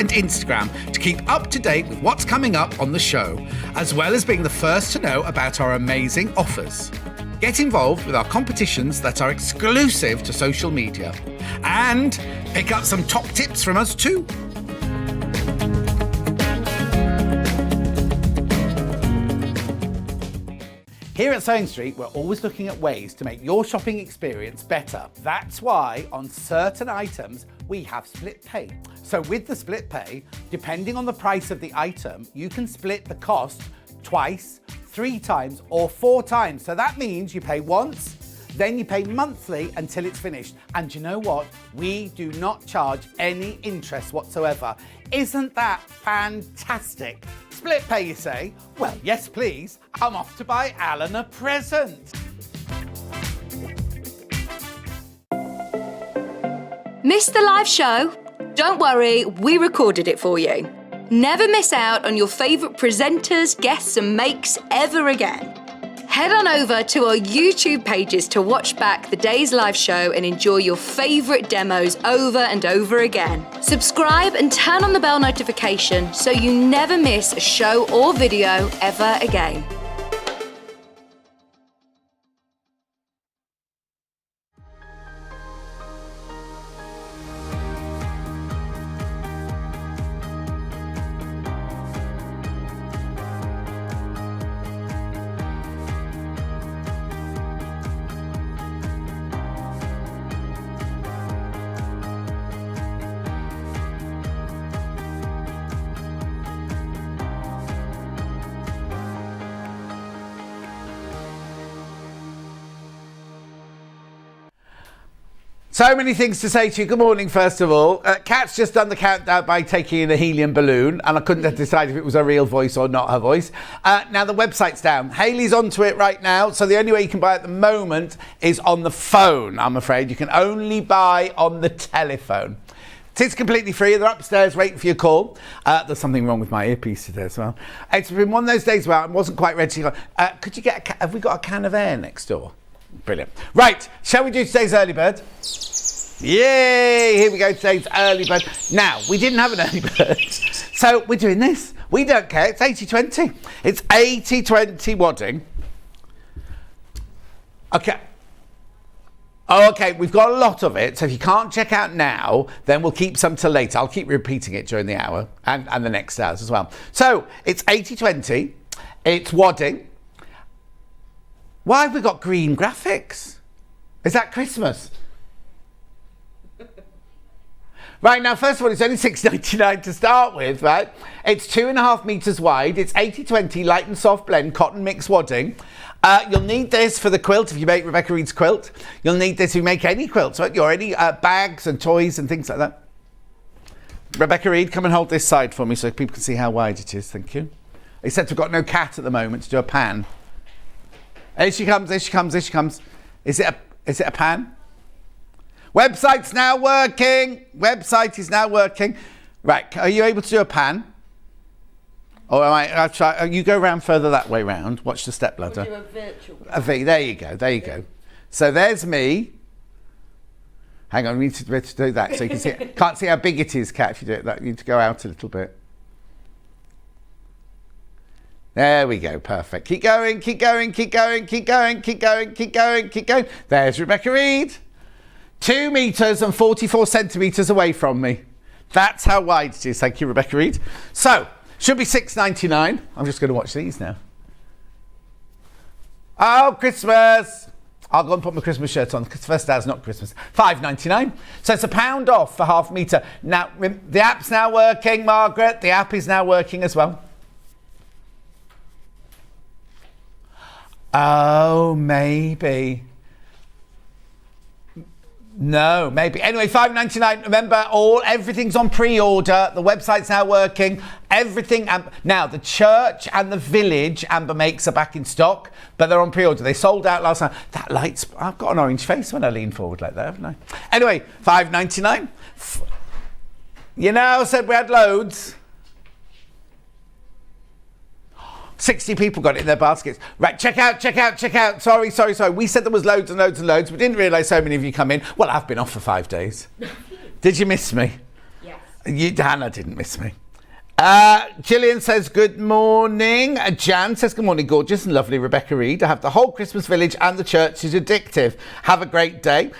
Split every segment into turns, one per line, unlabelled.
and Instagram to keep up to date with what's coming up on the show, as well as being the first to know about our amazing offers. Get involved with our competitions that are exclusive to social media, and pick up some top tips from us too. Here at Sewing Street, we're always looking at ways to make your shopping experience better. That's why on certain items, we have split pay. So with the split pay, depending on the price of the item, you can split the cost twice, 3 times, or 4 times. So that means you pay once, then you pay monthly until it's finished. And you know what? We do not charge any interest whatsoever. Isn't that fantastic? Split pay, you say? Well, yes, please. I'm off to buy Alan a present.
Missed the live show? Don't worry, we recorded it for you. Never miss out on your favourite presenters, guests and makes ever again. Head on over to our YouTube pages to watch back the day's live show and enjoy your favourite demos over and over again. Subscribe and turn on the bell notification so you never miss a show or video ever again.
So many things to say to you. Good morning, first of all. Kat's just done the countdown by taking in a helium balloon, and I couldn't decide if it was her real voice or not her voice. Now the website's down. Hayley's onto it right now, so the only way you can buy at the moment is on the phone, I'm afraid. You can only buy on the telephone. It's completely free. They're upstairs waiting for your call. There's something wrong with my earpiece today as well. It's been one of those days where I wasn't quite ready to go. Could you get have we got a can of air next door? Brilliant. Right, shall we do today's early bird? Yay! Here we go, today's early bird. Now, we didn't have an early bird, so we're doing this. We don't care, it's 80-20. It's 80-20 wadding. Okay. Oh, okay, we've got a lot of it, so if you can't check out now, then we'll keep some till later. I'll keep repeating it during the hour and the next hours as well. So, it's 80-20. It's wadding. Why have we got green graphics? Is that Christmas? Right, now, first of all, it's only $6.99 to start with, right? It's 2.5 metres wide. It's 80-20 light and soft blend cotton mix wadding. You'll need this for the quilt if you make Rebecca Reid's quilt. You'll need this if you make any quilts, right? You're any bags and toys and things like that. Rebecca Reid, come and hold this side for me so people can see how wide it is. Thank you. Except we've got no cat at the moment to do a pan. Here she comes, here she comes, here she comes. Is it a pan? Website's now working. Website is now working. Right, are you able to do a pan? Or I'll try. You go round further that way round. Watch the step ladder.
We'll do a virtual.
A V. There you go. There you go. So there's me. Hang on, we need to do that so you can see it. Can't see how big it is, Kat, if you do it. You need to go out a little bit. There we go, perfect. Keep going, keep going, keep going, keep going, keep going, keep going, keep going. There's Rebecca Reid. 2 metres and 44 centimetres away from me. That's how wide it is. Thank you, Rebecca Reid. So, should be $6.99. I'm just going to watch these now. Oh, Christmas. I'll go and put my Christmas shirt on because first hour's not Christmas. $5.99. So it's £1 off for half a metre. Now, the app's now working, Margaret. The app is now working as well. Oh, maybe. No, maybe. Anyway, $5.99. Remember, everything's on pre-order. The website's now working. Everything. Now, the church and the village Amber makes are back in stock, but they're on pre-order. They sold out last night. That light's... I've got an orange face when I lean forward like that, haven't I? Anyway, $5.99. You know, I said we had loads. 60 people got it in their baskets. Right, check out. Sorry. We said there was loads and loads and loads. We didn't realise so many of you come in. Well, I've been off for 5 days. Did you miss me?
Yes.
Hannah didn't miss me. Gillian says good morning. Jan says good morning, gorgeous and lovely Rebecca Reid. I have the whole Christmas village and the church is addictive. Have a great day.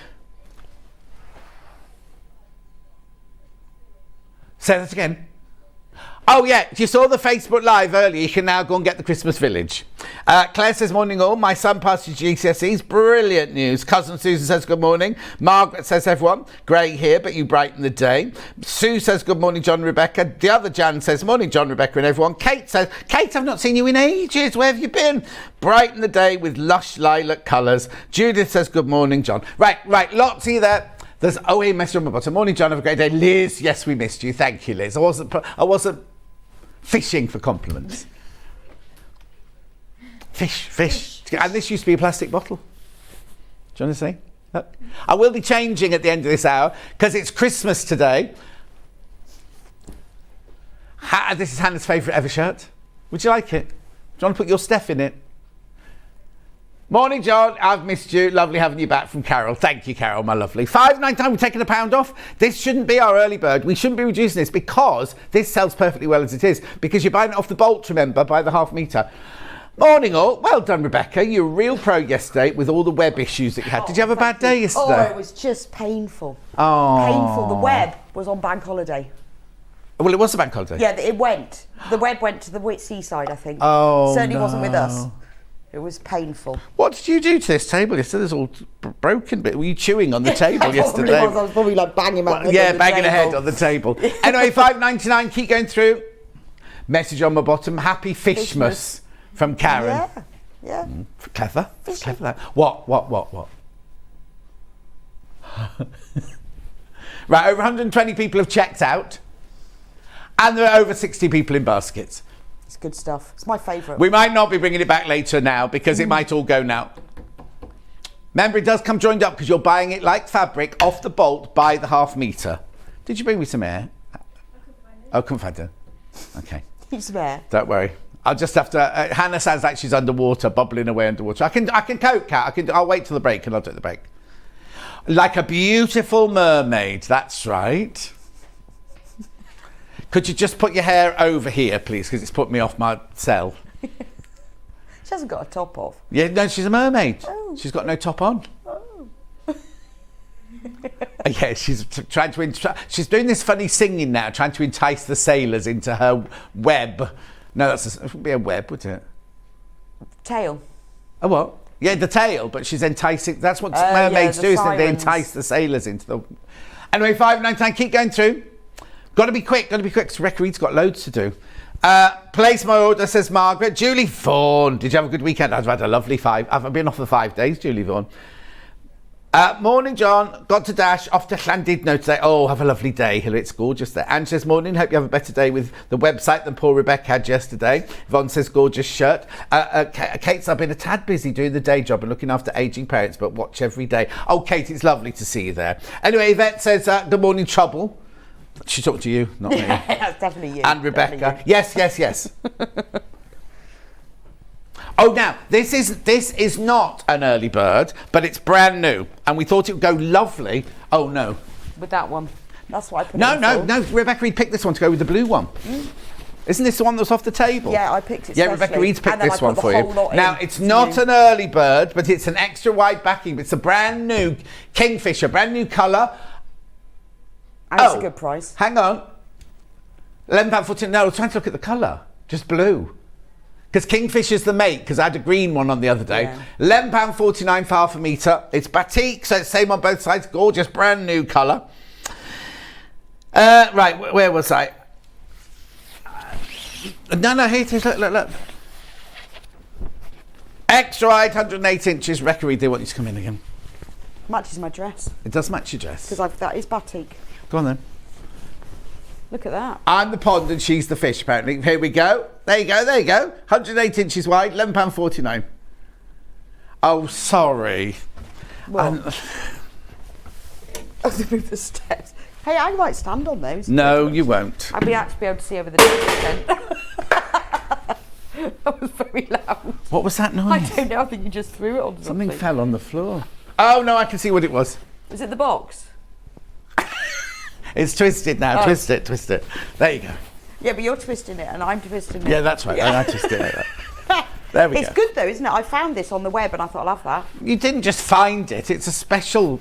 Say that again. Oh yeah, you saw the Facebook Live earlier. You can now go and get the Christmas village. Claire says morning all. My son passed his GCSEs. Brilliant news. Cousin Susan says good morning. Margaret says everyone. Grey here, but you brighten the day. Sue says good morning, John and Rebecca. The other Jan says morning, John, Rebecca and everyone. Kate says, Kate, I've not seen you in ages. Where have you been? Brighten the day with lush lilac colours. Judith says good morning, John. Right, lots of you there. There's hey, message on my bottom. Morning, John. Have a great day. Liz, yes, we missed you. Thank you, Liz. I wasn't fishing for compliments. Fish. And this used to be a plastic bottle. Do you want to see? Look. I will be changing at the end of this hour because it's Christmas today. This is Hannah's favourite ever shirt. Would you like it? Do you want to put your Steph in it? Morning, John. I've missed you. Lovely having you back from Carol. Thank you, Carol, my lovely. £5.99. We're taking £1 off. This shouldn't be our early bird. We shouldn't be reducing this because this sells perfectly well as it is. Because you're buying it off the bolt, remember, by the half metre. Morning, all. Well done, Rebecca. You were a real pro yesterday with all the web issues that you had. Did you have a bad day yesterday?
Oh, it was just painful.
Oh.
Painful. The web was on bank holiday.
Well, it was a bank holiday.
Yeah, it went. The web went to the seaside, I think.
Oh,
certainly
no.
wasn't with us. It was painful.
What did you do to this table yesterday? There's all broken bit. Were you chewing on the table yesterday?
I was probably like banging my head
yeah,
on the
banging
table.
a head on the table. Anyway, £5.99. Keep going through. Message on my bottom. Happy Fishmas from Karen.
Yeah.
Clever. Clever that. What? Right, over 120 people have checked out. And there are over 60 people in baskets.
It's good stuff. It's my favourite.
We might not be bringing it back later now because it might all go now. Remember, it does come joined up because you're buying it like fabric off the bolt by the half metre. Did you bring me some air? I couldn't find it. Okay.
Keep some air.
Don't worry. I'll just have to. Hannah sounds like she's underwater, bubbling away underwater. I can cope, Kat. I'll wait till the break and I'll do the break. Like a beautiful mermaid. That's right. Could you just put your hair over here, please? Because it's put me off my cell.
She hasn't got a top off.
Yeah, no, she's a mermaid.
Oh.
She's got no top on.
Oh.
Yeah, she's trying to. She's doing this funny singing now, trying to entice the sailors into her web. No, it wouldn't be a web, would it?
Tail.
Oh, what? Yeah, the tail, but she's enticing. That's what mermaids do, isn't it? They entice the sailors into the. Anyway, 5.99. Keep going through. Got to be quick, because Rebecca Reid's got loads to do. Place my order, says Margaret. Julie Vaughan, did you have a good weekend? I've had a lovely 5. I've been off for 5 days, Julie Vaughan. Morning, John. Got to dash off to Llandudno today. Oh, have a lovely day. Hello, it's gorgeous there. Anne says, morning. Hope you have a better day with the website than poor Rebecca had yesterday. Yvonne says, gorgeous shirt. Kate says, I've been a tad busy doing the day job and looking after ageing parents, but watch every day. Oh, Kate, it's lovely to see you there. Anyway, Yvette says, good morning, Trouble. She's talking to you, not me.
That's definitely you.
And Rebecca.
You.
Yes. Oh, now, this is not an early bird, but it's brand new. And we thought it would go lovely. Oh, no.
With that one. That's what I put
No. Rebecca Reid picked this one to go with the blue one. Isn't this the one that's off the table?
Yeah, I picked it.
Yeah, Rebecca Reid's picked this one for you. Now, it's not an early bird, but it's an extra wide backing. It's a brand new Kingfisher, brand new colour.
And it's a good price.
Hang on. £11.49. No, I was trying to look at the colour. Just blue. Because Kingfisher's the mate, because I had a green one on the other day. Yeah. £11.49 for half a metre. It's batik, so it's same on both sides. Gorgeous, brand new colour. Right, where was I? No, here it is. Look. Extra wide, 108 inches. Rebecca Reid, they want you to come in again.
Matches my dress.
It does match your dress.
Because that is batik.
Go on then.
Look at that.
I'm the pond and she's the fish, apparently. Here we go. There you go. 108 inches wide, £11.49. Oh, sorry.
What? I'll move the steps. Hey, I might stand on those.
No, you won't.
I'll actually be able to see over the distance then. That was very loud.
What was that noise?
I don't know. I think you just threw it on
something. Fell on the floor. Oh, no, I can see what it was.
Is it the box?
It's twisted now.
Oh.
Twist it. There you go.
Yeah, but you're twisting it and I'm twisting it.
Yeah, that's right. And I twisted it like that. There we go.
It's good though, isn't it? I found this on the web and I thought I'll have that.
You didn't just find it. It's a special...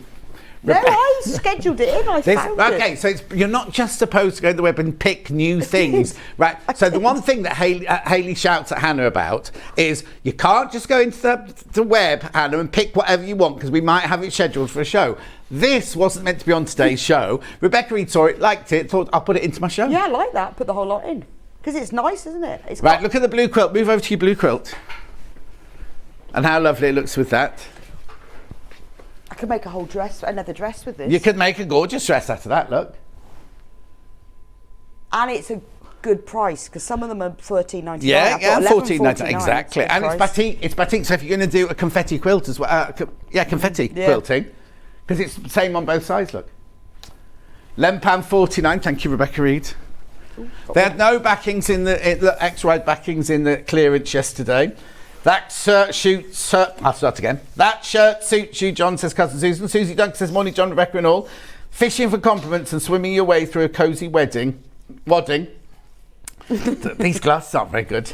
No, I scheduled it in. I found it.
Okay, so you're not just supposed to go to the web and pick new things, right? So the one thing that Hayley shouts at Hannah about is you can't just go into the web, Hannah, and pick whatever you want because we might have it scheduled for a show. This wasn't meant to be on today's show. Rebecca Reid saw it, liked it, thought I'll put it into my show.
Yeah, I like that. Put the whole lot in because it's nice, isn't it? It's
Right, look at the blue quilt. Move over to your blue quilt. And how lovely it looks with that.
I could make a whole dress, another dress with this.
You could make a gorgeous dress out of that, look.
And it's a good price because some of them are $13.99.
Yeah,
$14.99.
exactly. And it's batik, so if you're going to do a confetti quilt as well, confetti quilting, because it's the same on both sides, look. £11.49, thank you, Rebecca Reid. They had no backings in the X-Ride backings in the clearance yesterday. That shirt suits I'll start again. That shirt suits you, John, says Cousin Susan. Susie Dunk says, morning, John, Rebecca and all. Fishing for compliments and swimming your way through a cosy wadding. These glasses aren't very good.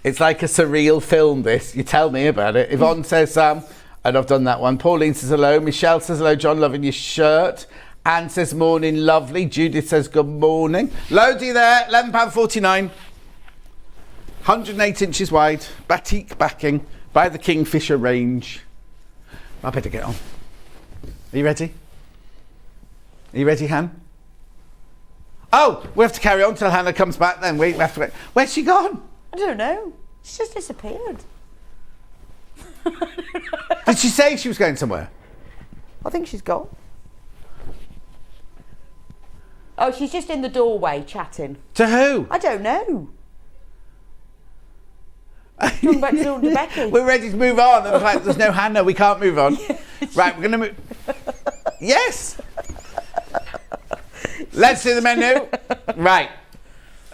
It's like a surreal film, this. You tell me about it. Yvonne says, and I've done that one. Pauline says hello. Michelle says hello, John, loving your shirt. Anne says, morning, lovely. Judith says, good morning. Loads there, £11.49. 108 inches wide, batik backing by the Kingfisher range. I better get on. Are you ready? Are you ready, Han? Oh, we have to carry on till Hannah comes back then. We have to wait. Where's she gone?
I don't know. She's just disappeared.
Did she say she was going somewhere?
I think she's gone. Oh, she's just in the doorway chatting.
To who?
I don't know. Talking back to Becky.
We're ready to move on. And like, there's no Hannah, we can't move on. Right, we're going to move. Yes. Let's do the menu. Right.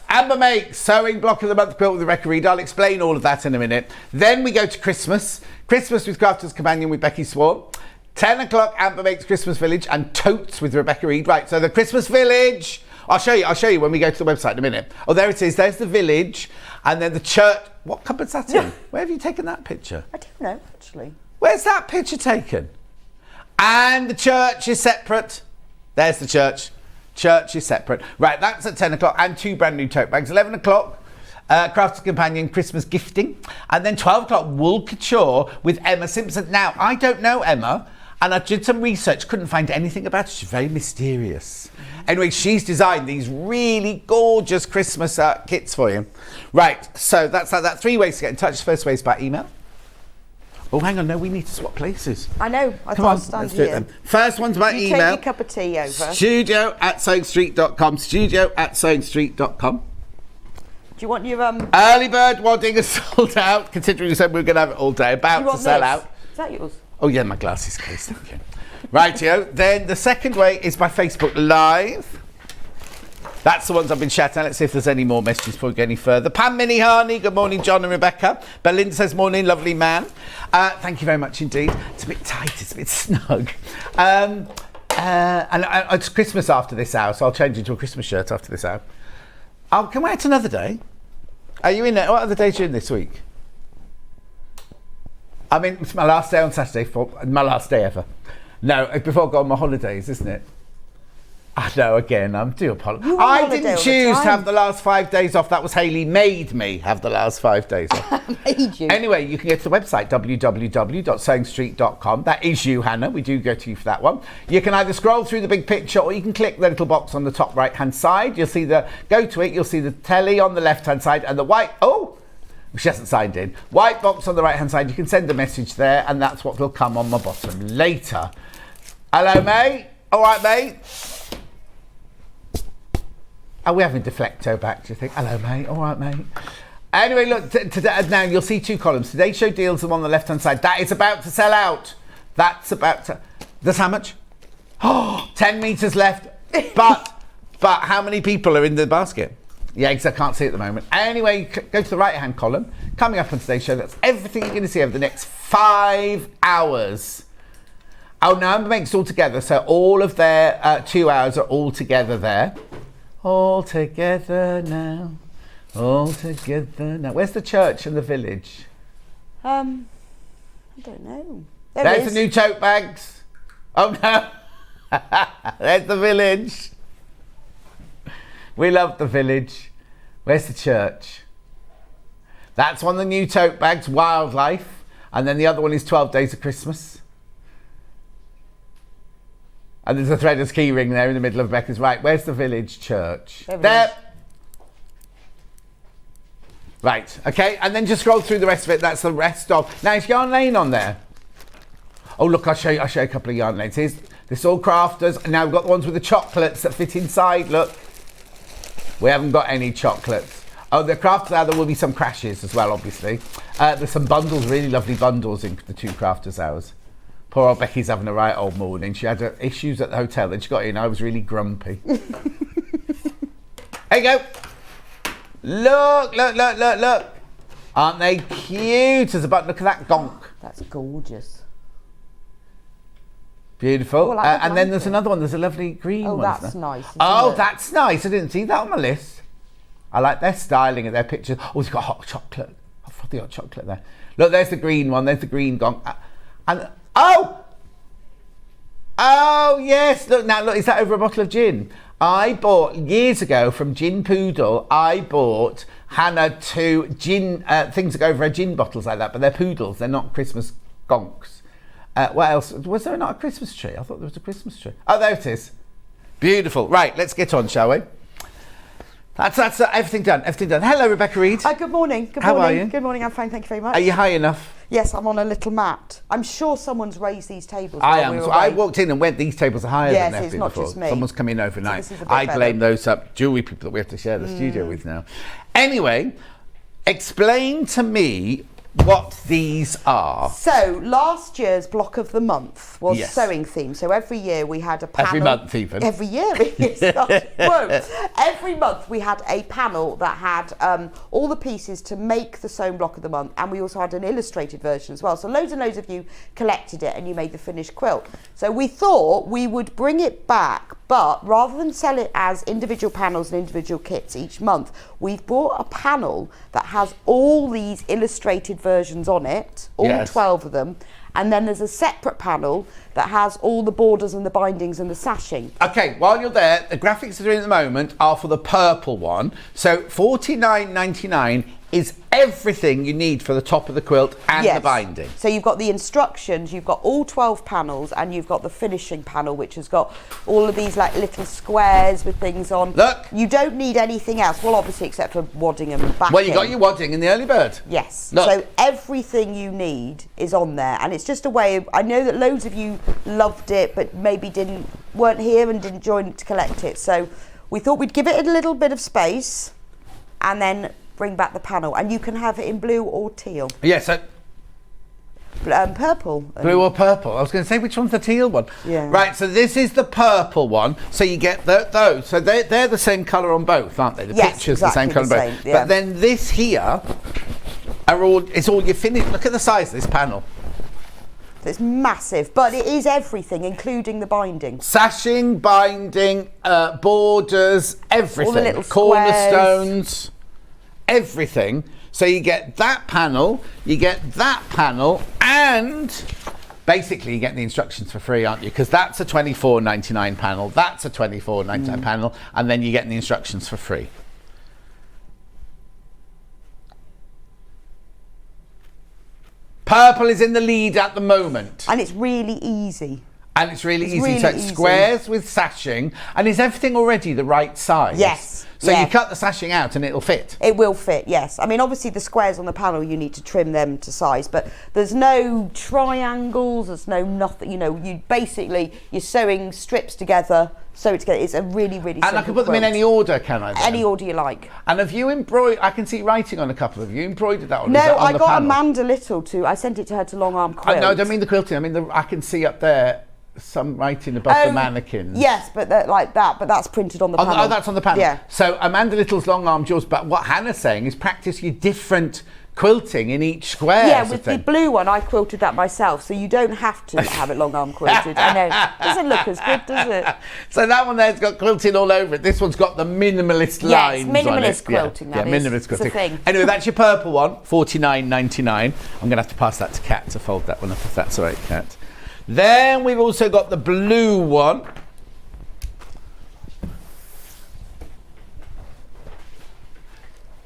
Amber makes sewing block of the month quilt with Rebecca Reid. I'll explain all of that in a minute. Then we go to Christmas. Christmas with Crafter's Companion with Becky Swan. 10 o'clock, Amber makes Christmas Village and Totes with Rebecca Reid. Right, so the Christmas Village. I'll show you when we go to the website in a minute. Oh, there it is. There's the village. And then the church. What cupboard's that in? Where have you taken that picture?
I don't know, actually.
Where's that picture taken? And the church is separate. There's the church. Church is separate. Right, that's at 10 o'clock. And 2 brand new tote bags. 11 o'clock, Crafter's Companion Christmas gifting. And then 12 o'clock, Wool Couture with Emma Simpson. Now, I don't know Emma. And I did some research, couldn't find anything about her. She's very mysterious. Anyway, she's designed these really gorgeous Christmas kits for you. Right, so that's like that. 3 ways to get in touch. First way is by email. Oh, hang on, no, we need to swap places.
I know.
Come on, let's do it then. First one's by
you
email.
Take your cup of tea over.
studio@sewingstreet.com. studio@sewingstreet.com.
Do you want your
Early bird wadding is sold out, considering you said we were going to have it all day. About to sell out.
Is that yours?
Oh, yeah, my glasses case, thank you. Rightio. Then the second way is by Facebook Live. That's the ones I've been shouting. Let's see if there's any more messages before we go any further. Pam Minnie Harney, good morning, John and Rebecca. Belinda says, morning, lovely man. Thank you very much indeed. It's a bit tight, it's a bit snug. And it's Christmas after this hour, so I'll change into a Christmas shirt after this hour. Can we wait another day? Are you in it? What other days are you in this week? I mean, it's my last day on Saturday, my last day ever. No, before I go on my holidays, isn't it? I know, again, I do apologise. I didn't choose to have the last 5 days off. That was Hayley made me have the last 5 days off.
Made you.
Anyway, you can go to the website, www.sewingstreet.com. That is you, Hannah. We do go to you for that one. You can either scroll through the big picture or you can click the little box on the top right-hand side. You'll see go to it, you'll see the telly on the left-hand side and the white, she hasn't signed in. White box on the right-hand side. You can send a message there, and that's what will come on my bottom later. Hello, mate. All right, mate. Are we having Deflecto back, do you think? Hello, mate. All right, mate. Anyway, look, now you'll see 2 columns. Today's show deals, the one on the left-hand side. That is about to sell out. That's about to... That's how much? 10 metres left. But how many people are in the basket? Yeah, because I can't see at the moment. Anyway, go to the right-hand column. Coming up on today's show, that's everything you're going to see over the next 5 hours. Oh, no, it makes all together. So all of their 2 hours are all together there. All together now. All together now. Where's the church and the village?
I don't know.
There's the new tote bags. Oh, no. There's the village. We love the village. Where's the church? That's one of the new tote bags, wildlife. And then the other one is 12 Days of Christmas. And there's a threaders key ring there in the middle of Becca's. Right, where's the village church? There. Right, okay, and then just scroll through the rest of it. That's the rest of... Now, is Yarn Lane on there? Oh, look, I'll show you a couple of Yarn Lanes. Here's this all crafters. And now we've got the ones with the chocolates that fit inside, look. We haven't got any chocolates. Oh, the crafters, there will be some crashes as well, obviously. There's some bundles, really lovely bundles in the 2 crafters hours. Poor old Becky's having a right old morning. She had issues at the hotel. Then she got in. I was really grumpy. There you go. Look. Aren't they cute as a button? Look at that gonk.
That's gorgeous.
Beautiful.
Oh, I like the
and then there's
blanket.
another one. There's a lovely green one.
Oh, that's nice.
Oh,
it?
that's nice. I didn't see that on my list. I like their styling and their pictures. Oh, it's got hot chocolate. I've got the hot chocolate there. Look, there's the green one. There's the green gonk. And... Oh, yes. Look, is that over a bottle of gin? I bought, years ago, from Gin Poodle, I bought Hannah 2 gin, things that go over her gin bottles like that, but they're poodles. They're not Christmas gonks. What else? Was there not a Christmas tree? I thought there was a Christmas tree. Oh, there it is. Beautiful. Right, let's get on, shall we? That's everything done. Hello, Rebecca Reid.
Hi, good morning.
How are you?
Good morning, I'm fine, thank you very much.
Are you high enough?
Yes, I'm on a little mat. I'm sure someone's raised these tables.
I
while
am.
we were
So I
away.
walked in and went, these tables are higher
Yes,
than they've
it's
been
not
before.
just me.
Someone's come in overnight.
So this is a bit
I
better.
blame those jewellery people that we have to share the studio with now. Anyway, explain to me what these are.
So last year's block of the month was
Yes.
sewing theme. So every year we had a panel.
Every month even.
Every year. Whoa. Every month we had a panel that had all the pieces to make the sewn block of the month, and we also had an illustrated version as well. So loads and loads of you collected it and you made the finished quilt. So we thought we would bring it back, but rather than sell it as individual panels and individual kits each month, we've bought a panel that has all these illustrated versions on it, all
Yes.
12 of them, and then there's a separate panel that has all the borders and the bindings and the sashing.
Okay, while you're there, the graphics that are in at the moment are for the purple one. So $49.99 is everything you need for the top of the quilt and the binding.
So you've got the instructions, you've got all 12 panels, and you've got the finishing panel, which has got all of these like little squares with things on.
Look.
You don't need anything else, well obviously except for wadding and backing.
Well, you got your wadding in the early bird.
Yes.
Look.
So everything you need is on there, and it's just a way of, I know that loads of you loved it but maybe weren't here and didn't join to collect it. So we thought we'd give it a little bit of space and then bring back the panel, and you can have it in blue or teal.
Yes, yeah, so
purple.
blue or purple. I was going to say, which one's the teal one?
Yeah.
Right, so this is the purple one. So you get those. So they're the same colour on both, aren't they? The
Yes,
picture's the same
exactly
colour on
the
both.
same, yeah.
But then this here it's all your finished. Look at the size of this panel.
It's massive, but it is everything, including the binding.
Sashing, binding, borders, everything.
All the little
cornerstones, everything. So you get that panel, you get that panel, and basically you get the instructions for free, aren't you? Because that's a $24.99 panel, that's a $24.99 panel, and then you get the instructions for free. Purple is in the lead at the moment.
And it's really easy.
And it's really easy.
really
So it's
easy.
squares with sashing. And is everything already the right size?
Yes.
So
yeah.
you cut the sashing out and it'll fit?
It will fit, yes. I mean, obviously the squares on the panel, you need to trim them to size, but there's no triangles, there's no nothing, you know, you're sewing strips together, sew it together. It's a really, really simple
And I can put them in
quilt.
any order, can I? Then?
Any order you like.
And have you embroidered, I can see writing on a couple of you, embroidered that one?
No,
Is that on
I
the
got
panel?
Amanda Little I sent it to her to Long Arm Quilt.
No, I don't mean the quilting, I mean I can see up there some writing above the mannequins.
Yes, but like that, but that's printed on the panel.
Oh, that's on the panel.
Yeah.
So Amanda Little's long arm jaws, but what Hannah's saying is practice your different quilting in each square.
Yeah, with the blue one, I quilted that myself, so you don't have to have it long arm quilted. I know. Doesn't look as good, does it?
So that one there's got quilting all over it. This one's got the minimalist lines on it.
Minimalist quilting, that is.
Minimalist quilting.
It's a thing.
Anyway, that's your purple one, $49.99. I'm going to have to pass that to Kat to fold that one up, if that's all right, Kat. Then we've also got the blue one.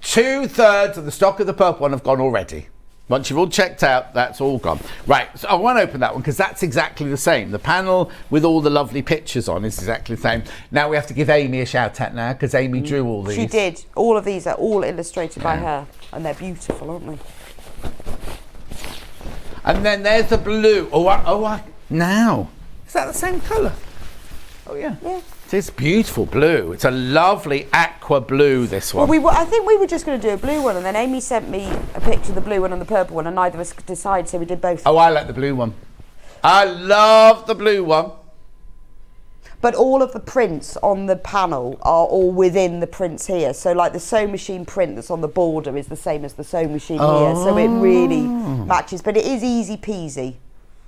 Two-thirds of the stock of the purple one have gone already. Once you've all checked out, that's all gone. Right, so I want to open that one because that's exactly the same. The panel with all the lovely pictures on is exactly the same. Now we have to give Amy a shout out now because Amy drew all these.
She did. All of these are all illustrated by her, and they're beautiful, aren't they?
And then there's the blue. Now. Is that the same colour? Oh, yeah.
Yeah.
It's beautiful blue. It's a lovely aqua blue, this one.
Well, I think we were just going to do a blue one, and then Amy sent me a picture of the blue one and the purple one, and neither of us could decide, so we did both.
Oh, I like the blue one. I love the blue one.
But all of the prints on the panel are all within the prints here. So like the sewing machine print that's on the border is the same as the sewing machine here. So it really matches, but it is easy peasy.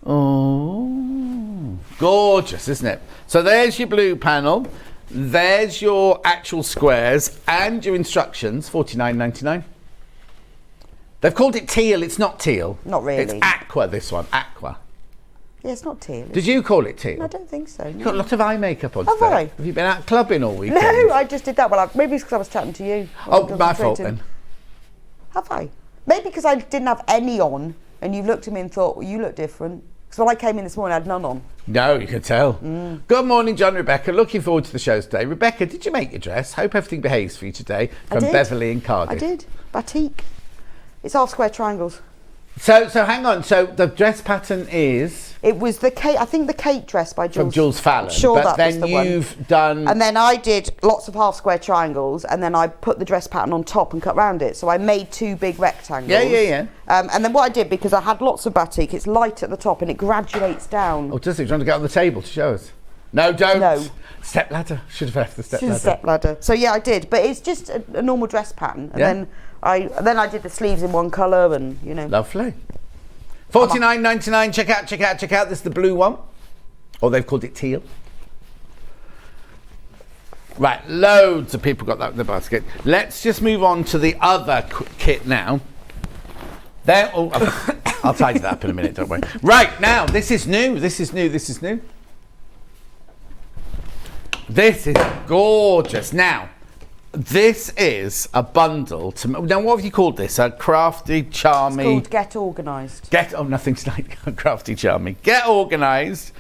Oh, gorgeous, isn't it? So there's your blue panel. There's your actual squares and your instructions, $49.99. They've called it teal. It's not teal.
Not really.
It's aqua, this one, aqua.
Yeah, it's not teal.
Did you call it teal?
I don't think so. No.
You've got a lot of eye makeup on
Have
today.
I?
Have you been out clubbing all weekend?
No, I just did that. Well, maybe it's because I was chatting to you.
Oh, my fault then.
Have I? Maybe because I didn't have any on, and you looked at me and thought, well, you look different. Because when I came in this morning, I had none on.
No, you can tell. Good morning, John and Rebecca. Looking forward to the show today. Rebecca, did you make your dress? Hope everything behaves for you today. From Beverly in Cardiff.
I did. Batik. It's half square triangles.
So hang on. So the dress pattern is?
It was the Kate. I think the Kate dress by Jules.
From Jules Fallon.
Sure,
but
that was the one.
then you've done.
And then I did lots of half square triangles, and then I put the dress pattern on top and cut round it. So I made two big rectangles.
Yeah.
And then what I did, because I had lots of batik, it's light at the top and it graduates down.
Oh, does it? Do you want to get on the table to show us? No, don't.
No.
Step ladder. Should have left the step ladder.
Step ladder. So yeah, I did, but it's just a normal dress pattern. And then I did the sleeves in one colour, and you know.
Lovely. $49.99. Check out. This is the blue one. Or they've called it teal. Right, loads of people got that in the basket. Let's just move on to the other kit now. There. Oh, I'll tidy that up in a minute, don't worry. Right, now, this is new. This is gorgeous. Now, this is a bundle to. Now, what have you called this? A crafty, charmy.
It's called Get Organised.
Nothing's like crafty, charming. Get organised.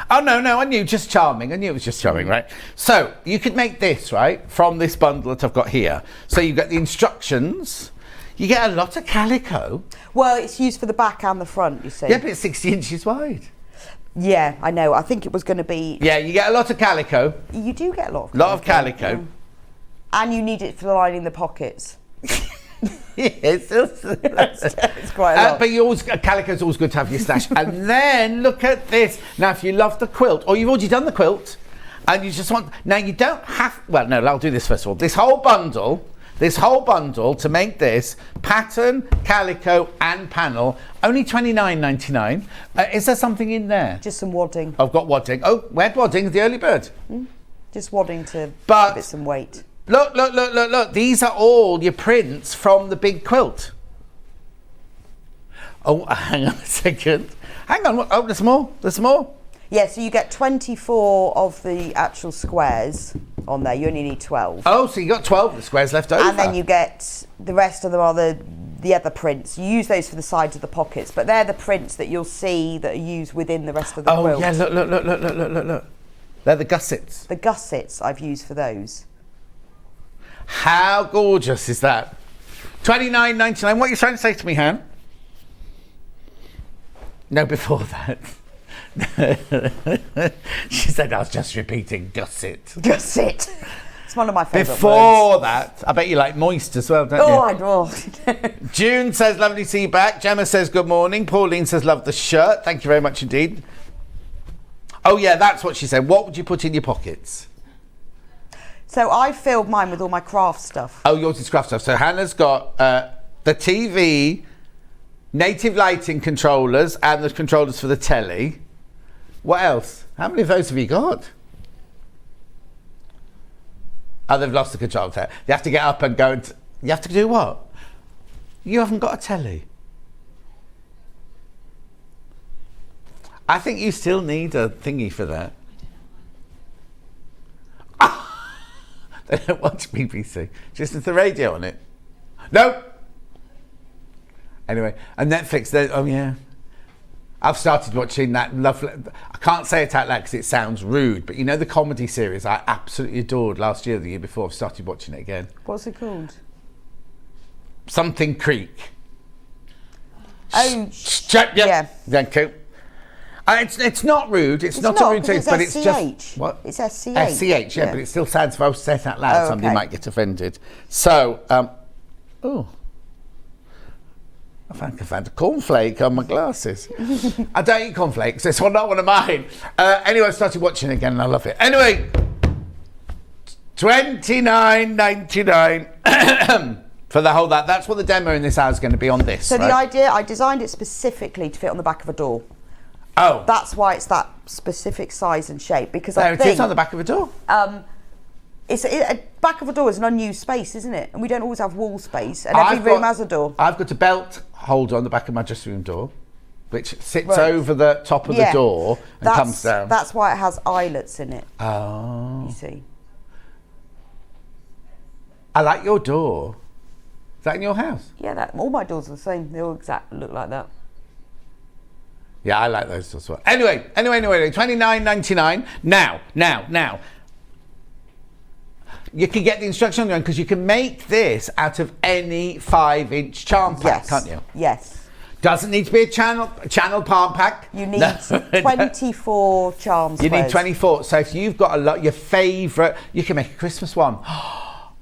Oh no, I knew just charming. I knew it was just charming, right? So you could make this right from this bundle that I've got here. So you get the instructions. You get a lot of calico.
Well, it's used for the back and the front, you see.
Yeah, but it's 60 inches wide.
Yeah, I know. I think it was going to be.
Yeah, you get a lot of calico.
You do get a lot of calico.
Lot of calico.
Yeah. And you need it for lining the pockets.
Yes,
it's quite a lot.
But calico's always good to have your stash. And then look at this. Now, if you love the quilt, or you've already done the quilt, and you just want. Now, you don't have. Well, no, I'll do this first of all. This whole bundle to make this pattern, calico, and panel, only $29.99. Is there something in there?
Just some wadding.
I've got wadding. Oh, where's wadding? The early bird.
Just wadding to
give
it some weight.
Look. These are all your prints from the big quilt. Oh, hang on a second. Hang on. Oh, there's more.
Yeah, so you get 24 of the actual squares on there. You only need 12.
Oh, so you got 12 of the squares left over.
And then you get the rest of them are the other prints. You use those for the sides of the pockets, but they're the prints that you'll see that are used within the rest of the quilt.
Oh, yeah, look. They're the gussets.
The gussets I've used for those.
How gorgeous is that? $29.99. What are you trying to say to me, Han? No, before that. She said I was just repeating gusset.
Gusset. It's one of my favourite words.
Before that, I bet you like moist as well, don't you?
Oh, I do.
June says, lovely to see you back. Gemma says, good morning. Pauline says, love the shirt. Thank you very much indeed. Oh, yeah, that's what she said. What would you put in your pockets? So
I filled mine with all my craft stuff.
Oh, yours is craft stuff. So Hannah's got the TV, native lighting controllers, and the controllers for the telly. What else? How many of those have you got? Oh, they've lost the control there. You have to get up and go and... You have to do what? You haven't got a telly. I think you still need a thingy for that. They don't watch BBC. Just with the radio on it. No. Anyway, and Netflix, oh yeah. I've started watching that lovely... I can't say it out loud because it sounds rude, but you know the comedy series I absolutely adored last year, the year before. I've started watching it again.
What's it called?
Something Creek.
Oh,
yeah. Thank you. It's not rude. It's not a rude thing, but it's just... What?
It's SCH.
SCH, yeah, but it still sounds... If I was to say it out loud, somebody might get offended. So, I found a cornflake on my glasses. I don't eat cornflakes. It's not one of mine. Anyway, I started watching it again and I love it. Anyway, $29.99 for the whole that. That's what the demo in this hour is going to be on this.
So the idea, I designed it specifically to fit on the back of a door.
Oh.
That's why it's that specific size and shape. Because
I think it is on the back of a door.
A back of a door is an unused space, isn't it? And we don't always have wall space, and every room has a door.
I've got a belt holder on the back of my dressing room door, which sits over the top of the door and comes down.
That's why it has eyelets in it.
Oh.
You see.
I like your door. Is that in your house?
Yeah, all my doors are the same. They all exactly look like that.
Yeah, I like those as well. Anyway, $29.99. Now. You can get the instruction on your own because you can make this out of any 5-inch charm pack, can't you?
Yes.
Doesn't need to be a channel palm pack.
You need 24 charm squares.
You need 24. So if you've got your favourite, you can make a Christmas one.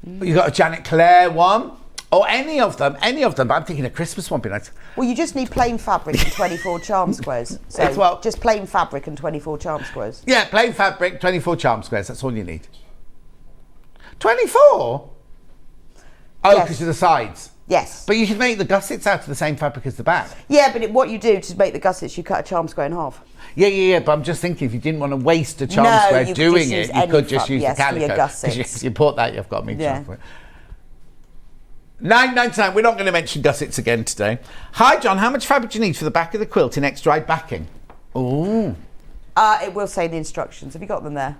You've got a Janet Claire one. Or any of them, but I'm thinking a Christmas one would be nice.
Well, you just need plain fabric and 24 charm squares. So just plain fabric and 24 charm squares.
Yeah, plain fabric, 24 charm squares, that's all you need. 24? Oh, because of the sides.
Yes.
But you could make the gussets out of the same fabric as the back.
Yeah, but what you do to make the gussets, you cut a charm square in half.
Yeah, but I'm just thinking if you didn't want to waste a charm square doing it, you could just use the calico. Because you bought that, you've got me charm square. $9.99. We're not going to mention gussets again today. Hi, John. How much fabric do you need for the back of the quilt in extra-wide backing? Ooh.
It will say the instructions. Have you got them there?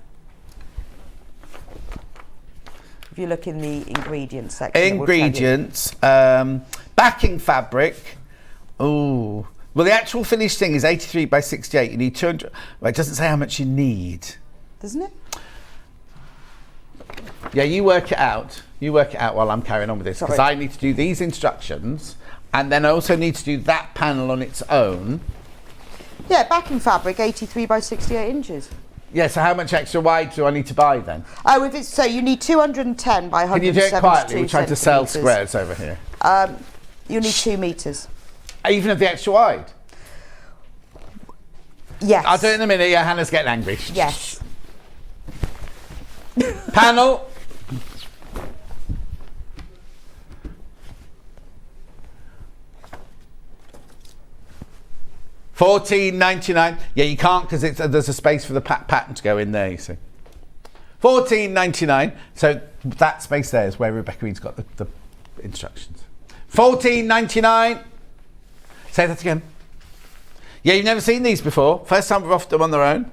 If you look in the ingredients section.
Ingredients. Backing fabric. Ooh. Well, the actual finished thing is 83 by 68. You need 200. Well, it doesn't say how much you need.
Doesn't it?
Yeah, you work it out. You work it out while I'm carrying on with this, because I need to do these instructions, and then I also need to do that panel on its own.
Yeah, backing fabric, 83 by 68 inches.
Yeah, so how much extra wide do I need to buy then?
Oh, if it's so, you need 210 by 172
Can you do it quietly? We're trying to sell squares over here.
You need 2 meters.
Even of the extra wide?
Yes.
I'll do it in a minute. Yeah, Hannah's getting angry.
Yes.
Panel. $14.99. Yeah, you can't because there's a space for the pattern to go in there, you see. $14.99. So that space there is where Rebecca Reid's got the instructions. $14.99. Say that again. Yeah, you've never seen these before. First time we've offered them on their own.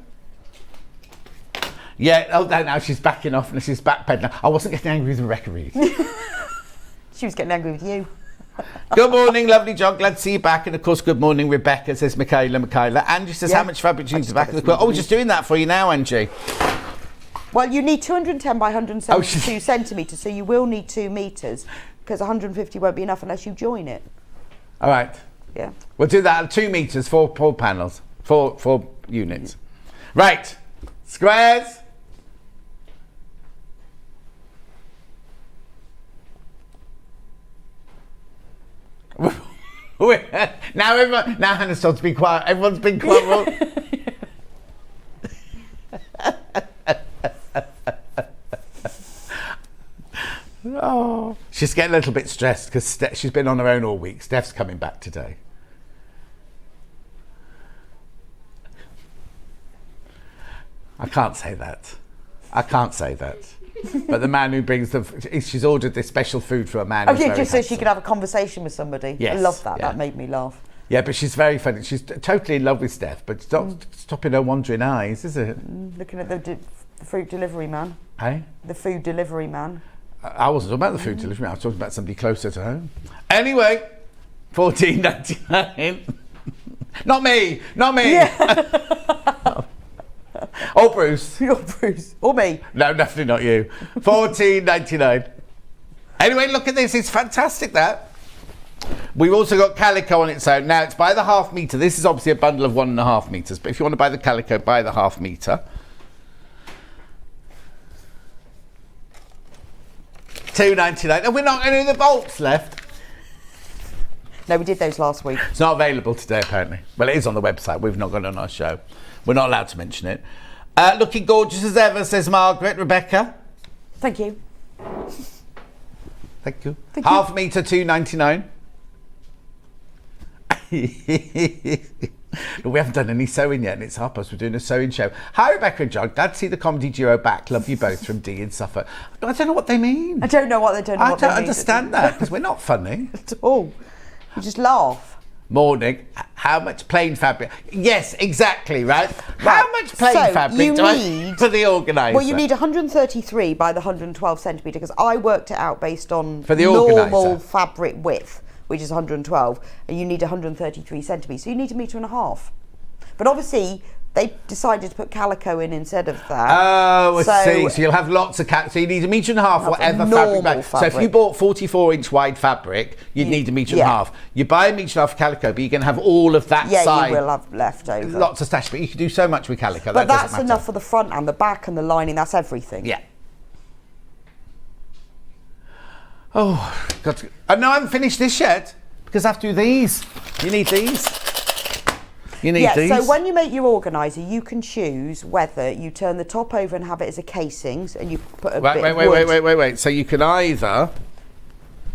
Yeah, oh, now she's backing off and she's backpedaling. I wasn't getting angry with Rebecca Reid.
She was getting angry with you.
Good morning, lovely John. Glad to see you back. And of course, good morning, Rebecca, says Michaela. Angie says, how much fabric do you need to back of the quilt? Oh, we're just doing that for you now, Angie.
Well, you need 210 by 172 centimetres, so you will need 2 metres, because 150 won't be enough unless you join it.
All right.
Yeah.
We'll do that at 2 metres, 4 panels, 4 units. Right. Squares. Now Hannah's told to be quiet. Everyone's been quiet. Oh, She's getting a little bit stressed because she's been on her own all week. Steph's coming back today. I can't say that. But the man who brings she's ordered this special food for a man.
Oh, yeah, just so she could have a conversation with somebody.
Yes,
I love that.
yeah.
That made me laugh.
Yeah, but she's very funny. She's totally in love with Steph, but it's not stopping her wandering eyes, is it?
Looking at the food delivery man.
Hey?
The food delivery man.
I wasn't talking about the food delivery. I was talking about somebody closer to home. Anyway, $14.99. Not me. Yeah. Or Bruce.
You're Bruce. Or me.
No, definitely not you. $14.99. Anyway, look at this. It's fantastic, that. We've also got calico on its own. Now, it's by the half metre. This is obviously a bundle of 1.5 metres. But if you want to buy the calico, buy the half metre. $2.99. And we're not going to do the bolts left.
No, we did those last week.
It's not available today, apparently. Well, it is on the website. We've not got it on our show. We're not allowed to mention it. Looking gorgeous as ever, says Margaret. Rebecca?
Thank you.
Thank you. Half metre, $2.99. We haven't done any sewing yet, and it's half past. We're doing a sewing show. Hi, Rebecca and John. Glad to see the comedy duo back. Love you both from Dee in Suffolk. I don't know what they mean.
I don't know what they mean.
I don't understand that, because we're not funny.
At all. You just laugh.
Morning. How much plain fabric? Yes, exactly, right? How much plain fabric do I need for the organiser?
Well, you need 133 by the 112 centimetre, because I worked it out based on
for the
normal fabric width, which is 112, and you need 133 centimetres. So you need 1.5 metres. But obviously, they decided to put calico in instead of that.
Oh, I see. So you'll have lots of calico. So you need 1.5 metres, whatever fabric. So if you bought 44-inch wide fabric, you'd need 1.5 metres. You buy 1.5 metres of calico, but you can have all of that side.
Yeah, you will have left over.
Lots of stash, but you can do so much with calico.
But that's enough for the front and the back and the lining. That's everything.
Yeah. Oh, God. No, I haven't finished this yet, because I have to do these. You need these. You need these.
So when you make your organiser, you can choose whether you turn the top over and have it as a casings, and you put a bit of wood.
Wait. So you can either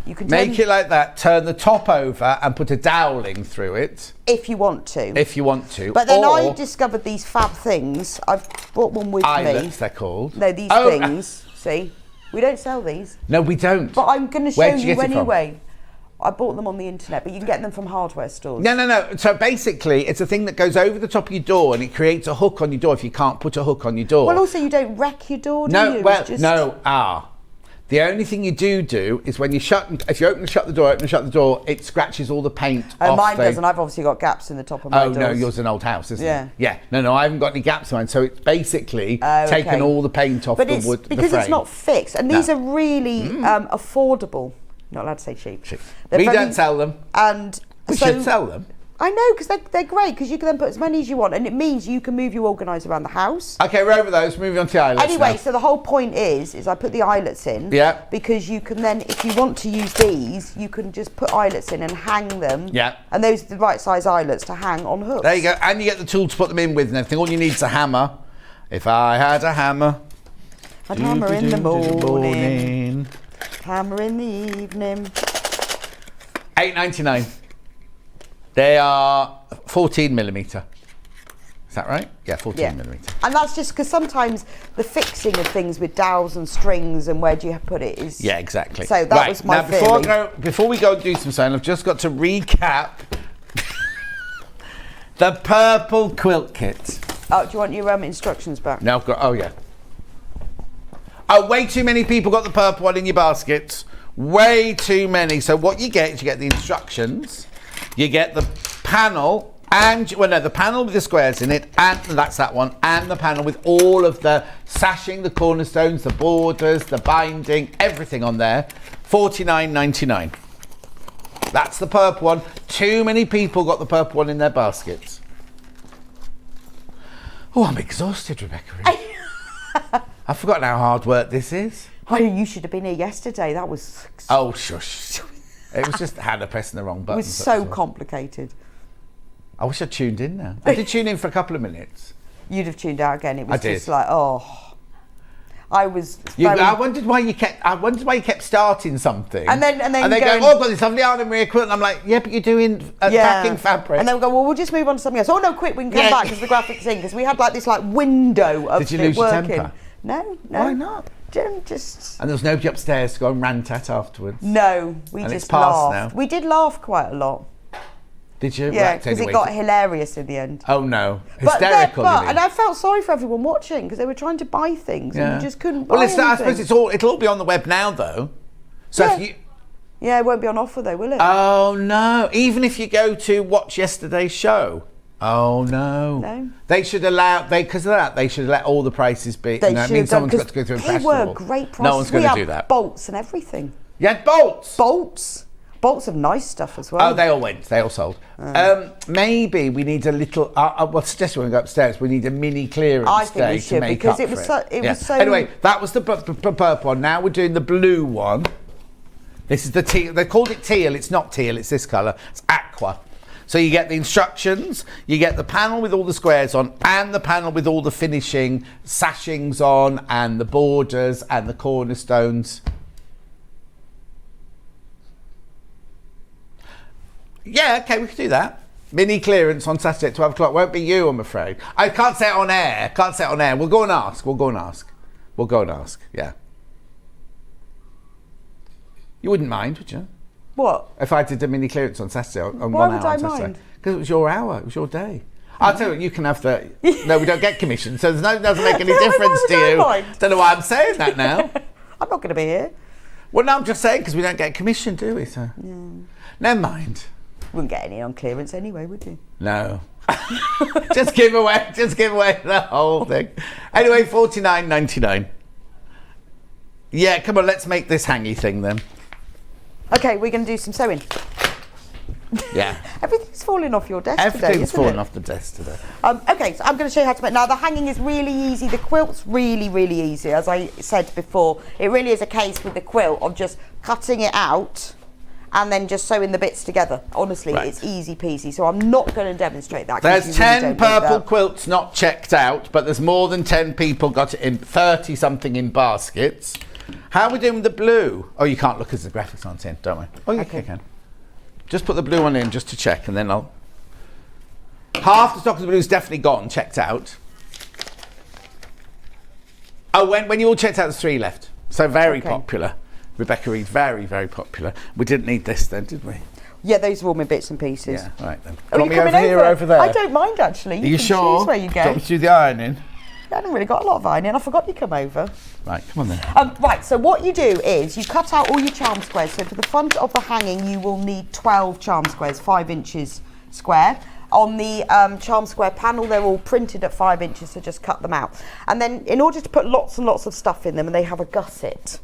make it like that, turn the top over and put a doweling through it.
If you want to.
But
then I discovered these fab things. I've brought one with me.
Eyelets, they're called.
No, these things. See? We don't sell these.
No, we don't.
But I'm going to show you anyway. I bought them on the internet, but you can get them from hardware stores.
No. So basically, it's a thing that goes over the top of your door, and it creates a hook on your door if you can't put a hook on your door.
Well, also, you don't wreck your door, do you?
The only thing you do is when you if you open and shut the door, it scratches all the paint off.
Mine doesn't. I've obviously got gaps in the top of my doors.
Oh, no, yours is an old house, isn't it?
Yeah.
No, I haven't got any gaps in mine. So it's basically taken all the paint off the wood,
because it's not fixed. And these are really affordable. Not allowed to say cheap.
We don't sell them.
And
we should sell them.
I know, because they're great, because you can then put as many as you want, and it means you can move your organiser around the house.
Okay, we're over those. Moving on to the eyelets.
Anyway, so the whole point is I put the eyelets in.
Yeah.
Because you can then, if you want to use these, you can just put eyelets in and hang them.
Yeah.
And those are the right size eyelets to hang on hooks.
There you go. And you get the tool to put them in with and everything. All you need is a hammer. If I had a hammer.
I'd hammer in the morning. Hammer in the evening.
$8.99. They are 14mm. Is that right? Yeah, 14mm.
And that's just because sometimes the fixing of things with dowels and strings and where do you put it is...
Yeah, exactly.
So that was my theory.
Before we go and do some sewing, I've just got to recap the purple quilt kit.
Oh, do you want your instructions back?
No, I've got... Oh, yeah. Oh, way too many people got the purple one in your baskets. Way too many. So what you get is you get the instructions, you get the panel, and the panel with the squares in it, and that's that one, and the panel with all of the sashing, the cornerstones, the borders, the binding, everything on there. $49.99. That's the purple one. Too many people got the purple one in their baskets. Oh, I'm exhausted, Rebecca. I've forgotten how hard work this is.
Oh, you should have been here yesterday. That was...
Oh, shush. It was just Hannah pressing the wrong button.
It was so complicated.
I wish I'd tuned in now. I did tune in for a couple of minutes.
You'd have tuned out again. It was just like, oh. I was.
I wondered why you kept starting something.
And then
they go, oh, I've got this lovely Arden Maria quilt, and I'm like, yeah, but you're doing backing fabric.
And then we go, well, we'll just move on to something else. Oh no, quick, we can come back because the graphics in, because we had like this window of
Did you lose your temper?
No.
Why not?
Just.
And there was nobody upstairs to go and rant at afterwards.
No, we
and
just
it's past
laughed.
now.
We did laugh quite a lot.
Did you?
Yeah, because it got hilarious in the end.
Oh no, hysterical.
And I felt sorry for everyone watching because they were trying to buy things and you just couldn't buy anything.
I suppose it'll all be on the web now though. So if you.
Yeah, it won't be on offer though, will it?
Oh no! Even if you go to watch yesterday's show. Oh no!
No.
They should allow because of that. They should let all the prices be.
They
it means someone's got to go through a festival.
They were great prices.
No one's going to do that.
Bolts and everything.
Yeah, bolts.
Bolts of nice stuff as well.
Oh, they all went. They all sold. Maybe we need a little. Well, suggest when we go upstairs, we need a mini clearance day to make up for it.
It was so.
Anyway, that was the purple one. Now we're doing the blue one. This is the teal. They called it teal. It's not teal. It's this colour. It's aqua. So you get the instructions, you get the panel with all the squares on, and the panel with all the finishing sashings on, and the borders and the cornerstones. Yeah, okay, we could do that. Mini clearance on Saturday at 12 o'clock. Won't be you, I'm afraid. I can't say it on air. We'll go and ask. Yeah. You wouldn't mind, would you?
What?
If I did a mini clearance on Saturday on
Why
1 hour
would I
on Saturday.
mind?
Because it was your hour. It was your day. I'll tell you what, you can have the... No, we don't get commission, so it doesn't make any difference to you. Don't know why I'm saying that now.
I'm not going to be here.
Well, no, I'm just saying because we don't get commission, do we? So never mind.
Wouldn't get any on clearance anyway, would you?
No. just give away the whole thing. Anyway, $49.99. Yeah, come on, let's make this hangy thing then.
Okay, we're going to do some sewing.
Yeah.
Everything's falling off your desk
Everything's
today,
falling off the desk today.
Okay, so I'm going to show you how to make. Now, the hanging is really easy. The quilt's really, really easy. As I said before, it really is a case with the quilt of just cutting it out and then just sewing the bits together. Honestly, it's easy peasy. So I'm not going to demonstrate that.
There's 10 purple quilts not checked out, but there's more than 10 people got it in 30 something in baskets. How are we doing with the blue? Oh, you can't look as the graphics aren't in, don't we? Oh, you can. Just put the blue one in just to check, and then I'll... Half the stock of the blue is definitely gone, checked out. Oh, when you all checked out, there's 3 left. So very popular. Rebecca Reid, very, very popular. We didn't need this then, did we?
Yeah, those are all my bits and pieces.
Yeah, right then.
Oh,
Want me over here or over there?
I don't mind, actually.
Are you sure?
Choose where you go.
Do you want me to do the ironing?
I haven't really got a lot of ironing. I forgot you come over.
Right, come on then.
Right, so what you do is you cut out all your charm squares. So for the front of the hanging, you will need 12 charm squares, 5 inches square. On the charm square panel, they're all printed at 5 inches, so just cut them out. And then in order to put lots and lots of stuff in them, and they have a gusset.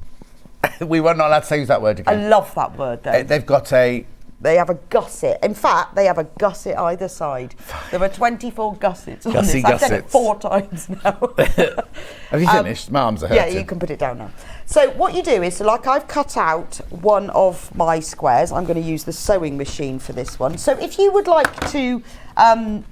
We were not allowed to use that word again.
I love that word, though.
They've got a...
They have a gusset. In fact, they have a gusset either side. There are 24 gussets on this. I've said it 4 times now.
Have you finished? My arms are hurting.
Yeah, you can put it down now. So what you do is, like I've cut out one of my squares. I'm going to use the sewing machine for this one. So if you would like to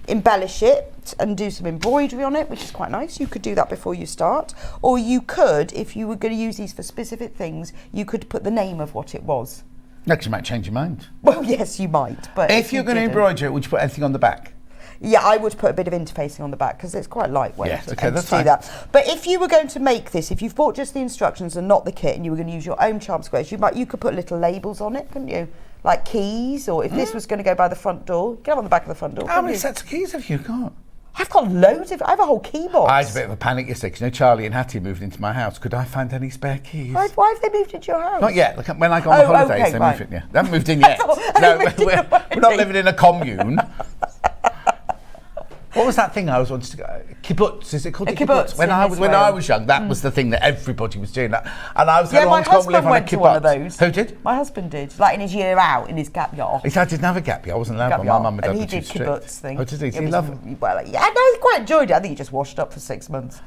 embellish it and do some embroidery on it, which is quite nice, you could do that before you start. Or you could, if you were going to use these for specific things, you could put the name of what it was.
No, because you might change your mind.
Well, yes, you might. But
if you're going to embroider it, would you put anything on the back?
Yeah, I would put a bit of interfacing on the back because it's quite lightweight.
Yes, okay, that's
fine. That. But if you were going to make this, if you've bought just the instructions and not the kit, and you were going to use your own charm squares, you could put little labels on it, couldn't you? Like keys, or if this was going to go by the front door, get on the back of the front door.
How many sets of keys have you got?
I've got loads of. I have a whole key box.
I had a bit of a panic yesterday because Charlie and Hattie moved into my house. Could I find any spare keys?
Why have they moved into your house?
Not yet. Look, when I go on holidays, they move in. Yeah, they haven't moved in yet. We're not living in a commune. What was that thing I was wanting to go? Kibbutz, is it called a kibbutz? When I was young, that was the thing that everybody was doing. That, and I was going to go and live on a kibbutz.
One of those.
Who did?
My husband did, like in his year out, in his gap year.
I didn't have a gap year. I wasn't allowed by my mum and dad.
And he
were too
did
strict.
kibbutz thing.
Oh, did he? Did he love it?
Well, yeah, no, he quite enjoyed it. I think he just washed up for 6 months.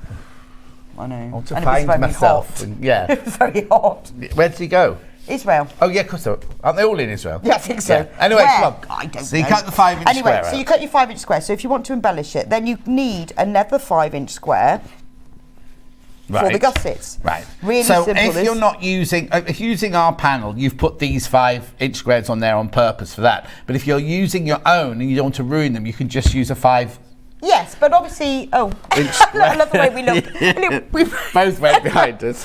I know.
I want to
and
find
it was very
myself.
Hot.
Yeah.
It was very hot.
Where did he go?
Israel.
Oh yeah, of course. Aren't they all in Israel?
Yeah, I think so.
Yeah. Anyway, come on.
I don't know.
So you cut the 5 inch square
Anyway, so you cut your 5 inch square. So if you want to embellish it, then you need another 5 inch square. for the gussets.
Right.
Really
so
simple.
if you're not using, if using our panel, you've put these 5-inch squares on there on purpose for that. But if you're using your own and you don't want to ruin them, you can just use a 5.
Yes, but obviously, I love the way we look. We
both went behind us.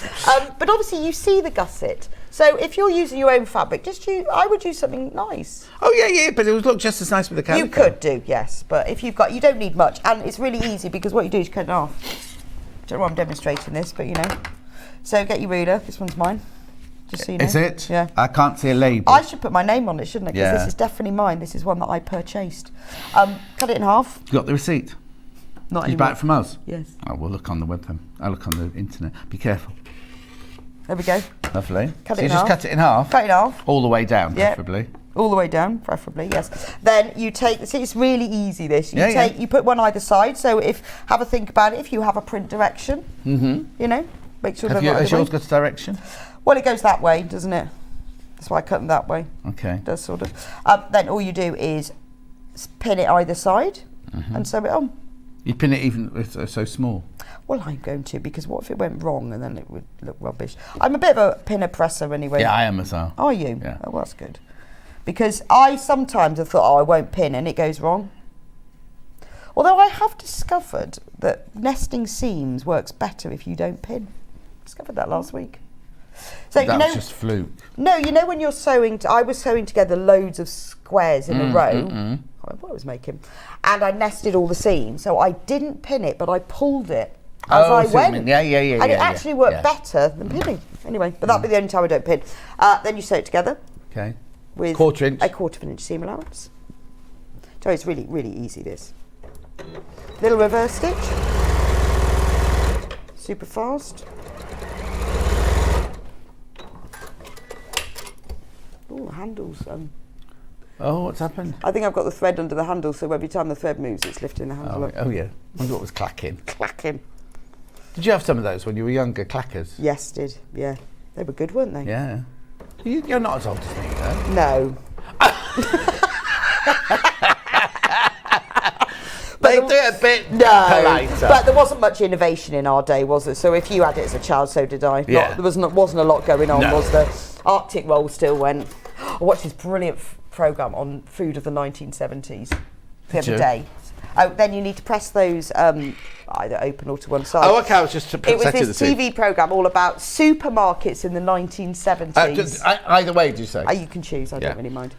But obviously, you see the gusset. So if you're using your own fabric, I would use something nice.
Oh yeah, but it would look just as nice with the calico.
You could do, yes, but if you don't need much, and it's really easy because what you do is cut it off. Don't know why I'm demonstrating this, but you know. So get your ruler. This one's mine. Just so you know.
Is it?
Yeah.
I can't see a label.
I should put my name on it, shouldn't I? Because this is definitely mine. This is one that I purchased. Cut it in half.
You got the receipt?
Not
Did you buy it from us?
Yes.
Oh, we'll look on the web then. I'll look on the internet. Be careful.
There we go.
Lovely.
Cut
So
it
you
in
just
half.
cut it in half?
Cut it in half.
All the way down,
Yeah.
preferably.
All the way down, preferably, yes. Then you take, see, it's really easy this. You put one either side, so have a think about it. If you have a print direction, you know, make sure they're right
Has
the
yours
way.
got a direction?
Well, it goes that way, doesn't it? That's why I cut them that way.
Okay.
It does sort of. Then all you do is pin it either side and sew it on.
You pin it even if it's so small?
Well, I'm going to, because what if it went wrong and then it would look rubbish? I'm a bit of a pinner presser anyway.
Yeah, I am as well.
Are you?
Yeah.
Oh, well, that's good. Because I sometimes have thought, I won't pin, and it goes wrong. Although I have discovered that nesting seams works better if you don't pin. Discovered that last week. So
That was just fluke.
No, you know when you're sewing, I was sewing together loads of squares in a row. What I was making, and I nested all the seams, so I didn't pin it, but I pulled it as I went.
Yeah.
And it actually worked better than pinning. Anyway, but that'll be the only time I don't pin. Then you sew it together.
Okay.
With
quarter inch.
a 1/4 inch seam allowance. So it's really, really easy this. Little reverse stitch. Super fast. Oh, the handles.
Oh, what's happened?
I think I've got the thread under the handle, so every time the thread moves, it's lifting the handle up.
Oh yeah. I wonder what was clacking.
Clacking.
Did you have some of those when you were younger, clackers?
Yes, did. Yeah. They were good, weren't they?
Yeah. You're not as old as me, though.
No.
They do it a bit politer.
But there wasn't much innovation in our day, was there? So if you had it as a child, so did I.
Yeah.
There wasn't a lot going on,
No.
was there? Arctic Roll still went. I watched this brilliant programme on food of the 1970s the other day. Oh, then you need to press those either open or to one side.
Oh, okay, I was just
It was
setting
this
the scene.
TV programme all about supermarkets in the 1970s.
Either way, do you say?
You can choose, I don't really mind.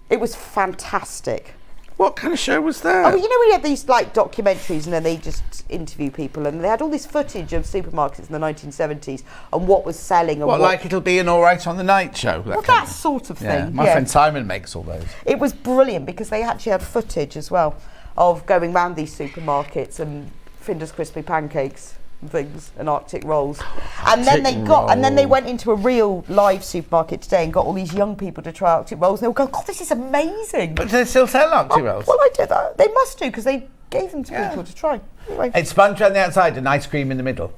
It was fantastic.
What kind of show was that?
Oh, you know when you have these like documentaries and then they just interview people, and they had all this footage of supermarkets in the 1970s and what was selling and
What, like It'll Be an All Right on the Night show?
That sort of
Yeah,
thing.
my friend Simon makes all those.
It was brilliant because they actually had footage as well of going round these supermarkets and Finder's crispy pancakes and things and Arctic rolls. And then they went into a real live supermarket today and got all these young people to try Arctic rolls. And they were going, God, this is amazing.
But do they still sell Arctic rolls?
Well, I did that. They must do because they gave them to people to try. Anyway.
It's sponge around the outside and ice cream in the middle.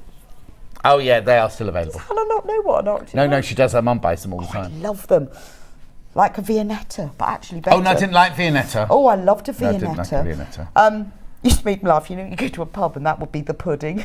Oh yeah, they are still available.
Does Hannah not know what an Arctic
No, she does. Her mum buys them all the
I
time.
love them. Like a Viennetta, but actually better.
Oh no, I didn't like Viennetta.
Oh, I loved a
No, I
Viennetta.
didn't like a Viennetta.
Used to make me laugh. You know, you go to a pub and that would be the pudding.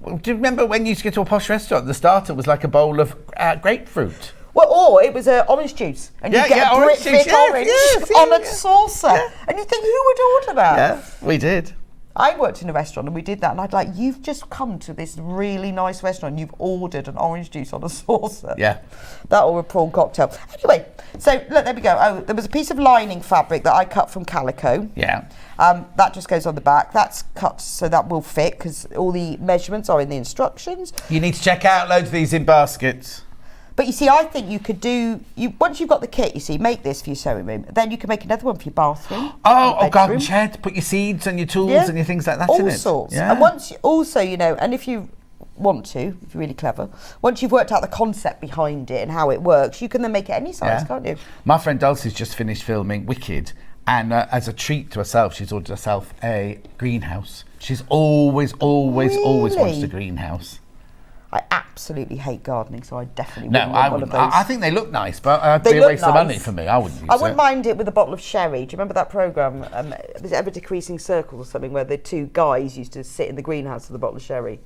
Well, do you remember when you used to go to a posh restaurant? The starter was like a bowl of grapefruit.
Well, or it was orange juice, and you get a
orange
Brit
juice,
orange
yes,
on a saucer, and you think, who would order that?
Yeah, we did.
I worked in a restaurant and we did that, and I'd like, you've just come to this really nice restaurant and you've ordered an orange juice on a saucer.
Yeah.
That or a prawn cocktail. Anyway, so look, there we go. Oh, there was a piece of lining fabric that I cut from calico.
Yeah.
That just goes on the back. That's cut so that will fit because all the measurements are in the instructions.
You need to check out loads of these in baskets.
But you see, I think you could once you've got the kit, you see, make this for your sewing room. Then you can make another one for your bathroom.
Oh, garden shed. Put your seeds and your tools and your things like that in it.
All sorts.
Yeah.
And once you, also, you know, and if you want to, if you're really clever, once you've worked out the concept behind it and how it works, you can then make it any size, can't you?
My friend Dulcie's just finished filming Wicked, and as a treat to herself, she's ordered herself a greenhouse. She's always wanted a greenhouse.
I absolutely hate gardening, so I definitely
No,
wouldn't
I
want one
wouldn't.
of those.
I think they look nice, but it'd
They
be a
look
waste of
nice.
money for me. I wouldn't use
I
it.
wouldn't mind it with a bottle of sherry. Do you remember that programme? Was it Ever Decreasing Circles or something, where the two guys used to sit in the greenhouse with a bottle of sherry?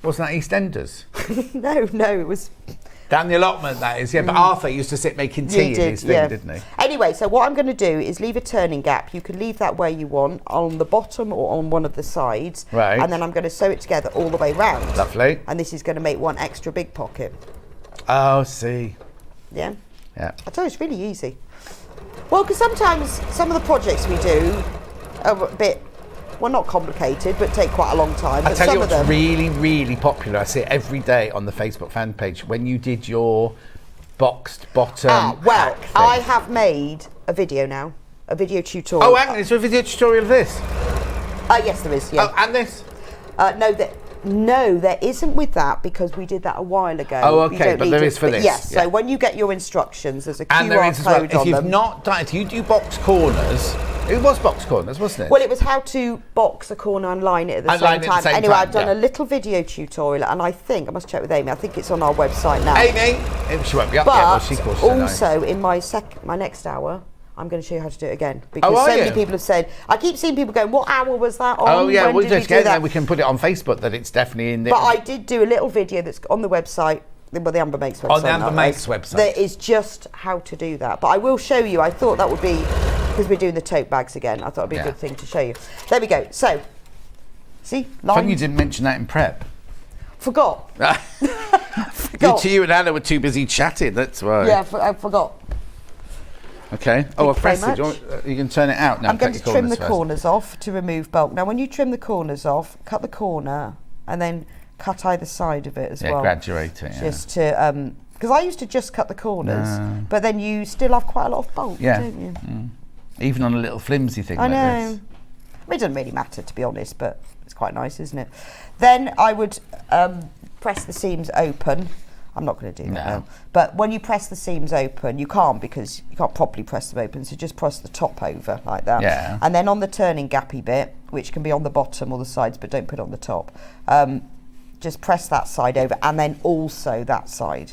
Wasn't that EastEnders?
No, it was...
Down the allotment, that is, yeah. But Arthur used to sit making tea in his thing, didn't he?
Anyway, so what I'm going to do is leave a turning gap. You can leave that where you want, on the bottom or on one of the sides.
Right.
And then I'm going to sew it together all the way round.
Lovely.
And this is going to make one extra big pocket.
Oh, see.
Yeah?
Yeah.
I tell you, it's really easy. Well, because sometimes some of the projects we do are a bit... Well, not complicated, but take quite a long time.
I
But
tell you
some of
what's
them,
really, really popular. I see it every day on the Facebook fan page. When you did your boxed bottom.
well,
hack thing.
I have made a video now, a video tutorial.
Oh, hang on, is there a video tutorial of this?
Yes, there is. Yeah.
Oh, and this?
No, there isn't with that because we did that a while ago.
Oh,
You
okay,
don't
but
need
there
to-
is for this,
Yes.
yeah.
So when you get your instructions, there's a
And there
QR
is as well.
code
If
on
you've
them.
not done it, you do box corners. It was box corners, wasn't it?
Well, it was how to box a corner and line it at the
And
same
line it at the
time.
same
Anyway,
time,
I've done
yeah.
a little video tutorial, and I must check with Amy. I think it's on our website now.
Amy! She won't be up yet, will
But
she? Of course she
also in my next hour, I'm going to show you how to do it again because
Oh, are
so many
you?
people have said. I keep seeing people going, "What hour was that on?
Oh, yeah,
When
we'll
did we
just
do
get
that?"
there. We can put it on Facebook that it's definitely in there.
But I did do a little video that's on the website, well, the Amber Makes website.
On the Amber
nowadays,
Makes website.
That is just how to do that. But I will show you. I thought that would be, because we're doing the tote bags again, I thought it'd be a
Yeah.
good thing to show you. There we go. So, see?
Funny you
Lines.
didn't mention that in prep.
Forgot.
You and Anna were too busy chatting, that's why.
Yeah, I forgot.
Okay. Oh, a
Thank you very
press it.
much.
You can turn it out now.
I'm going
cut
to
your
trim the
corners first.
corners off to remove bulk. Now, when you trim the corners off, cut the corner and then cut either side of it as
Yeah,
well.
graduate it, yeah.
Just to, because I used to just cut the corners, but then you still have quite a lot of bulk,
Yeah.
don't you?
Even on a little flimsy thing
I
like
know.
this.
I mean, it doesn't really matter, to be honest, but it's quite nice, isn't it? Then I would press the seams open. I'm not going to do that
No.
now. But when you press the seams open, you can't because you can't properly press them open. So just press the top over like that.
Yeah.
And then on the turning gappy bit, which can be on the bottom or the sides, but don't put it on the top, just press that side over and then also that side.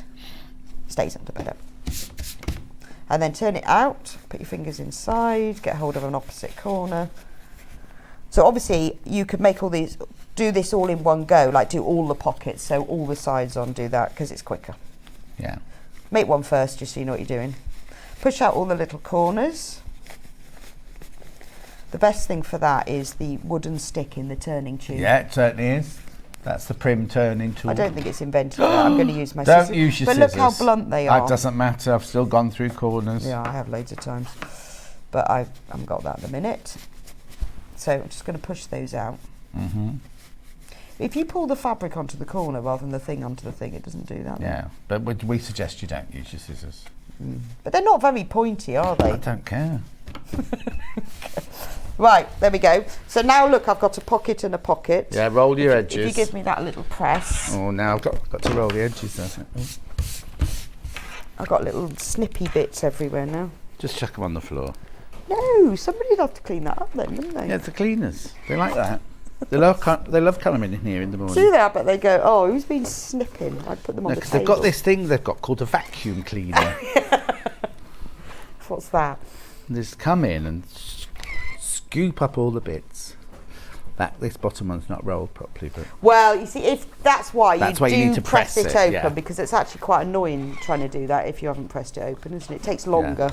Stays under better. And then turn it out, put your fingers inside, get hold of an opposite corner. So obviously you could make all these, do this all in one go, like do all the pockets, so all the sides on, do that because it's quicker.
Yeah.
Make one first just so you know what you're doing. Push out all the little corners. The best thing for that is the wooden stick in the turning tube.
Yeah, it certainly is. That's the prim turning tool.
I don't think it's invented yet. I'm going to use my scissors.
Don't use your
but
scissors.
look how blunt they are.
It doesn't matter. I've still gone through corners.
Yeah, I have loads of times. But I haven't got that at the minute. So I'm just going to push those out.
Mm-hmm.
If you pull the fabric onto the corner rather than the thing onto the thing, it doesn't do that.
Yeah, but we suggest you don't use your scissors.
But they're not very pointy, are they?
I don't care.
Right, there we go. So now look, I've got a pocket and a pocket.
Yeah, roll your edges.
If you give me that little press.
Oh, now I've got to roll the edges. That's it.
I've got little snippy bits everywhere now.
Just chuck them on the floor.
No, somebody'd have to clean that up then, wouldn't they?
Yeah, it's the cleaners. They like that. They love coming in here in the morning.
Do they? I bet they go, oh, who's been snipping? I'd put them on the
Because
table.
they've got this thing they've got called a vacuum cleaner.
What's that?
They just come in and scoop up all the bits. This bottom one's not rolled properly, but
Well, you see, if that's why
That's
you
why
do
you need to
press
press
it
it,
open,
yeah.
because it's actually quite annoying trying to do that if you haven't pressed it open, isn't it? It takes longer.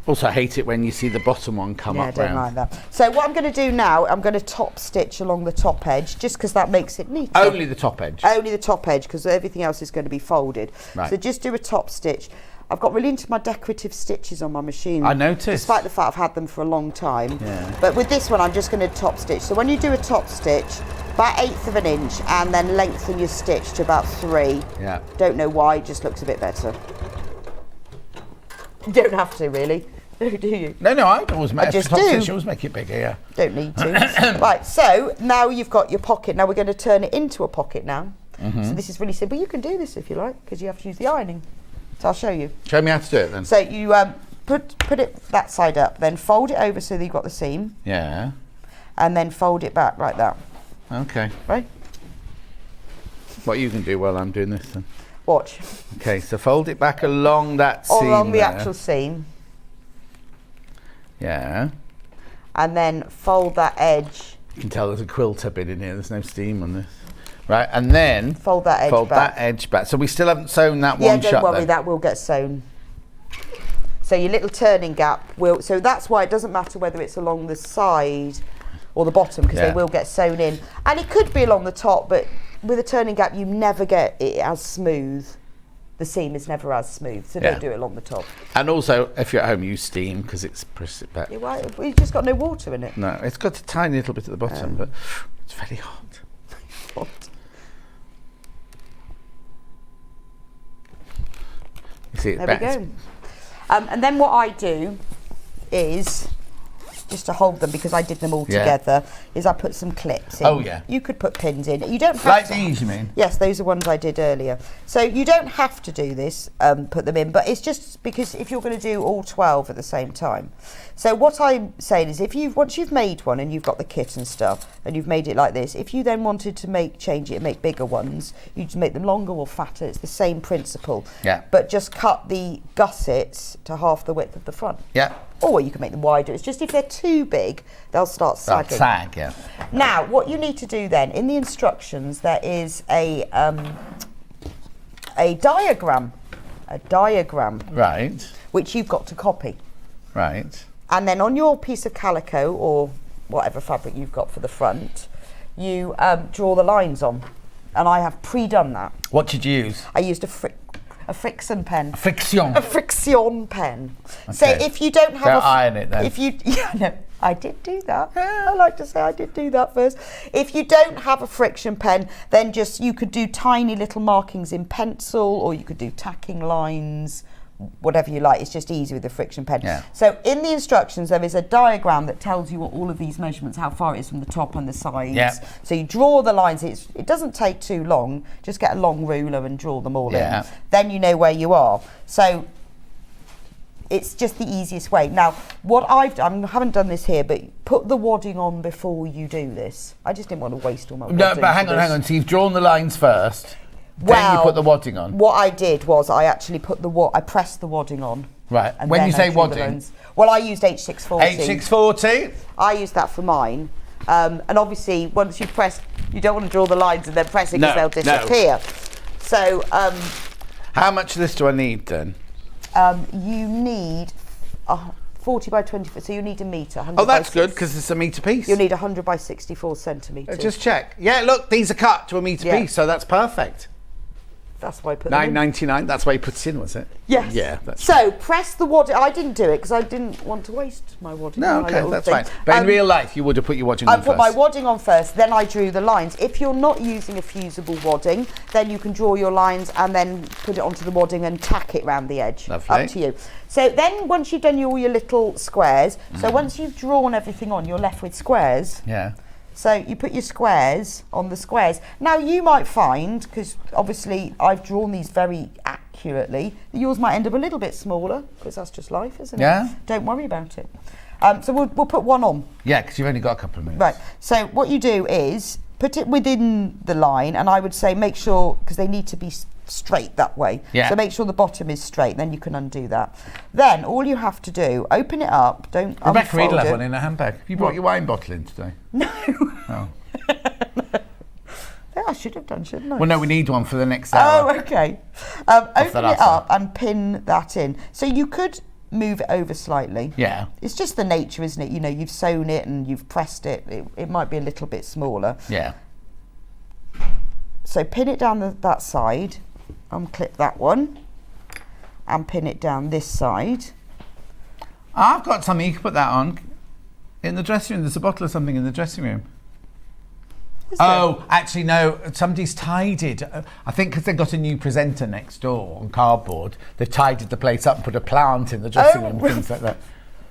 also I hate it when you see the bottom one come
Yeah, I
up
don't
round.
like that. So what I'm going to do now, I'm going to top stitch along the top edge, just because that makes it neater.
Only the top edge.
Only the top edge, because everything else is going to be folded.
Right.
So just do a top stitch. I've got really into my decorative stitches on my machine.
I noticed.
Despite the fact I've had them for a long time.
Yeah.
But with this one, I'm just going to top stitch. So when you do a top stitch, about 1/8 of an inch, and then lengthen your stitch to about 3.
Yeah.
Don't know why, it just looks a bit better. You don't have to, really. Do you?
No, I always make
just
top
do.
stitch, always make it bigger, yeah.
Don't need to. Right, so now you've got your pocket. Now we're going to turn it into a pocket now.
Mm-hmm.
So this is really simple. You can do this if you like, because you have to use the ironing. So I'll show you.
Show me how to do it then.
So you put it that side up, then fold it over so that you've got the seam,
Yeah.
and then fold it back like that.
Okay.
Right?
What you can do while I'm doing this then.
Watch.
Okay, so fold it back along that seam.
Along the
there.
actual seam,
Yeah.
and then fold that edge
You can tell there's a quilter bit in here. There's no steam on this. Right, and then
fold that edge back.
So we still haven't sewn that one shut.
Yeah, don't worry, that will get sewn. So your little turning gap will. So that's why it doesn't matter whether it's along the side or the bottom, because they will get sewn in. And it could be along the top, but with a turning gap, you never get it as smooth. The seam is never as smooth, so don't do it along the top.
And also, if you're at home, use steam because it's press it back.
We've just got no water in it.
No, it's got a tiny little bit at the bottom, but it's very hot. You see,
there we go. And then what I do is, just to hold them because I did them all together, is I put some clips in.
Oh yeah.
You could put pins in. You don't have
like
to.
These, you mean?
Yes, those are ones I did earlier. So you don't have to do this, put them in, but it's just because if you're going to do all 12 at the same time. So what I'm saying is, once you've made one and you've got the kit and stuff, and you've made it like this, if you then wanted to change it and make bigger ones, you just make them longer or fatter. It's the same principle.
Yeah.
But just cut the gussets to half the width of the front.
Yeah.
Or you can make them wider. It's just if they're too big, they'll start sagging.
They'll sag, yeah.
Now, what you need to do then, in the instructions, there is a diagram. A diagram.
Right.
Which you've got to copy.
Right.
And then on your piece of calico, or whatever fabric you've got for the front, you draw the lines on. And I have pre-done that.
What did you use?
I used a friction pen.
Friction.
A friction pen.
Okay.
So if you don't have
Don't iron it then.
I did do that. I like to say I did do that first. If you don't have a friction pen, then you could do tiny little markings in pencil, or you could do tacking lines, whatever you like. It's just easy with the friction pen.
Yeah.
So in the instructions, there is a diagram that tells you what all of these measurements, how far it is from the top and the sides.
Yeah.
So you draw the lines. It doesn't take too long. Just get a long ruler and draw them all in. Then you know where you are. So it's just the easiest way. Now, what I've done, I haven't done this here, but put the wadding on before you do this. I just didn't want to waste all my wadding.
No, but hang on. So you've drawn the lines first, then you put the wadding on.
What I did was I actually I pressed the wadding on.
Right.
And
when you say wadding?
Well, I used H640.
H640?
I used that for mine. And obviously, once you press, you don't want to draw the lines and then press it because they'll disappear. So,
how much of this do I need then?
You need 40 by 20, so you need a metre.
Oh, that's good, because it's a metre piece.
You'll need 100 by 64 centimetres.
Just check. Yeah, look, these are cut to a metre piece, so that's perfect.
That's why I put them in.
$9.99, that's why you put it in, was it?
Yes.
Yeah.
So press the wadding. I didn't do it because I didn't want to waste my wadding.
No, okay, that's fine. But in real life, you would have put your wadding on first.
I put my wadding on first, then I drew the lines. If you're not using a fusible wadding, then you can draw your lines and then put it onto the wadding and tack it round the edge.
Lovely.
Up to you. So then once you've done all your little squares, so once you've drawn everything on, you're left with squares.
Yeah.
So you put your squares on the squares. Now you might find, because obviously I've drawn these very accurately, that yours might end up a little bit smaller, because that's just life, isn't it?
Yeah.
Don't worry about it. So we'll put one on.
Yeah, because you've only got a couple of minutes.
Right. So what you do is put it within the line, and I would say make sure, because they need to be straight that way.
Yeah.
So make sure the bottom is straight, then you can undo that. Then all you have to do, open it up, don't
Rebecca Reid will have
it.
one in her handbag. Have you brought your wine bottle in today?
No.
Oh.
Yeah, I should have done, shouldn't I?
Well, no, we need one for the next hour.
Oh, okay. Open it up and pin that in. So you could move it over slightly.
Yeah.
It's just the nature, isn't it? You know, you've sewn it and you've pressed it. It might be a little bit smaller.
Yeah.
So pin it down that side, unclip that one, and pin it down this side.
I've got something you can put that on. In the dressing room, there's a bottle of something in the dressing room. Actually, no. Somebody's tidied. I think because they've got a new presenter next door on cardboard, they've tidied the place up and put a plant in the dressing room and things like that.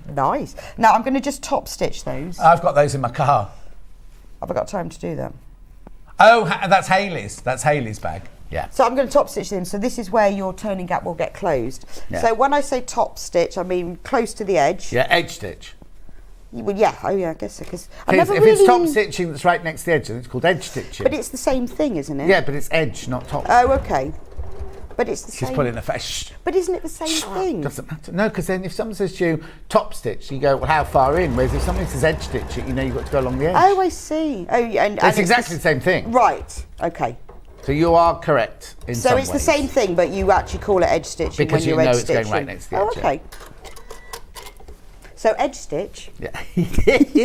Nice. Now I'm going to just top stitch those.
I've got those in my car.
Have I got time to do that?
Oh, that's Hayley's. That's Hayley's bag. Yeah.
So I'm going to top stitch them. So this is where your turning gap will get closed.
Yeah.
So when I say top stitch, I mean close to the edge.
Yeah, edge stitch.
Well, yeah. Oh, yeah. I guess so. Because
If it's top stitching that's right next to the edge, then it's called edge stitching.
But it's the same thing, isn't it?
Yeah, but it's edge, not top.
Oh, okay. But it's the
She's
same.
pulling a face.
But isn't it the same thing?
Doesn't matter. No, because then if someone says to you top stitch, you go, well, how far in? Whereas if somebody says edge stitch, you know you've got to go along the edge.
Oh, I see. Oh, and
it's exactly the same thing.
Right. Okay.
So you are correct in some ways.
So it's the same thing, but you actually call it edge stitching
because
when you're
you know
edge
it's
stitching.
going right next to the edge.
Oh, okay. So edge stitch.
Yeah.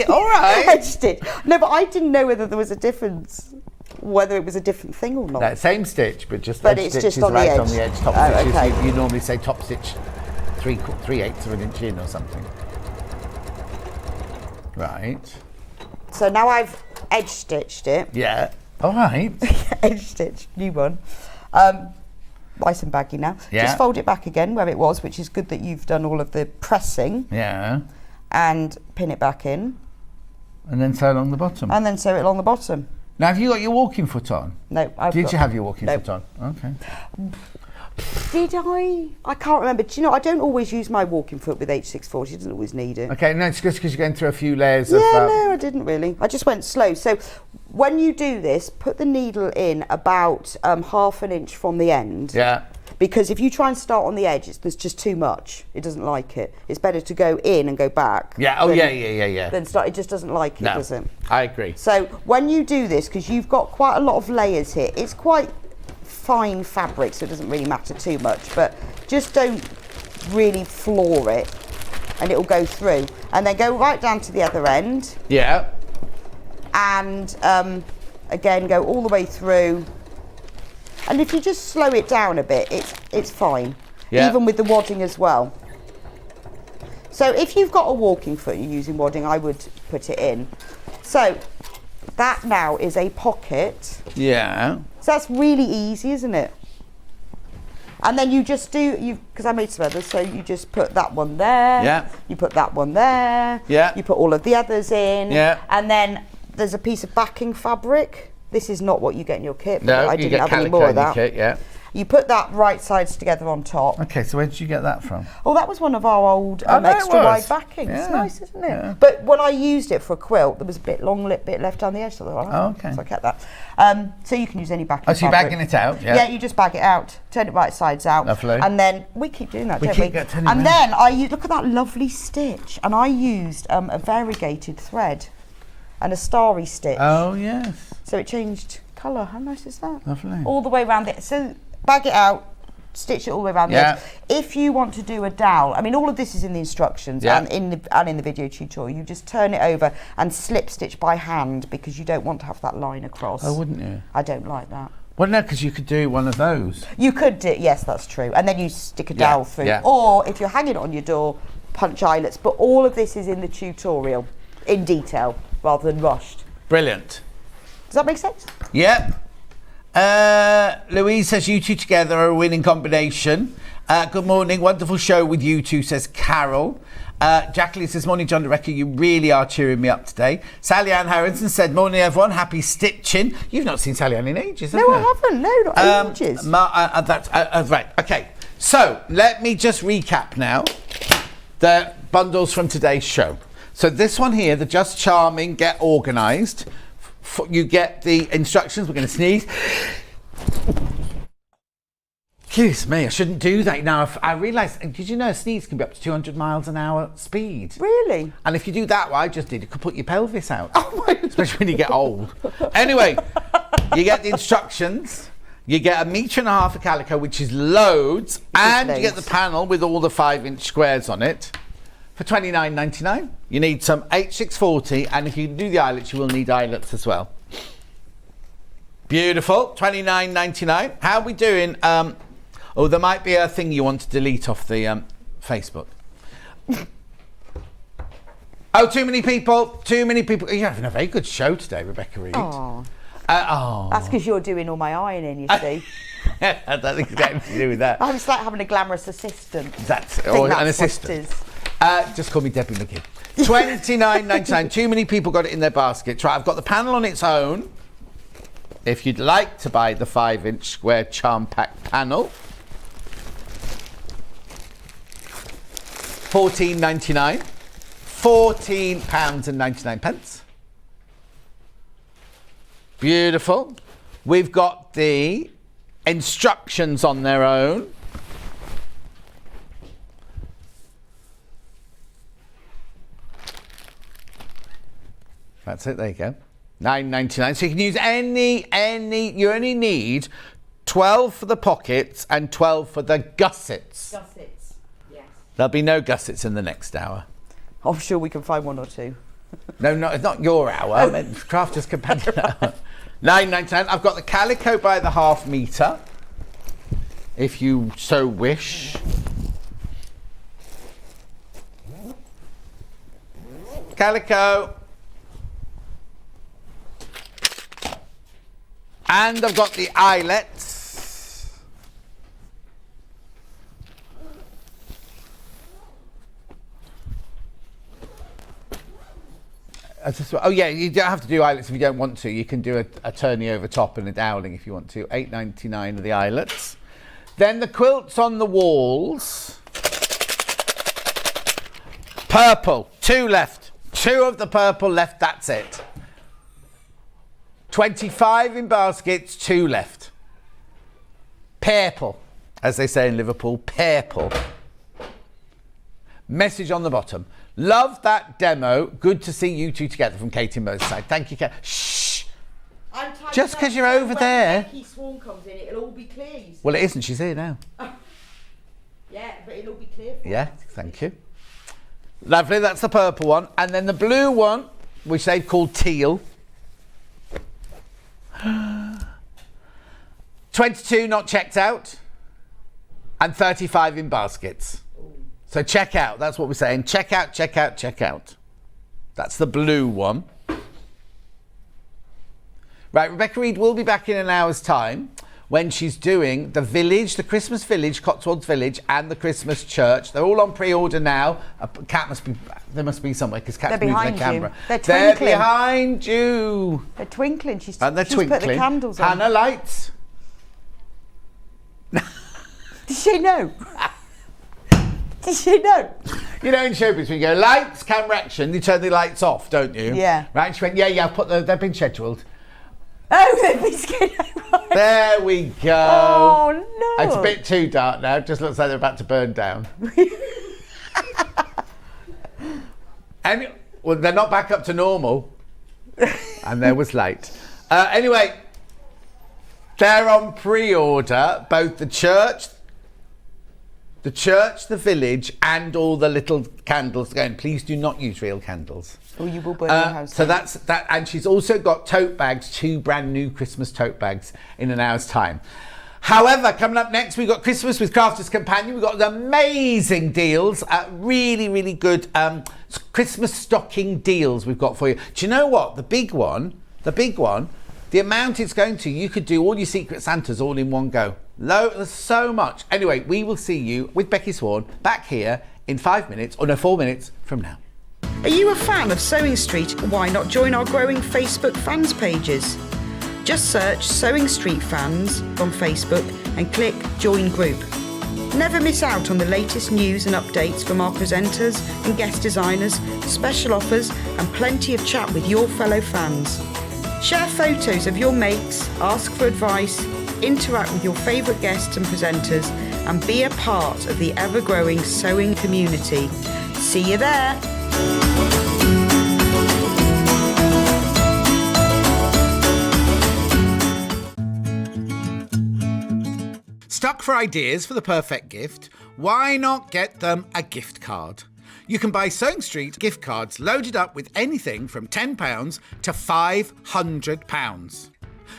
All right.
Edge stitch. No, but I didn't know whether there was a difference, whether it was a different thing or not.
That same stitch, but just
But
edge
it's
stitch
just
is
on the
right
edge.
on the edge. Top
Oh,
stitch
okay.
is, you normally say top stitch 3/8 of an inch in or something. Right.
So now I've edge stitched it.
Yeah. All right.
Edge stitch, new one. Nice and baggy now.
Yeah.
Just fold it back again where it was, which is good that you've done all of the pressing.
Yeah.
And pin it back in.
And then sew along the bottom.
And then sew it along the bottom.
Now, have you got your walking foot on?
No,
Did you have your walking
no.
foot on? Okay.
Did I? I can't remember. Do you know, I don't always use my walking foot with H640. It doesn't always need it.
Okay, no, it's just because you're going through a few layers of...
No, I didn't really. I just went slow. So when you do this, put the needle in about 1/2 an inch from the end.
Yeah.
Because if you try and start on the edge, there's just too much. It doesn't like it. It's better to go in and go back.
Yeah, oh, yeah.
Then start. It just doesn't like it,
No,
does it?
I agree.
So when you do this, because you've got quite a lot of layers here, it's quite fine fabric, so it doesn't really matter too much, but just don't really floor it and it'll go through. And then go right down to the other end.
Yeah.
And again, go all the way through. And if you just slow it down a bit, it's fine.
Yeah.
Even with the wadding as well. So if you've got a walking foot, you're using wadding, I would put it in. So that now is a pocket.
Yeah.
So that's really easy, isn't it? And then you just do, because I made some others, so you just put that one there.
Yeah.
You put that one there.
Yeah.
You put all of the others in.
Yeah.
And then there's a piece of backing fabric. This is not what you get in your kit, but
No,
I
you
didn't
get
have any
calico
more of
in your
that.
kit, yeah.
You put that right sides together on top.
Okay, so where did you get that from?
Oh, that was one of our old
Oh, no, it
extra wide
was.
backing. It's
Yeah.
nice, isn't it?
Yeah.
But when I used it for a quilt, there was a bit bit left down the edge. So I thought,
Oh, okay.
So I kept that. So you can use any backing.
Oh, so you're
fabric.
bagging it out, yeah?
Yeah, you just bag it out, turn it right sides out.
Lovely.
And then we keep doing that,
We
don't
keep
we?
turning
And
around.
then I used, look at that lovely stitch. And I used a variegated thread and a starry stitch.
Oh, yes.
So it changed colour. How nice is that?
Lovely.
All the way around it. So bag it out, stitch it all the way around
Yeah.
the edge. If you want to do a dowel, I mean, all of this is in the instructions
Yeah.
and in the video tutorial. You just turn it over and slip stitch by hand because you don't want to have that line across.
Oh, wouldn't you?
I don't like that.
Well, no, because you could do one of those.
You could do, yes, that's true. And then you stick a
Yeah,
dowel through.
yeah.
Or if you're hanging it on your door, punch eyelets. But all of this is in the tutorial in detail rather than rushed.
Brilliant.
Does that make sense?
Yep. Louise says you two together are a winning combination. Good morning, wonderful show with you two, says Carol. Jacqueline says, morning John DeRecca, you really are cheering me up today. Sally Ann Harrison said, morning everyone, happy stitching. You've not seen Sally Ann in ages, have
No,
you?
I haven't. No, not ages.
Right, okay. So let me just recap now the bundles from today's show. So this one here, the Just Charming Get Organised. You get the instructions. We're going to sneeze. Excuse me, I shouldn't do that. Now, I realised, did you know a sneeze can be up to 200 miles an hour speed?
Really?
And if you do that, what I just did, it could put your pelvis out. Oh my God. Especially when you get old. Anyway, you get the instructions. You get 1.5 meters of calico, which is loads. And you get the panel with all the 5-inch squares on it. For $29.99, you need some H640, and if you do the eyelets, you will need eyelets as well. Beautiful, $29.99. How are we doing? Oh, there might be a thing you want to delete off the Facebook. Oh, too many people. You're having a very good show today, Rebecca Reid.
Oh.
Oh.
That's because you're doing all my ironing, you see.
I don't think it's got anything to do with that.
Oh, it's like having a glamorous assistant.
That's
I think
or
that's
an
what
assistant.
it is.
Just call me Debbie McKee. $29.99. Too many people got it in their basket. Right, I've got the panel on its own. If you'd like to buy the 5-inch square charm pack panel, £14.99. £14.99. Beautiful. We've got the instructions on their own. That's it, there you go. $9.99. So you can use any, you only need 12 for the pockets and 12 for the gussets.
Gussets, yes.
There'll be no gussets in the next hour.
I'm sure we can find one or two.
No, it's not your hour. I meant Crafter's Companion hour. $9.99. I've got the calico by the half metre, if you so wish. Calico. And I've got the eyelets. Oh yeah, you don't have to do eyelets if you don't want to. You can do a turny over top and a doweling if you want to. $8.99 of the eyelets. Then the quilts on the walls. Purple, 2 left. 2 of the purple left, that's it. 25 in baskets, 2 left. Purple, as they say in Liverpool, purple. Message on the bottom. Love that demo. Good to see you two together from Katie Merseyside. Thank you, Kate. Shh. Just because you're over there.
Becky Swan comes in, it'll all be clear.
Well, it isn't. She's here now.
Yeah, but it'll all be clear.
Yeah, thank you. Lovely. That's the purple one. And then the blue one, which they've called teal. 22 not checked out. And 35 in baskets. So check out, that's what we're saying. Check out, check out, check out. That's the blue one. Right, Rebecca Reid will be back in an hour's time when she's doing the village, the Christmas village, Cotswolds Village, and the Christmas church. They're all on pre-order now. Kat must be, there must be somewhere because Kat's moving their camera.
They're twinkling.
They're behind you.
They're twinkling.
And they're
she's
twinkling.
put the candles on.
Hannah, lights.
Did she know? Did she know?
You know, in showbiz, when you go lights, camera, action, you turn the lights off, don't you?
Yeah.
Right? She went, yeah, they've been scheduled.
Oh, they've been scheduled.
There we go.
Oh, no.
It's a bit too dark now. It just looks like they're about to burn down. And, well, they're not back up to normal. And there was light. Anyway, they're on pre-order, both the church, the village, and all the little candles. Again, please do not use real candles.
Or you will burn your house
So
down.
that's that, and she's also got tote bags, 2 brand new Christmas tote bags in an hour's time. However, coming up next, we've got Christmas with Crafter's Companion. We've got amazing deals, really, really good Christmas stocking deals we've got for you. Do you know what? The big one, the amount it's going to, you could do all your Secret Santas all in one go. There's so much. Anyway, we will see you with Becky Swan back here in 5 minutes, or no, 4 minutes from now.
Are you a fan of Sewing Street? Why not join our growing Facebook fans pages? Just search Sewing Street Fans on Facebook and click Join Group. Never miss out on the latest news and updates from our presenters and guest designers, special offers and plenty of chat with your fellow fans. Share photos of your makes, ask for advice, interact with your favourite guests and presenters, and be a part of the ever-growing sewing community. See you there!
Stuck for ideas for the perfect gift? Why not get them a gift card? You can buy Sewing Street gift cards loaded up with anything from £10 to £500.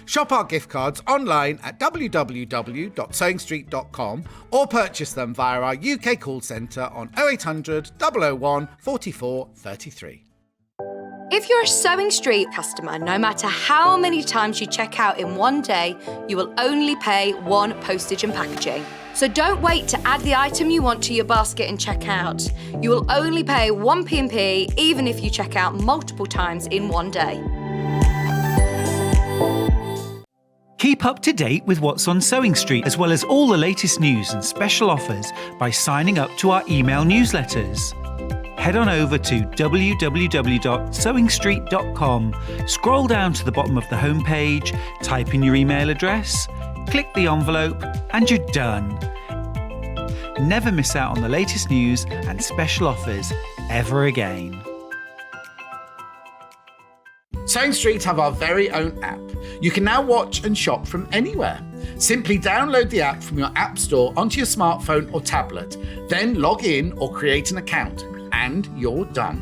Shop our gift cards online at www.sewingstreet.com or purchase them via our UK call centre on 0800 001 44 33.
If you're a Sewing Street customer, no matter how many times you check out in one day, you will only pay 1 postage and packaging. So don't wait to add the item you want to your basket and check out. You will only pay 1 P&P even if you check out multiple times in one day.
Keep up to date with what's on Sewing Street, as well as all the latest news and special offers by signing up to our email newsletters. Head on over to www.sewingstreet.com, scroll down to the bottom of the homepage, type in your email address, click the envelope, and you're done. Never miss out on the latest news and special offers ever again.
Sewing Street have our very own app. You can now watch and shop from anywhere. Simply download the app from your app store onto your smartphone or tablet, then log in or create an account, and you're done.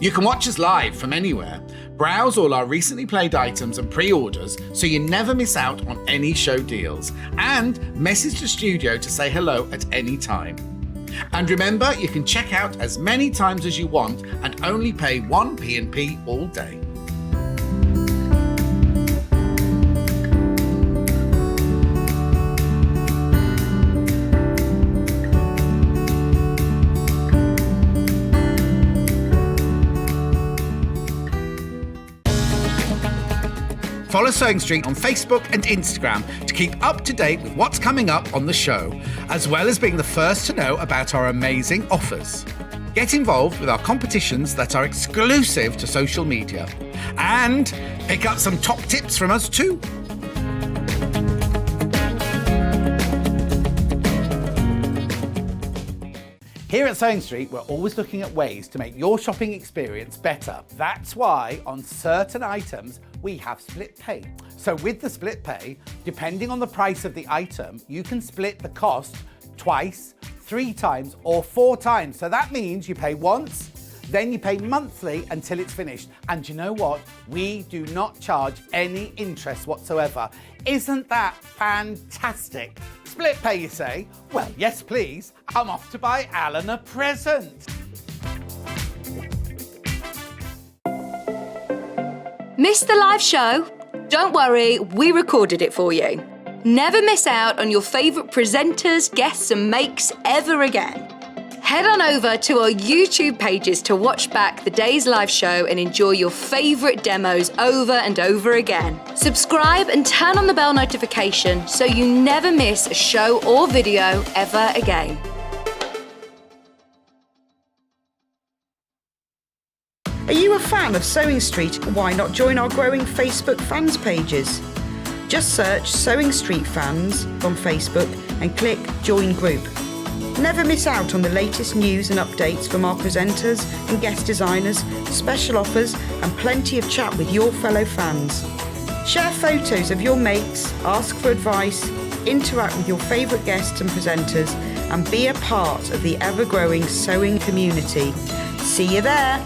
You can watch us live from anywhere, browse all our recently played items and pre-orders so you never miss out on any show deals, and message the studio to say hello at any time. And remember, you can check out as many times as you want and only pay 1 P&P all day. Follow Sewing Street on Facebook and Instagram to keep up to date with what's coming up on the show, as well as being the first to know about our amazing offers. Get involved with our competitions that are exclusive to social media, and pick up some top tips from us too. Here at Sewing Street, we're always looking at ways to make your shopping experience better. That's why on certain items, we have split pay. So with the split pay, depending on the price of the item, you can split the cost twice, 3 times, or 4 times. So that means you pay once, then you pay monthly until it's finished. And you know what? We do not charge any interest whatsoever. Isn't that fantastic? Split pay, you say? Well, yes, please. I'm off to buy Alan a present.
Missed the live show? Don't worry, we recorded it for you. Never miss out on your favourite presenters, guests and makes ever again. Head on over to our YouTube pages to watch back the day's live show and enjoy your favourite demos over and over again. Subscribe and turn on the bell notification so you never miss a show or video ever again.
Are you a fan of Sewing Street? Why not join our growing Facebook fans pages? Just search Sewing Street Fans on Facebook and click Join Group. Never miss out on the latest news and updates from our presenters and guest designers, special offers and plenty of chat with your fellow fans. Share photos of your makes, ask for advice, interact with your favourite guests and presenters and be a part of the ever-growing sewing community. See you there!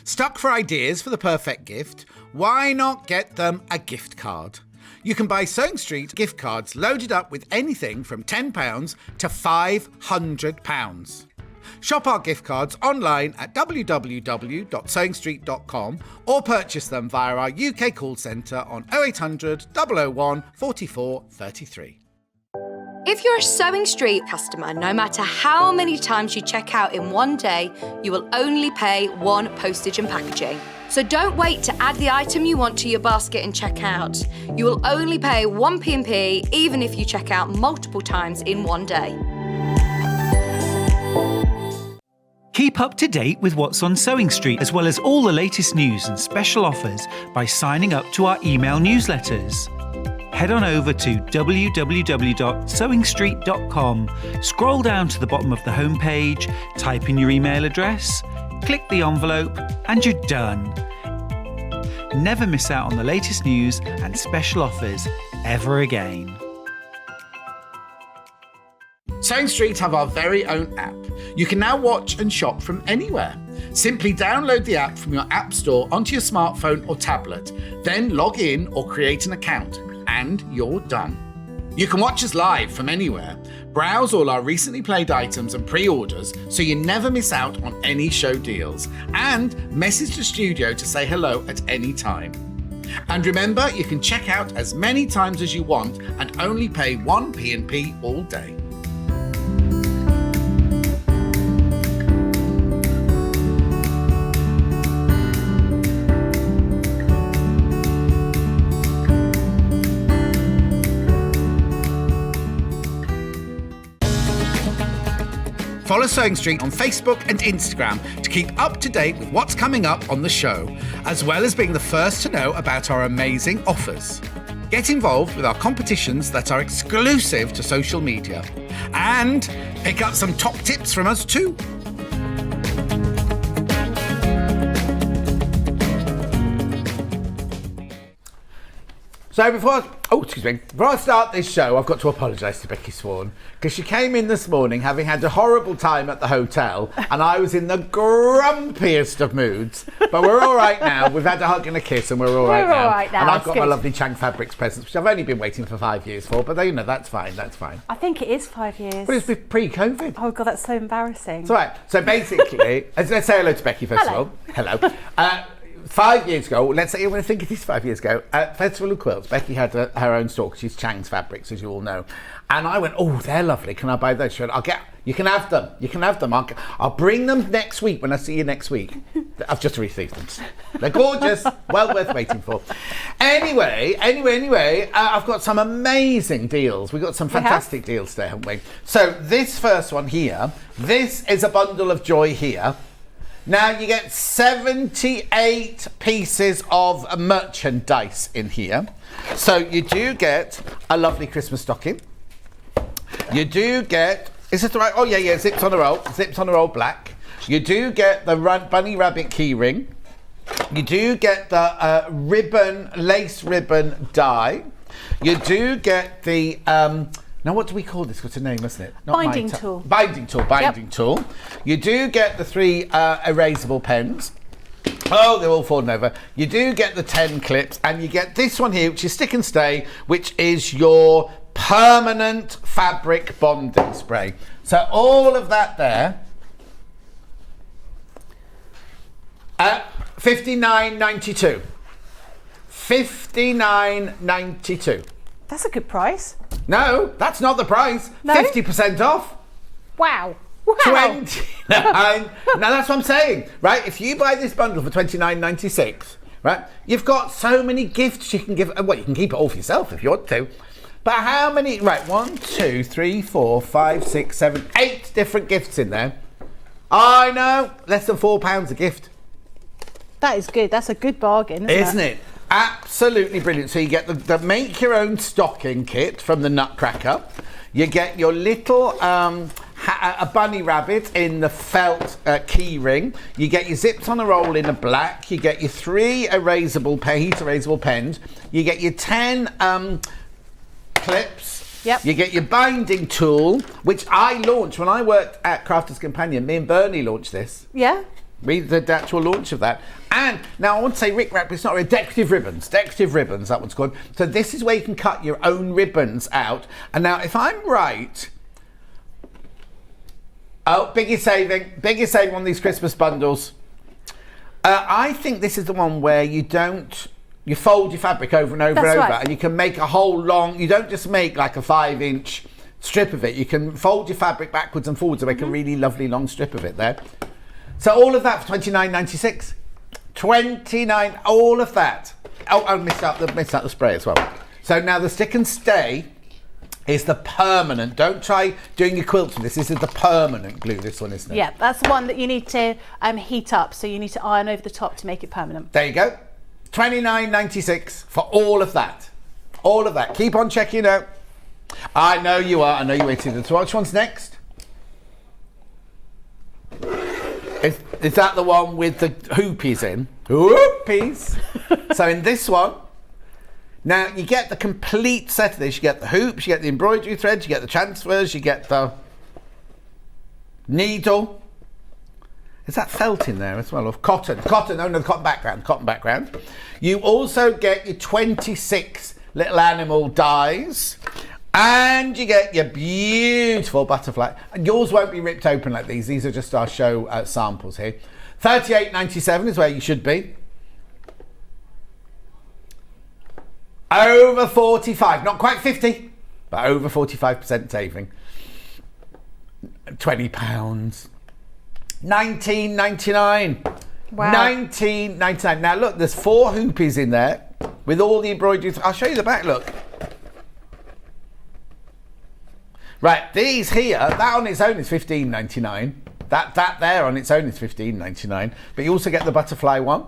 Stuck for ideas for the perfect gift? Why not get them a gift card? You can buy Sewing Street gift cards loaded up with anything from £10 to £500. Shop our gift cards online at www.sewingstreet.com or purchase them via our UK call centre on 0800 001 44 33.
If you're a Sewing Street customer, no matter how many times you check out in one day, you will only pay 1 postage and packaging. So don't wait to add the item you want to your basket and check out. You will only pay 1 P&P even if you check out multiple times in one day.
Keep up to date with what's on Sewing Street, as well as all the latest news and special offers by signing up to our email newsletters. Head on over to www.sewingstreet.com, scroll down to the bottom of the homepage, type in your email address, click the envelope, and you're done. Never miss out on the latest news and special offers ever again.
Sewing Street have our very own app. You can now watch and shop from anywhere. Simply download the app from your app store onto your smartphone or tablet, then log in or create an account, and you're done. You can watch us live from anywhere, browse all our recently played items and pre-orders so you never miss out on any show deals, and message the studio to say hello at any time. And remember, you can check out as many times as you want and only pay 1 P&P all day. Follow Sewing Street on Facebook and Instagram to keep up to date with what's coming up on the show, as well as being the first to know about our amazing offers. Get involved with our competitions that are exclusive to social media. And pick up some top tips from us too. So before I start this show, I've got to apologise to Becky Swan because she came in this morning having had a horrible time at the hotel and I was in the grumpiest of moods. But we're all right now. We've had a hug and a kiss and we're all right now. And I've got my lovely Chang Fabrics presents, which I've only been waiting for 5 years for. But you know, that's fine. That's fine.
I think it is 5 years.
But it's pre-COVID.
Oh God, that's so embarrassing.
It's all right. So basically, let's say hello to Becky first of all. Hello. 5 years ago, let's say, I think it is 5 years ago, at Festival of Quilts, Becky had her own store, because she's Chang's Fabrics, as you all know. And I went, oh, they're lovely. Can I buy those? She went, you can have them. You can have them. I'll bring them next week when I see you next week. I've just received them. They're gorgeous. Well worth waiting for. Anyway, I've got some amazing deals. We've got some fantastic deals there, haven't we? So this first one here, this is a bundle of joy here. Now you get 78 pieces of merchandise in here. So you do get a lovely Christmas stocking. You do get, is this the right? Oh yeah, zips on a roll black. You do get the bunny rabbit key ring. You do get the lace ribbon die. You do get the, now what do we call this? What's a name, isn't it?
Binding tool.
Binding tool. You do get the 3 erasable pens. Oh, they're all falling over. You do get the 10 clips, and you get this one here, which is Stick and Stay, which is your permanent fabric bonding spray. So all of that there at $59.92. $59.92.
That's a good price.
No, that's not the price.
No?
50% off.
Wow.
29. Now that's what I'm saying, right? If you buy this bundle for $29.96, right, you've got so many gifts you can give. Well, you can keep it all for yourself if you want to. But how many? Right, 1, 2, 3, 4, 5, 6, 7, 8 different gifts in there. I know, less than £4 a gift.
That is good. That's a good bargain,
isn't it? Absolutely brilliant. So you get the make your own stocking kit from the Nutcracker. You get your little a bunny rabbit in the felt key ring. You get your zips on a roll in a black. You get your 3 heat erasable pens. You get your 10 clips.
Yep.
You get your binding tool, which I launched when I worked at Crafters Companion. Me and Bernie launched this.
Yeah.
We did the actual launch of that. And now I want to say Rick Rack, but it's not really decorative ribbons, that one's called. So this is where you can cut your own ribbons out. And now if I'm right, biggest saving on these Christmas bundles. I think this is the one where you fold your fabric over and over and over, and you can make a whole long, you don't just make like a 5-inch strip of it, you can fold your fabric backwards and forwards and make a really lovely long strip of it there. So all of that for $29.96. $29, all of that. Oh, I missed out the spray as well. So now the Stick and Stay is the permanent. Don't try doing your quilts with this. This is the permanent glue, this one, isn't it?
Yeah, that's the one that you need to heat up. So you need to iron over the top to make it permanent.
There you go. $29.96 for all of that. All of that. Keep on checking out. I know you are. I know you're waiting. So which one's next? Is that the one with the hoopies in? Hoopies! So in this one, now you get the complete set of this. You get the hoops, you get the embroidery threads, you get the transfers, you get the needle. Is that felt in there as well? Or cotton? Cotton, oh no, the cotton background. You also get your 26 little animal dies. And you get your beautiful butterfly. And yours won't be ripped open like these. These are just our show samples here. $38.97 is where you should be. Over 45, not quite 50, but over 45% saving. £20. $19.99.
Wow.
$19.99. Now look, there's 4 hoopies in there with all the embroidery. I'll show you the back, look. Right, these here, that on its own is $15.99. That there on its own is $15.99. But you also get the butterfly one.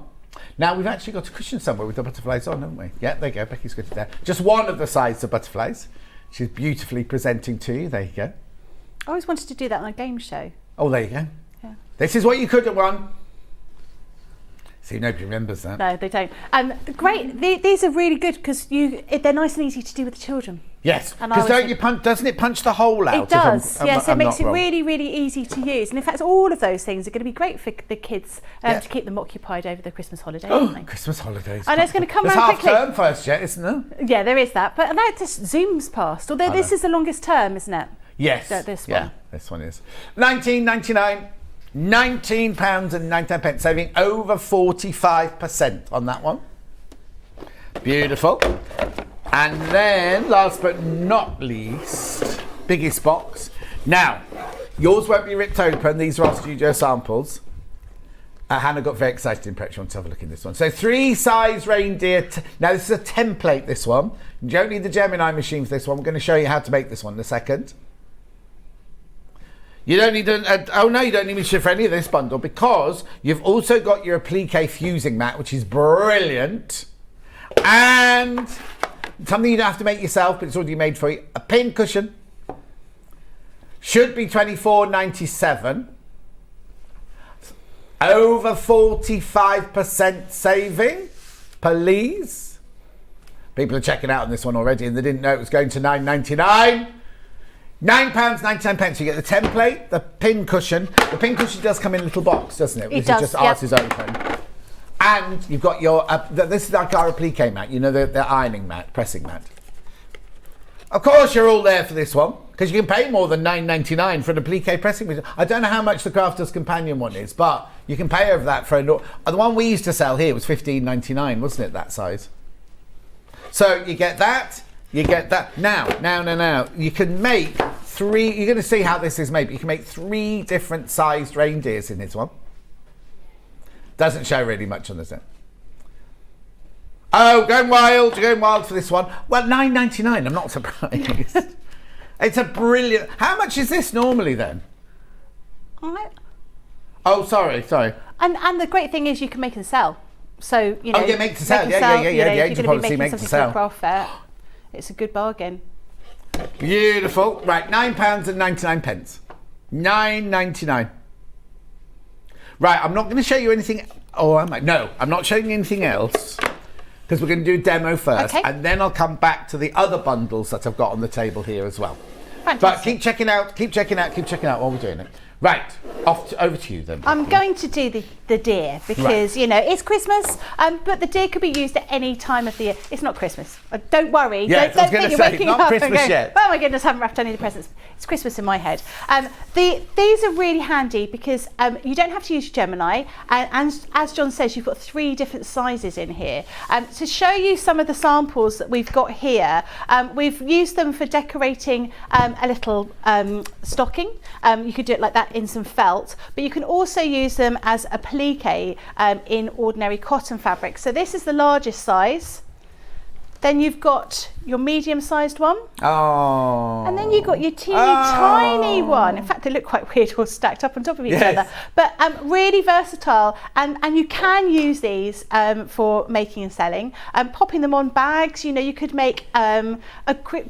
Now, we've actually got a cushion somewhere with the butterflies on, haven't we? Yeah, there you go. Becky's got it there. Just one of the sides of butterflies. She's beautifully presenting to you. There you go.
I always wanted to do that on a game show.
Oh, there you go.
Yeah.
This is what you could have won. See, nobody remembers that.
No, they don't. Great. These are really good because they're nice and easy to do with the children.
Yes,
And
because doesn't it punch the hole out?
It does, yes. It makes
not
it
wrong.
really, really easy to use. And in fact, all of those things are going to be great for the kids to keep them occupied over the Christmas holidays, aren't they?
Christmas holidays.
I know it's going to come
There's
around
half
quickly.
term first yet, isn't there?
Yeah, there is that. But that just zooms past. Although this is the longest term, isn't it?
Yes.
This one.
Yeah, this one is. £19.99. £19.99, saving over 45% on that one. Beautiful. And then, last but not least, biggest box. Now, yours won't be ripped open. These are our studio samples. Hannah got very excited in prep. She wants to have a look in this one. So 3 size reindeer. Now, this is a template, this one. You don't need the Gemini machine for this one. We're going to show you how to make this one in a second. You don't need you don't need a for any of this bundle because you've also got your applique fusing mat, which is brilliant. And something you don't have to make yourself, but it's already made for you. A pin cushion. Should be $24.97. Over 45% saving. Please. People are checking out on this one already and they didn't know it was going to $9.99. £9.99. You get the template, the pin cushion. The pin cushion does come in a little box, doesn't it?
It does,
Just ours is open. And you've got your, this is like our applique mat, you know, the ironing mat, pressing mat. Of course, you're all there for this one, because you can pay more than $9.99 for an applique pressing machine. I don't know how much the Crafters Companion one is, but you can pay over that for the one we used to sell here was $15.99, wasn't it, that size? So you get that. You get that. Now. You can make 3, you're going to see how this is made, but you can make 3 different sized reindeers in this one. Doesn't show really much on this end. Oh, going wild for this one. Well, $9.99, I'm not surprised. It's a brilliant, how much is this normally then? Oh, sorry.
And the great thing is you can make and sell. So, you know.
Oh, yeah, make to sell. Yeah. The agent policy, make to sell.
Craft fair. It's a good bargain.
Beautiful. Right, £9.99. $9.99. Right, I'm not going to show you anything. Oh, am I? No, I'm not showing you anything else because we're going to do a demo first, and then I'll come back to the other bundles that I've got on the table here as well.
Fantastic.
But keep checking out while we're doing it. Right, over to you then.
I'm going to do the deer because, you know, it's Christmas, but the deer could be used at any time of the year. It's not Christmas. Don't worry.
Yeah,
don't think you're waking
not
up
Christmas
and going,
yet.
oh my goodness, I haven't wrapped any of the presents. It's Christmas in my head. These are really handy because you don't have to use Gemini. And as John says, you've got 3 different sizes in here. To show you some of the samples that we've got here, we've used them for decorating a little stocking. You could do it like that in some felt, but you can also use them as applique in ordinary cotton fabric. So this is the largest size. Then you've got your medium-sized one.
Oh.
And then you've got your teeny tiny one. In fact, they look quite weird all stacked up on top of each other. But really versatile. And you can use these for making and selling. Popping them on bags. You know, you could make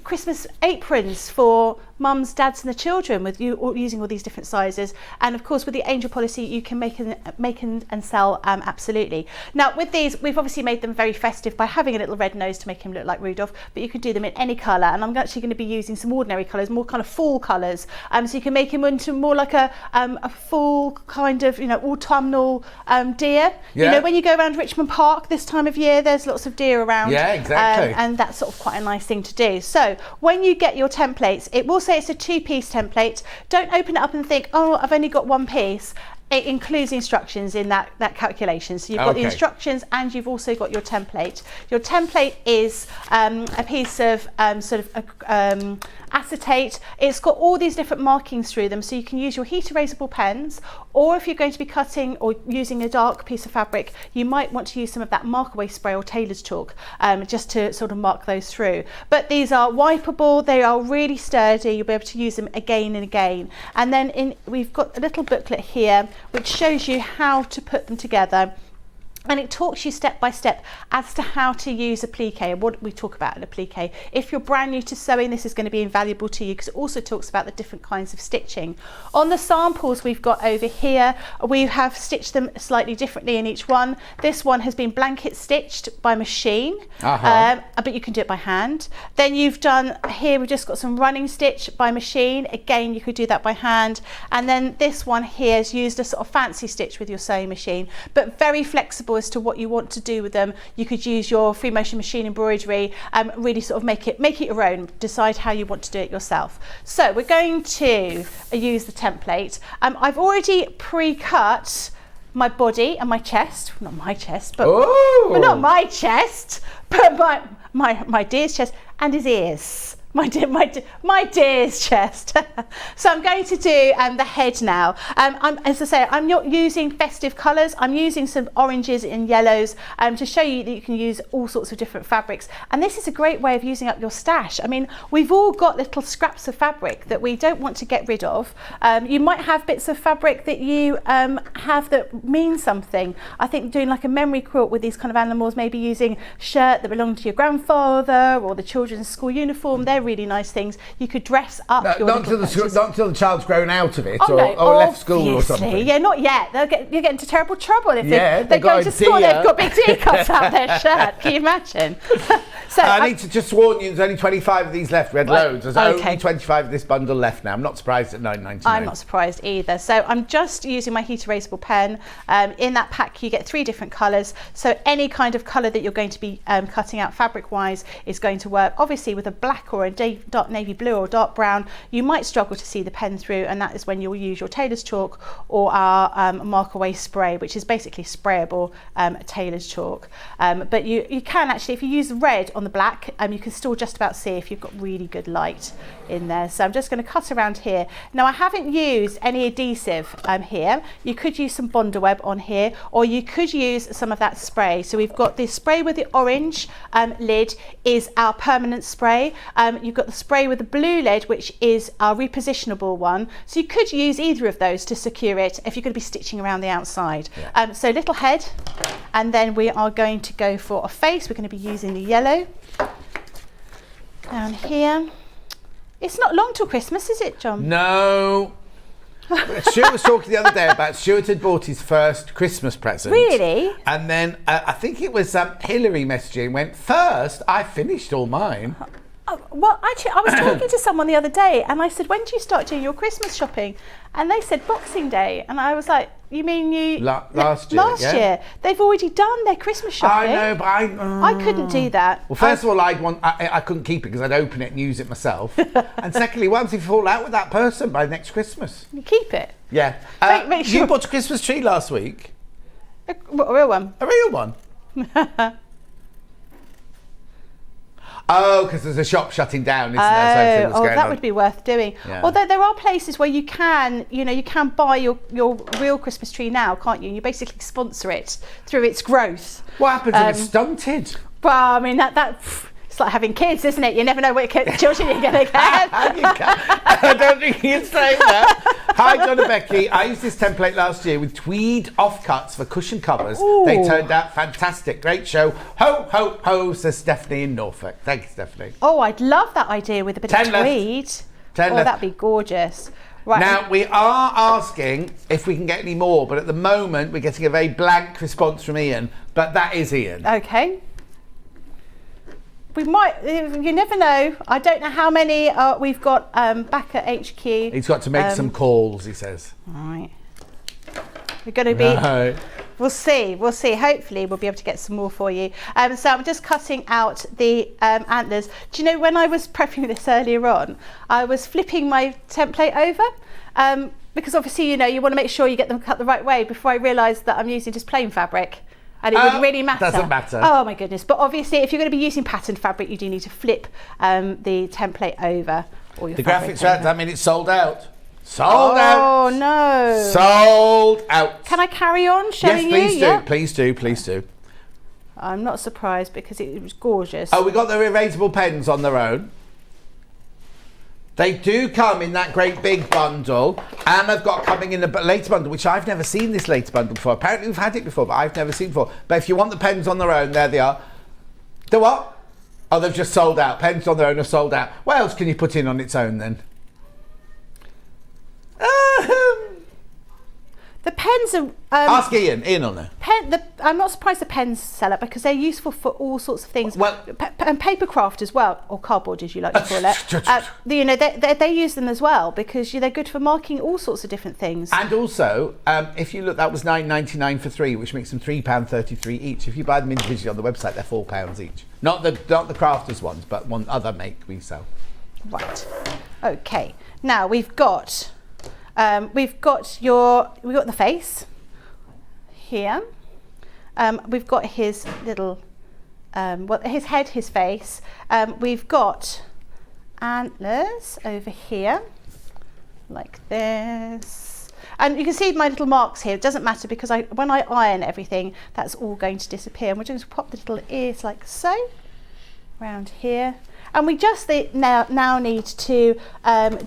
Christmas aprons for mums, dads and the children with you using all these different sizes. And of course, with the angel policy, you can make and sell absolutely. Now, with these, we've obviously made them very festive by having a little red nose to make him look like Rudolph, but you could do them in any colour, and I'm actually going to be using some ordinary colours, more kind of fall colours, so you can make him into more like a fall kind of, you know, autumnal deer.
Yeah.
You know, when you go around Richmond Park this time of year, there's lots of deer around.
Yeah, exactly.
And that's sort of quite a nice thing to do. So when you get your templates, it will say it's a 2-piece template. Don't open it up and think, oh, I've only got 1 piece. it includes instructions in that calculation. So you've got the instructions and you've also got your template. Your template is a piece of acetate. It's got all these different markings through them, so you can use your heat erasable pens, or if you're going to be cutting or using a dark piece of fabric, you might want to use some of that mark-away spray or tailor's chalk just to sort of mark those through. But these are wipeable, they are really sturdy, you'll be able to use them again and again. And then we've got a little booklet here which shows you how to put them together. And it talks you step by step as to how to use applique and what we talk about in applique. If you're brand new to sewing, this is going to be invaluable to you because it also talks about the different kinds of stitching. On the samples we've got over here, we have stitched them slightly differently in each one. This one has been blanket stitched by machine, but you can do it by hand. Then you've done here, we've just got some running stitch by machine. Again, you could do that by hand. And then this one here has used a sort of fancy stitch with your sewing machine, but very flexible as to what you want to do with them. You could use your free motion machine embroidery, really sort of make it your own, decide how you want to do it yourself. So we're going to use the template. I've already pre-cut my body and my chest, not my chest, but not my chest, but my dear's chest and his ears. My dear's chest. So I'm going to do the head now. As I say, I'm not using festive colours. I'm using some oranges and yellows to show you that you can use all sorts of different fabrics. And this is a great way of using up your stash. I mean, we've all got little scraps of fabric that we don't want to get rid of. You might have bits of fabric that you have that mean something. I think doing like a memory quilt with these kind of animals, maybe using shirt that belonged to your grandfather or the children's school uniform, they're really nice things. You could dress up your
not until the child's grown out of it or left school or something.
Yeah, not yet. You'll get into terrible trouble if they go to school. They've got big D cuts out their shirt. Can you imagine? So
I need to just warn you. There's only 25 of these left. We had loads. There's only 25 of this bundle left now. I'm not surprised at $9.99.
I'm not surprised either. So I'm just using my heat erasable pen. In that pack, you get 3 different colours. So any kind of colour that you're going to be cutting out fabric-wise is going to work. Obviously, with a black or a dark navy blue or dark brown, you might struggle to see the pen through, and that is when you'll use your tailor's chalk or our mark-away spray, which is basically sprayable tailor's chalk. But you can actually, if you use red on the black, you can still just about see if you've got really good light in there. So I'm just going to cut around here. Now I haven't used any adhesive here. You could use some Bondaweb on here, or you could use some of that spray. So we've got this spray with the orange lid is our permanent spray. You've got the spray with the blue lid, which is our repositionable one. So you could use either of those to secure it if you're going to be stitching around the outside. Yeah. So little head, and then we are going to go for a face. We're going to be using the yellow down here. It's not long till Christmas, is it, John?
No. Stuart was talking the other day about Stuart had bought his first Christmas present.
Really?
And then I think it was Hillary messaging, went, first, I finished all mine.
Well, actually, I was talking to someone the other day and I said, when do you start doing your Christmas shopping? And they said Boxing Day. And I was like, you mean
last year?
Last year. They've already done their Christmas shopping.
I know, but
I couldn't do that.
Well, first of all, I couldn't keep it because I'd open it and use it myself. And secondly, once you fall out with that person by next Christmas.
You keep it?
Yeah.
Make sure.
You bought a Christmas tree last week.
A real one?
A real one? Oh, because there's a shop shutting down, isn't there? So
that would be worth doing. Yeah. Although there are places where you can buy your real Christmas tree now, can't you? You basically sponsor it through its growth.
What happens if it's stunted?
Well, I mean it's like having kids, isn't it? You never know what children you're going to get.
I don't think you'd say that. Hi, John and Becky. I used this template last year with tweed offcuts for cushion covers. Ooh. They turned out fantastic. Great show. Ho, ho, ho, says Stephanie in Norfolk. Thank you, Stephanie.
Oh, I'd love that idea with a bit of tweed.
10 left.
That'd be gorgeous. Right.
Now, we are asking if we can get any more, but at the moment, we're getting a very blank response from Ian, but that is Ian.
Okay. We might, you never know. I don't know how many we've got back at HQ.
He's got to make some calls, he says.
All right. We're going to be We'll see. Hopefully we'll be able to get some more for you. So I'm just cutting out the antlers. Do you know, when I was prepping this earlier on, I was flipping my template over because obviously, you know, you want to make sure you get them cut the right way, before I realised that I'm using just plain fabric. And it wouldn't really matter.
Doesn't matter.
Oh my goodness. But obviously, if you're going to be using patterned fabric, you do need to flip the template over. Or your
The graphics are out. I mean, it's sold out.
Oh
out.
No.
Sold out.
Can I carry on showing you?
Yes, please do.
Yeah.
Please do.
I'm not surprised because it was gorgeous.
Oh, we got the erasable pens on their own. They do come in that great big bundle, and I've got coming in a later bundle, which I've never seen this later bundle before. Apparently we've had it before, but I've never seen it before. But if you want the pens on their own, there they are. The what? Oh, they've just sold out. Pens on their own are sold out. What else can you put in on its own then?
The pens are...
Ask Ian. Ian on there.
I'm not surprised the pens sell out because they're useful for all sorts of things.
Well,
and paper craft as well, or cardboard as you like to call it. You know, they use them as well because they're good for marking all sorts of different things.
And also, if you look, that was £9.99 for 3, which makes them £3.33 each. If you buy them individually on the website, they're £4 each. Not the crafters ones, but one other make we sell.
Right. Okay. Now we've got the face here. We've got his little, his head, his face. We've got antlers over here, like this. And you can see my little marks here. It doesn't matter because when I iron everything, that's all going to disappear. And we're just going to pop the little ears like so, around here. And we just now need to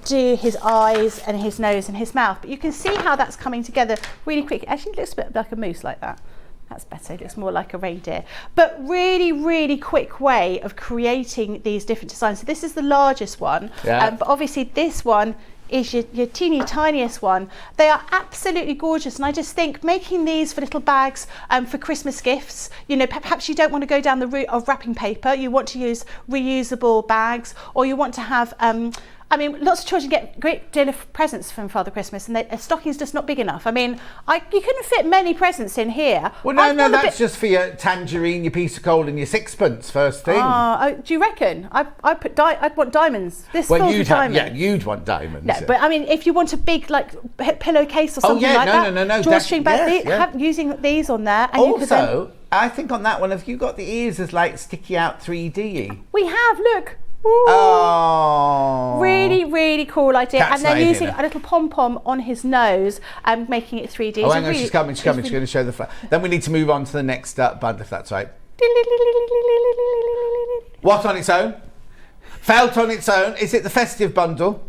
do his eyes and his nose and his mouth. But you can see how that's coming together really quickly. Actually, it looks a bit like a moose like that. That's better. It looks more like a reindeer. But really, really quick way of creating these different designs. So this is the largest one.
Yeah.
But obviously this one is your teeny tiniest one. They are absolutely gorgeous, and I just think making these for little bags for Christmas gifts, you know, perhaps you don't want to go down the route of wrapping paper, you want to use reusable bags, or you want to have I mean, lots of children get a great deal of presents from Father Christmas, and a stocking's just not big enough. I mean, you couldn't fit many presents in here.
Well, no, that's just for your tangerine, your piece of coal, and your sixpence first thing.
Do you reckon? I'd want diamonds. This
well,
fills with diamonds.
Yeah, you'd want diamonds.
No, but I mean, if you want a big pillowcase or something like that,
no,
drawstring bag, using these on there. And
also, I think on that one, have you got the ears as like sticky out 3D-y?
We have. Look. Ooh.
Oh,
really, really cool idea.
Cat's
and they're using a little pom-pom on his nose and making it 3D.
Oh, hang on, she's coming. She's going to show the flag. Then we need to move on to the next bundle, if that's right. What on its own? Felt on its own. Is it the festive bundle?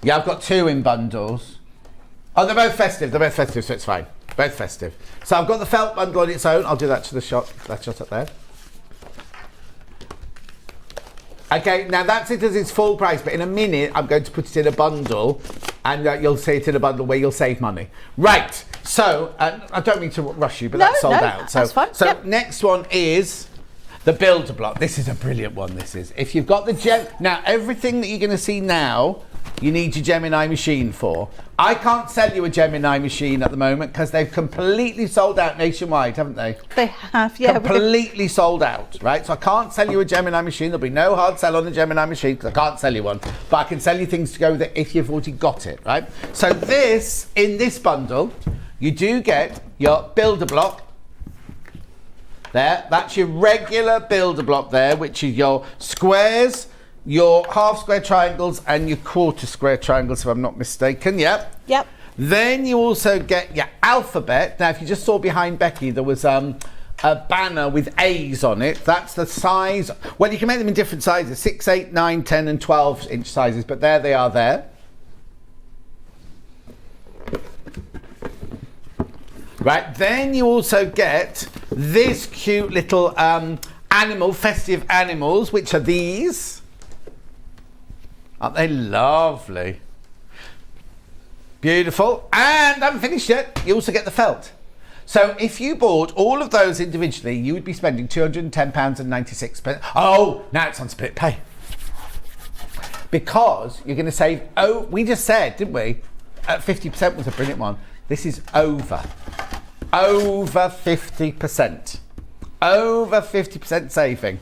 Yeah, I've got 2 in bundles. Oh, they're both festive. So it's fine. Both festive. So I've got the felt bundle on its own. I'll do that to the shot. That shot up there. Okay, now that's it as its full price, but in a minute I'm going to put it in a bundle, and you'll see it in a bundle where you'll save money. Right, so I don't mean to rush you, but that's sold out. So,
that's fine.
So next one is the builder block. This is a brilliant one, this is. If you've got the now everything that you're going to see now, you need your Gemini machine for. I can't sell you a Gemini machine at the moment because they've completely sold out nationwide, haven't they?
They have, yeah.
Completely sold out, right? So I can't sell you a Gemini machine. There'll be no hard sell on the Gemini machine because I can't sell you one. But I can sell you things to go with it if you've already got it, right? So in this bundle, you do get your builder block. There, that's your regular builder block there, which is your squares, your half square triangles and your quarter square triangles, if I'm not mistaken. Yep. Then you also get your alphabet. Now, if you just saw behind Becky, there was a banner with A's on it. That's the size. Well, you can make them in different sizes, 6, 8, 9, 10 and 12 inch sizes, but there they are there. Right, then you also get this cute little festive animals, which are these. Aren't they lovely? Beautiful. And I haven't finished yet. You also get the felt. So if you bought all of those individually, you would be spending £210.96. Oh, now it's on split pay. Because you're going to save, we just said, didn't we? 50% was a brilliant one. This is over over 50%. Over 50% saving.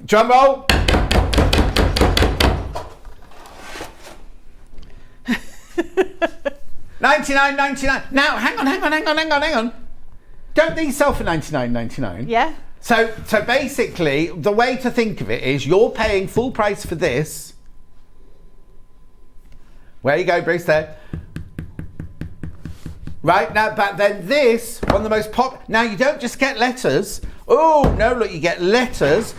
Drum roll. $99.99. Now, hang on. Don't these sell for $99.99?
Yeah.
So basically, the way to think of it is you're paying full price for this. Where you go, Bruce, there. Right, now, but then this, one of the most now you don't just get letters. Oh, no, look, you get letters.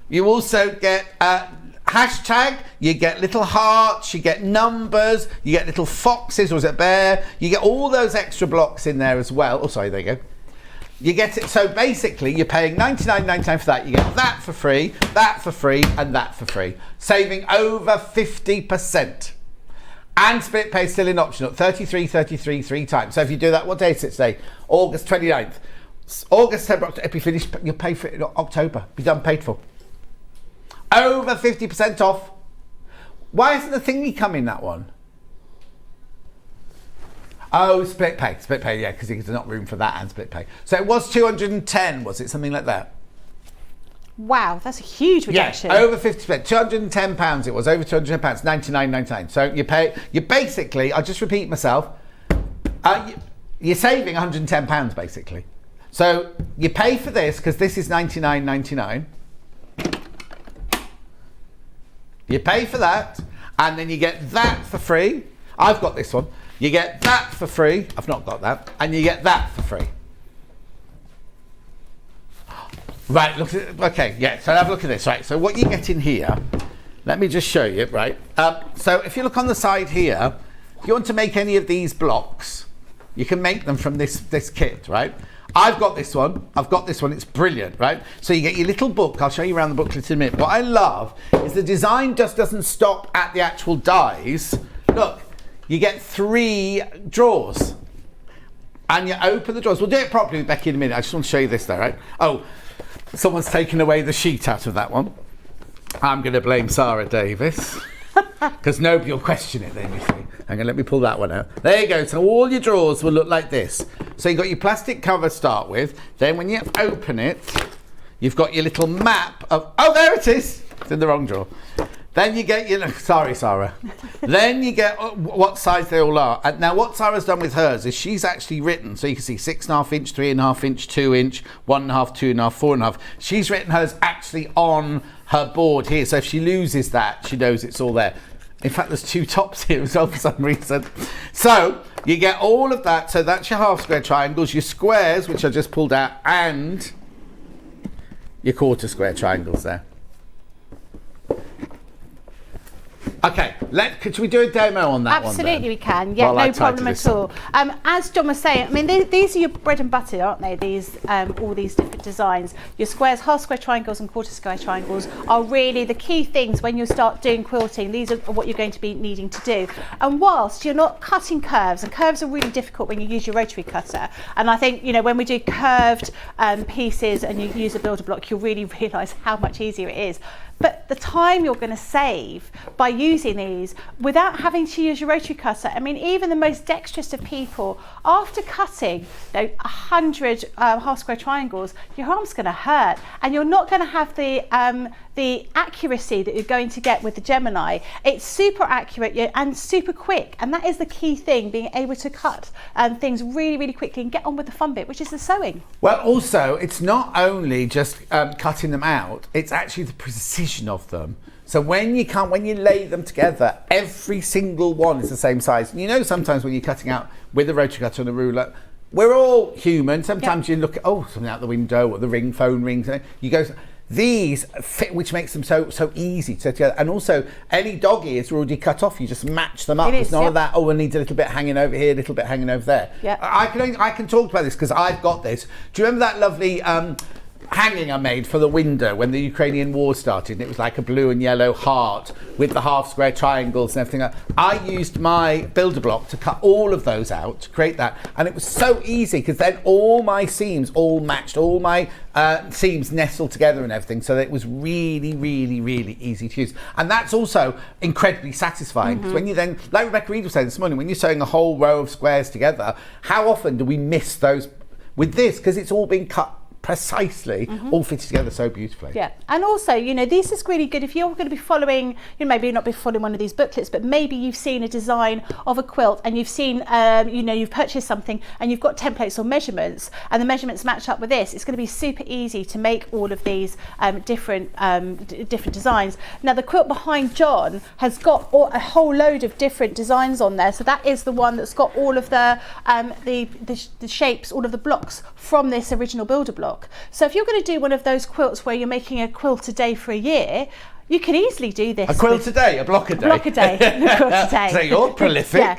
You also get hashtag, you get little hearts, you get numbers, you get little foxes, or is it bear? You get all those extra blocks in there as well. Oh, sorry, there you go. You get it, so basically you're paying $99.99 for that. You get that for free, and that for free. Saving over 50%. And split pay still in optional, 33 3 times. So if you do that, what day is it today? August 29th. August, September, October, if you finish, you'll pay for it in October. Be done, paid for. Over 50% off. Why isn't the thingy coming, that one? Oh, split pay, yeah, because there's not room for that and split pay. So it was 210, was it? Something like that?
Wow, that's a huge reduction.
Yeah, over 50%, £210 it was, over £210, $99.99. So you basically, I'll just repeat myself, you're saving £110 basically. So you pay for this, because this is $99.99. You pay for that, and then you get that for free. I've got this one. You get that for free. I've not got that. And you get that for free. Right, look at it. Okay, yeah, so have a look at this. Right, so what you get in here, let me just show you, right? So if you look on the side here, if you want to make any of these blocks, you can make them from this kit, right? I've got this one. It's brilliant, right? So you get your little book. I'll show you around the booklet in a minute. What I love is the design just doesn't stop at the actual dies. Look, you get 3 drawers. And you open the drawers. We'll do it properly with Becky in a minute. I just want to show you this though, right? Oh, someone's taken away the sheet out of that one. I'm going to blame Sarah Davis. Because nobody will question it then, you see. Hang on, let me pull that one out. There you go. So all your drawers will look like this. So you've got your plastic cover to start with. Then when you open it, you've got your little map of... Oh, there it is. It's in the wrong drawer. Then you get your... Sorry, Sarah. Then you get what size they all are. And now what Sarah's done with hers is she's actually written, so you can see 6.5 inch, 3.5 inch, 2 inch, 1.5, 2.5, 4.5. She's written hers actually on her board here. So if she loses that, she knows it's all there. In fact, there's 2 tops here as well for some reason. So you get all of that. So that's your half square triangles, your squares, which I just pulled out, and your quarter square triangles there. Okay, could we do a demo on that one?
Absolutely, we can. Yeah, no problem at all. As John was saying, I mean, these are your bread and butter, aren't they? These all these different designs. Your squares, half square triangles and quarter square triangles are really the key things when you start doing quilting. These are what you're going to be needing to do. And whilst you're not cutting curves, and curves are really difficult when you use your rotary cutter, and I think, you know, when we do curved pieces and you use a builder block, you'll really realise how much easier it is. But the time you're going to save by using these without having to use your rotary cutter, I mean, even the most dexterous of people, after cutting 100 half square triangles, your arm's going to hurt, and you're not going to have the accuracy that you're going to get with the Gemini. It's super accurate and super quick, and that is the key thing, being able to cut things really, really quickly and get on with the fun bit, which is the sewing.
Well, also, it's not only just cutting them out, it's actually the precision of them. So when you lay them together, every single one is the same size. And you know, sometimes when you're cutting out with a rotary cutter and a ruler, we're all human. Sometimes you look at something out the window or the phone rings, you go, these fit, which makes them so easy to together. And also, any dog ears are already cut off. You just match them up. There's none of that. Oh, it needs a little bit hanging over here, a little bit hanging over there.
Yep.
I can talk about this because I've got this. Do you remember that lovely hanging I made for the window when the Ukrainian war started, and it was like a blue and yellow heart with the half square triangles and everything. I used my builder block to cut all of those out to create that, and it was so easy because then all my seams all matched, all my seams nestled together and everything, so that it was really, really, really easy to use. And that's also incredibly satisfying because when you then, like Rebecca Reid was saying this morning, when you're sewing a whole row of squares together, how often do we miss those with this, because it's all been cut precisely, all fitted together so beautifully.
Yeah, and also, you know, this is really good if you're going to be following, you know, maybe not be following one of these booklets, but maybe you've seen a design of a quilt and you've seen, you know, you've purchased something and you've got templates or measurements, and the measurements match up with this. It's going to be super easy to make all of these different designs. Now, the quilt behind John has got a whole load of different designs on there, so that is the one that's got all of the shapes, all of the blocks from this original builder block. So if you're going to do one of those quilts where you're making a quilt a day for a year, you can easily do this.
A quilt a day, a block a day.
Block a day, a quilt a day.
So you're prolific.
Yeah.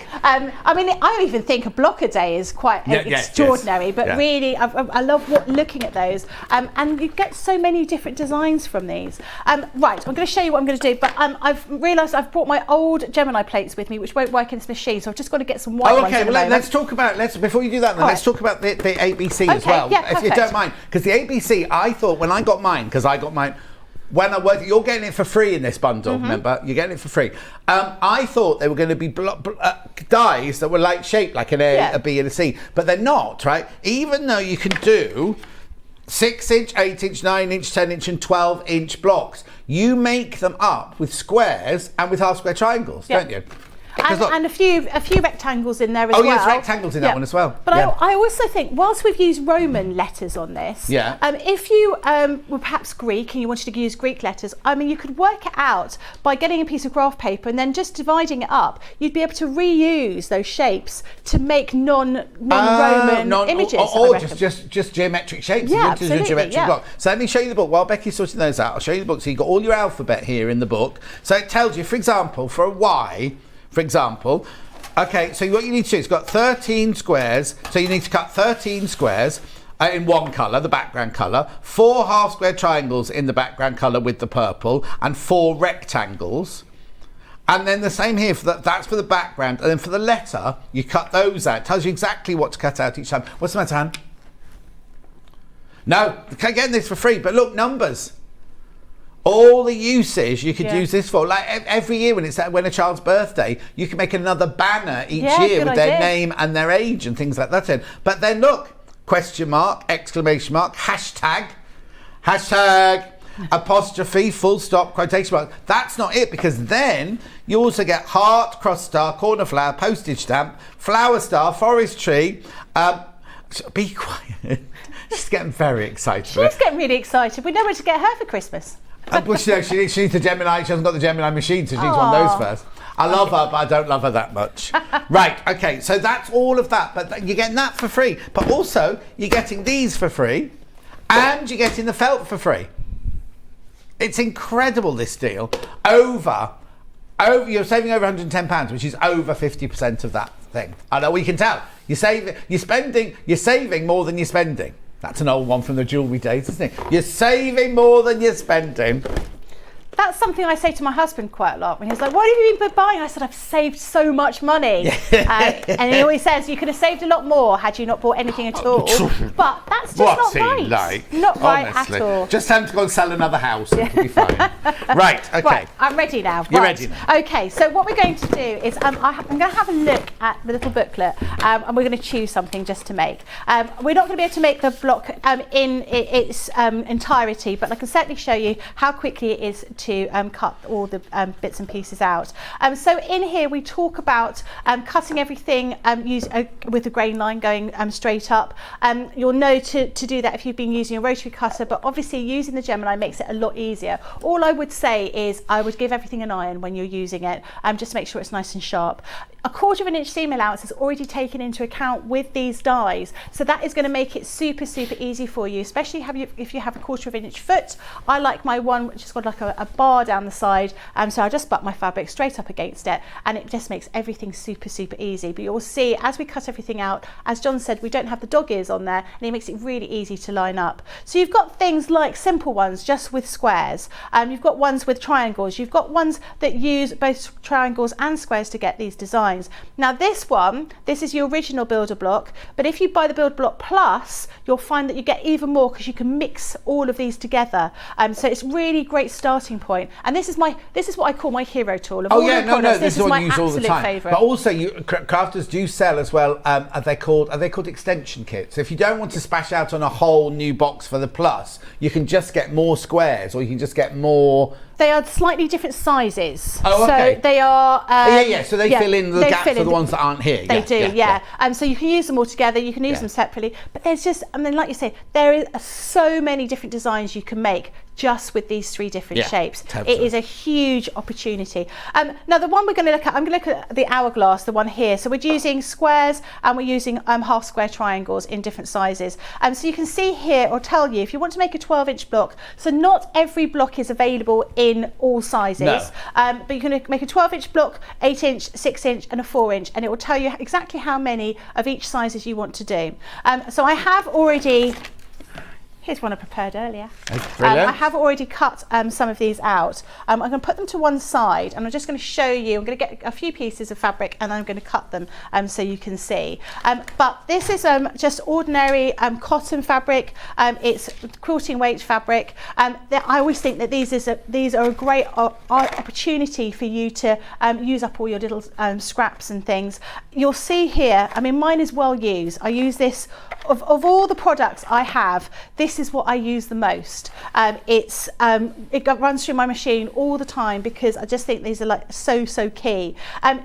I mean, I even think a block a day is quite extraordinary, but really, I love looking at those. And you get so many different designs from these. Right, I'm going to show you what I'm going to do, but I've realised I've brought my old Gemini plates with me, which won't work in this machine, so I've just got to get some white ones.
Okay, well, let's talk about, before you do that, then, let's talk about the ABC as well, if you don't mind. Because the ABC, I thought when I got mine, when I worked, you're getting it for free in this bundle, remember? You're getting it for free. I thought they were going to be dies that were like shaped like an A, a B and a C, but they're not, right? Even though you can do 6-inch, 8-inch, 9-inch, 10-inch and 12-inch blocks, you make them up with squares and with half square triangles, don't you?
And a few rectangles in there as well.
Oh yes, rectangles in that one as well.
But I also think, whilst we've used Roman letters on this, if you were perhaps Greek and you wanted to use Greek letters, I mean, you could work it out by getting a piece of graph paper and then just dividing it up. You'd be able to reuse those shapes to make non-Roman images.
Or just geometric shapes.
Yeah, absolutely.
Geometric block. So let me show you the book. While Becky's sorting those out, I'll show you the book. So you've got all your alphabet here in the book. So it tells you, for example, for a Y, for example, okay, so what you need to do is got 13 squares, so you need to cut 13 squares in one colour, the background colour, 4 half square triangles in the background colour with the purple, and 4 rectangles. And then the same here, that's for the background, and then for the letter, you cut those out. It tells you exactly what to cut out each time. What's the matter, Han? No, you can't get this for free, but look, numbers. All the uses you could use this for, like every year when a child's birthday, you can make another banner each year with their name and their age and things like that in. But then look, question mark, exclamation mark, hashtag, apostrophe, full stop, quotation mark. That's not it, because then you also get heart, cross star, corner flower, postage stamp, flower star, forest tree. Be quiet. She's getting very excited.
She's getting really excited. We know where to get her for Christmas.
Well, she needs a Gemini. She hasn't got the Gemini machine, so she needs one of those first. I love her, but I don't love her that much. Right, okay, so that's all of that. But you're getting that for free. But also, you're getting these for free. And you're getting the felt for free. It's incredible, this deal. You're saving over £110, which is over 50% of that thing. I know, we can tell. You're saving more than you're spending. That's an old one from the jewellery days, isn't it? You're saving more than you're spending.
That's something I say to my husband quite a lot. When he's like, what have you been buying? I said, I've saved so much money. And he always says, you could have saved a lot more had you not bought anything at all. But that's just not right.
Like?
Not right at all.
Just time to go and sell another house. It'll be fine. Right, okay.
Right, I'm ready now.
You're ready now.
Okay, so what we're going to do is I'm going to have a look at the little booklet and we're going to choose something just to make. We're not going to be able to make the block in its entirety, but I can certainly show you how quickly it is to cut all the bits and pieces out. So in here we talk about cutting everything with a grain line going straight up. You'll know to do that if you've been using a rotary cutter, but obviously using the Gemini makes it a lot easier. All I would say is I would give everything an iron when you're using it, just make sure it's nice and sharp. A 1/4 inch seam allowance is already taken into account with these dies, so that is going to make it super easy for you, especially if you have a 1/4 inch foot. I like my one which has got like a bar down the side, so I just butt my fabric straight up against it, and it just makes everything super easy. But you'll see as we cut everything out, as John said, we don't have the dog ears on there, and it makes it really easy to line up. So you've got things like simple ones just with squares, you've got ones with triangles, you've got ones that use both triangles and squares to get these designs. Now this is your original builder block, but if you buy the builder block plus, you'll find that you get even more because you can mix all of these together. So it's really great starting point. And this is what I call my hero tool. Of all the products, this is my absolute favourite.
But also, crafters do sell as well. Are they called extension kits? So if you don't want to splash out on a whole new box for the plus, you can just get more squares, or you can just get more.
They are slightly different sizes.
Oh, okay.
So they are.
So they fill in the gaps for the ones that aren't here.
They do. So you can use them all together. You can use them separately. But there's just, like you say, there is so many different designs you can make just with these 3 different shapes. It is a huge opportunity. Now the one we're going to look at, I'm going to look at the hourglass, the one here. So we're using squares and we're using half square triangles in different sizes. So you can see here, or tell you, if you want to make a 12-inch block, so not every block is available in all sizes, but you can make a 12-inch block, 8-inch, 6-inch and a 4-inch, and it will tell you exactly how many of each sizes you want to do. So I have already, here's one I prepared earlier. I have already cut some of these out. I'm going to put them to one side, and I'm just going to show you. I'm going to get a few pieces of fabric and I'm going to cut them so you can see. But this is just ordinary cotton fabric. It's quilting weight fabric. I always think that these are a great opportunity for you to use up all your little scraps and things. You'll see here, mine is well used. I use this, of all the products I have, this is what I use the most. It runs through my machine all the time because I just think these are like so key.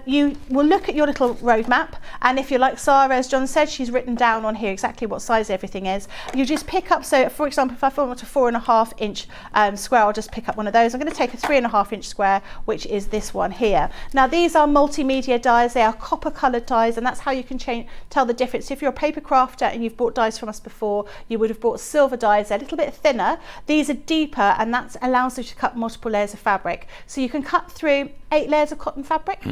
You will look at your little roadmap, and if you're like Sarah, as John said, she's written down on here exactly what size everything is. You just pick up, so for example, if I want a 4.5-inch square, I'll just pick up one of those. I'm going to take a 3.5-inch square, which is this one here. Now these are multimedia dies, they are copper coloured dies, and that's how you can tell the difference. If you're a paper crafter and you've bought dies from us before, you would have bought silver dies. They're a little bit thinner. These are deeper, and that allows you to cut multiple layers of fabric. So you can cut through 8 layers of cotton fabric,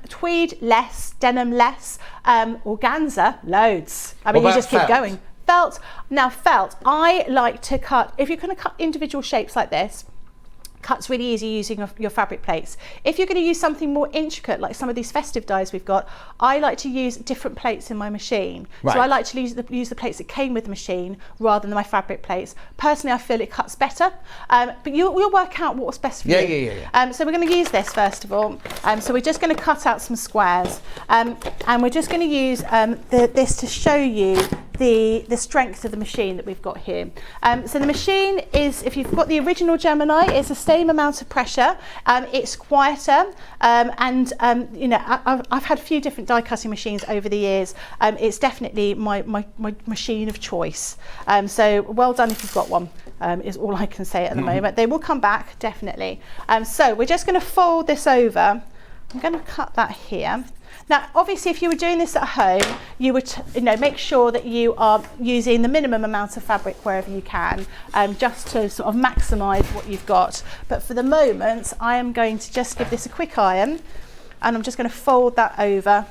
tweed less, denim less, organza loads. You just keep going. Felt. Now felt, I like to cut, if you're going to cut individual shapes like this, cuts really easy using your fabric plates. If you're going to use something more intricate, like some of these festive dies we've got, I like to use different plates in my machine. So I like to use the plates that came with the machine rather than my fabric plates. Personally, I feel it cuts better, but you'll work out what's best for you. So we're going to use this first of all. So we're just going to cut out some squares, and we're just going to use this to show you the strength of the machine that we've got here. So the machine is, if you've got the original Gemini, it's the same amount of pressure. It's quieter, and I've had a few different die cutting machines over the years. It's definitely my machine of choice. So well done if you've got one, is all I can say at the moment. They will come back, definitely. So we're just going to fold this over. I'm going to cut that here. Now, obviously, if you were doing this at home, you would, make sure that you are using the minimum amount of fabric wherever you can, just to sort of maximise what you've got. But for the moment, I am going to just give this a quick iron, and I'm just going to fold that over.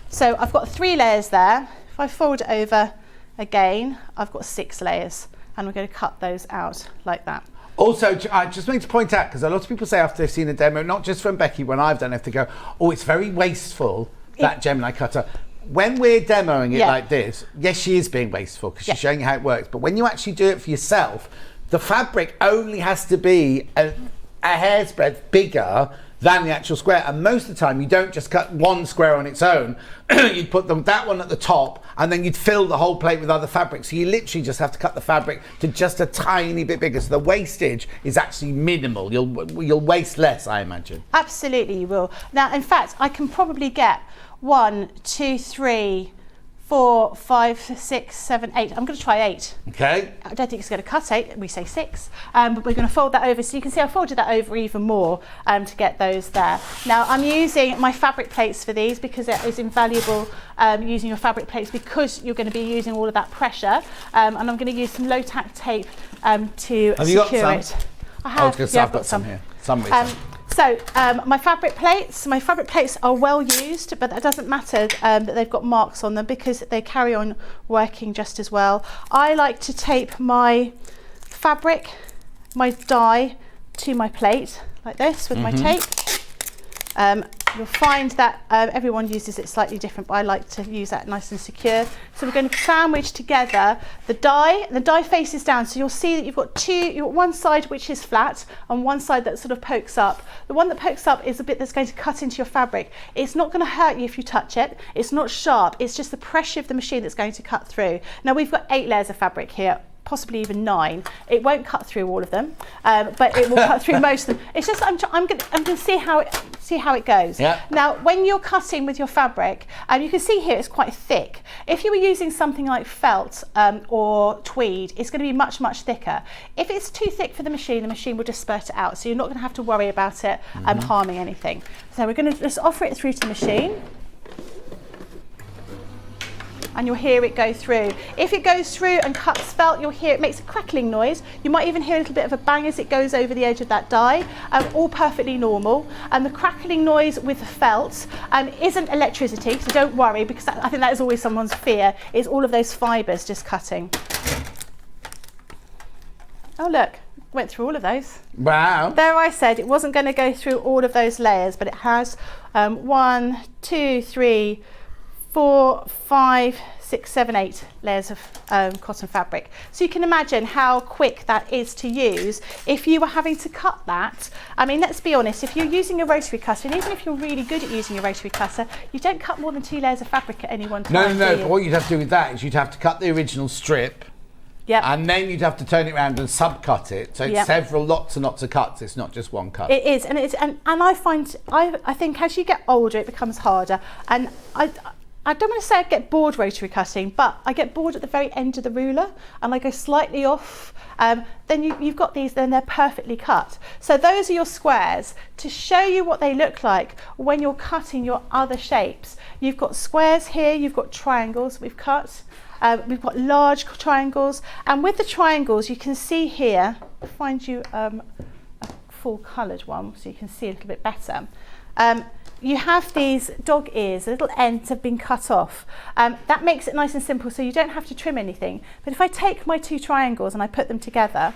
So I've got 3 layers there. If I fold it over again, I've got 6 layers, and we're going to cut those out like that.
Also, I just wanted to point out, because a lot of people say after they've seen a demo, not just from Becky, when I've done it, they go, oh, it's very wasteful, that Gemini cutter. When we're demoing it like this, yes, she is being wasteful because she's showing you how it works. But when you actually do it for yourself, the fabric only has to be a hair's breadth bigger than the actual square, and most of the time you don't just cut one square on its own. You'd put that one at the top, and then you'd fill the whole plate with other fabric. So you literally just have to cut the fabric to just a tiny bit bigger. So the wastage is actually minimal. You'll waste less, I imagine.
Absolutely, you will. Now, in fact, I can probably get 1, 2, 3, 4, 5, 6, 7, 8. I'm going to try 8.
Okay.
I don't think it's going to cut 8. We say 6. But we're going to fold that over. So you can see I folded that over even more to get those there. Now I'm using my fabric plates for these because it is invaluable using your fabric plates because you're going to be using all of that pressure. And I'm going to use some low tack tape to secure it. I have.
I was going to say,
Yeah,
I've got some here. Some reason.
My fabric plates are well used, but that doesn't matter that they've got marks on them because they carry on working just as well. I like to tape my fabric, my dye to my plate like this with my tape. You'll find that everyone uses it slightly different, but I like to use that nice and secure. So we're going to sandwich together the dye faces down. So you'll see that you've got one side which is flat and one side that sort of pokes up. The one that pokes up is a bit that's going to cut into your fabric. It's not going to hurt you if you touch it. It's not sharp. It's just the pressure of the machine that's going to cut through. Now we've got 8 layers of fabric here, possibly even 9. It won't cut through all of them, but it will cut through most of them. It's just I'm going to see how it goes.
Yeah.
Now, when you're cutting with your fabric, you can see here it's quite thick. If you were using something like felt or tweed, it's going to be much, much thicker. If it's too thick for the machine will just spurt it out. So you're not going to have to worry about it harming anything. So we're going to just offer it through to the machine. And you'll hear it go through. If it goes through and cuts felt, you'll hear it makes a crackling noise. You might even hear a little bit of a bang as it goes over the edge of that die, all perfectly normal. And the crackling noise with the felt isn't electricity, so don't worry, because I think that is always someone's fear, is all of those fibres just cutting. Oh look, went through all of those.
Wow.
There I said it wasn't going to go through all of those layers, but it has 1, 2, 3, 4, 5, 6, 7, 8 layers of cotton fabric. So you can imagine how quick that is to use if you were having to cut that. I mean, let's be honest, if you're using a rotary cutter, and even if you're really good at using a rotary cutter, you don't cut more than 2 layers of fabric at any one time.
No. But what you'd have to do with that is you'd have to cut the original strip.
Yep.
And then you'd have to turn it around and subcut it. So it's several lots and lots of cuts. It's not just one cut.
It is, and I think as you get older, it becomes harder. And I don't want to say I get bored rotary cutting, but I get bored at the very end of the ruler and I go slightly off. Then you've got these, then they're perfectly cut. So those are your squares. To show you what they look like when you're cutting your other shapes, you've got squares here, you've got triangles we've cut. We've got large triangles, and with the triangles you can see here, I'll find you a full coloured one so you can see a little bit better. You have these dog ears, the little ends have been cut off. That makes it nice and simple so you don't have to trim anything. But if I take my 2 triangles and I put them together,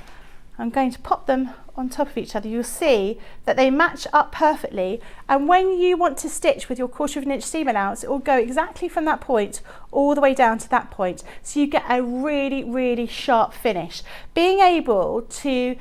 I'm going to pop them on top of each other. You'll see that they match up perfectly. And when you want to stitch with your 1/4 of an inch seam allowance, it will go exactly from that point all the way down to that point. So you get a really, really sharp finish. Being able to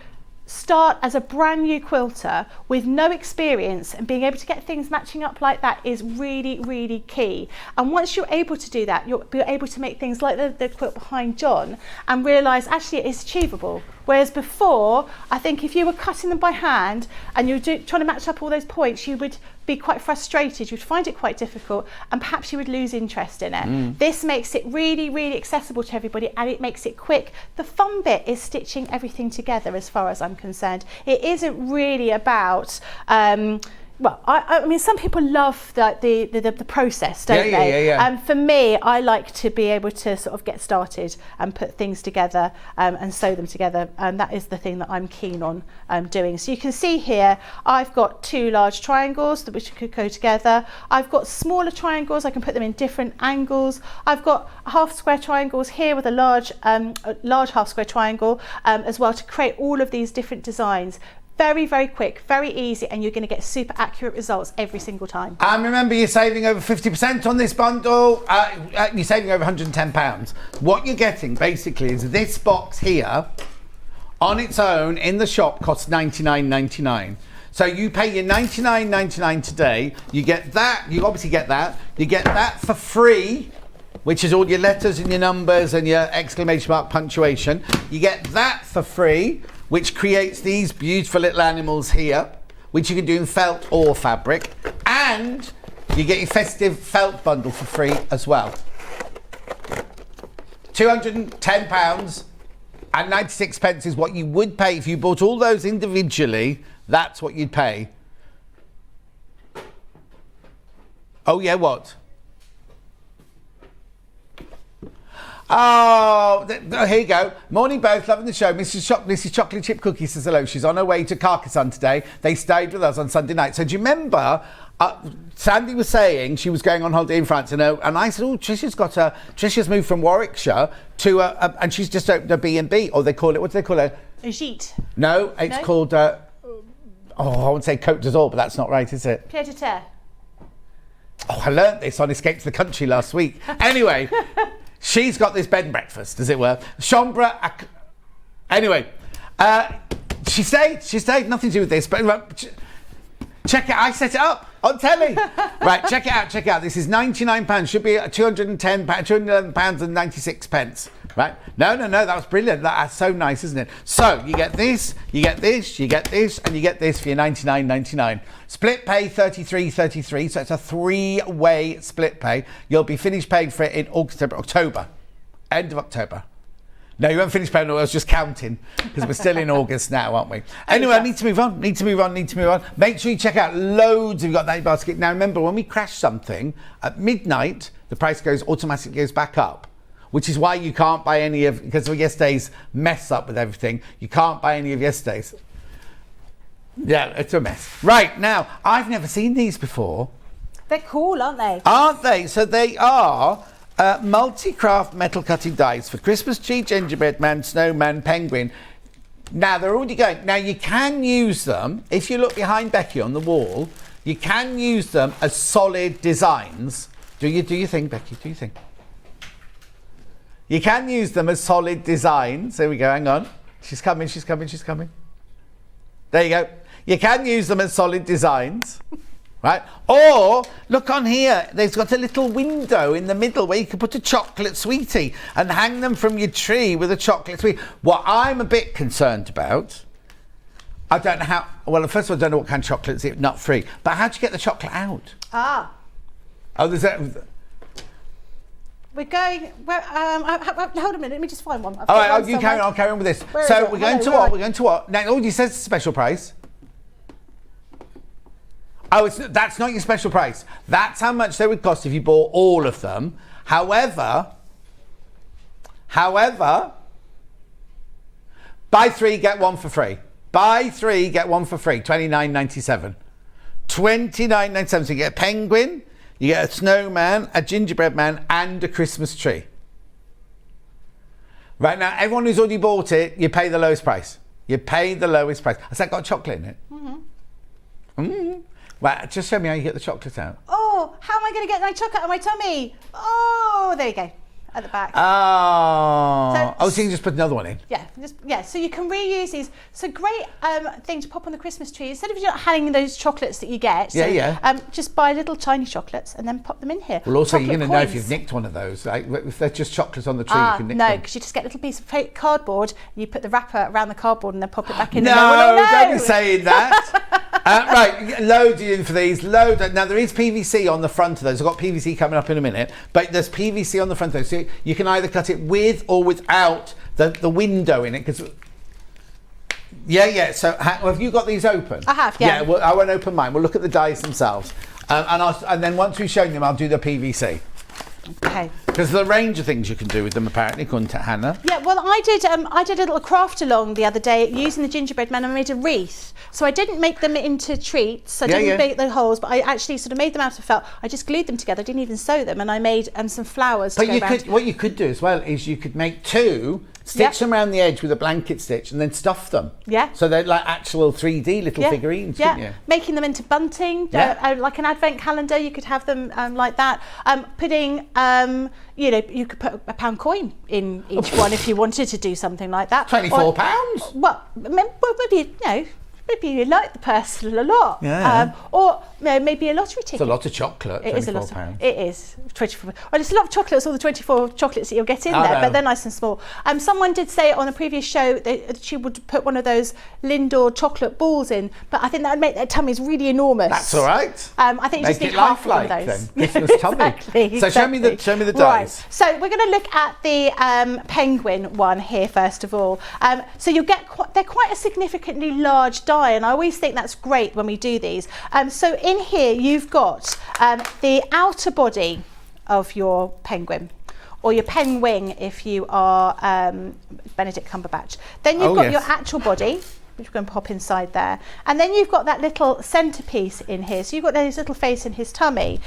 start as a brand new quilter with no experience and being able to get things matching up like that is really, really key. And once you're able to do that, you'll be able to make things like the quilt behind John and realise actually it is achievable. Whereas before, I think if you were cutting them by hand and you're trying to match up all those points, you would be quite frustrated, you'd find it quite difficult, and perhaps you would lose interest in it. This makes it really, really accessible to everybody, and it makes it quick. The fun bit is stitching everything together as far as I'm concerned. It isn't really about well, I mean, some people love the process, don't they?
Yeah.
For me, I like to be able to sort of get started and put things together and sew them together, and that is the thing that I'm keen on doing. So you can see here, I've got 2 large triangles which could go together. I've got smaller triangles, I can put them in different angles. I've got half square triangles here with a large half square triangle as well to create all of these different designs. Very, very quick, very easy, and you're going to get super accurate results every single time.
And remember, you're saving over 50% on this bundle. You're saving over £110. What you're getting basically is this box here on its own in the shop costs $99.99. So you pay your $99.99 today. You get that. You obviously get that. You get that for free, which is all your letters and your numbers and your exclamation mark punctuation. You get that for free, which creates these beautiful little animals here, which you can do in felt or fabric. And you get your festive felt bundle for free as well. £210 and 96 is what you would pay if you bought all those individually. That's what you'd pay. Oh yeah, what? Oh, here you go. Morning both, loving the show. Mrs. Chocolate Chip Cookie says hello. She's on her way to Carcassonne today. They stayed with us on Sunday night. So do you remember, Sandy was saying she was going on holiday in France, and I said, Trisha's moved from Warwickshire to, and she's just opened a B&B, or what do they call it?
A gîte.
No, it's called, I wouldn't say Côte d'Azur, but that's not right, is it?
Pied à terre.
Oh, I learnt this on Escape to the Country last week. Anyway, she's got this bed and breakfast, as it were. Anyway, she stayed, nothing to do with this, but check it, I set it up on telly. Right, check it out. This is £99, should be £211 and 96 pence. Right? No, that was brilliant. That's so nice, isn't it? So you get this, and you get this for your $99.99. Split pay $33.33, so it's a 3-way split pay. You'll be finished paying for it in October, end of October. No, you won't finish paying. I was just counting because we're still in August now, aren't we? Anyway, I need to move on. Make sure you check out loads. We've got that basket. Now, remember, when we crash something at midnight, the price automatically goes back up. Which is why you can't buy any of, because of yesterday's mess up with everything, you can't buy any of yesterday's. Yeah, it's a mess. Right, now, I've never seen these before.
They're cool, aren't they?
Aren't they? So they are multi-craft metal cutting dies for Christmas tree, gingerbread man, snowman, penguin. Now, they're already going. Now, you can use them, if you look behind Becky on the wall, you can use them as solid designs. Do you think, Becky? Do you think? You can use them as solid designs. There we go, hang on. She's coming. There you go. You can use them as solid designs, right? Or, look on here, they've got a little window in the middle where you can put a chocolate sweetie and hang them from your tree with a chocolate sweetie. What I'm a bit concerned about, I don't know how, well, first of all, I don't know what kind of chocolate is nut-free, but how do you get the chocolate out? There's that...
We're going. Hold a minute. Let me just find one.
All right, you carry on. I'll carry on with this. We're going to what? We're going to what? Now, you says special price. Oh, that's not your special price. That's how much they would cost if you bought all of them. However, buy 3 get 1 for free. Buy 3 get 1 for free. $29.97. $29.97. So you get a penguin. You get a snowman, a gingerbread man, and a Christmas tree. Right now, everyone who's already bought it, you pay the lowest price. Has that got chocolate in it? Mm-hmm. Right, just show me how you get the chocolate out.
Oh, how am I going to get my chocolate out of my tummy? Oh, there you go. At the back.
So you can just put another one in.
Yeah, so you can reuse these. So great thing to pop on the Christmas tree. Instead of you not hanging those chocolates that you get, just buy little tiny chocolates and then pop them in here.
Well, also you're going to know if you've nicked one of those. Like, if they're just chocolates on the tree, you can nick them.
No, because you just get a little piece of fake cardboard, and you put the wrapper around the cardboard and then pop it back in.
No, don't be saying that. Right, loads in for these. Now, there is PVC on the front of those. I've got PVC coming up in a minute, but there's PVC on the front of those. So you can either cut it with or without the window in it. So have you got these open?
I have, yeah.
Well, I won't open mine. We'll look at the dies themselves. And then once we've shown them, I'll do the PVC.
Okay.
Because there's a range of things you can do with them, apparently, couldn't it, Hannah?
Yeah, well, I did a little craft along the other day using the gingerbread man. I made a wreath. So I didn't make them into treats. I didn't make the holes, but I actually sort of made them out of felt. I just glued them together. I didn't even sew them, and I made some flowers. What
you could do as well is you could make 2, stitch them around the edge with a blanket stitch, and then stuff them. Yeah. So they're like actual 3D little figurines, couldn't you? Making
them into bunting, like an advent calendar. You could have them like that. Putting, you could put a £1 coin in each one if you wanted to do something like that.
£24?
Well, maybe maybe you like the person a lot.
Yeah.
Or maybe a lottery ticket.
It's a lot of chocolate.
It is a lot. It is 24. Well, it's a lot of chocolates. All the 24 chocolates that you'll get in there, but they're nice and small. Someone did say on a previous show that she would put one of those Lindor chocolate balls in, but I think that would make their tummies really enormous.
That's all right.
I think you just need half of those.
Christmas tummy.
Exactly.
So show me the dies.
Right. So we're going to look at the penguin one here first of all. So you'll get they're quite a significantly large die, and I always think that's great when we do these. So in here you've got the outer body of your penguin. or your pen wing if you are Benedict Cumberbatch. Then you've got your actual body, which we're going to pop inside there. And then you've got that little centerpiece in here. So you've got his little face in his tummy.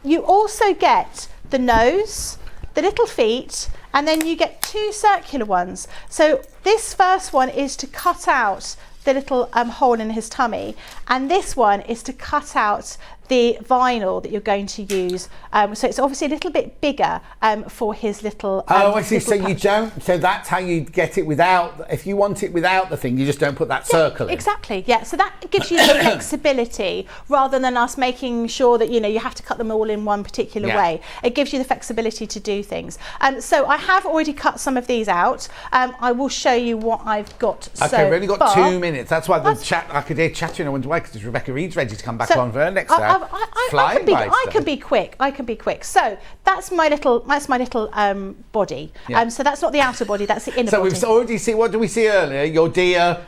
You also get the nose, the little feet, and then you get 2 circular ones. So this first one is to cut out the little hole in his tummy, and this one is to cut out the vinyl that you're going to use. So it's obviously a little bit bigger for his little
I see. So
patch.
you don't, so that's how you get it without, if you want it without the thing, you just don't put that circle in.
Exactly, yeah. So that gives you the flexibility rather than us making sure that, you know, you have to cut them all in one particular way. It gives you the flexibility to do things. So I have already cut some of these out. I will show you what I've got.
Okay, we've only got 2 minutes. That's why the chat, I could hear chattering. I wonder why, because Rebecca Reid's ready to come back on for her next hour.
I can be quick. So that's my little body. So that's not the outer body, that's the inner body.
So we've already seen, what did we see earlier? Your deer,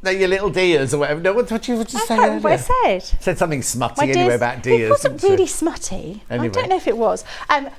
your little deers or whatever. No, what did you say earlier?
What I said.
Said something smutty anyway about deers.
It wasn't really smutty.
Anyway.
I don't know if it was.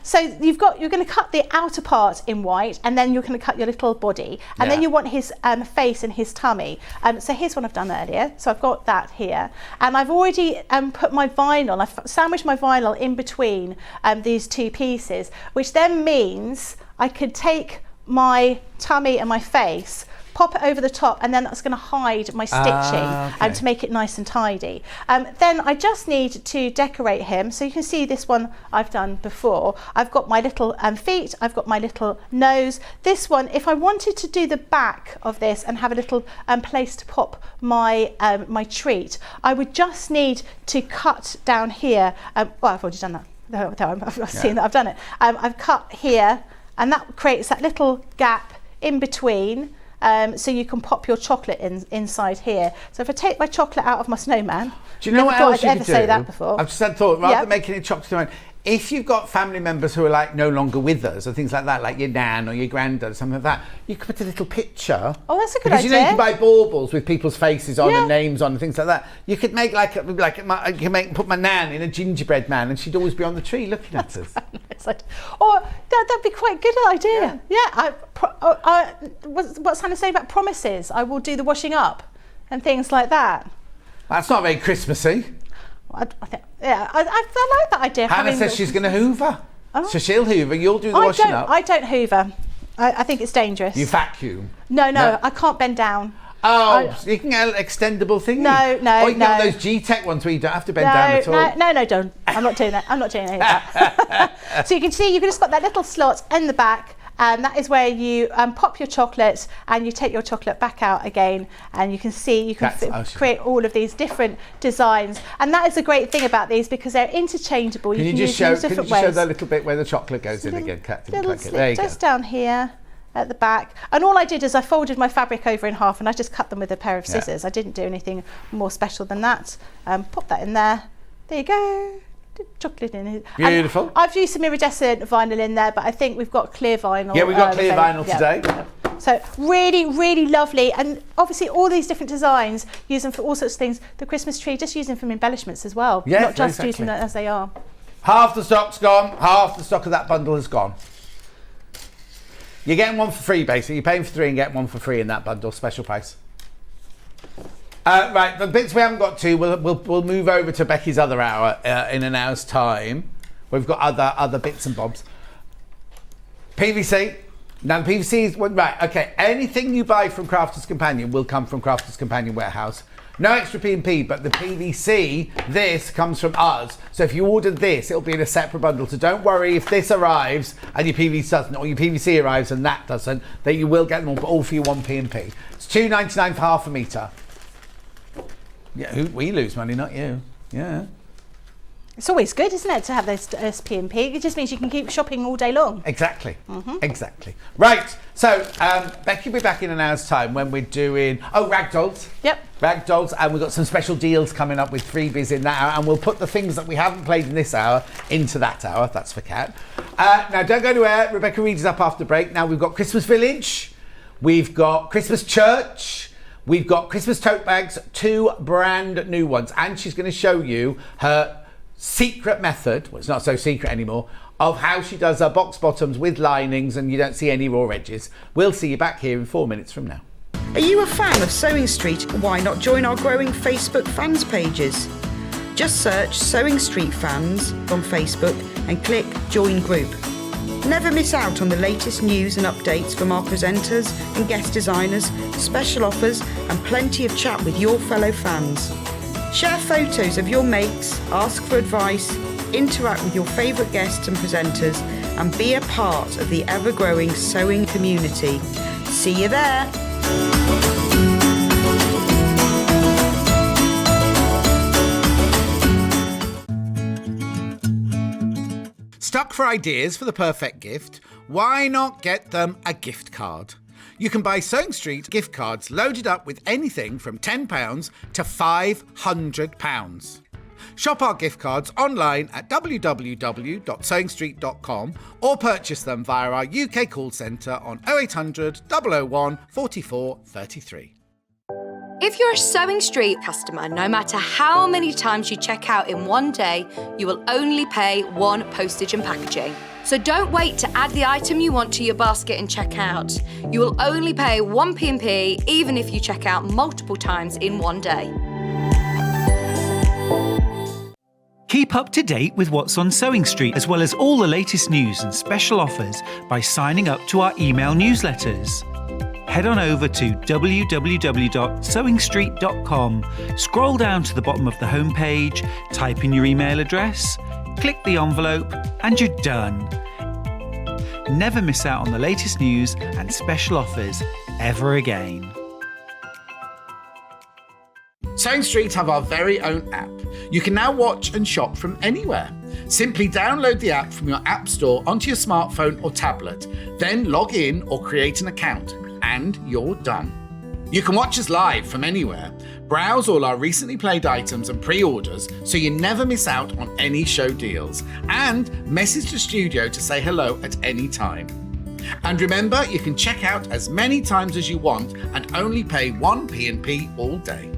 So you're going to cut the outer part in white, and then you're going to cut your little body, and then you want his face and his tummy. So here's one I've done earlier. So I've got that here, and I've already put my vinyl. I've sandwiched my vinyl in between these 2 pieces, which then means I could take my tummy and my face, pop it over the top, and then that's going to hide my stitching and to make it nice and tidy. Then I just need to decorate him. So you can see this one I've done before. I've got my little feet, I've got my little nose. This one, if I wanted to do the back of this and have a little place to pop my my treat, I would just need to cut down here. Well, I've already done that. I've seen that I've done it. I've cut here, and that creates that little gap in between. So you can pop your chocolate inside here. So if I take my chocolate out of my snowman,
do you know what else you could do?
Say that before.
I've just had thought, rather than making it chocolate, if you've got family members who are like no longer with us or things like that, like your nan or your granddad or something like that, you could put a little picture.
Oh, that's a good
idea. Because you know you can buy baubles with people's faces on and names on and things like that. You could make put my nan in a gingerbread man, and she'd always be on the tree looking at us.
Or that'd be quite a good idea. What's Hannah saying about promises? I will do the washing up and things like that.
That's not very Christmassy.
I like that idea.
Hannah says she's going to hoover. So she'll hoover, you'll do the washing up.
I don't hoover. I think it's dangerous.
You vacuum?
No, I can't bend down.
So you can get an extendable thing.
No.
Or you can get those G-Tech ones where you don't have to bend down at all.
No, don't. I'm not doing that. I'm not doing any of that. So you can see, you've just got that little slot in the back. And that is where you pop your chocolate, and you take your chocolate back out again, and you can see you can create all of these different designs. And that is a great thing about these, because they're interchangeable. You can use them in different ways.
Show that little bit where the chocolate goes in again, Kat?
There you just go. Down here at the back. And all I did is I folded my fabric over in half, and I just cut them with a pair of scissors. I didn't do anything more special than that. Pop that in there. There you go. Chocolate in it.
Beautiful.
And I've used some iridescent vinyl in there, but I think we've got clear vinyl.
Yeah, we've got clear vinyl today.
So really, really lovely. And obviously all these different designs, use them for all sorts of things. The Christmas tree, just use them for embellishments as well.
Yes,
not just using them as they are.
Half the stock's gone, half the stock of that bundle is gone. You're getting one for free, basically. You're paying for 3 and getting one for free in that bundle, special price. Right, the bits we haven't got to, we'll move over to Becky's other hour in an hour's time. We've got other bits and bobs. PVC. Now the PVC is right. Okay, anything you buy from Crafters Companion will come from Crafters Companion Warehouse. No extra P&P, but the PVC, this comes from us. So if you order this, it'll be in a separate bundle. So don't worry if this arrives and your PVC doesn't, or your PVC arrives and that doesn't, that you will get them all for your one P&P. It's $2.99 for half a metre. Yeah, we lose money, not you. Yeah.
It's always good, isn't it, to have those P&P? It just means you can keep shopping all day long.
Exactly. Exactly. Right. So Becky will be back in an hour's time when we're doing ragdolls. Yep. Ragdolls, and we've got some special deals coming up with freebies in that hour, and we'll put the things that we haven't played in this hour into that hour. That's for Kat. Now don't go anywhere. Rebecca Reid is up after break. Now we've got Christmas Village, we've got Christmas Church, we've got Christmas tote bags, 2 brand new ones, and she's going to show you her secret method, well, it's not so secret anymore, of how she does her box bottoms with linings and you don't see any raw edges. We'll see you back here in 4 minutes from now.
Are you a fan of Sewing Street? Why not join our growing Facebook fans pages? Just search Sewing Street Fans on Facebook and click Join Group. Never miss out on the latest news and updates from our presenters and guest designers, special offers and plenty of chat with your fellow fans. Share photos of your makes, ask for advice, interact with your favourite guests and presenters and be a part of the ever-growing sewing community. See you there!
Stuck for ideas for the perfect gift? Why not get them a gift card? You can buy Sewing Street gift cards loaded up with anything from £10 to £500. Shop our gift cards online at www.sewingstreet.com or purchase them via our UK call centre on 0800 001 44 33.
If you're a Sewing Street customer, no matter how many times you check out in one day, you will only pay one postage and packaging. So don't wait to add the item you want to your basket and check out. You will only pay one P&P even if you check out multiple times in one day.
Keep up to date with what's on Sewing Street, as well as all the latest news and special offers by signing up to our email newsletters. Head on over to www.sewingstreet.com, scroll down to the bottom of the homepage, type in your email address, click the envelope, and you're done. Never miss out on the latest news and special offers ever again.
Sewing Street have our very own app. You can now watch and shop from anywhere. Simply download the app from your app store onto your smartphone or tablet, then log in or create an account, and you're done. You can watch us live from anywhere, browse all our recently played items and pre-orders so you never miss out on any show deals, and message the studio to say hello at any time. And remember, you can check out as many times as you want and only pay one P&P all day.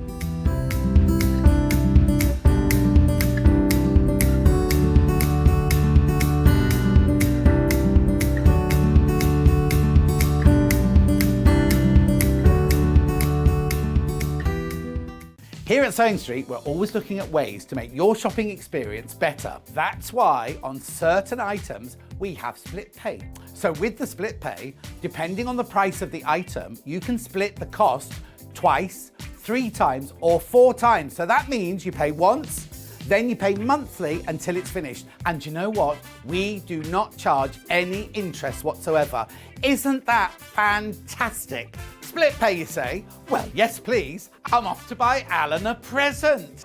Here at Sewing Street, we're always looking at ways to make your shopping experience better. That's why on certain items, we have split pay. So with the split pay, depending on the price of the item, you can split the cost twice, 3 times, or 4 times. So that means you pay once, then you pay monthly until it's finished. And you know what? We do not charge any interest whatsoever. Isn't that fantastic? Split pay, you say? Well, yes, please. I'm off to buy Alan a present.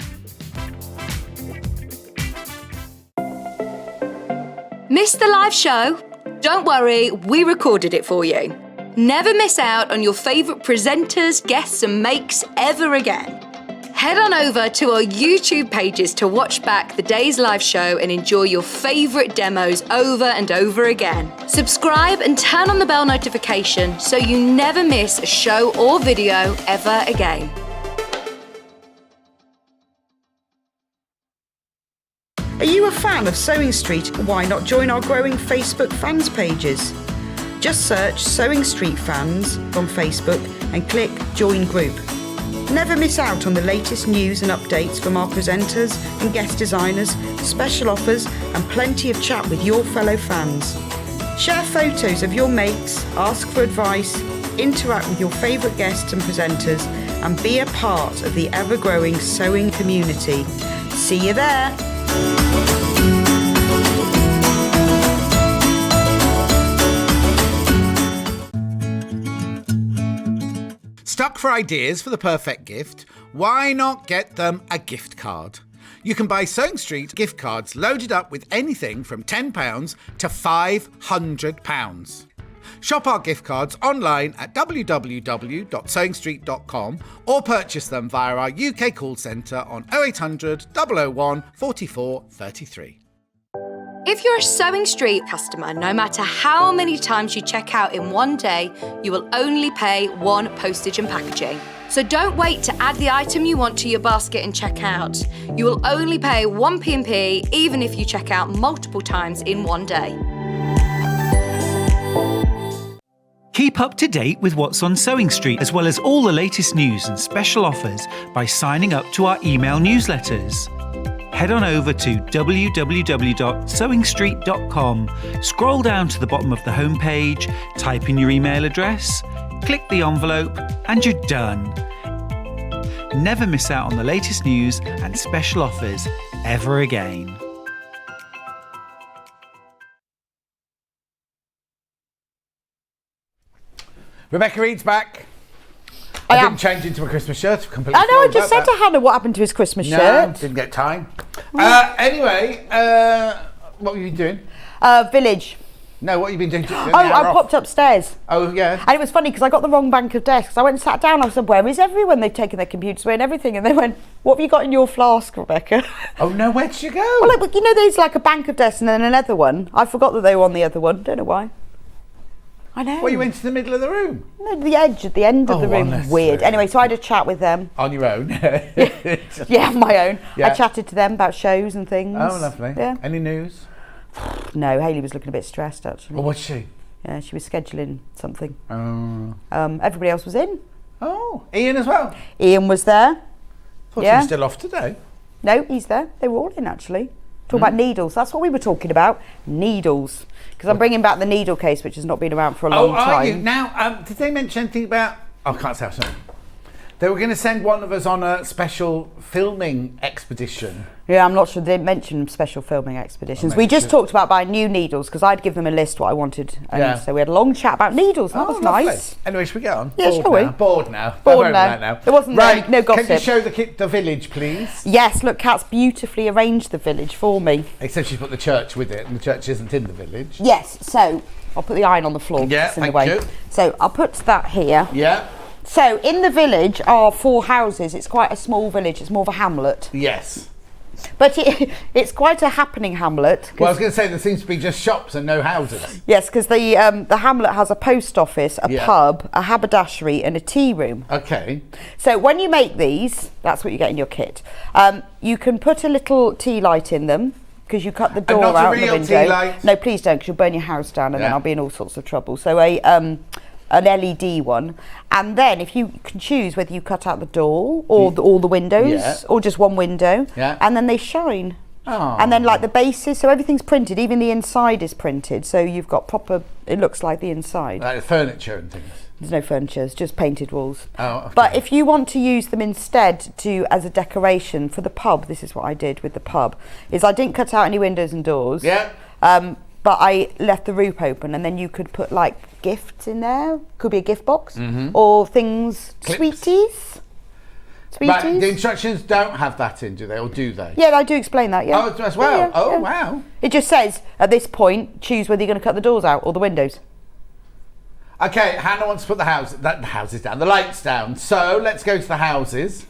Missed the live show? Don't worry, we recorded it for you. Never miss out on your favourite presenters, guests and makes ever again. Head on over to our YouTube pages to watch back the day's live show and enjoy your favourite demos over and over again. Subscribe and turn on the bell notification so you never miss a show or video ever again.
Are you a fan of Sewing Street? Why not join our growing Facebook fans pages? Just search Sewing Street Fans on Facebook and click Join Group. Never miss out on the latest news and updates from our presenters and guest designers, special offers and plenty of chat with your fellow fans. Share photos of your makes, ask for advice, interact with your favourite guests and presenters and be a part of the ever-growing sewing community. See you there!
Stuck for ideas for the perfect gift? Why not get them a gift card? You can buy Sewing Street gift cards loaded up with anything from £10 to £500. Shop our gift cards online at www.sewingstreet.com or purchase them via our UK call centre on 0800 001 44 33.
If you're a Sewing Street customer, no matter how many times you check out in one day, you will only pay one postage and packaging. So don't wait to add the item you want to your basket and check out. You will only pay 1 P&P even if you check out multiple times in one day.
Keep up to date with what's on Sewing Street, as well as all the latest news and special offers by signing up to our email newsletters. Head on over to www.sewingstreet.com, scroll down to the bottom of the homepage, type in your email address, click the envelope, and you're done. Never miss out on the latest news and special offers ever again.
Rebecca Reid's back. I didn't change into a Christmas shirt. Completely.
I know. I just said to Hannah what happened to his Christmas shirt.
Didn't get time. Anyway, what have you been doing?
Village.
No, what have you been doing?
I popped upstairs.
Oh, yeah.
And it was funny because I got the wrong bank of desks. I went and sat down. I said, where is everyone? They've taken their computers away and everything. And they went, what have you got in your flask, Rebecca?
Oh, no, where'd you go?
Well, like, you know, there's like a bank of desks and then another one. I forgot that they were on the other one. Don't know why. I know.
Well, you went to the middle of the room?
No, the edge, at the end of the room.
Honestly.
Weird. Anyway, so I had a chat with them.
On your own?
Yeah, on my own.
Yeah.
I chatted to them about shows and things.
Oh, lovely.
Yeah.
Any news?
No, Hayley was looking a bit stressed, actually.
Well, what's she?
Yeah, she was scheduling something.
Oh.
Everybody else was in.
Oh, Ian as well?
Ian was there.
Thought he
Yeah.
was still off today.
No, he's there. They were all in, actually. Talking about needles. That's what we were talking about. Needles. Because I'm bringing back the needle case, which has not been around for a long time.
Oh, are you? Now, did they mention anything about... I can't say. Sorry. They were going to send one of us on a special filming expedition.
Yeah, I'm not sure they mentioned special filming expeditions. We just talked about buying new needles because I'd give them a list what I wanted. And so we had a long chat about needles. That was
lovely.
nice.
Anyway, should we get on?
Yeah, shall we?
Bored now.
Bored now. There wasn't no gossip.
Can you show the village, please?
Yes, look, Kat's beautifully arranged the village for me.
Except she's put the church with it, and the church isn't in the village.
Yes, so I'll put the iron on the floor.
Yeah,
it's in the
thank
way.
you.
So I'll put that here.
Yeah.
So in the village are 4 houses. It's quite a small village. It's more of a hamlet.
Yes.
But it's quite a happening hamlet.
Well, I was going to say there seems to be just shops and no houses.
Yes, because the hamlet has a post office, a pub, a haberdashery and a tea room.
Okay.
So when you make these, that's what you get in your kit. You can put a little tea light in them because you cut the door
not
out
a
of the
real
window.
tea light?
No, please don't, because you'll burn your house down and then I'll be in all sorts of trouble. So an LED one, and then if you can choose whether you cut out the door or all the windows or just one window, and then they shine.
Oh.
And then like the bases, so everything's printed, even the inside is printed, so you've got proper, it looks like the inside.
Like furniture and things.
There's no furniture, it's just painted walls.
Oh, okay.
But if you want to use them instead as a decoration for the pub, this is what I did with the pub, is I didn't cut out any windows and doors.
Yeah.
But I left the roof open, and then you could put like gifts in there. Could be a gift box or things,
Clips.
Sweeties.
But the instructions don't have that in, do they, or do they?
Yeah, I do explain that. Yeah.
Oh, as well.
Yeah.
Wow.
It just says at this point, choose whether you're going to cut the doors out or the windows.
Okay, Hannah wants to put the houses down, the lights down. So let's go to the houses.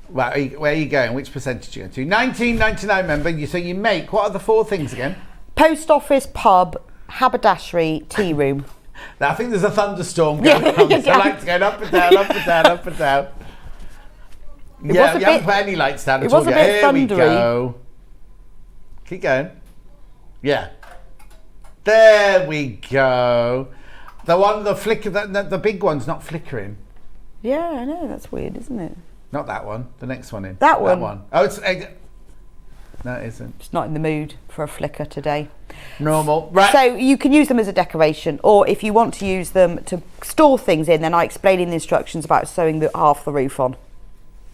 Right, where are you going? Which percentage are you going to? 1999, remember. So you make, what are the 4 things again?
Post office, pub, haberdashery, tea room.
Now, I think there's a thunderstorm going on. The lights going up and down, up and down, up and down. You haven't put any lights down at all.
It was a bit thundery.
Here we go. Keep going. Yeah. There we go. The big one's not flickering.
Yeah, I know. That's weird, isn't it?
Not that one. The next one in.
That one.
Oh, it's... No, it isn't.
Just not in the mood for a flicker today.
Normal. Right.
So you can use them as a decoration, or if you want to use them to store things in, then I explain in the instructions about sewing half the roof on.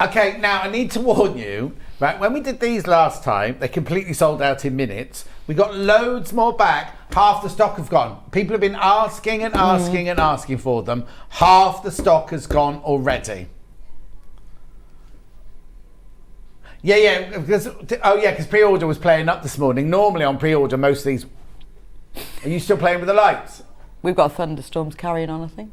Okay, now I need to warn you, right, when we did these last time, they completely sold out in minutes. We got loads more back. Half the stock have gone. People have been asking and asking and asking for them. Half the stock has gone already. Yeah, because pre-order was playing up this morning. Normally on pre-order, most of these... Are you still playing with the lights?
We've got thunderstorms carrying on, I think.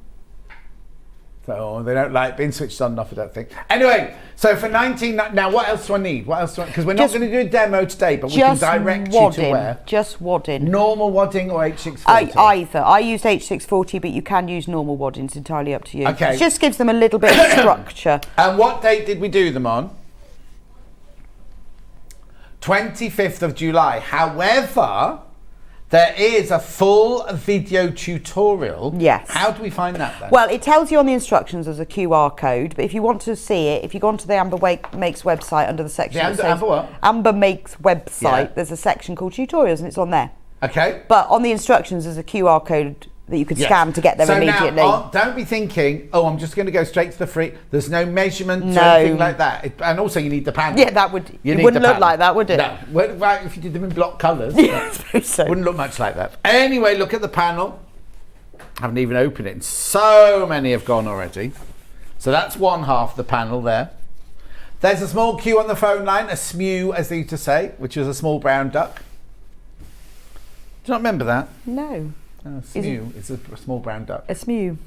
So they don't like being switched on and off, I don't think. Anyway, so for 19... Now, what else do I need? Because we're not going to do a demo today, but we can direct you to where.
Just wadding.
Normal wadding or H640?
Either. I used H640, but you can use normal wadding. It's entirely up to you.
Okay.
It just gives them a little bit of structure.
And what date did we do them on? 25th of July. However, there is a full video tutorial.
Yes.
How do we find that then?
Well, it tells you on the instructions as a QR code, but if you want to see it, if you go onto the Amber Makes website under the section that says
Amber what?
Amber Makes website,
Yeah.
there's a section called tutorials and it's on there.
Okay.
But on the instructions there's a QR code that you could scan to get there immediately.
Now, don't be thinking, I'm just going to go straight to the free. There's no measurements or
No.
anything like that. And also you need the panel.
Yeah, that would.
You
It
need
wouldn't
the
look
panel.
like that, would it?
No. Well, right, if you did them in block colours.
Yeah, I suppose so.
Wouldn't look much like that. Anyway, look at the panel. Haven't even opened it. And so many have gone already. So that's one half of the panel there. There's a small queue on the phone line, a SMEW as they used to say, which is a small brown duck. Do you not remember that?
No.
SMEW is a small brown duck.
A SMEW.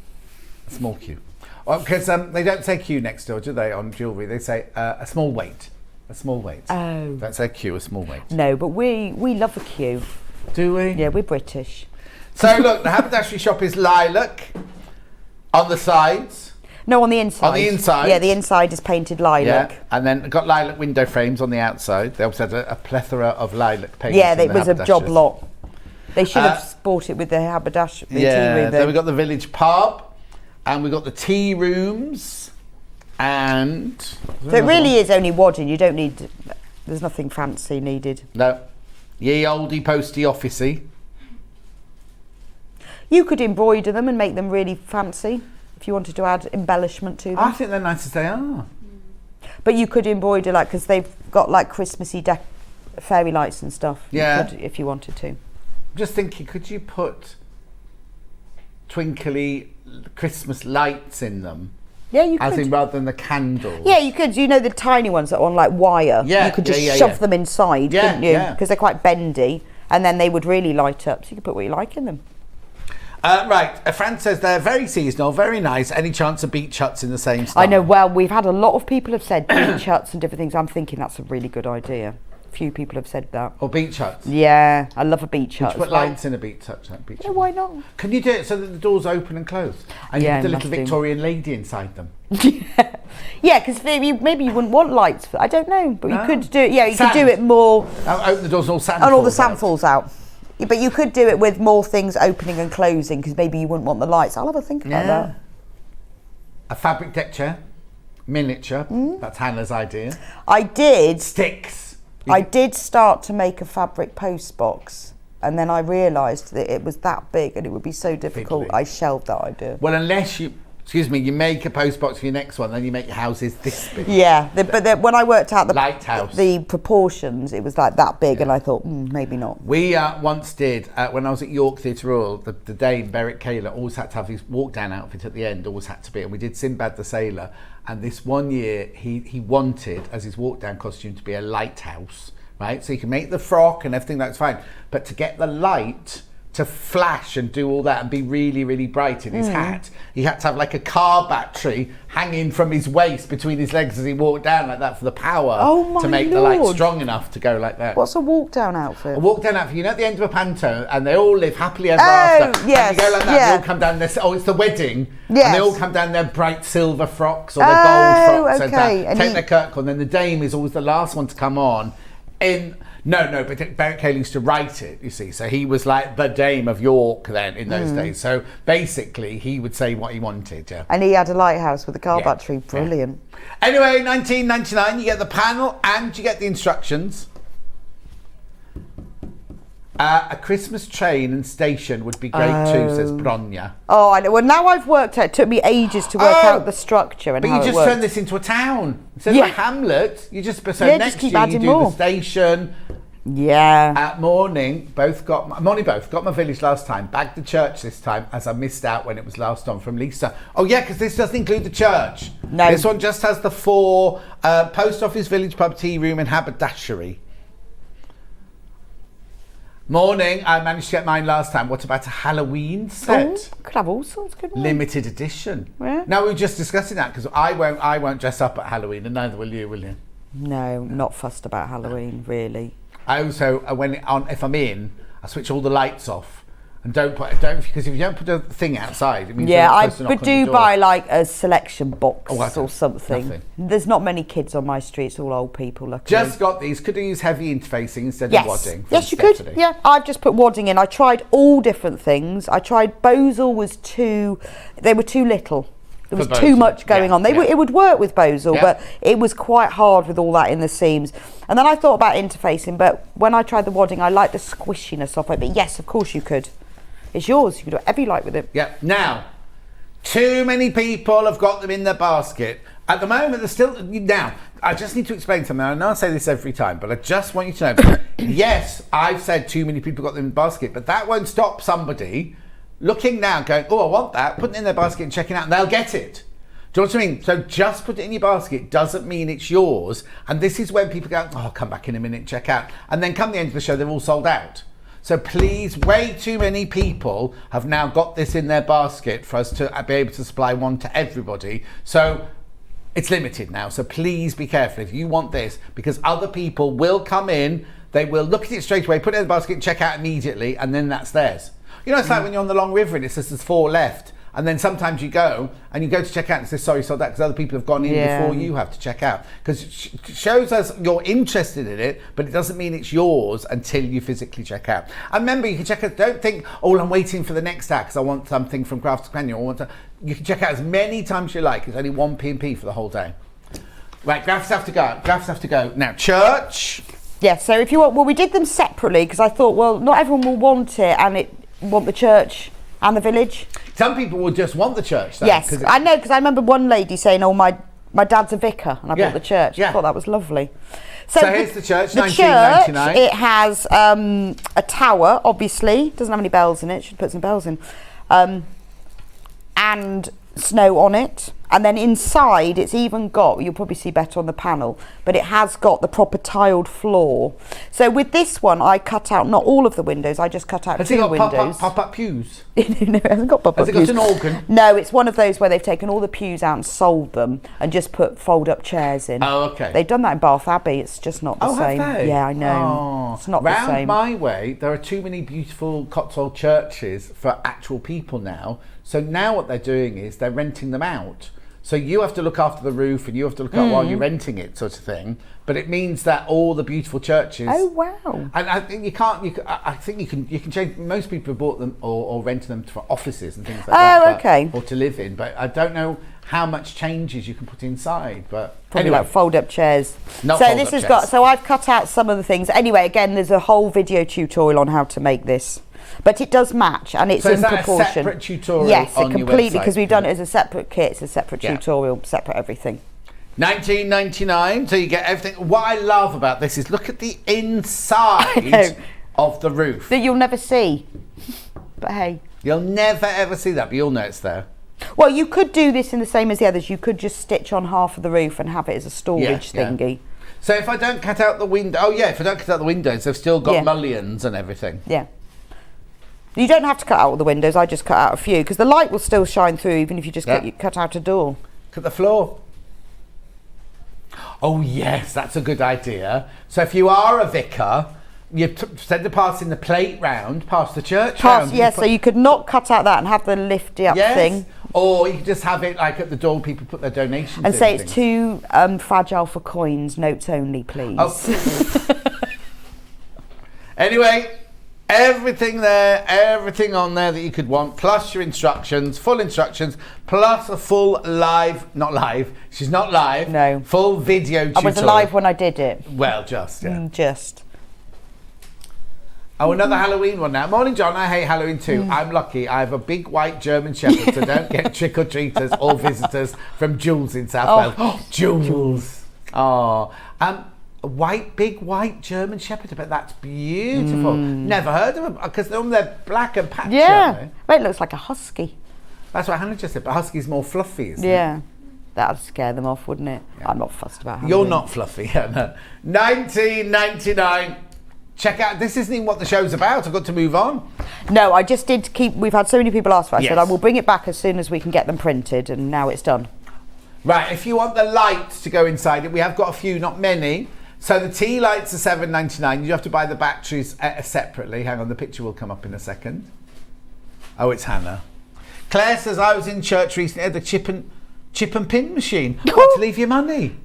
A small queue. Well, because they don't say queue next door, do they, on jewellery? They say a small weight. A small weight.
Oh.
Don't say queue, a small weight.
No, but we love a queue.
Do we?
Yeah, we're British.
So look, the haberdashery shop is lilac on the sides.
No, on the inside.
On the inside?
Yeah, the inside is painted lilac.
Yeah, and then got lilac window frames on the outside. They also had a plethora of lilac paint.
Yeah, it was a job lot. They should have bought it with the haberdashery.
Yeah,
tea room,
then we got the village pub, and we got the tea rooms, and...
So it really is only wadding. You don't need... There's nothing fancy needed.
No. Ye oldie posty officey.
You could embroider them and make them really fancy if you wanted to add embellishment to them.
I think they're nice as they are.
But you could embroider, like, because they've got like Christmassy fairy lights and stuff.
Yeah.
You could, if you wanted to.
Just thinking, could you put twinkly Christmas lights in them?
Yeah, you could.
As in rather than the candles.
Yeah, you could. You know the tiny ones that are on like wire?
Yeah,
You could just
yeah,
shove
yeah.
them inside,
Yeah,
couldn't you?
yeah.
Because they're quite bendy. And then they would really light up. So you could put what you like in them.
Right, Fran says they're very seasonal, very nice. Any chance of beach huts in the same style?
I know, well, we've had a lot of people have said beach huts and different things. I'm thinking that's a really good idea. A few people have said that.
Or beach huts?
Yeah, I love a beach hut.
Put
as well.
lights in a beach hut. Beach
Yeah,
hut.
why not?
Can you do it so that the doors open and close? And
Yeah,
you put the
must
little
do.
Victorian lady inside them.
Yeah, because maybe you wouldn't want lights. I don't know, but
No.
you could do it. Yeah, you
Sand.
could do it more.
Open the doors and all sand
And all the
falls
sand
out.
falls out. Yeah, but you could do it with more things opening and closing because maybe you wouldn't want the lights. I'll have a think about that.
A fabric deck chair, miniature.
Mm.
That's Hannah's idea.
I did start to make a fabric post box, and then I realised that it was that big and it would be so difficult.
Fiddly.
I shelved that idea.
Well, unless you make a post box for your next one, then you make your houses this big.
Yeah, when I worked out
Lighthouse.
the proportions, it was like that big, and I thought maybe not.
We once did, when I was at York Theatre Royal, the Dame, Berwick Kaler, always had to have his walk-down outfit at the end, always had to be, and we did Sinbad the Sailor, and this one year he wanted, as his walk-down costume, to be a lighthouse, right? So you can make the frock and everything, that's fine, but to get the light to flash and do all that and be really, really bright in his hat, he had to have like a car battery hanging from his waist between his legs as he walked down like that for the power to make the light strong enough to go like that.
What's a walk down outfit?
A walk down outfit, you know, at the end of a panto, and they all live happily ever after.
Yes,
and you go like that,
yeah.
they all come down. It's the wedding,
Yes.
and they all come down their bright silver frocks or their gold frocks,
okay.
and take their curtain on. Then the dame is always the last one to come on. But Berwick Kaler used to write it, you see. So he was like the Dame of York then in those days. So basically, he would say what he wanted. Yeah.
And he had a lighthouse with a car
Yeah.
battery. Brilliant.
Anyway, $19.99, you get the panel and you get the instructions. A Christmas train and station would be great too, says Bronya.
Oh, I know. Well, now I've worked out. It took me ages to work out the structure and
But
how
you
it
just
works.
turn this into a town. Instead
Yeah.
of a hamlet, you just
just
next
keep
year you
adding
do
more.
the station.
Yeah.
At Morning both got my village last time, bagged the church this time, as I missed out when it was last on from Lisa. Oh yeah, because this doesn't include the church.
No.
This one just has the 4 post office, village pub, tea room and haberdashery. Morning. I managed to get mine last time. What about a Halloween set?
Could have all sorts, couldn't we?
Limited edition.
Yeah.
Now, we were just discussing that because I won't dress up at Halloween, and neither will you?
No, not fussed about Halloween, really.
I also, if I'm in, I switch all the lights off and because if you don't put a thing outside, it means
I do buy like a selection box or something.
Nothing.
There's not many kids on my street, it's all old people. Luckily.
Just got these. Could I use heavy interfacing instead of wadding?
Yes, you could. Yeah, I've just put wadding in. I tried all different things. I tried Bosal they were too little. There was too much going on. It would work with Bosal, but it was quite hard with all that in the seams. And then I thought about interfacing, but when I tried the wadding, I liked the squishiness of it. But yes, of course you could. It's yours. You can do whatever you like with it.
Yeah. Now, too many people have got them in their basket. At the moment, they're still... Now, I just need to explain something. I know I say this every time, but I just want you to know. Yes, I've said too many people got them in the basket, but that won't stop somebody looking now going, oh, I want that, putting it in their basket and checking out, and they'll get it. Do you know what I mean? So just put it in your basket doesn't mean it's yours. And this is when people go, oh, I'll come back in a minute and check out. And then come the end of the show, they're all sold out. So please, way too many people have now got this in their basket for us to be able to supply one to everybody. So it's limited now. So please be careful if you want this, because other people will come in, they will look at it straight away, put it in the basket and check out immediately, and then that's theirs. You know, it's like when you're on the Long River and it says there's 4 left. And then sometimes you go to check out and it says, sorry, sold out, because other people have gone in before you have to check out. Because it shows us you're interested in it, but it doesn't mean it's yours until you physically check out. And remember, you can check out, don't think, oh, I'm waiting for the next act because I want something from Crafts Companion. You can check out as many times as you like. It's only 1 P&P for the whole day. Right, graphs have to go. Now, church.
Yeah, so if you want, we did them separately because I thought, well, not everyone will want it and want the church and the village.
Some people will just want the church, though.
Yes, I know, because I remember one lady saying, oh, my dad's a vicar, and I bought the church. I thought that was lovely. So
here's the church,
the
$19.99.
Church, it has a tower, obviously. Doesn't have any bells in it. Should put some bells in. And snow on it. And then inside, it's even got, you'll probably see better on the panel, but it has got the proper tiled floor. So with this one, I cut out not all of the windows, I just cut out 2 windows.
Has it got pop-up pews?
No, it hasn't got pop-up pews.
Has it got an organ?
No, it's one of those where they've taken all the pews out and sold them and just put fold-up chairs in.
Oh, okay.
They've done that in Bath Abbey, it's just not the same.
Have they?
Yeah, I know. It's not the same.
Round my way, there are too many beautiful Cotswold churches for actual people now. So now what they're doing is they're renting them out. So you have to look after the roof and you have to look out while you're renting it, sort of thing. But it means that all the beautiful churches.
Oh wow!
And I think I think you can change. Most people have bought them or rented them for offices and things like that.
Oh, okay.
Or to live in, but I don't know how much changes you can put inside. But
probably
anyway,
like fold-up chairs.
Not
so
fold-up
this has
chairs.
got. So I've cut out some of the things. Anyway, again, there's a whole video tutorial on how to make this. But it does match, and it's in proportion.
So is that a separate tutorial?
Yes,
on
completely,
your website?
because we've done it as a separate kit. It's a separate tutorial, separate everything.
$19.99, so you get everything. What I love about this is look at the inside of the roof.
That you'll never see. But hey.
You'll never ever see that, but you'll know it's there.
Well, you could do this in the same as the others. You could just stitch on half of the roof and have it as a storage thingy.
So if I don't cut out the window, if I don't cut out the windows, they've still got mullions and everything.
Yeah. You don't have to cut out all the windows, I just cut out a few, because the light will still shine through even if you just cut out a door.
Cut the floor. Oh yes, that's a good idea. So if you are a vicar, you instead of passing the plate round, pass the church round.
Yes, so you could not cut out that and have the lifty up thing.
Or you could just have it like at the door, people put their donations
and
in.
say it's too fragile for coins, notes only, please.
Oh. Anyway, everything there, everything on there that you could want, plus your instructions, full instructions, plus a full she's not live.
No.
Full video tutorial.
I was live when I did it.
Well, just,
just.
Oh, another Halloween one now. Morning, John. I hate Halloween too. I'm lucky. I have a big white German Shepherd, so don't get trick-or-treaters or visitors from Jules in South Wales. Oh, Jules. Oh. A big white German Shepherd. I bet that's beautiful. Never heard of them because they're black and patchy.
Yeah. Well, it looks like a husky.
That's what Hannah just said, but husky's more fluffy, isn't it?
Yeah. That'd scare them off, wouldn't it? Yeah. I'm not fussed about Halloween.
You're not fluffy, Hannah. $19.99. check out. This isn't even what the show's about. I've got to move on.
No, I just did keep. We've had so many people ask for it. I
Yes.
said I will bring it back as soon as we can get them printed, and now it's done.
Right, if you want the lights to go inside it, we have got a few, not many. So the tea lights are $7.99. You have to buy the batteries separately. Hang on, the picture will come up in a second. Oh, it's Hannah. Claire says, I was in church recently at the chip and pin machine. What, to leave your money?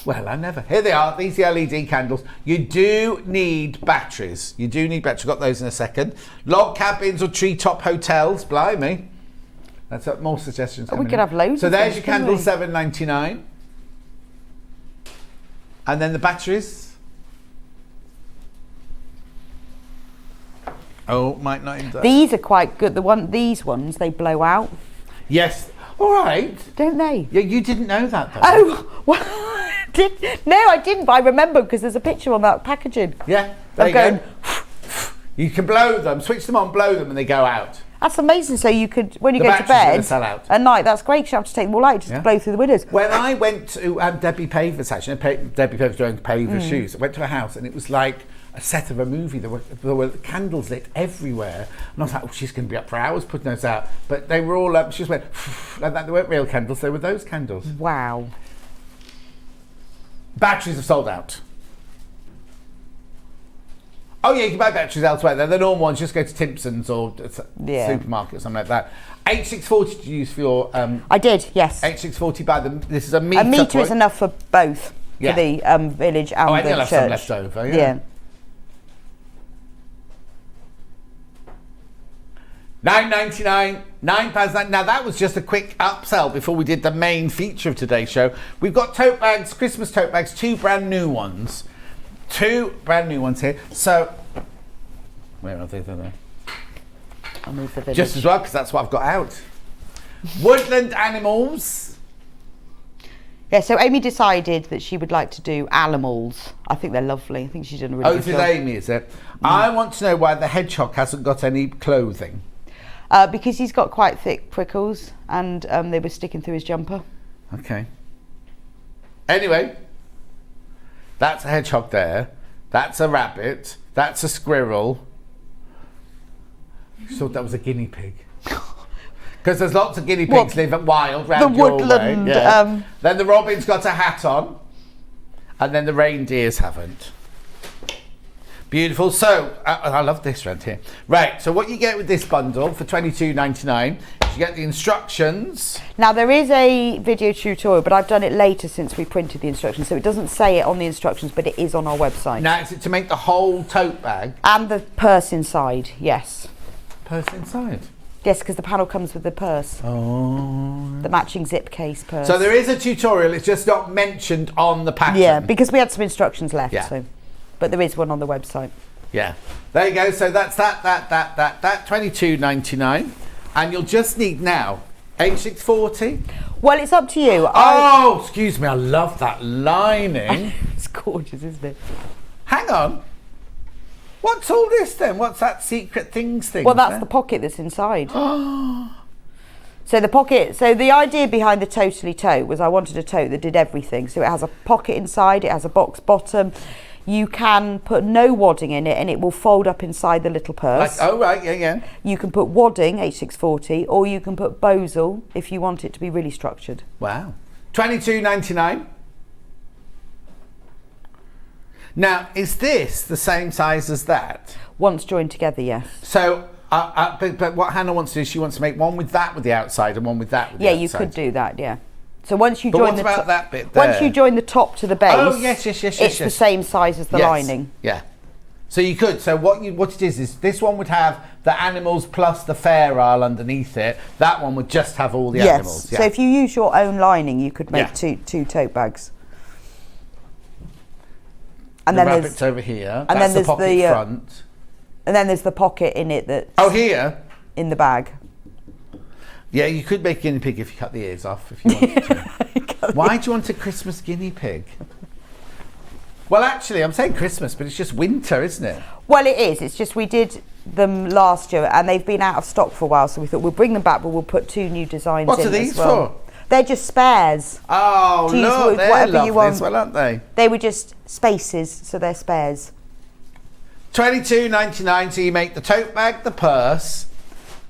Well, I never. Here they are, these are the LED candles. You do need batteries. You do need batteries. Got those in a second. Log cabins or treetop hotels. Blimey. That's more suggestions.
We could have loads.
So
of
there's
things,
your candle,
couldn't
$7.99. And then the batteries. Oh, might not end
we?
up.
These are quite good. These ones, they blow out,
Yes. All right.
don't they?
Yeah, you didn't know that though.
Oh, well, no, I didn't. But I remember because there's a picture on that packaging.
Yeah. There
I'm
you
going.
go. You can blow them, switch them on, blow them, and they go out.
That's amazing. So you could, when you
The
go to
batteries are gonna
bed
sell out.
at night, that's great. 'Cause you have to take them all out just
Yeah.
to blow through the windows.
When I went to Debbie Paver's, actually, Debbie Paver's doing Paver's shoes, I went to her house and it was like a set of a movie. There were candles lit everywhere. And I was like, oh, she's going to be up for hours putting those out. But they were all up, she just went like that. They weren't real candles, they were those candles.
Wow.
Batteries have sold out. Oh yeah, you can buy batteries elsewhere. They're the normal ones. Just go to Simpson's or supermarket or something like that. H640 to use for your.
I did, yes.
H640 by them. This is a metre.
A metre is enough for both,
Yeah.
for the village and
Oh, and
the
you'll have
church.
some left over. Yeah.
Yeah.
£9.99, £9.99. Now that was just a quick upsell before we did the main feature of today's show. We've got tote bags, Christmas tote bags, 2 brand new ones. 2 brand new ones here. So, where are they? There.
I'll move the village.
Just as well, because that's what I've got out. Woodland animals.
Yeah, so Amy decided that she would like to do animals. I think they're lovely. I think she's done a really
Oh,
good
this is
job.
Amy, is it? I want to know why the hedgehog hasn't got any clothing.
Because he's got quite thick prickles and they were sticking through his jumper.
Okay. Anyway, that's a hedgehog there. That's a rabbit. That's a squirrel. I thought that was a guinea pig. Because there's lots of guinea pigs live at wild round
The
your
woodland,
way. Yeah. Then the robin's got a hat on. And then the reindeers haven't. Beautiful. So, I love this round here. Right, so what you get with this bundle for $22.99 is you get the instructions.
Now there is a video tutorial, but I've done it later since we printed the instructions, so it doesn't say it on the instructions, but it is on our website.
Now, is it to make the whole tote bag?
And the purse inside, yes.
Purse inside?
Yes, because the panel comes with the purse.
Oh.
The matching zip case purse.
So there is a tutorial, it's just not mentioned on the pattern.
Yeah, because we had some instructions left,
Yeah.
so. But there is one on the website.
Yeah. There you go. So that's that, $22.99. And you'll just need now H640.
Well, it's up to you.
Oh, excuse me. I love that lining.
It's gorgeous, isn't it?
Hang on. What's all this then? What's that secret things thing?
Well, that's the pocket that's inside. So the pocket, so the idea behind the Totally Tote was I wanted a tote that did everything. So it has a pocket inside, it has a box bottom. You can put no wadding in it and it will fold up inside the little purse.
Oh, right, yeah.
You can put wadding, H640, or you can put bosal if you want it to be really structured.
Wow. $22.99. Now, is this the same size as that?
Once joined together, yes.
So, but what Hannah wants to do is she wants to make one with that with the outside and one with that with the outside.
Yeah, you could do that, yeah. So once you
But
join
what about that bit
once
there?
you join the top to the base,
Oh, yes.
it's the same size as the lining.
Yeah. So you could. So what it is this one would have the animals plus the fair isle underneath it. That one would just have all the animals. Yeah.
So if you use your own lining, you could make
Yeah.
two tote bags. And
the
then
rabbit's
there's
over here.
and
That's
then
the pocket
there's the,
front.
and then there's the pocket in it that's
Oh, here.
in the bag.
Yeah, you could make a guinea pig if you cut the ears off if you wanted to. Why do you want a Christmas guinea pig? Well, actually, I'm saying Christmas, but it's just winter, isn't it?
Well, it is. It's just we did them last year and they've been out of stock for a while, so we thought we'll bring them back, but we'll put 2 new designs
What
in
are these
as well.
for?
They're just spares.
Oh,
To use
look,
with
they're
whatever
lovely
you want.
as well, aren't they?
They were just spaces, so they're spares.
$22.99. So you make the tote bag, the purse,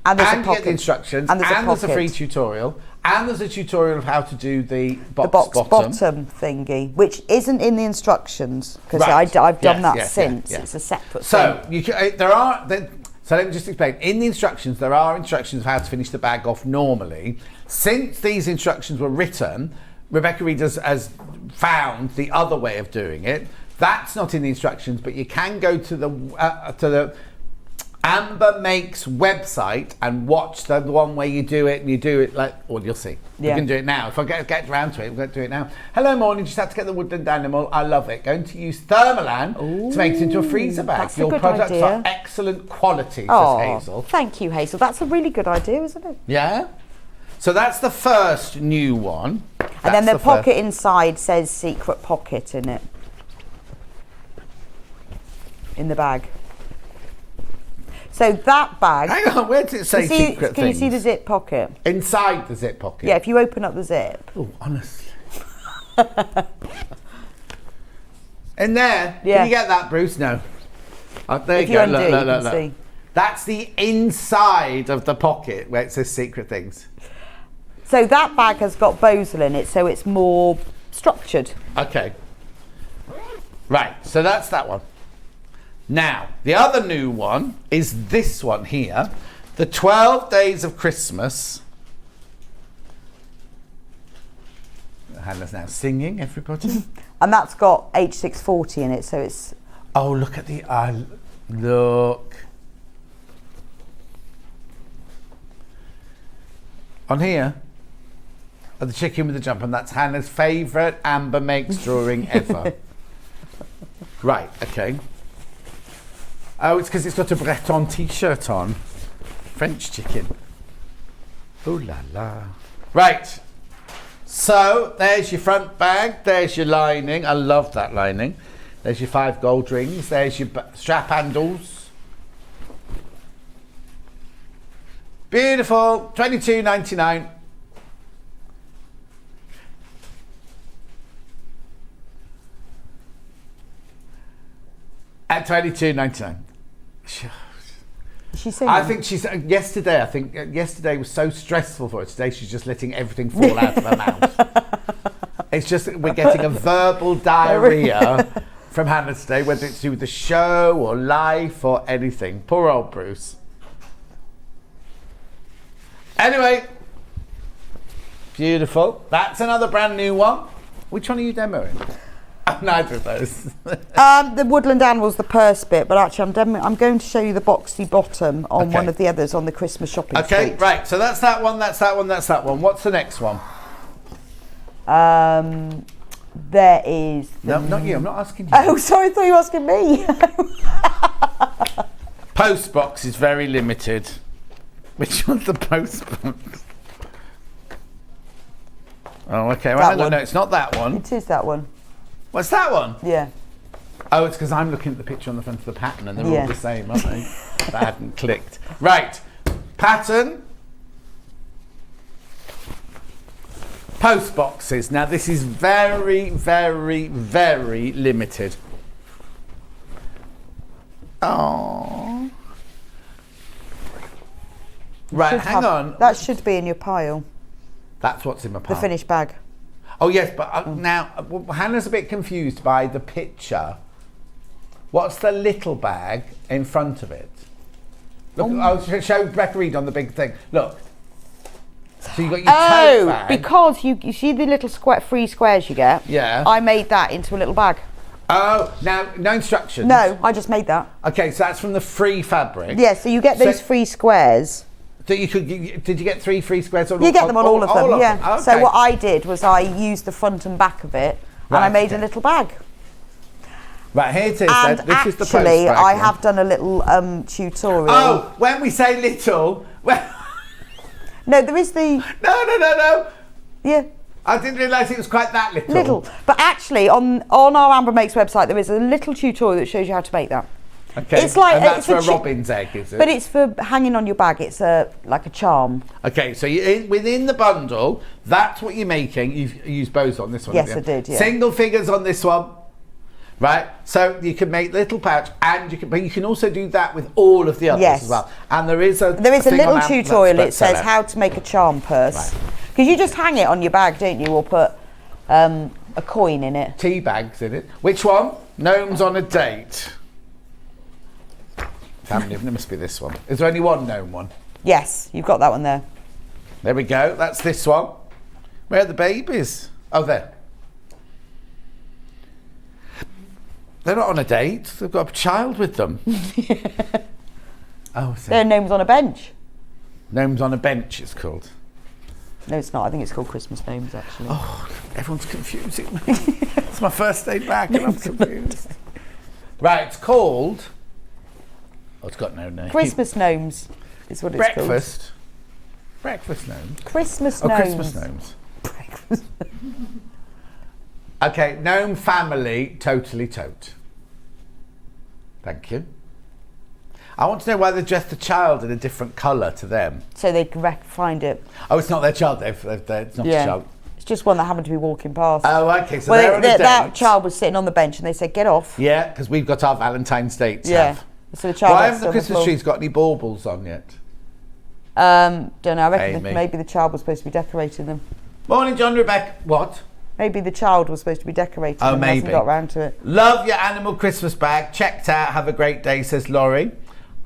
And there's
and
a
you
pocket.
get the instructions,
And there's a
there's a free
pocket.
tutorial, and there's a tutorial of how to do the
The box bottom thingy, which isn't in the instructions, because
Right.
I've done
Yes,
that
yes,
since.
yeah.
It's a separate
So
thing.
you can, so let me just explain. In the instructions, there are instructions of how to finish the bag off normally. Since these instructions were written, Rebecca Reid has found the other way of doing it. That's not in the instructions, but you can go to the Amber Makes website and watch the one where you do it, and you do it like, well, you'll see.
Yeah.
You can do it now. If I get around to it, we're going to do it now. Hello, morning. Just had to get the woodland animal. I love it. Going to use Thermolan to make it into a freezer bag.
That's a
Your
good
products
idea.
are excellent quality, says
Oh,
Hazel.
thank you, Hazel. That's a really good idea, isn't it?
Yeah? So that's the first new one.
And then
That's
the pocket inside says secret pocket in it. In the bag. So that bag.
Hang on, where does it say secret
Can you
things?
see the zip pocket?
Inside the zip pocket?
Yeah, if you open up the zip.
Oh, honestly. In there?
Yeah.
Can you get that, Bruce? No. Oh, there
If
you
you
go.
undo,
Look,
you
look,
can
look,
see.
look. That's the inside of the pocket where it says secret things.
So that bag has got bozel in it, so it's more structured.
Okay. Right, so that's that one. Now, the other new one is this one here. The 12 Days of Christmas. Hannah's now singing, everybody.
And that's got H640 in it, so it's...
Oh, look at the... look. On here, the chicken with the jump, and that's Hannah's favourite Amber Makes drawing ever. Right, okay. Oh, it's because it's got a Breton t-shirt on. French chicken. Ooh la la. Right. So, there's your front bag. There's your lining. I love that lining. There's your 5 gold rings. There's your strap handles. Beautiful. $22.99. At $22.99.
She's singing.
I think she's yesterday. I think yesterday was so stressful for her. Today she's just letting everything fall out of her mouth. It's just we're getting a verbal diarrhea from Hannah today, whether it's to do with the show or life or anything. Poor old Bruce. Anyway, beautiful. That's another brand new one. Which one are you demoing? Neither of those.
The woodland animal's the purse bit, but actually I'm going to show you the boxy bottom on
Okay.
one of the others on the Christmas shopping
Okay,
street.
right. So that's that one. That's that one. That's that one. What's the next one?
There is...
No, not you. I'm not asking you.
Oh, sorry, I thought you were asking me.
Post box is very limited. Which one's the post box? Oh, okay. Well,
That one.
no, it's not that one.
It is that one.
What's that one?
Yeah.
Oh, it's because I'm looking at the picture on the front of the pattern and they're
Yeah.
all the same, aren't they? That hadn't clicked. Right. Pattern. Post boxes. Now, this is very, very, very limited. Oh. Right,
Should
hang
have-
on.
That should be in your pile,
That's what's in my
the
pile.
finished bag.
Oh yes, but now Hannah's a bit confused by the picture. What's the little bag in front of it? Look, I'll show Becky Reid on the big thing. Look. So you got your tote bag.
Because you see the little free squares you get?
Yeah.
I made that into a little bag.
Oh, now no instructions.
No, I just made that.
Okay, so that's from the free fabric.
Yeah, so you get those
So-
free squares.
So you could. Did you get 3 free squares?
You get them on all of them, yeah.
Okay.
So what I did was I used the front and back of it, and I
Right,
made a
okay.
little bag.
Right, here it is.
And
then. This is the post
actually,
bag
I
one.
have done a little tutorial.
Oh, when we say little, well,
No, there is the...
no.
Yeah.
I didn't realise it was quite that little.
Little. But actually, on our Amber Makes website, there is a little tutorial that shows you how to make that.
Okay.
It's like
and that's
it's
for
a
a robin's egg, is it?
But it's for hanging on your bag. It's like a charm.
Okay, so within the bundle, that's what you're making. You've used bows on this one.
Yes,
haven't
I
you?
did, yeah.
Single figures on this one. Right, so you can make little pouch, and but you can also do that with all of the others as well. And there is a
little tutorial. It says how to make a charm purse. Because you just hang it on your bag, don't you, or put a coin in it.
Tea bags in it. Which one? Gnomes on a date. There must be this one. Is there only one gnome one?
Yes, you've got that one there.
There we go. That's this one. Where are the babies? Oh, there. They're not on a date. They've got a child with them. Oh,
they're gnomes on a bench.
Gnomes on a bench, it's called.
No, it's not. I think it's called Christmas gnomes, actually.
Oh, everyone's confusing me. It's my first day back and I'm confused. Right, it's called... Oh, it's got no name.
Christmas gnomes is what it's called.
Breakfast. Breakfast gnomes.
Christmas gnomes.
Oh, Christmas gnomes. Breakfast. Okay, gnome family, totally tote. Thank you. I want to know why they dressed the child in a different colour to them.
So they can find it.
Oh, it's not their child. It's not a child.
It's just one that happened to be walking past.
Oh, okay. So they're on a date.
That child was sitting on the bench and they said, get off.
Yeah, because we've got our Valentine's dates.
Yeah. So the child
why haven't the Christmas trees got any baubles on yet?
Don't know. I reckon maybe the child was supposed to be decorating them.
Morning, John, Rebecca. What?
Maybe the child was supposed to be decorating them.
Maybe.
Hasn't got round to it.
Love your animal Christmas bag. Checked out. Have a great day, says Laurie.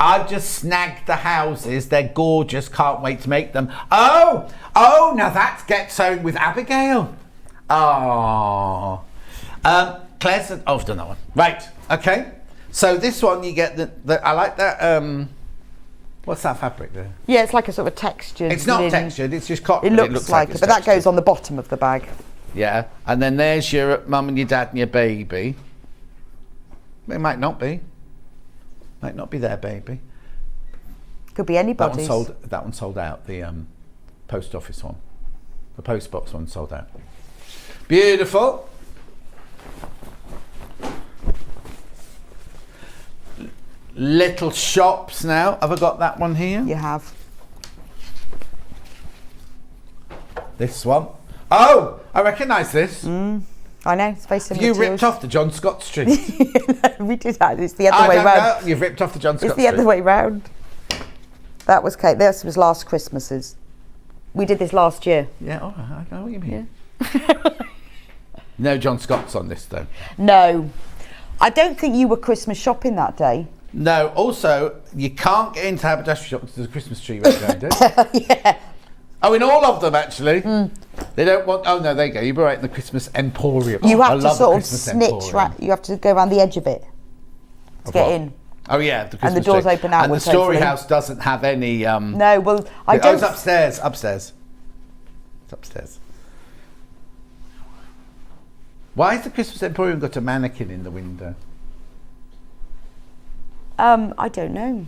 I've just snagged the houses. They're gorgeous. Can't wait to make them. Oh, now that's Get Sewn with Abigail. Oh. Claire said, I've done that one. Right, okay. So this one you get I like that, what's that fabric there?
Yeah, it's like a sort of textured.
It's not textured, it's just cotton.
It looks like it, but that goes on the bottom of the bag.
Yeah, and then there's your mum and your dad and your baby. It might not be. Might not be their baby.
Could be anybody's.
That one sold out. The post office one, the post box one sold out. Beautiful. Little shops now. Have I got that one here?
You have.
This one. Oh, I recognise this.
I know, it's very similar.
You ripped off the John Scott Street.
No, we did that. It's the other way round.
You've ripped off the John Scott Street.
It's the other way round. That was Kate. This was last Christmas's. We did this last year.
Yeah, oh, I know what you mean. Yeah. No John Scott's on this though.
No. I don't think you were Christmas shopping that day.
No, also, you can't get into haberdashery shop because there's a Christmas tree right behind it.
Yeah.
Oh, in all of them, actually. They don't want... Oh, no, there you go. You were right in the Christmas Emporium.
You have to sort of snitch... you have to go around the edge of it to get in.
Oh, yeah, the Christmas
and the doors
tree.
open outwards.
And the story house doesn't have any...
no, well, I don't...
Oh, it's upstairs. Upstairs. It's upstairs. Why has the Christmas Emporium got a mannequin in the window?
I don't know.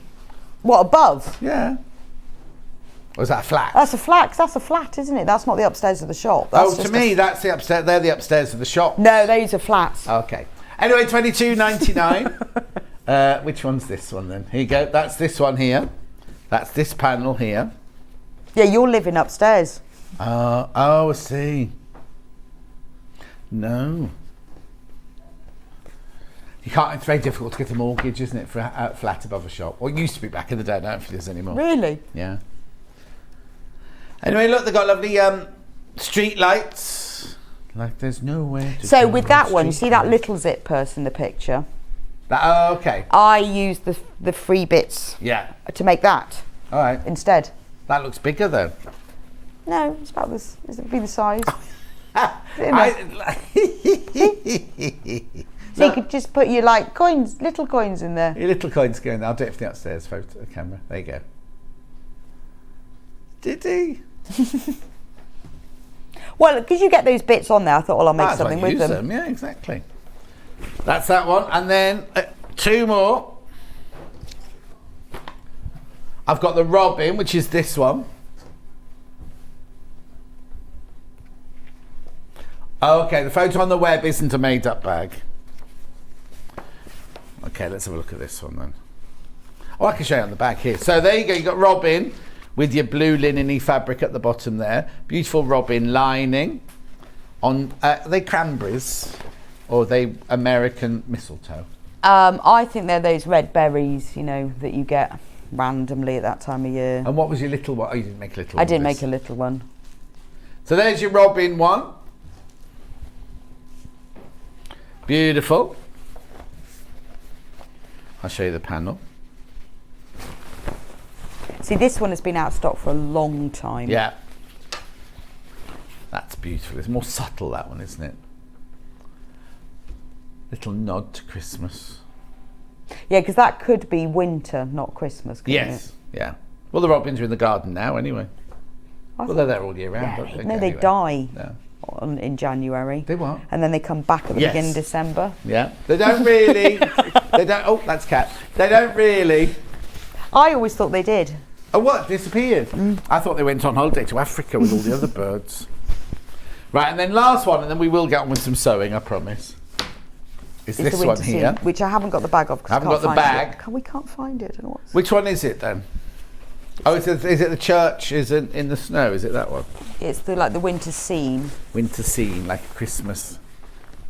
What, above?
Yeah. Or is that a flat?
That's a flat, 'cause that's a flat, isn't it? That's not the upstairs of the shop. That's
to me, that's the upstairs. They're the upstairs of the shop.
No, those are flats.
Okay. Anyway, $22.99. Which one's this one then? Here you go. That's this one here. That's this panel here.
Yeah, you're living upstairs.
Oh, I see. No. You can't. It's very difficult to get a mortgage, isn't it, for a flat above a shop? Well, it used to be back in the day. I don't know if it is anymore.
Really?
Yeah. Anyway, look, they've got lovely street lights. Like there's nowhere to
So
go
with that one, you see that little zip purse in the picture?
Oh, okay.
I used the free bits to make that.
All right.
Instead.
That looks bigger though.
No, it's about this. It'd be the size. So you could just put your coins, little coins in there.
Your little coins go in there. I'll do it for the upstairs photo camera. There you go. Did he?
Well, because you get those bits on there, I thought, well, I'll make something with them.
Yeah, exactly. That's that one. And then two more. I've got the robin, which is this one. Okay, the photo on the web isn't a made-up bag. Okay, let's have a look at this one then. Oh, I can show you on the back here. So there you go. You've got robin with your blue linen-y fabric at the bottom there. Beautiful robin lining. On are they cranberries? Or are they American mistletoe?
I think they're those red berries, you know, that you get randomly at that time of year.
And what was your little one? Oh, you didn't make a little one.
I didn't make a little one.
So there's your robin one. Beautiful. I'll show you the panel.
See, this one has been out of stock for a long time.
Yeah. That's beautiful. It's more subtle, that one, isn't it? Little nod to Christmas.
Yeah, because that could be winter, not Christmas, couldn't
Yes.
it?
Yeah. Well, the robins are in the garden now, anyway.
I
Well, they're there all year round,
Yeah,
don't they?
no, they
Anyway.
die
No.
in January.
They what?
And then they come back at the
Yes.
beginning of December.
Yeah. They don't really. They don't. Oh, that's cat. They don't really.
I always thought they did.
Oh, what? Disappeared? I thought they went on holiday to Africa with all the other birds. Right, and then last one, and then we will get on with some sewing, I promise. Is
It's
this
the
one
winter
here?
scene, which I haven't got the bag of. 'Cause I
Haven't
can't
got the
find
bag.
It. We can't find it. I don't know what's...
Which one is it then? Oh, is it the church is in the snow? Is it that one?
It's the winter scene.
Winter scene, like a Christmas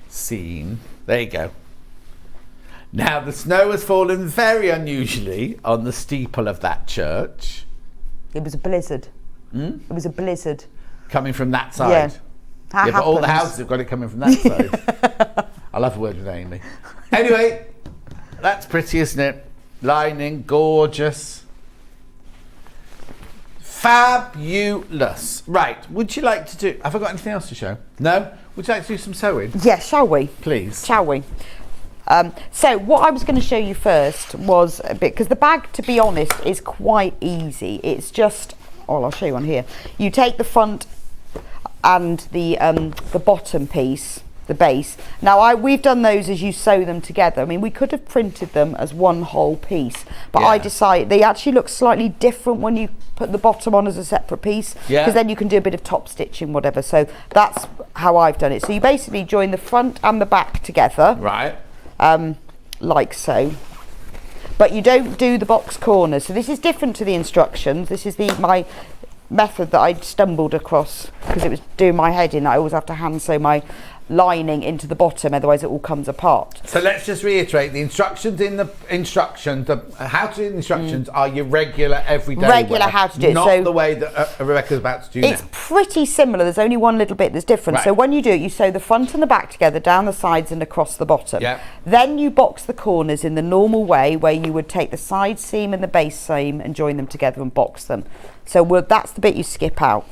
scene. There you go. Now, the snow has fallen very unusually on the steeple of that church.
It was a blizzard. It was a blizzard.
Coming from that side.
Yeah. That
But all the
happens.
houses have got it coming from that side. I'll have a word with Amy. Anyway, that's pretty, isn't it? Lining, gorgeous. Fabulous. Right, would you like to do... Have I got anything else to show? No? Would you like to do some sewing?
Yeah, shall we?
Please.
Shall we? So what I was going to show you first was a bit, because the bag, to be honest, is quite easy. It's just, I'll show you on here. You take the front and the bottom piece, the base. Now we've done those as you sew them together. I mean, we could have printed them as one whole piece, but I decided they actually look slightly different when you put the bottom on as a separate piece, because then you can do a bit of top stitching, whatever. So that's how I've done it. So you basically join the front and the back together.
Right.
Like so, but you don't do the box corners. So this is different to the instructions. This is my method that I stumbled across because it was doing my head in. I always have to hand sew my lining into the bottom, otherwise it all comes apart.
So let's just reiterate, the instructions in the instructions, the how to do the instructions are your regular everyday
Regular
wear,
how to do it.
not
So
the way that Rebecca's about to do
it's
now.
pretty similar. There's only one little bit that's different.
Right.
So when you do it, you sew the front and the back together down the sides and across the bottom.
Yeah.
Then you box the corners in the normal way, where you would take the side seam and the base seam and join them together and box them. So that's the bit you skip out.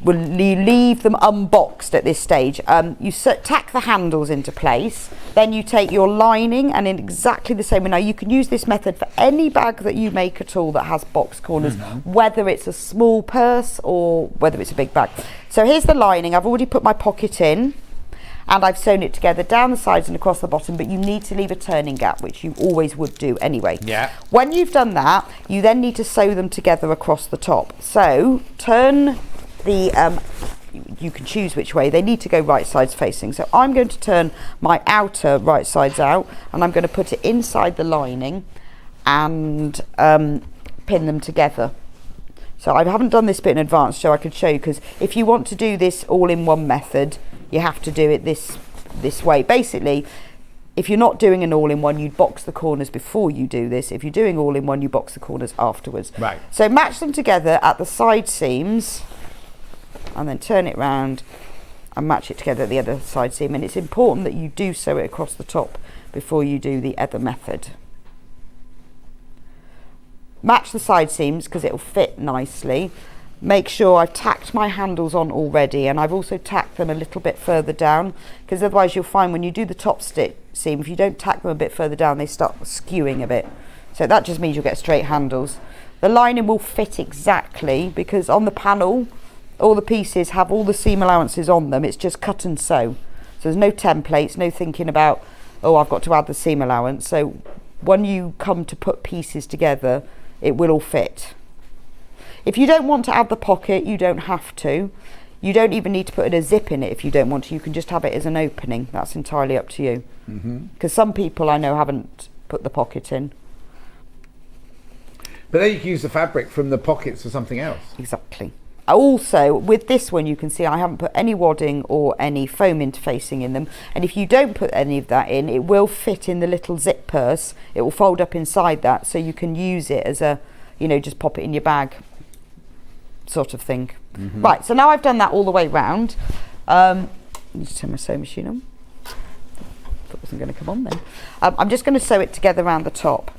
You leave them unboxed at this stage. You tack the handles into place, then you take your lining, and in exactly the same way. Now you can use this method for any bag that you make at all that has box corners, whether it's a small purse or whether it's a big bag. So here's the lining. I've already put my pocket in and I've sewn it together down the sides and across the bottom, but you need to leave a turning gap, which you always would do anyway.
Yeah.
When you've done that, you then need to sew them together across the top. So turn the you can choose which way. They need to go right sides facing. So I'm going to turn my outer right sides out, and I'm going to put it inside the lining and pin them together. So I haven't done this bit in advance, so I could show you, because if you want to do this all in one method, you have to do it this way. Basically, if you're not doing an all-in-one, you'd box the corners before you do this. If you're doing all-in-one, you box the corners afterwards.
Right.
So match them together at the side seams, and then turn it round and match it together at the other side seam. And it's important that you do sew it across the top before you do the other method. Match the side seams because it'll fit nicely. Make sure I've tacked my handles on already, and I've also tacked them a little bit further down, because otherwise you'll find when you do the top stitch seam, if you don't tack them a bit further down, they start skewing a bit. So that just means you'll get straight handles. The lining will fit exactly, because on the panel all the pieces have all the seam allowances on them. It's just cut and sew. So there's no templates, no thinking about, oh, I've got to add the seam allowance. So when you come to put pieces together, it will all fit. If you don't want to add the pocket, you don't have to. You don't even need to put a zip in it if you don't want to. You can just have it as an opening. That's entirely up to you. Because some people I know haven't put the pocket in.
But then you can use the fabric from the pockets for something else.
Exactly. Also, with this one, you can see I haven't put any wadding or any foam interfacing in them. And if you don't put any of that in, it will fit in the little zip purse. It will fold up inside that, so you can use it as a, just pop it in your bag sort of thing. Right, so now I've done that all the way round. I need to turn my sewing machine on. Thought it wasn't going to come on then. I'm just going to sew it together around the top.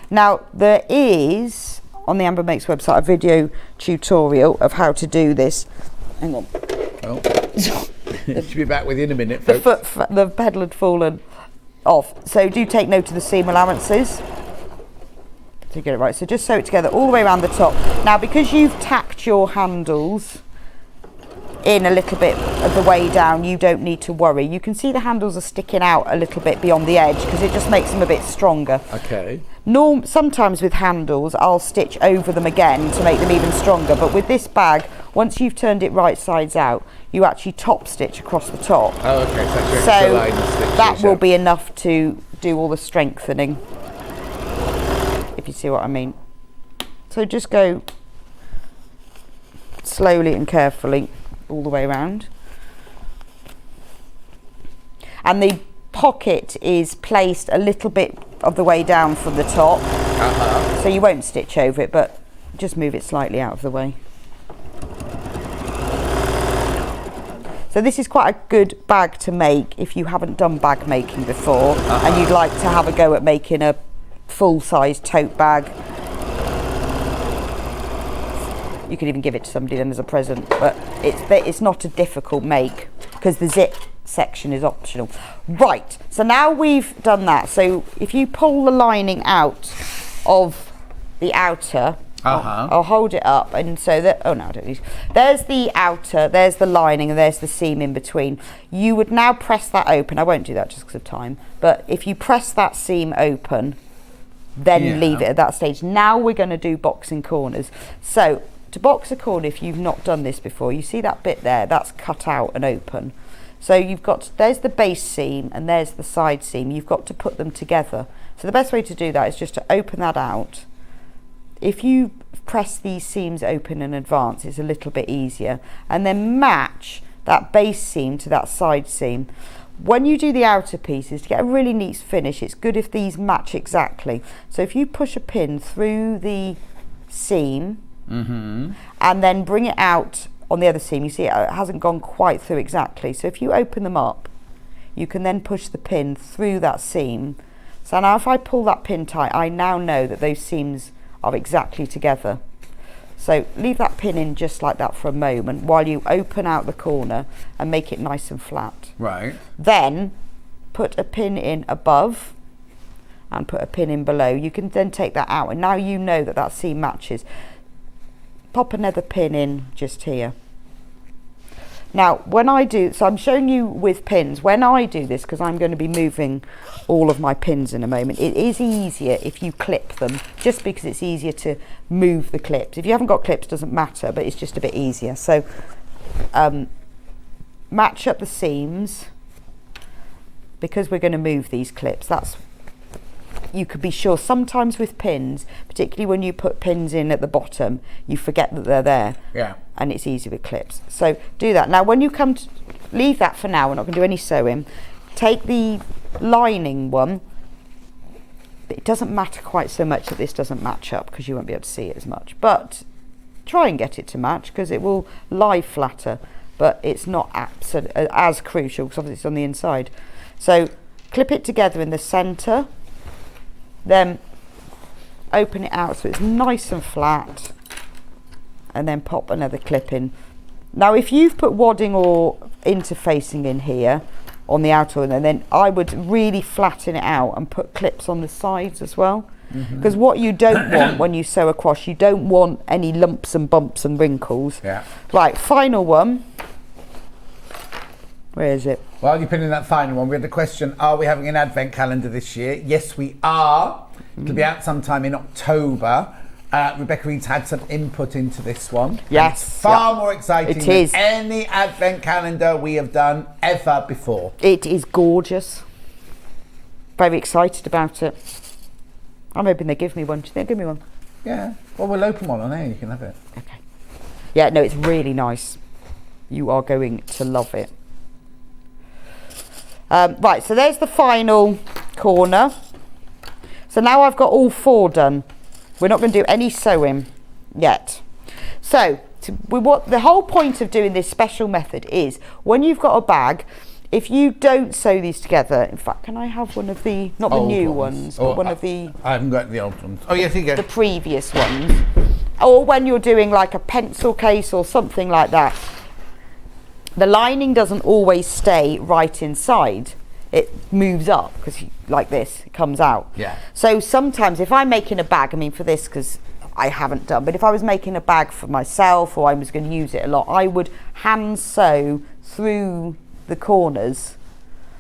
Now, there is, on the Amber Makes website, a video tutorial of how to do this. Hang on.
Oh. Should be back with you in a minute, folks.
The pedal had fallen off. So do take note of the seam allowances to get it right. So just sew it together all the way around the top. Now, because you've tacked your handles in a little bit of the way down, you don't need to worry. You can see the handles are sticking out a little bit beyond the edge because it just makes them a bit stronger.
Okay.
Sometimes with handles I'll stitch over them again to make them even stronger, but with this bag, once you've turned it right sides out, you actually top stitch across the top.
Oh, okay, so that's your extra line of stitches,
that will be enough to do all the strengthening, if you see what I mean. So just go slowly and carefully all the way around. And the pocket is placed a little bit of the way down from the top, so you won't stitch over it, but just move it slightly out of the way. So this is quite a good bag to make if you haven't done bag making before and you'd like to have a go at making a full-size tote bag. You could even give it to somebody then as a present, but it's not a difficult make because the zip section is optional. Right, so now we've done that. So if you pull the lining out of the outer, I'll hold it up, and so that, oh no, I don't need, there's the outer, there's the lining, and there's the seam in between. You would now press that open. I won't do that just because of time, but if you press that seam open, then leave it at that stage. Now we're going to do boxing corners. So to box a corner, if you've not done this before, you see that bit there, that's cut out and open. So you've got, there's the base seam and there's the side seam. You've got to put them together. So the best way to do that is just to open that out. If you press these seams open in advance, it's a little bit easier. And then match that base seam to that side seam. When you do the outer pieces, to get a really neat finish, it's good if these match exactly. So if you push a pin through the seam and then bring it out on the other seam, you see it hasn't gone quite through exactly. So if you open them up, you can then push the pin through that seam. So now if I pull that pin tight, I now know that those seams are exactly together. So leave that pin in just like that for a moment while you open out the corner and make it nice and flat.
Right.
Then put a pin in above and put a pin in below. You can then take that out, and now you know that that seam matches. Pop another pin in just here. Now when I do, so I'm showing you with pins, when I do this, because I'm going to be moving all of my pins in a moment, it is easier if you clip them, just because it's easier to move the clips. If you haven't got clips, it doesn't matter, but it's just a bit easier. So match up the seams, because we're going to move these clips. That's, you could be sure sometimes with pins, particularly when you put pins in at the bottom, you forget that they're there. Yeah. And it's easy with clips. So do that. Now when you come to, leave that for now, we're not going to do any sewing. Take the lining one. It doesn't matter quite so much that this doesn't match up, because you won't be able to see it as much. But try and get it to match, because it will lie flatter, but it's not as crucial, because obviously it's on the inside. So clip it together in the centre. Then open it out so it's nice and flat, and then pop another clip in. Now if you've put wadding or interfacing in here on the outer, and then I would really flatten it out and put clips on the sides as well, because what you don't want when you sew across, you don't want any lumps and bumps and wrinkles. Yeah. Right, final one. Where is it?
Well, you're pinning that final one. We had the question, are we having an advent calendar this year? Yes, we are. It'll be out sometime in October. Rebecca Reid's had some input into this one.
Yes.
It's far more exciting than any advent calendar we have done ever before.
It is gorgeous. Very excited about it. I'm hoping they give me one. Do you think they'll give me one?
Yeah. Well, we'll open one on air. You can have it.
Okay. Yeah, no, it's really nice. You are going to love it. Right, so there's the final corner. So now I've got all 4 done. We're not going to do any sewing yet. So the whole point of doing this special method is when you've got a bag, if you don't sew these together, in fact, can I have one of the, not the
Old
new
ones.
but one of the...
I haven't got the old ones. Oh, yes, you go.
The previous ones. Or when you're doing like a pencil case or something like that, the lining doesn't always stay right inside. It moves up because like this, it comes out.
Yeah.
So sometimes if I'm making a bag, I mean for this, because I haven't done, but if I was making a bag for myself or I was going to use it a lot, I would hand sew through the corners,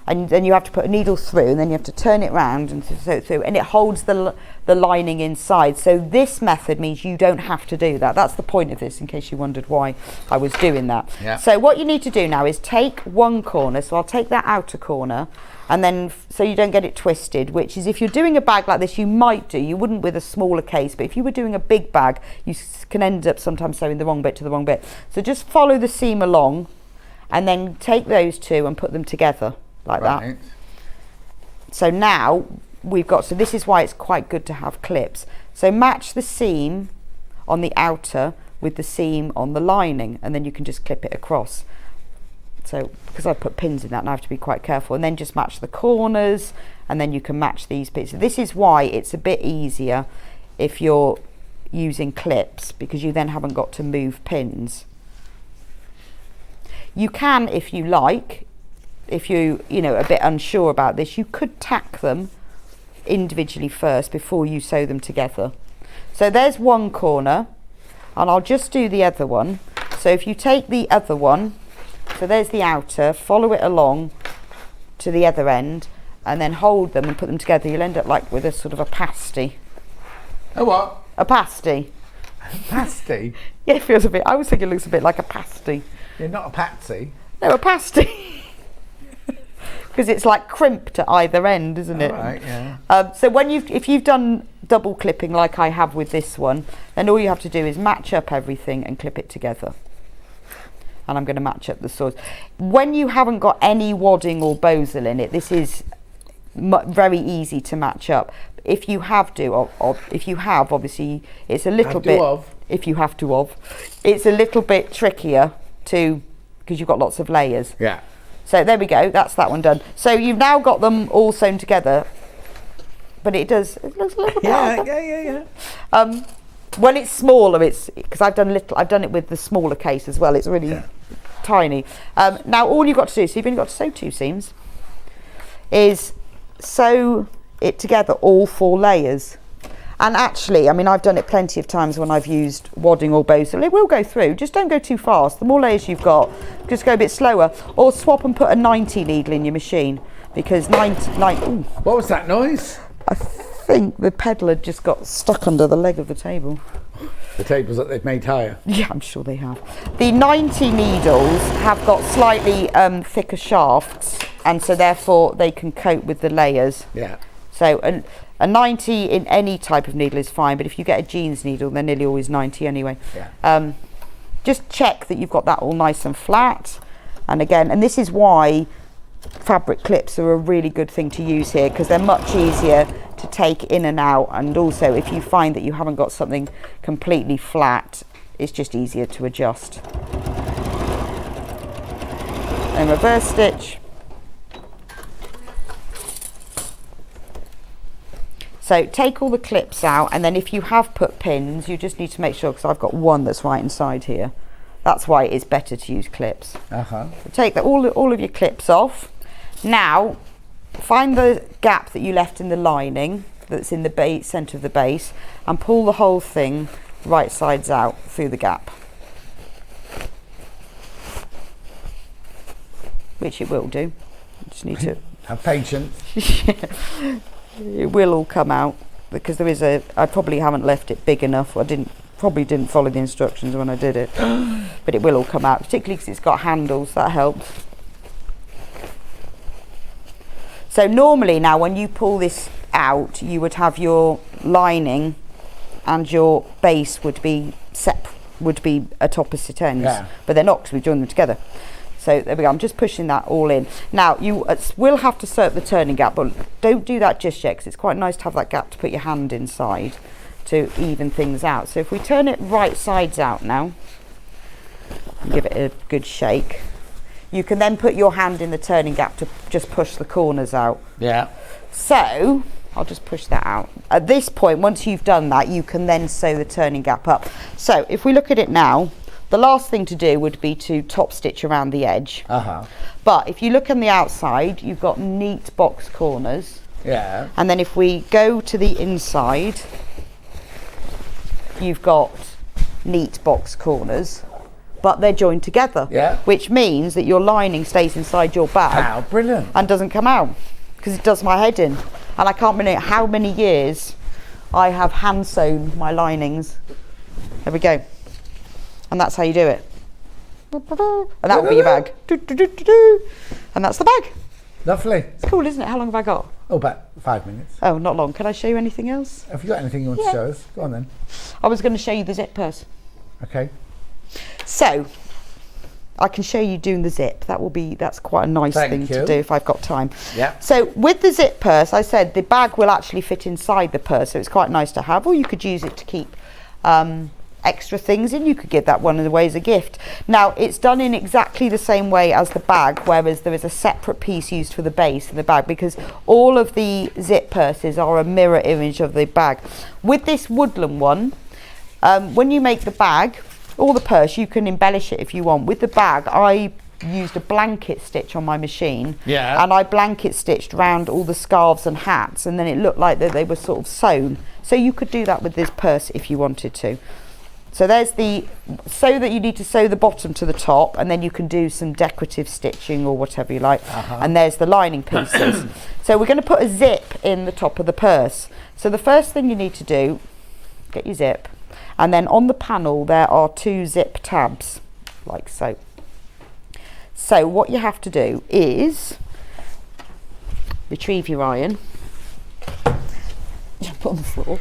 and then you have to put a needle through and then you have to turn it round and sew it through, and it holds the lining inside. So this method means you don't have to do that. That's the point of this, in case you wondered why I was doing that.
Yeah.
So what you need to do now is take one corner, so I'll take that outer corner, and then so you don't get it twisted, which is if you're doing a bag like this, you might do, you wouldn't with a smaller case, but if you were doing a big bag, you can end up sometimes sewing the wrong bit to the wrong bit. So just follow the seam along and then take those 2 and put them together like that. So now we've got, so this is why it's quite good to have clips. So match the seam on the outer with the seam on the lining, and then you can just clip it across. So because I put pins in that, and I have to be quite careful, and then just match the corners, and then you can match these bits. This is why it's a bit easier if you're using clips, because you then haven't got to move pins. You can, if you like, if you know a bit unsure about this, you could tack them individually first before you sew them together. So there's one corner, and I'll just do the other one. So if you take the other one, so there's the outer, follow it along to the other end, and then hold them and put them together, you'll end up like with a sort of a pasty.
A what?
A pasty.
Pasty?
Yeah, it feels a bit, I always think it looks a bit like a pasty.
You're not a patsy.
No, a pasty. Because it's like crimped at either end, isn't it?
Right, yeah.
So when if you've done double clipping like I have with this one, then all you have to do is match up everything and clip it together. And I'm going to match up the swords. When you haven't got any wadding or bozel in it, this is very easy to match up. If you have to, if you have, obviously, it's a little bit. If you have to, it's a little bit trickier to, because you've got lots of layers.
Yeah.
So there we go. That's that one done. So you've now got them all sewn together, but it looks a little bit.
Yeah.
When it's smaller, it's because I've done it with the smaller case as well. It's really tiny. Now all you've got to do, so you've only got to sew 2 seams, is sew it together, all 4 layers. And actually, I mean, I've done it plenty of times when I've used wadding or bozel. It will go through, just don't go too fast. The more layers you've got, just go a bit slower. Or swap and put a 90 needle in your machine, because 90 ooh.
What was that noise?
I think the pedal had just got stuck under the leg of the table.
The tables that they've made higher?
Yeah, I'm sure they have. The 90 needles have got slightly thicker shafts, and so therefore they can cope with the layers.
Yeah.
So a 90 in any type of needle is fine, but if you get a jeans needle, they're nearly always 90 anyway.
Yeah.
Just check that you've got that all nice and flat. And again, and this is why fabric clips are a really good thing to use here, because they're much easier to take in and out, and also if you find that you haven't got something completely flat, it's just easier to adjust. And reverse stitch. So take all the clips out, and then if you have put pins, you just need to make sure, because I've got one that's right inside here. That's why it is better to use clips. So take all of your clips off. Now, find the gap that you left in the lining that's in the centre of the base, and pull the whole thing right sides out through the gap. Which it will do. You just need to
have patience.
It will all come out, because there is I probably haven't left it big enough. Probably didn't follow the instructions when I did it. But it will all come out, particularly because it's got handles. That helps. So normally now when you pull this you would have your lining and your base would be would be at opposite ends,
Yeah.
but they're not because we joined them together. So there we go, I'm just pushing that all in. Now you will have to sew up the turning gap, but don't do that just yet because it's quite nice to have that gap to put your hand inside to even things out. So if we turn it right sides out now, and give it a good shake, you can then put your hand in the turning gap to just push the corners out.
Yeah.
So I'll just push that out. At this point, once you've done that, you can then sew the turning gap up. So if we look at it now, the last thing to do would be to top stitch around the edge. But if you look on the outside, you've got neat box corners.
Yeah.
And then if we go to the inside, you've got neat box corners, but they're joined together.
Yeah.
Which means that your lining stays inside your bag.
Wow, brilliant.
And doesn't come out because it does my head in. And I can't remember how many years I have hand sewn my linings. There we go. And that's how you do it. And that will be your bag. And that's the bag.
Lovely.
It's cool, isn't it? How long have I got?
Oh, about 5 minutes.
Oh, not long. Can I show you anything else?
Have you got anything you want to show us? Go on then.
I was going to show you the zip purse.
Okay.
So I can show you doing the zip. That's quite a nice thing to do if I've got time.
Yeah.
So with the zip purse, I said the bag will actually fit inside the purse, so it's quite nice to have, or you could use it to keep extra things in. You could give that one away as a gift. Now it's done in exactly the same way as the bag, whereas there is a separate piece used for the base of the bag, because all of the zip purses are a mirror image of the bag. With this woodland one, when you make the bag or the purse, you can embellish it if you want. With the bag, I used a blanket stitch on my machine, and I blanket stitched round all the scarves and hats, and then it looked like that they were sort of sewn. So you could do that with this purse if you wanted to. So there's the sew that you need to sew the bottom to the top, and then you can do some decorative stitching or whatever you like. And there's the lining pieces. So we're going to put a zip in the top of the purse. So the first thing you need to do, get your zip, and then on the panel there are 2 zip tabs, like so. So what you have to do is retrieve your iron, put on the floor.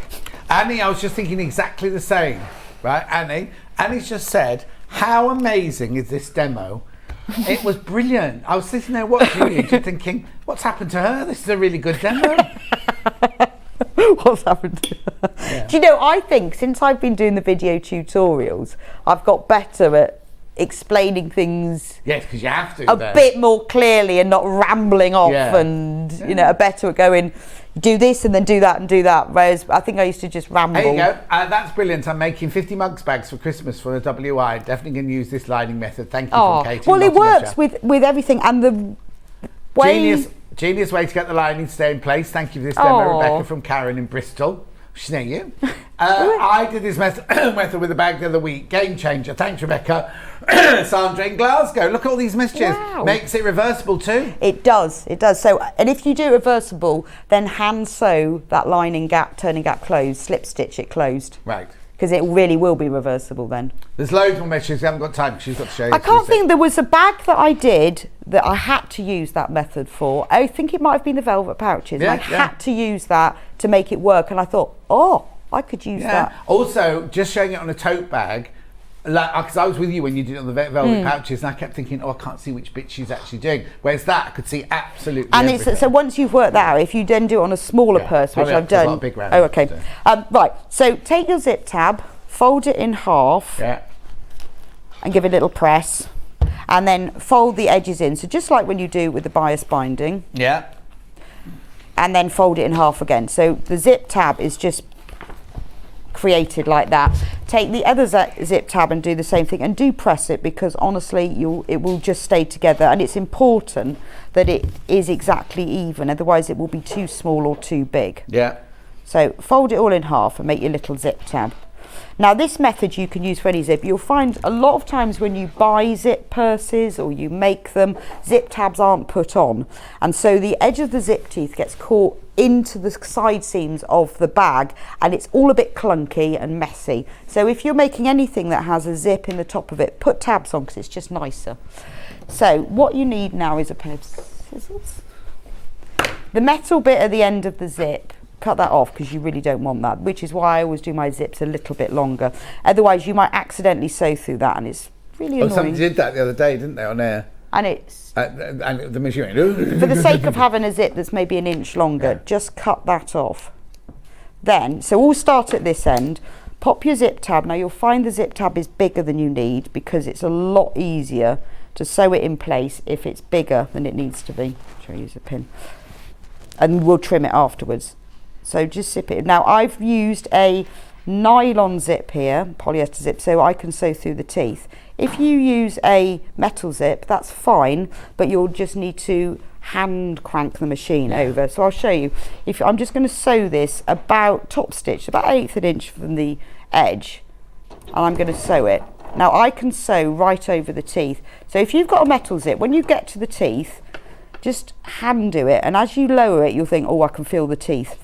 Annie, I was just thinking exactly the same. Right, Annie's just said, how amazing is this demo? It was brilliant. I was sitting there watching you, just thinking, what's happened to her? This is a really good demo.
What's happened to her? Yeah. Do you know, I think since I've been doing the video tutorials, I've got better at explaining things
yes, because you have to
a bit more clearly and not rambling off, and you know, better at going, do this and then do that and do that, whereas I think I used to just ramble.
There you go. That's brilliant. I'm making 50 mugs bags for Christmas for the WI. Definitely going to use this lining method. Thank you from Katie.
Well, it works with everything, and the way...
Genius way to get the lining to stay in place. Thank you for this demo, Rebecca from Karen in Bristol. She's near you. I did this method with a bag the other week. Game changer. Thanks, Rebecca. Sandra in Glasgow. Look at all these messages.
Wow.
Makes it reversible too.
It does. So, and if you do reversible, then hand sew that lining gap, turning gap closed, slip stitch it closed.
Right.
Because it really will be reversible then.
There's loads more messages. We haven't got time because she's got to show you.
I can't think, there was a bag that I did that I had to use that method for. I think it might have been the velvet pouches.
Yeah,
I had to use that to make it work, and I thought, oh, I could use that.
Also, just showing it on a tote bag, like, because I was with you when you did it on the velvet pouches, and I kept thinking, oh, I can't see which bit she's actually doing. Whereas that, I could see absolutely everything.
So once you've worked that out, if you then do it on a smaller purse, which I've done.
Got a big round,
oh, okay. Right. So take your zip tab, fold it in half, and give it a little press, and then fold the edges in. So just like when you do with the bias binding.
Yeah.
And then fold it in half again. So the zip tab is just created like that. Take the other zip tab and do the same thing, and do press it, because honestly it will just stay together, and it's important that it is exactly even, otherwise it will be too small or too big.
Yeah.
So fold it all in half and make your little zip tab. Now this method you can use for any zip. You'll find a lot of times when you buy zip purses or you make them, zip tabs aren't put on, and so the edge of the zip teeth gets caught into the side seams of the bag, and it's all a bit clunky and messy. So if you're making anything that has a zip in the top of it, put tabs on, because it's just nicer. So what you need now is a pair of scissors. The metal bit at the end of the zip cut that off because you really don't want that, which is why I always do my zips a little bit longer. Otherwise you might accidentally sew through that, and it's really annoying.
Somebody did that the other day, didn't they, on air?
And it's
and the machine
for the sake of having a zip that's maybe an inch longer, just cut that off. Then, so we'll start at this end, pop your zip tab. Now you'll find the zip tab is bigger than you need because it's a lot easier to sew it in place if it's bigger than it needs to be. Shall I use a pin? And we'll trim it afterwards. So just zip it. Now I've used a nylon zip here, polyester zip, so I can sew through the teeth. If you use a metal zip, that's fine, but you'll just need to hand crank the machine over. So I'll show you. If I'm just going to sew this about top stitch, about 1/8 of an inch from the edge, and I'm going to sew it. Now I can sew right over the teeth. So if you've got a metal zip, when you get to the teeth, just hand do it, and as you lower it, you'll think, oh, I can feel the teeth.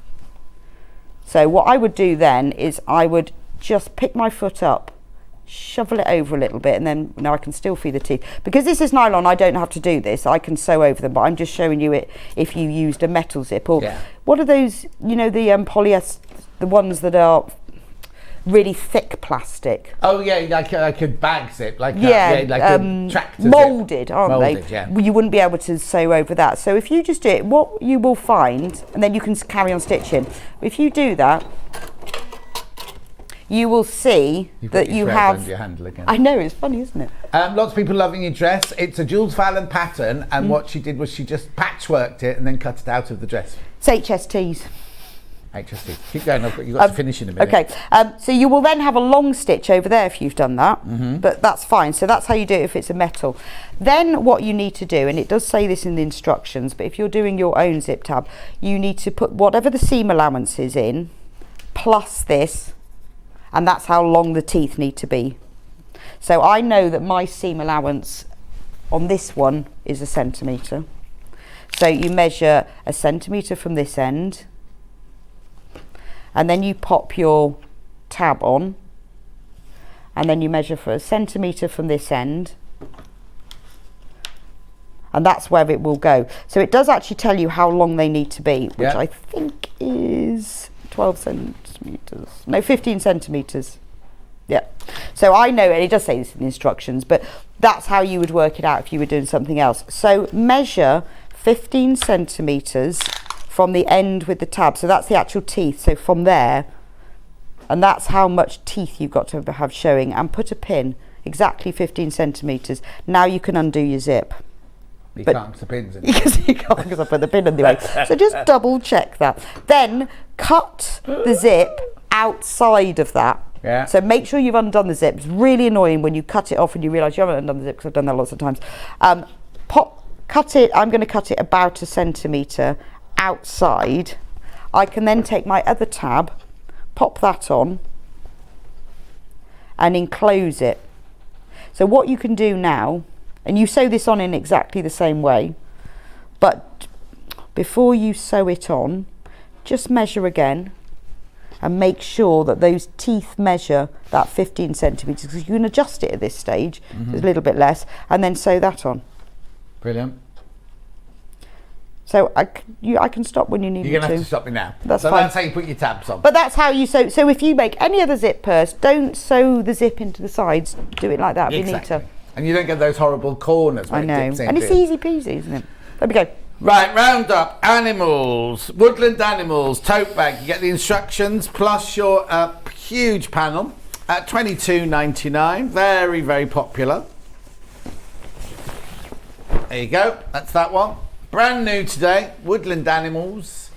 So what I would do then is I would just pick my foot up, shovel it over a little bit, and then now I can still feel the teeth. Because this is nylon, I don't have to do this. I can sew over them, but I'm just showing you it if you used a metal zip. Or what are those, you know, the polyester, the ones that are really thick plastic.
Oh yeah, like a bag zip, like
a
tractor
moulded,
zip.
aren't they?
Yeah.
You wouldn't be able to sew over that. So if you just do it, what you will find, and then you can carry on stitching. If you do that, you will see that you have.
Under your handle again.
I know, it's funny, isn't it?
Lots of people loving your dress. It's a Jules Fallon pattern, and what she did was she just patchworked it and then cut it out of the dress.
It's HSTs.
HST. Keep going. You've got to finish in a minute.
Okay. So you will then have a long stitch over there if you've done that, but that's fine. So that's how you do it if it's a metal. Then what you need to do, and it does say this in the instructions, but if you're doing your own zip tab, you need to put whatever the seam allowance is in, plus this, and that's how long the teeth need to be. So I know that my seam allowance on this one is 1 centimetre. So you measure 1 centimetre from this end, and then you pop your tab on, and then you measure for 1 centimetre from this end, and that's where it will go. So it does actually tell you how long they need to be, which I think is 12 centimetres, no, 15 centimetres. Yeah, so I know, and it does say this in the instructions, but that's how you would work it out if you were doing something else. So measure 15 centimetres from the end with the tab, so that's the actual teeth, so from there, and that's how much teeth you've got to have showing, and put a pin exactly 15 centimetres. Now you can undo your zip.
You can't put the pins in.
You can't, because I put the pin in the way. So just double check that. Then cut the zip outside of that.
Yeah.
So make sure you've undone the zip. It's really annoying when you cut it off and you realise you haven't undone the zip, because I've done that lots of times. Cut it, I'm going to cut it about 1 centimetre outside. I can then take my other tab, pop that on, and enclose it. So what you can do now, and you sew this on in exactly the same way, but before you sew it on, just measure again and make sure that those teeth measure that 15 centimetres, because you can adjust it at this stage, a little bit less, and then sew that on.
Brilliant.
So I can stop when you need me to.
You're going to have to stop me now.
That's
so
fine.
That's how you put your tabs on.
But that's how you sew. So if you make any other zip purse, don't sew the zip into the sides. Do it like that. It'd be neater.
And you don't get those horrible corners.
I know. And it's easy peasy, isn't it? There we go.
Right, round up animals, woodland animals, tote bag. You get the instructions plus your huge panel at $22.99. Very, very popular. There you go. That's that one. Brand new today, woodland animals.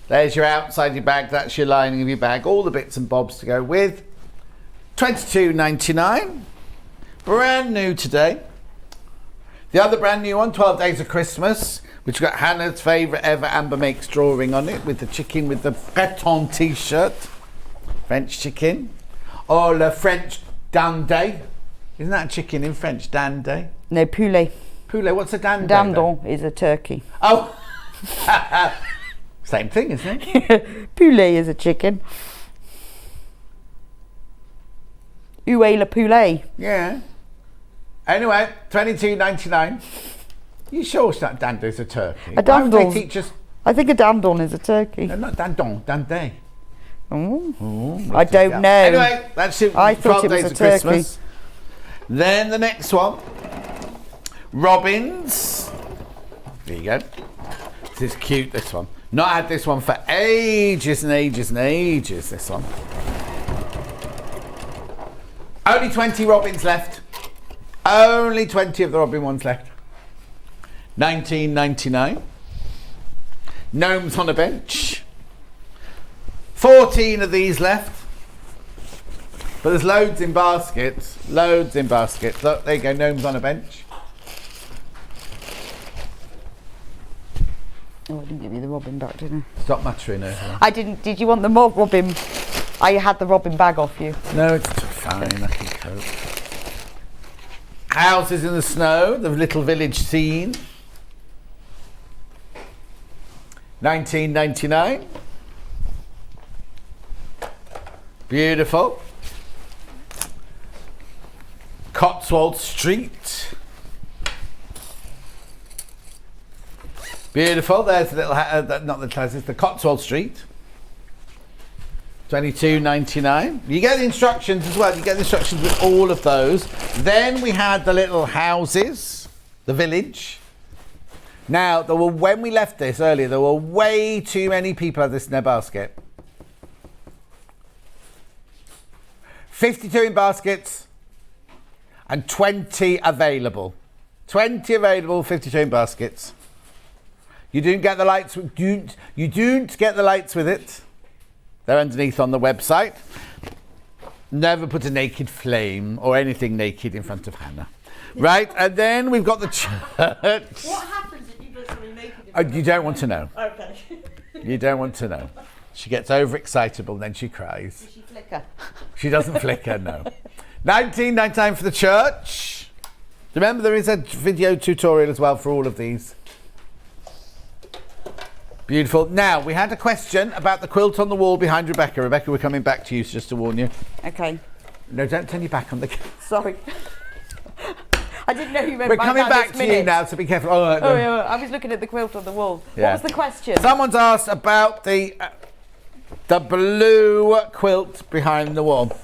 There's your outside your bag. That's your lining of your bag. All the bits and bobs to go with. $22.99. Brand new today. The other brand new one, 12 Days of Christmas, which got Hannah's favourite ever Amber Makes drawing on it, with the chicken with the Breton t-shirt. French chicken. Or le French dinde. Isn't that a chicken in French, dinde?
No, poulet.
Poulet, what's a dinde?
Dindon is a turkey.
Oh! Same thing, isn't it?
Poulet is a chicken. Où est le poulet?
Yeah. Anyway, $22.99. You sure it's not dando's a turkey?
A
Why would they
dindon's
teach us
I think a dandon is a turkey.
No, not dandon, danday.
I don't know.
Anyway, that's it.
I thought
12
it was
days
a
of
turkey.
Christmas. Then the next one, robins. There you go. This is cute, this one. Not had this one for ages and ages and ages, this one. Only 20 robins left. Only 20 of the robin ones left. 19.99. Gnomes on a bench. 14 of these left. But there's loads in baskets. Loads in baskets. Look, there you go, gnomes on a bench.
Oh, I didn't give you the robin back, did I?
Stop muttering over.
I didn't. Did you want the robin? I had the robin bag off you.
No, it's fine. I can cope. Houses in the snow, the little village scene. 19.99. Beautiful. Cotswold Street. Beautiful. There's the little, not the house, it's the Cotswold Street. 22.99. You get the instructions as well. You get the instructions with all of those. Then we had the little houses, the village. Now, when we left this earlier, there were way too many people had this in their basket. 52 in baskets and 20 available. 20 available, 52 in baskets. You don't get the lights. You don't get the lights with it. They're underneath on the website. Never put a naked flame or anything naked in front of Hannah. Right, and then we've got the church.
What happens if you put something naked?
You don't want to know.
Okay.
You don't want to know. She gets overexcitable and then she cries.
Does she flicker?
She doesn't flicker, no. 19.99 for the church. Remember, there is a video tutorial as well for all of these. Beautiful. Now, we had a question about the quilt on the wall behind Rebecca. Rebecca, we're coming back to you, just to warn you.
Okay.
No, don't turn your back on the camera.
Sorry. I didn't know you meant
We're
by
coming
that
back
this
to you
minute.
now, so be careful. Oh, no.
Oh, yeah, I was looking at the quilt on the wall.
Yeah.
What was the question?
Someone's asked about the blue quilt behind the wall.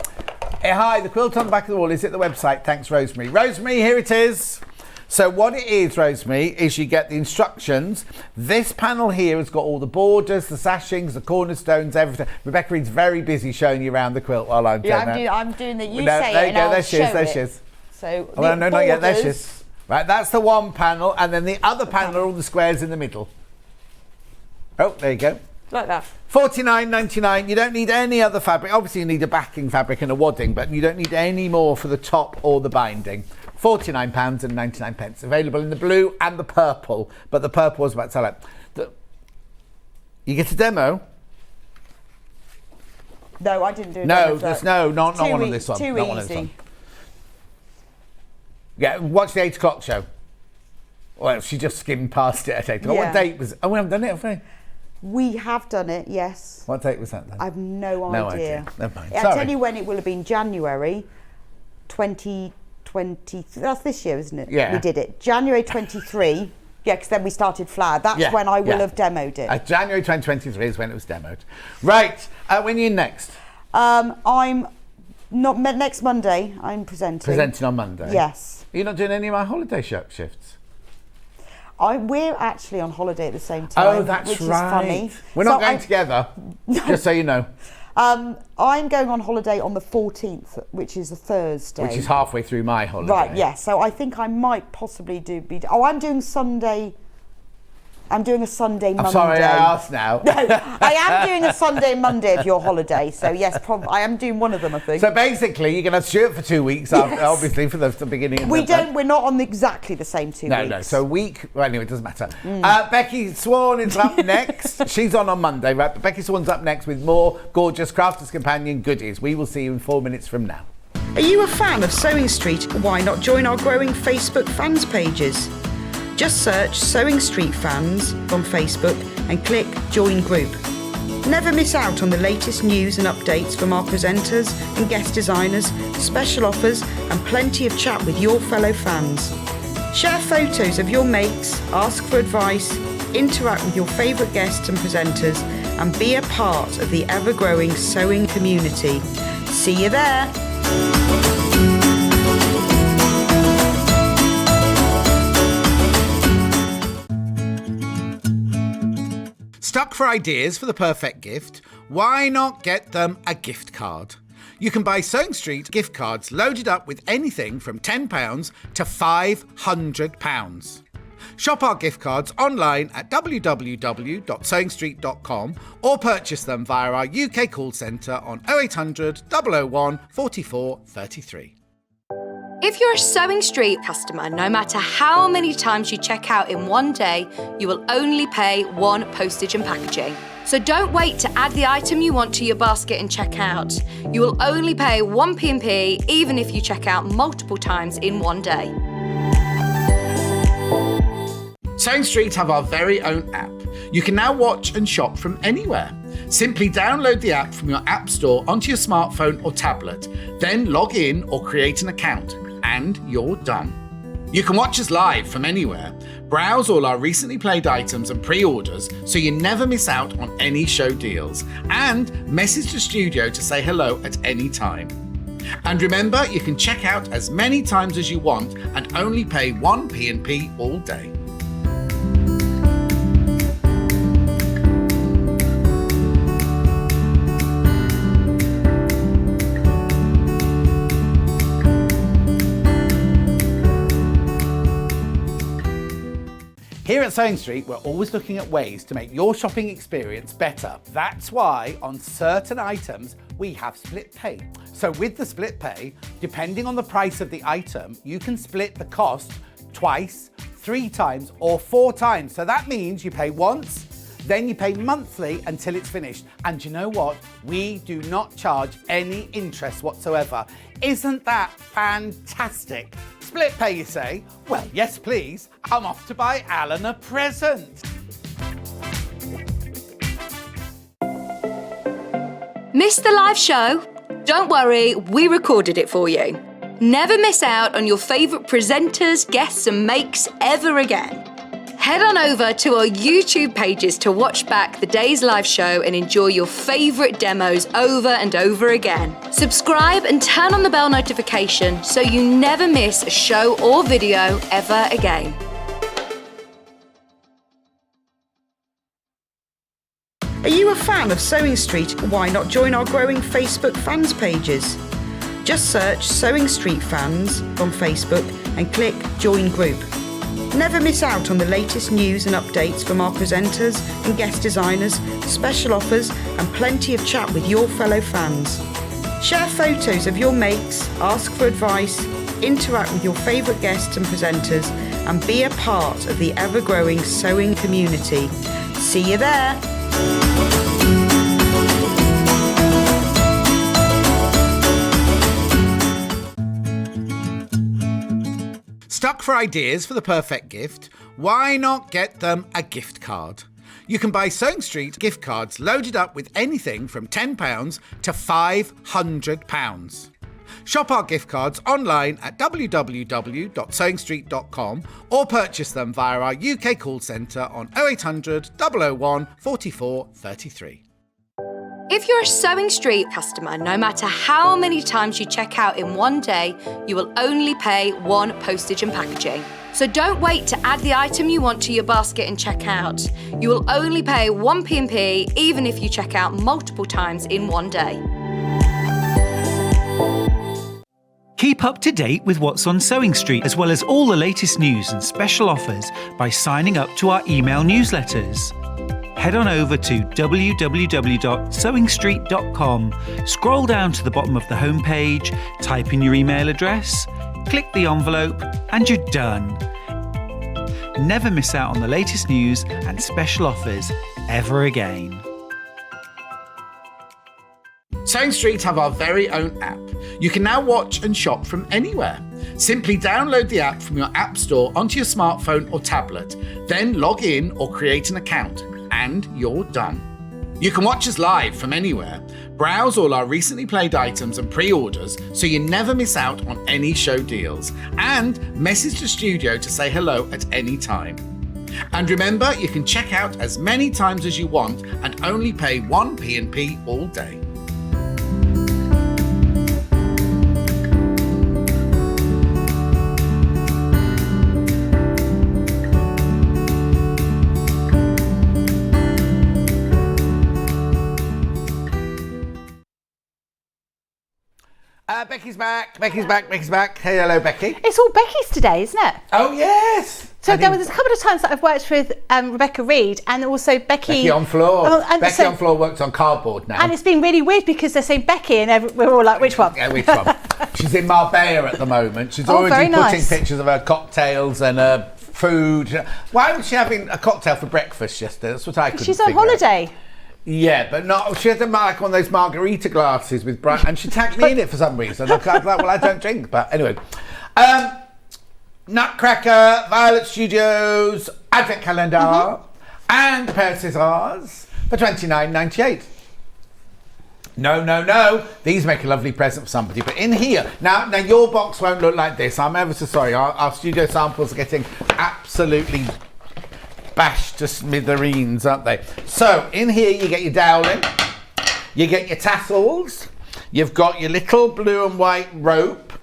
Hey, hi, the quilt on the back of the wall is at the website. Thanks, Rosemary. Rosemary, here it is. So what it is, Rosemary, is you get the instructions. This panel here has got all the borders, the sashings, the cornerstones, everything. Rebecca Reid's very busy showing you around the quilt while I'm doing that.
I'm doing that. You
No,
say
there
it
you
and
go.
I'll
There she is.
show
There
it.
she is.
So
Oh, no, not yet. There she
borders-
is. Right, that's the one panel, and then the other panel are all the squares in the middle. Oh, there you go.
Like that.
$49.99. You don't need any other fabric. Obviously, you need a backing fabric and a wadding, but you don't need any more for the top or the binding. £49.99. Available in the blue and the purple, but the purple was about to sell out. You get a demo?
No, I didn't do it.
No, there's not one on this one.
Too
Not one on this
easy.
one. Yeah, watch the 8 o'clock show. Well, she just skimmed past it at 8 o'clock.
Yeah.
What date was it? Oh, we haven't done it, have we?
We have done it, yes.
What date was that then?
I've no idea.
No idea. Never mind.
I'll
Sorry.
tell you when it will have been. January 2020. That's this year, isn't it?
Yeah.
We did it. January 23. Yeah, because then we started flower. That's when I will have demoed it.
January 2023 is when it was demoed. Right. When are you next?
I'm not next Monday. I'm presenting.
Presenting on Monday?
Yes.
You're not doing any of my holiday shifts?
We're actually on holiday at the same time.
Oh, that's
which
right.
Is funny.
We're not going together, just so you know.
I'm going on holiday on the 14th, which is a Thursday.
Which is halfway through my holiday.
Right, yes. So I think I might possibly I'm doing Sunday. I'm doing a Sunday Monday.
I'm sorry I asked now.
No, I am doing a Sunday Monday of your holiday. So yes, I am doing one of them, I think.
So basically, you're going to have Stuart for 2 weeks, after, obviously, for the beginning of
We're not on exactly the same 2 weeks.
No. So a week. Well, anyway, it doesn't matter. Becky Swan is up next. She's on Monday, right? But Becky Swan's up next with more gorgeous Crafters Companion goodies. We will see you in 4 minutes from now.
Are you a fan of Sewing Street? Why not join our growing Facebook fans pages? Just search Sewing Street Fans on Facebook and click Join Group. Never miss out on the latest news and updates from our presenters and guest designers, special offers and plenty of chat with your fellow fans. Share photos of your makes, ask for advice, interact with your favourite guests and presenters, and be a part of the ever-growing sewing community. See you there!
Stuck for ideas for the perfect gift? Why not get them a gift card? You can buy Sewing Street gift cards loaded up with anything from £10 to £500. Shop our gift cards online at www.sewingstreet.com or purchase them via our UK call centre on 0800 001 44 33.
If you're a Sewing Street customer, no matter how many times you check out in one day, you will only pay one postage and packaging. So don't wait to add the item you want to your basket and check out. You will only pay one P&P even if you check out multiple times in one day.
Sewing Street have our very own app. You can now watch and shop from anywhere. Simply download the app from your app store onto your smartphone or tablet, then log in or create an account, and you're done. You can watch us live from anywhere, browse all our recently played items and pre-orders so you never miss out on any show deals, and message the studio to say hello at any time. And remember, you can check out as many times as you want and only pay one P&P all day. Here at Sewing Street, we're always looking at ways to make your shopping experience better. That's why on certain items, we have split pay. So with the split pay, depending on the price of the item, you can split the cost twice, 3 times, or 4 times. So that means you pay once, then you pay monthly until it's finished. And you know what? We do not charge any interest whatsoever. Isn't that fantastic? Split pay, you say? Well, yes, please. I'm off to buy Alan a present.
Missed the live show? Don't worry, we recorded it for you. Never miss out on your favourite presenters, guests and makes ever again. Head on over to our YouTube pages to watch back the day's live show and enjoy your favourite demos over and over again. Subscribe and turn on the bell notification so you never miss a show or video ever again.
Are you a fan of Sewing Street? Why not join our growing Facebook fans pages? Just search Sewing Street Fans on Facebook and click Join Group. Never miss out on the latest news and updates from our presenters and guest designers, special offers and plenty of chat with your fellow fans. Share photos of your makes, ask for advice, interact with your favourite guests and presenters and be a part of the ever-growing sewing community. See you there!
Stuck for ideas for the perfect gift? Why not get them a gift card? You can buy Sewing Street gift cards loaded up with anything from £10 to £500. Shop our gift cards online at www.sewingstreet.com or purchase them via our UK call centre on 0800 001 44 33.
If you're a Sewing Street customer, no matter how many times you check out in one day, you will only pay one postage and packaging. So don't wait to add the item you want to your basket and check out. You will only pay one P&P even if you check out multiple times in one day.
Keep up to date with what's on Sewing Street, as well as all the latest news and special offers by signing up to our email newsletters. Head on over to www.sewingstreet.com, scroll down to the bottom of the homepage, type in your email address, click the envelope, and you're done. Never miss out on the latest news and special offers ever again.
Sewing Street have our very own app. You can now watch and shop from anywhere. Simply download the app from your app store onto your smartphone or tablet, then log in or create an account, and you're done. You can watch us live from anywhere, browse all our recently played items and pre-orders so you never miss out on any show deals, and message the studio to say hello at any time. And remember, you can check out as many times as you want and only pay 1 P&P all day. Becky's back. Becky's back. Hey, hello, Becky.
It's all Becky's today, isn't it?
Oh, yes.
So there was a couple of times that I've worked with Rebecca Reid and also Becky
on floor. Becky
so,
on floor works on cardboard now.
And it's been really weird because they're saying Becky and we're all like, which one?
Yeah, which one? She's in Marbella at the moment. She's already putting pictures of her cocktails and her food. Why was she having a cocktail for breakfast yesterday? That's what I couldn't
She's on
figure
holiday.
Out. Yeah, but not. She had like one of those margarita glasses with bright, and she tagged me in it for some reason. I was like, well, I don't drink, but anyway. Nutcracker, Violet Studios, Advent Calendar, and a pair of scissors for $29.98. No. These make a lovely present for somebody. But in here, now your box won't look like this. I'm ever so sorry. Our studio samples are getting absolutely bashed to smithereens, aren't they? So in here you get your doweling, you get your tassels, you've got your little blue and white rope,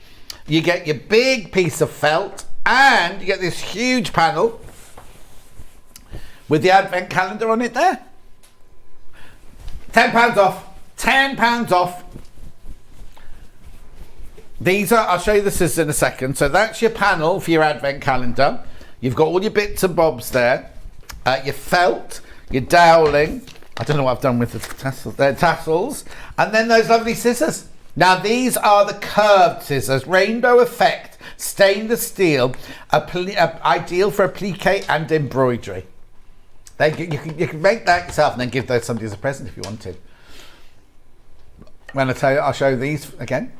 you get your big piece of felt, and you get this huge panel with the advent calendar on it there. £10 off. £10 off. These are, I'll show you the scissors in a second. So that's your panel for your advent calendar. You've got all your bits and bobs there. Your felt, your doweling. I don't know what I've done with the tassels. And then those lovely scissors. Now these are the curved scissors, rainbow effect, stainless steel, ideal for applique and embroidery. You can make that yourself and then give those somebody as a present if you wanted. When I tell you, I'll show you these again.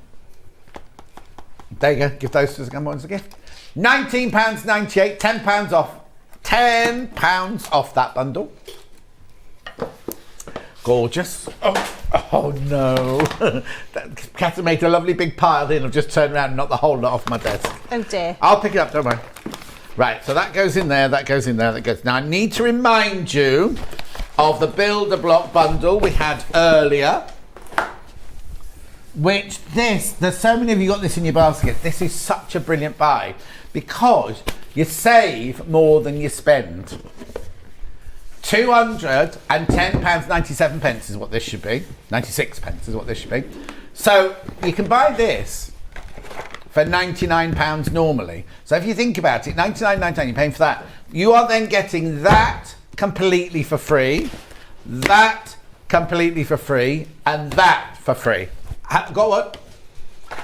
There you go, give those to someone as a gift. £19.98, £10 off. £10 off that bundle. Gorgeous. Oh no. Catherine made a lovely big pile in. I've just turned around and knocked the whole lot off my desk.
Oh dear.
I'll pick it up, don't worry. Right, so that goes in there, that goes in there, that goes. Now I need to remind you of the Builder Block bundle we had earlier. Which there's so many of you got this in your basket. This is such a brilliant buy because you save more than you spend. £210.97 is what this should be. 96 pence is what this should be. So you can buy this for £99 normally. So if you think about it, $99.99, you're paying for that. You are then getting that completely for free, that completely for free, and that for free. Got what?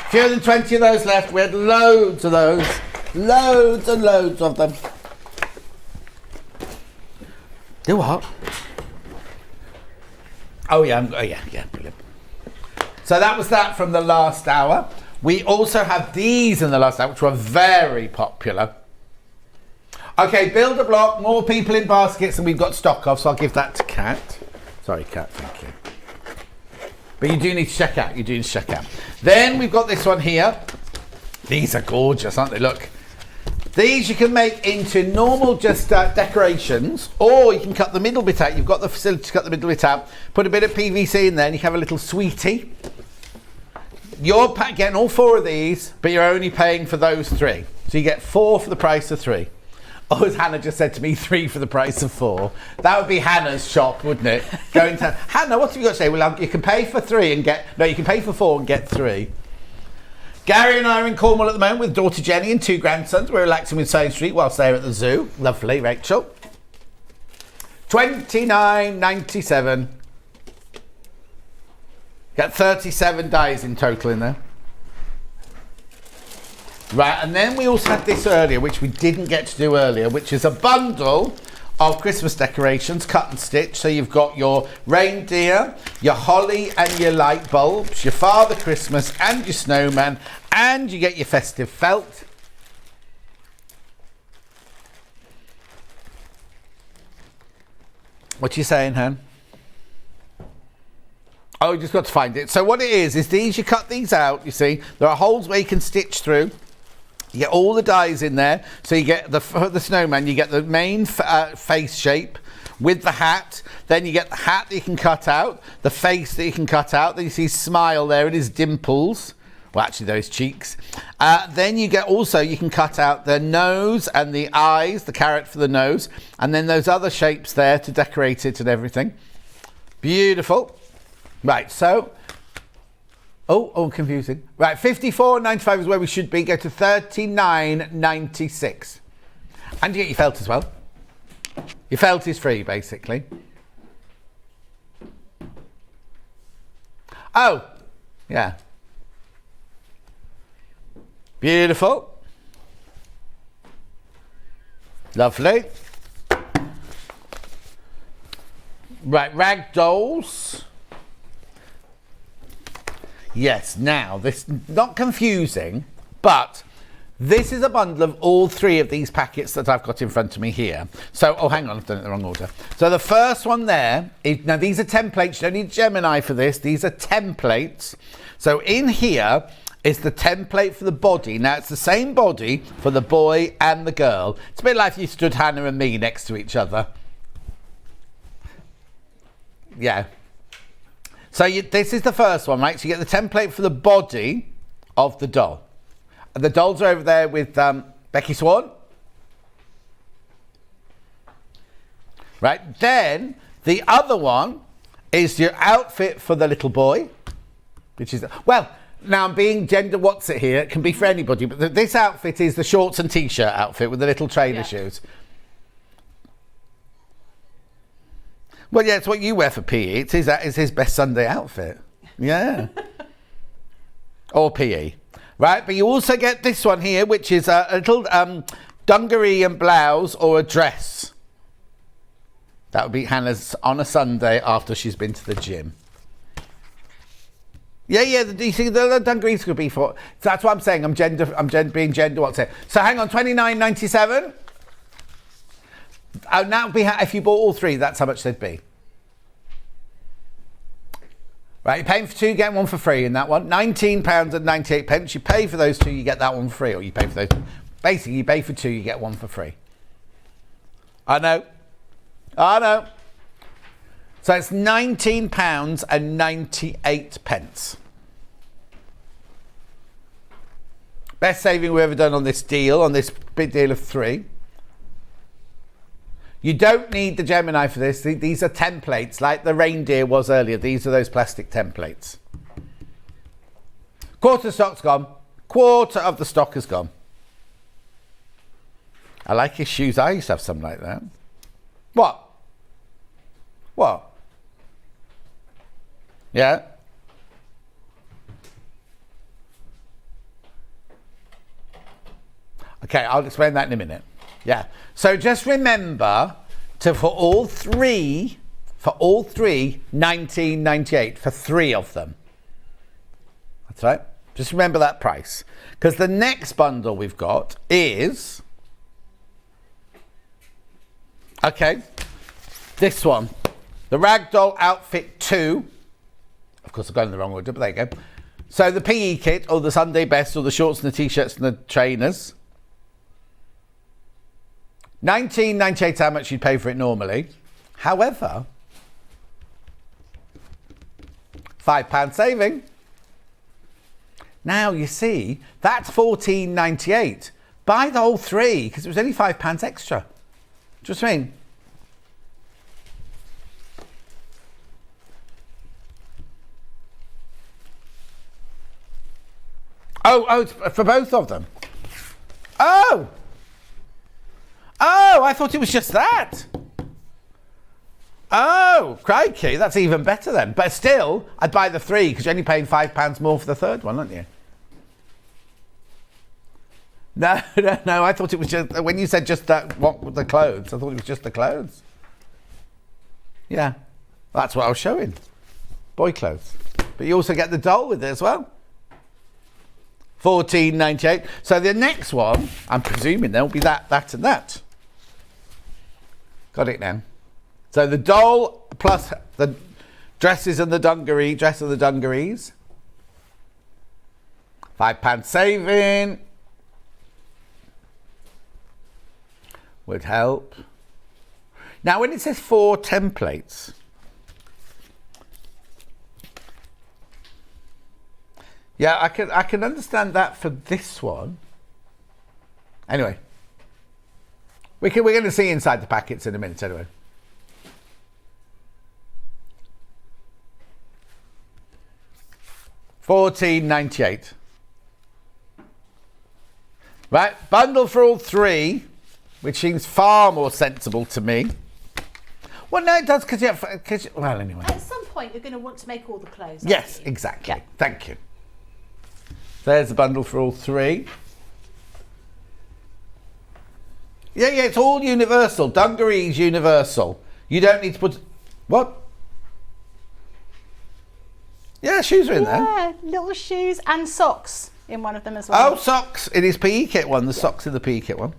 Fewer than 20 of those left. We had loads of those. Loads and loads of them. Do what? Oh yeah, brilliant. So that was that from the last hour. We also have these in the last hour, which were very popular. Okay, Builder Block, more people in baskets than we've got stock of, so I'll give that to Kat. Sorry, Kat, thank you. But you do need to check out, Then we've got this one here. These are gorgeous, aren't they? Look. These you can make into normal just decorations, or you can cut the middle bit out. You've got the facility to cut the middle bit out. Put a bit of PVC in there and you can have a little sweetie. You're getting all 4 of these, but you're only paying for those 3. So you get 4 for the price of 3. Oh, as Hannah just said to me, 3 for the price of 4. That would be Hannah's shop, wouldn't it? Going to Hannah, what have you got to say? Well, you can pay for 3 and get, no, you can pay for 4 and get 3. Gary and I are in Cornwall at the moment with daughter Jenny and 2 grandsons. We're relaxing with Sewing Street whilst they're at the zoo. Lovely, Rachel. $29.97. Got 37 dies in total in there. Right, and then we also had this earlier, which we didn't get to do earlier, which is a bundle of Christmas decorations, cut and stitch. So you've got your reindeer, your holly and your light bulbs, your Father Christmas and your snowman, and you get your festive felt. What are you saying, Han? Oh, you just got to find it. So what it is these, you cut these out, you see. There are holes where you can stitch through. You get all the dies in there. So you get the snowman, you get the main face shape with the hat. Then you get the hat that you can cut out, the face that you can cut out. Then you see smile there, it is dimples. Well, actually, those cheeks. Then you get also, you can cut out the nose and the eyes, the carrot for the nose, and then those other shapes there to decorate it and everything. Beautiful. Right, so, oh, confusing. Right, $54.95 is where we should be. Go to $39.96. And you get your felt as well. Your felt is free, basically. Oh, yeah. Beautiful. Lovely. Right, rag dolls. Yes, now, this not confusing, but this is a bundle of all three of these packets that I've got in front of me here. So, oh, hang on, I've done it in the wrong order. So the first one there, now these are templates. You don't need Gemini for this. These are templates. So in here is the template for the body. Now, it's the same body for the boy and the girl. It's a bit like if you stood Hannah and me next to each other. Yeah. So this is the first one, right? So you get the template for the body of the doll. And the dolls are over there with Becky Swan. Right. Then the other one is your outfit for the little boy, which is, well, now I'm being gender what's it here. It can be for anybody, but this outfit is the shorts and t-shirt outfit with the little trainer shoes. Well, yeah, it's what you wear for PE. It's his best Sunday outfit. Yeah. Or PE. Right, but you also get this one here, which is a little dungaree and blouse or a dress. That would be Hannah's on a Sunday after she's been to the gym. Yeah, you see, the dungarees could be for... So that's what I'm saying. I'm being gender what's it. So hang on, $29.97. Oh, now if you bought all three, that's how much they'd be. Right, you're paying for two, getting one for free in that one. £19.98. You pay for those two, you get that one free, or you pay for those. Basically, you pay for two, you get one for free. I know. So it's £19.98. Best saving we've ever done on this deal, on this big deal of three. You don't need the Gemini for this. These are templates, like the reindeer was earlier. These are those plastic templates. Quarter of the stock's gone. Quarter of the stock is gone. I like his shoes. I used to have some like that. What? Yeah? Okay, I'll explain that in a minute. Yeah. So just remember for all three, $19.98 for three of them. That's right. Just remember that price. Because the next bundle we've got is, okay, this one. The Ragdoll Outfit 2. Of course, I've gone in the wrong order, but there you go. So the PE kit, or the Sunday best, or the shorts and the t-shirts and the trainers. $19.98 how much you'd pay for it normally. However, £5 saving. Now, you see, that's $14.98. Buy the whole three, because it was only £5 extra. Do you know what I mean? Oh, it's for both of them. Oh, I thought it was just that. Oh, crikey, that's even better then. But still, I'd buy the three because you're only paying £5 more for the third one, aren't you? No, I thought it was just, when you said just that, what with the clothes, I thought it was just the clothes. Yeah, that's what I was showing. Boy clothes. But you also get the doll with it as well. $14.98. So the next one, I'm presuming there'll be that, and that. Got it now. So the doll plus the dresses and the dungaree, dress and the dungarees. £5 saving. would help. Now, when it says 4 templates, yeah, I can understand that for this one. Anyway, we're going to see inside the packets in a minute anyway. $14.98. Right, bundle for all 3, which seems far more sensible to me. Well, no, it does because well, anyway.
At some point, you're going to want to make all the clothes.
Yes, exactly.
Yeah.
Thank you. There's the bundle for all 3. Yeah, it's all universal. Dungarees universal. You don't need to put... What? Yeah, shoes are in there.
Yeah, little shoes and socks in one of them as well.
Oh, socks in his PE kit one. The socks in the PE kit one.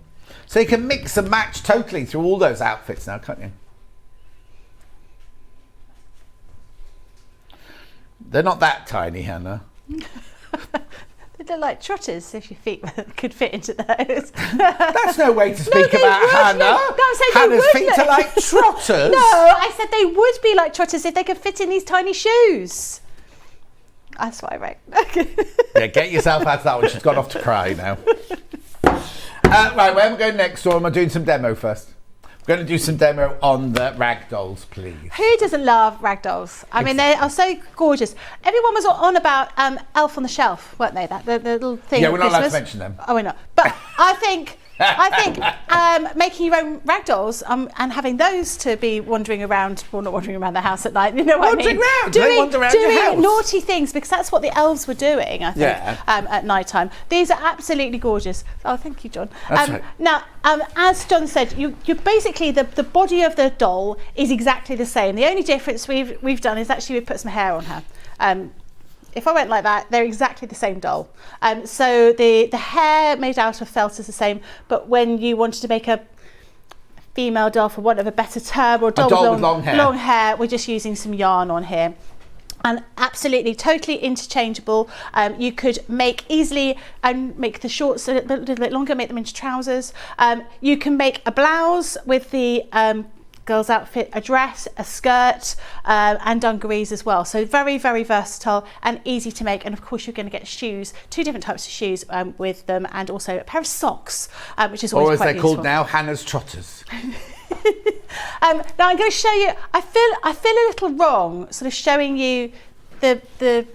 So you can mix and match totally through all those outfits now, can't you? They're not that tiny, Hannah.
They look like trotters if your feet could fit into those.
That's no way to speak about Hannah.
No, I'm saying
Hannah's feet are like trotters.
No, I said they would be like trotters if they could fit in these tiny shoes. That's what I wrote.
Yeah, get yourself out of that one. She's gone off to cry now. Right, where am I going next, or am I doing some demo first? We're going to do some demo on the rag dolls, please.
Who doesn't love rag dolls? I mean, they are so gorgeous. Everyone was on about Elf on the Shelf, weren't they? The little thing.
Yeah, we're not allowed to
Christmas.
mention them.
Oh, we're not. But I think making your own rag dolls and having those to be wandering around, well, not wandering around the house at night, you know what I mean?
Wandering around? They wander around your house?
Doing naughty things, because that's what the elves were doing, I think,
Yeah.
at night time. These are absolutely gorgeous. Oh, thank you, John.
That's right.
Now, as John said, you basically, the body of the doll is exactly the same. The only difference we've done is actually we've put some hair on her. If I went like that, they're exactly the same doll. So the hair made out of felt is the same, but when you wanted to make a female doll, for want of a better term, or a doll with long hair, we're just using some yarn on here. And absolutely, totally interchangeable. You could make easily and make the shorts a little bit longer, make them into trousers. You can make a blouse with the girl's outfit, a dress, a skirt, and dungarees as well. So very, very versatile and easy to make. And of course, you're going to get shoes, 2 different types of shoes with them, and also a pair of socks, which is always quite useful.
Or as they're called now, Hannah's trotters.
Now I'm going to show you. I feel a little wrong, sort of showing you the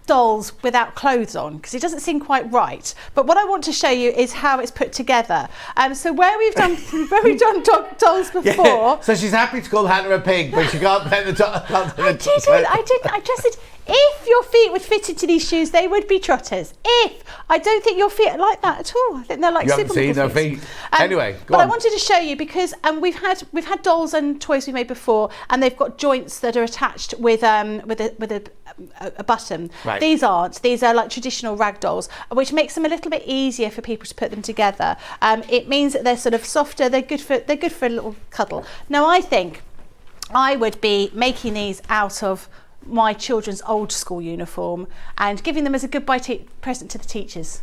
dolls without clothes on, because it doesn't seem quite right. But what I want to show you is how it's put together. So where we've done dolls before.
Yeah. So she's happy to call Hannah a pig, but she can't play the doll.
I just said, if your feet would fit into these shoes, they would be trotters. I don't think your feet are like that at all. I think they're like
you haven't seen her feet. Anyway, go on.
I wanted to show you because we've had dolls and toys we made before, and they've got joints that are attached with a button.
Right.
These aren't. These are like traditional rag dolls, which makes them a little bit easier for people to put them together. It means that they're sort of softer. They're good for a little cuddle. Now I think I would be making these out of my children's old school uniform and giving them as a goodbye present to the teachers.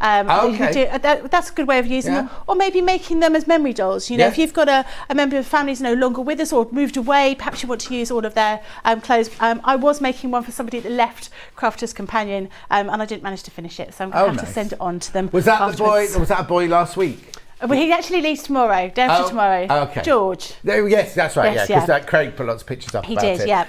Okay.
That's a good way of using them. Or maybe making them as memory dolls. You know, if you've got a member of the family who's no longer with us or moved away, perhaps you want to use all of their clothes. I was making one for somebody that left Crafter's Companion, and I didn't manage to finish it, so I'm going to have to send it on to them.
Was that
afterwards.
Was that a boy last week?
Well, he actually leaves tomorrow, day after tomorrow.
Okay.
George.
Yes, that's right.
Yes,
because Craig put lots of pictures up.
He
about
did,
it.
yeah.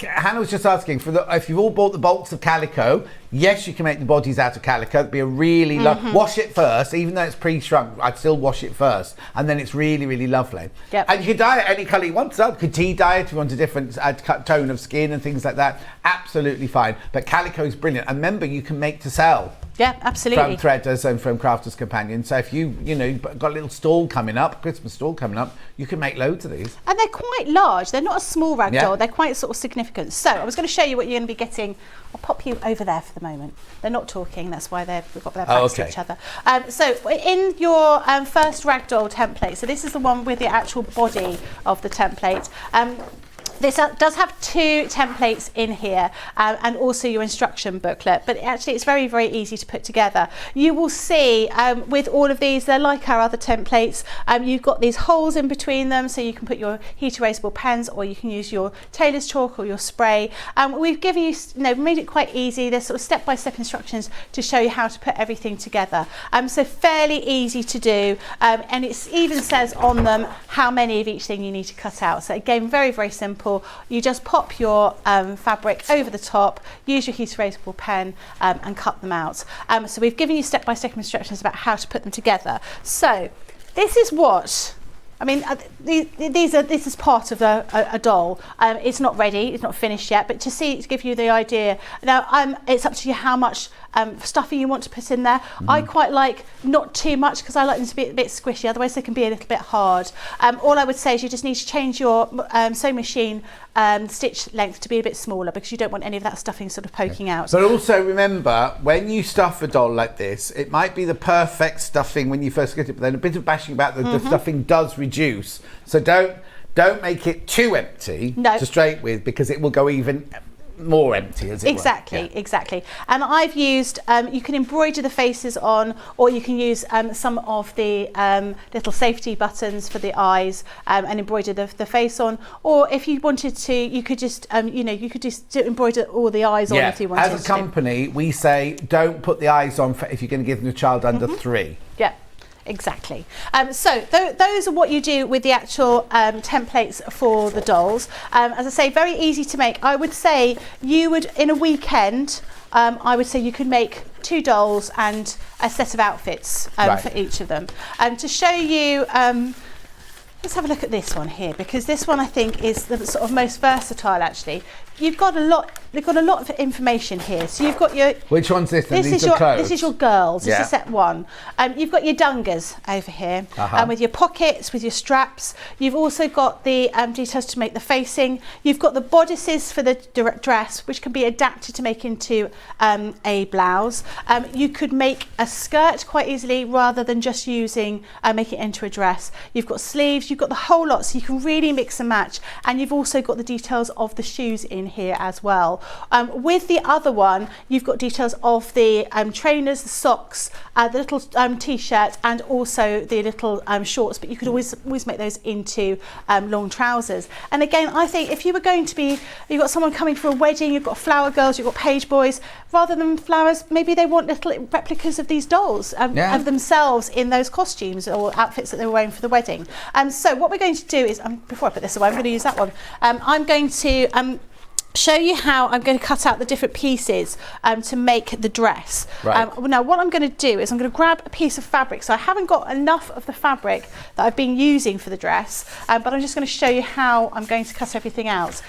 Hannah was just asking if you've all bought the bolts of calico. Yes, you can make the bodies out of calico. It'd be a really wash it first, even though it's pre-shrunk. I'd still wash it first, and then it's really, really lovely.
Yep.
And you can dye it any colour you want. So you could tea dye it if you want a different tone of skin and things like that. Absolutely fine. But calico is brilliant. And remember, you can make to sell.
Yeah, absolutely.
From Threaders and from Crafters Companion. So if you've got a little stall coming up, Christmas stall coming up, you can make loads of these.
And they're quite large. They're not a small rag doll. They're quite sort of significant. So I was going to show you what you're going to be getting. I'll pop you over there for the moment. They're not talking. That's why we've got their backs to each other. So in your first rag doll template, so this is the one with the actual body of the template. This does have 2 templates in here and also your instruction booklet, but actually it's very, very easy to put together. You will see with all of these, they're like our other templates. You've got these holes in between them, so you can put your heat erasable pens, or you can use your tailor's chalk or your spray. We've given you, made it quite easy. There's sort of step-by-step instructions to show you how to put everything together. So fairly easy to do, and it even says on them how many of each thing you need to cut out. So again, very, very simple. You just pop your fabric over the top, use your heat erasable pen and cut them out. So we've given you step-by-step instructions about how to put them together. So this is what, I mean, this is part of a doll. It's not ready, it's not finished yet, but to give you the idea. Now, it's up to you how much stuffing you want to put in there. I quite like not too much because I like them to be a bit squishy, otherwise they can be a little bit hard. All I would say is you just need to change your sewing machine stitch length to be a bit smaller because you don't want any of that stuffing sort of poking out.
But also remember, when you stuff a doll like this, it might be the perfect stuffing when you first get it, but then a bit of bashing about the stuffing does reduce. So don't make it too empty to straight with, because it will go even more empty, as it were.
Exactly. And I've used, you can embroider the faces on, or you can use some of the little safety buttons for the eyes and embroider the face on. Or if you wanted to, you could just, you could just embroider all the eyes on if you wanted to.
As a company, we say don't put the eyes on if you're going to give them a child under 3.
Yeah. Exactly. So those are what you do with the actual templates for the dolls. As I say, very easy to make. I would say you would, in a weekend, I would say you could make 2 dolls and a set of outfits for each of them. To show you, let's have a look at this one here, because this one I think is the sort of most versatile actually. You've got a lot of information here. So you've got your...
Which one's this?
This is your girls. This is set 1. You've got your dungas over here with your pockets, with your straps. You've also got the details to make the facing. You've got the bodices for the dress, which can be adapted to make into a blouse. You could make a skirt quite easily rather than just using making it into a dress. You've got sleeves. You've got the whole lot, so you can really mix and match. And you've also got the details of the shoes in here as well. With the other one, you've got details of the trainers, the socks, the little t-shirt, and also the little shorts, but you could always make those into long trousers. And again, I think if you were going to be, you've got someone coming for a wedding, you've got flower girls, you've got page boys, rather than flowers, maybe they want little replicas of these dolls of themselves in those costumes or outfits that they were wearing for the wedding. So what we're going to do is, before I put this away, I'm going to use that one. I'm going to show you how I'm going to cut out the different pieces to make the dress. Now what I'm going to do is I'm going to grab a piece of fabric. So I haven't got enough of the fabric that I've been using for the dress, but I'm just going to show you how I'm going to cut everything out.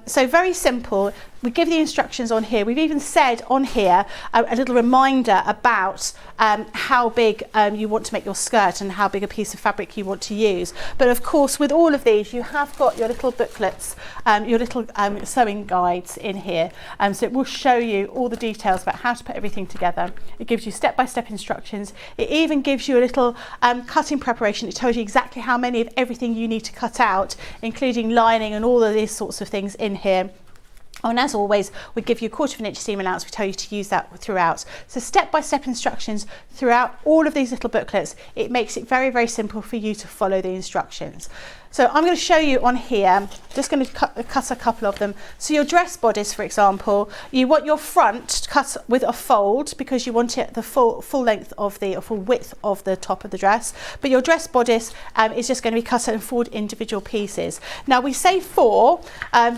So very simple. We give the instructions on here. We've even said on here a little reminder about how big you want to make your skirt and how big a piece of fabric you want to use. But of course, with all of these, you have got your little booklets, your little sewing guides in here. So it will show you all the details about how to put everything together. It gives you step-by-step instructions. It even gives you a little cutting preparation. It tells you exactly how many of everything you need to cut out, including lining and all of these sorts of things in here. Oh, and as always, we give you 1/4 inch seam allowance. We tell you to use that throughout. So step-by-step instructions throughout all of these little booklets. It makes it very, very simple for you to follow the instructions. So I'm going to show you on here, just going to cut a couple of them. So your dress bodice, for example, you want your front cut with a fold because you want it the full length of the, or full width of the top of the dress. But your dress bodice is just going to be cut in 4 individual pieces. Now we say 4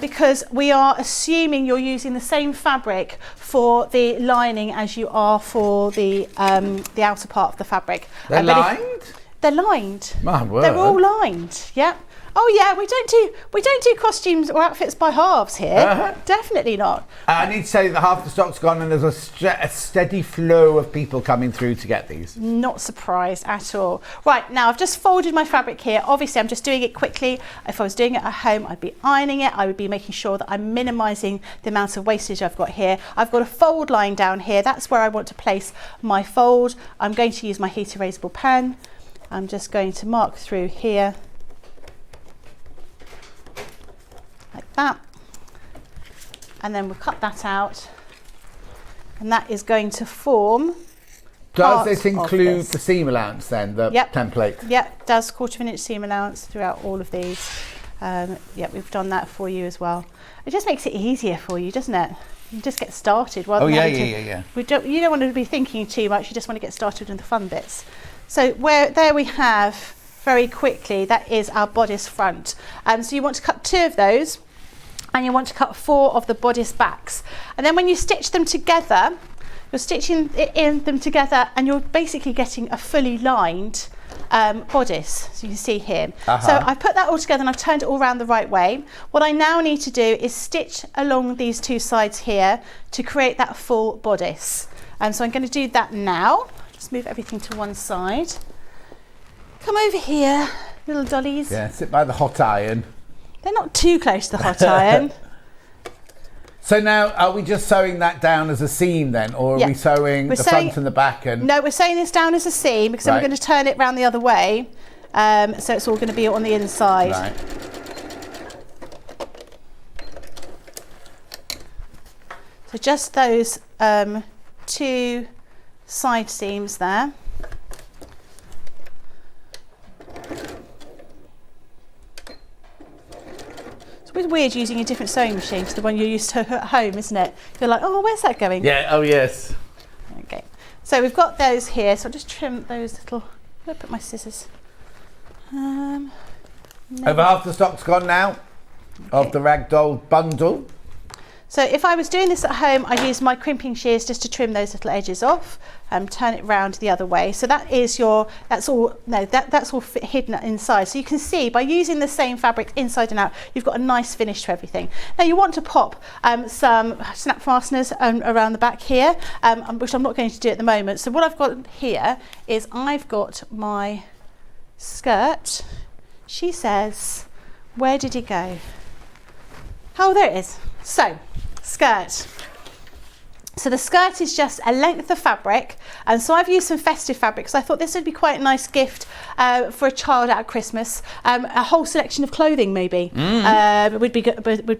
because we are assuming you're using the same fabric for the lining as you are for the outer part of the fabric.
They're lined?
They're lined.
My word.
They're all lined. Yeah. Oh yeah, we don't do costumes or outfits by halves here. Definitely not.
I need to say that half the stock's gone and there's a steady flow of people coming through to get these.
Not surprised at all. Right, now I've just folded my fabric here. Obviously I'm just doing it quickly. If I was doing it at home, I'd be ironing it. I would be making sure that I'm minimizing the amount of wastage I've got here. I've got a fold line down here. That's where I want to place my fold. I'm going to use my heat erasable pen. I'm just going to mark through here like that. And then we'll cut that out. And that is going to form.
Does this include the seam allowance then, the template?
Yep, does 1/4 of an inch seam allowance throughout all of these. We've done that for you as well. It just makes it easier for you, doesn't it? You just get started rather than
yeah.
You don't want to be thinking too much, you just want to get started with the fun bits. So there we have, very quickly, that is our bodice front. So you want to cut 2 of those, and you want to cut 4 of the bodice backs. And then when you stitch them together, you're stitching them together and you're basically getting a fully lined bodice, so you can see here. So I've put that all together and I've turned it all around the right way. What I now need to do is stitch along these 2 sides here to create that full bodice. So I'm going to do that now. Just move everything to one side. Come over here, little dollies.
Yeah, sit by the hot iron.
They're not too close to the hot iron.
So now, are we just sewing that down as a seam then, or are we sewing the front and the back?
No, we're sewing this down as a seam because then we're going to turn it round the other way. So it's all going to be on the inside.
Right.
So just those 2 side seams there. It's weird using a different sewing machine to the one you're used to at home, isn't it? You're like, oh, where's that going?
Yeah, oh yes.
Okay, so we've got those here, so I'll just trim those little, where did I put my scissors? No.
Over half the stock's gone now of the ragdoll bundle.
So if I was doing this at home, I'd use my crimping shears just to trim those little edges off and turn it round the other way. So that is that's all hidden inside. So you can see by using the same fabric inside and out, you've got a nice finish to everything. Now you want to pop some snap fasteners around the back here, which I'm not going to do at the moment. So what I've got here is I've got my skirt. She says, where did it go? Oh, there it is. So, skirt. So the skirt is just a length of fabric, and so I've used some festive fabric because I thought this would be quite a nice gift for a child at Christmas. A whole selection of clothing maybe would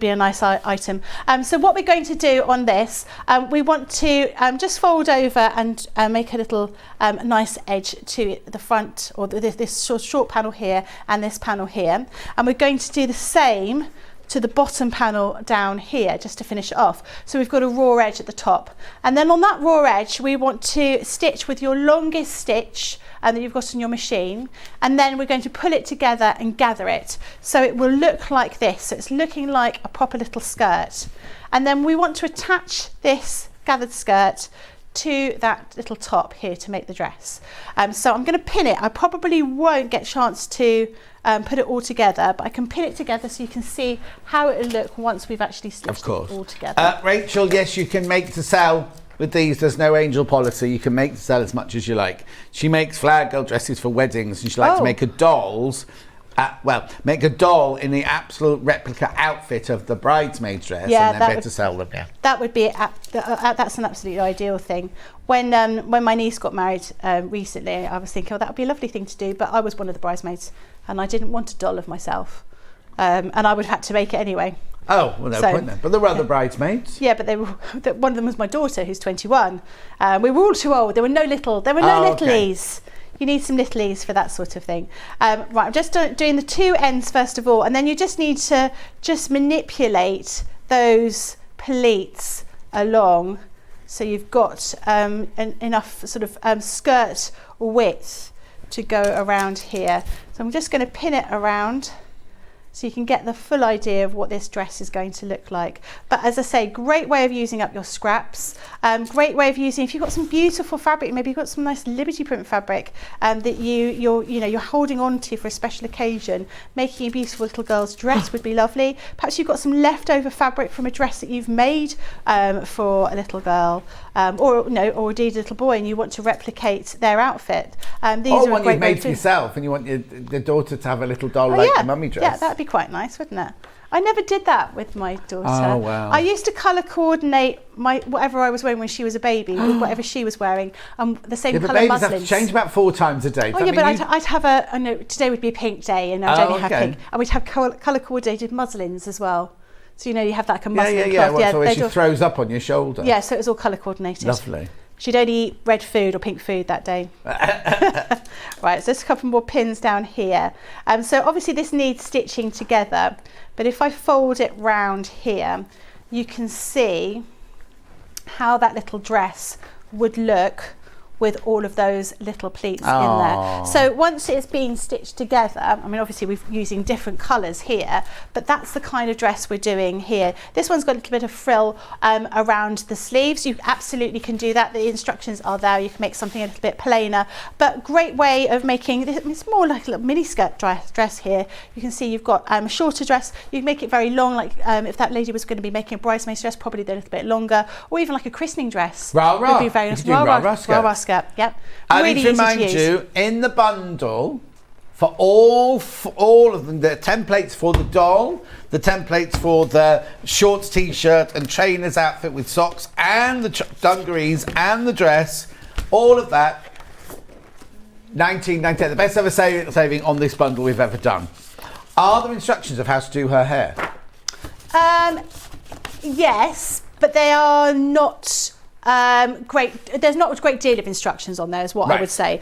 be a nice item. So what we're going to do on this, we want to just fold over and make a little nice edge to the front, or this short panel here and this panel here, and we're going to do the same to the bottom panel down here just to finish it off. So we've got a raw edge at the top, and then on that raw edge we want to stitch with your longest stitch that you've got on your machine, and then we're going to pull it together and gather it so it will look like this. So it's looking like a proper little skirt, and then we want to attach this gathered skirt to that little top here to make the dress. So I'm going to pin it. I probably won't get a chance to put it all together, but I can pin it together so you can see how it will look once we've actually stitched it all together.
Rachel, yes, you can make to sell with these. There's no angel policy. You can make to sell as much as you like. She makes flower girl dresses for weddings, and she likes to make her dolls. Make a doll in the absolute replica outfit of the bridesmaid's dress, and then better sell them. Yeah,
that would be that's an absolutely ideal thing. When my niece got married recently, I was thinking, that would be a lovely thing to do, but I was one of the bridesmaids, and I didn't want a doll of myself, and I would have had to make it anyway.
Oh, well, no point then. But there were other bridesmaids.
Yeah, but one of them was my daughter, who's 21. We were all too old. There were no littlies. Okay. You need some littlies for that sort of thing. Right, I'm just doing the 2 ends first of all, and then you just need to just manipulate those pleats along so you've got enough sort of skirt width to go around here. So I'm just going to pin it around so you can get the full idea of what this dress is going to look like. But as I say, great way of using up your scraps. Great way of using, if you've got some beautiful fabric, maybe you've got some nice Liberty print fabric that you're holding on to for a special occasion, making a beautiful little girl's dress would be lovely. Perhaps you've got some leftover fabric from a dress that you've made for a little girl, or indeed a little boy, and you want to replicate their outfit. These
or
are
one
a great
you've made for yourself, and you want the daughter to have a little doll like the mummy dress.
Yeah, that'd be quite nice, wouldn't it? I never did that with my daughter.
Oh, wow.
I used to colour coordinate whatever I was wearing when she was a baby with whatever she was wearing, the same colour muslins.
But babies have to change about 4 times a day.
I'd have today would be a pink day, and I'd only have pink, and we'd have colour coordinated muslins as well. So you know you have like a muslin
Yeah.
cloth.
Well, so she throws up on your shoulder.
Yeah, so it was all colour coordinated.
Lovely.
She'd only eat red food or pink food that day. Right, so there's a couple more pins down here. So obviously this needs stitching together, but if I fold it round here, you can see how that little dress would look with all of those little pleats in there. So once it's been stitched together, I mean obviously we're using different colours here, but that's the kind of dress we're doing here. This one's got a little bit of frill around the sleeves. You absolutely can do that. The instructions are there. You can make something a little bit plainer, but great way of making, it's more like a little mini skirt dress here. You can see you've got a shorter dress. You can make it very long, like if that lady was going to be making a bridesmaid's dress, probably a little bit longer, or even like a christening dress.
Rah-rah.
Would be very nice.
Rah-rah skirt.
Yep.
I
Really
need to
easy
remind
use.
you, in the bundle, for all of them, the templates for the doll, the templates for the shorts t-shirt and trainer's outfit with socks, and the dungarees and the dress, all of that, $19.98, the best ever saving on this bundle we've ever done. Are there instructions of how to do her hair?
Yes, but they are not great. There's not a great deal of instructions on there, is what I would say.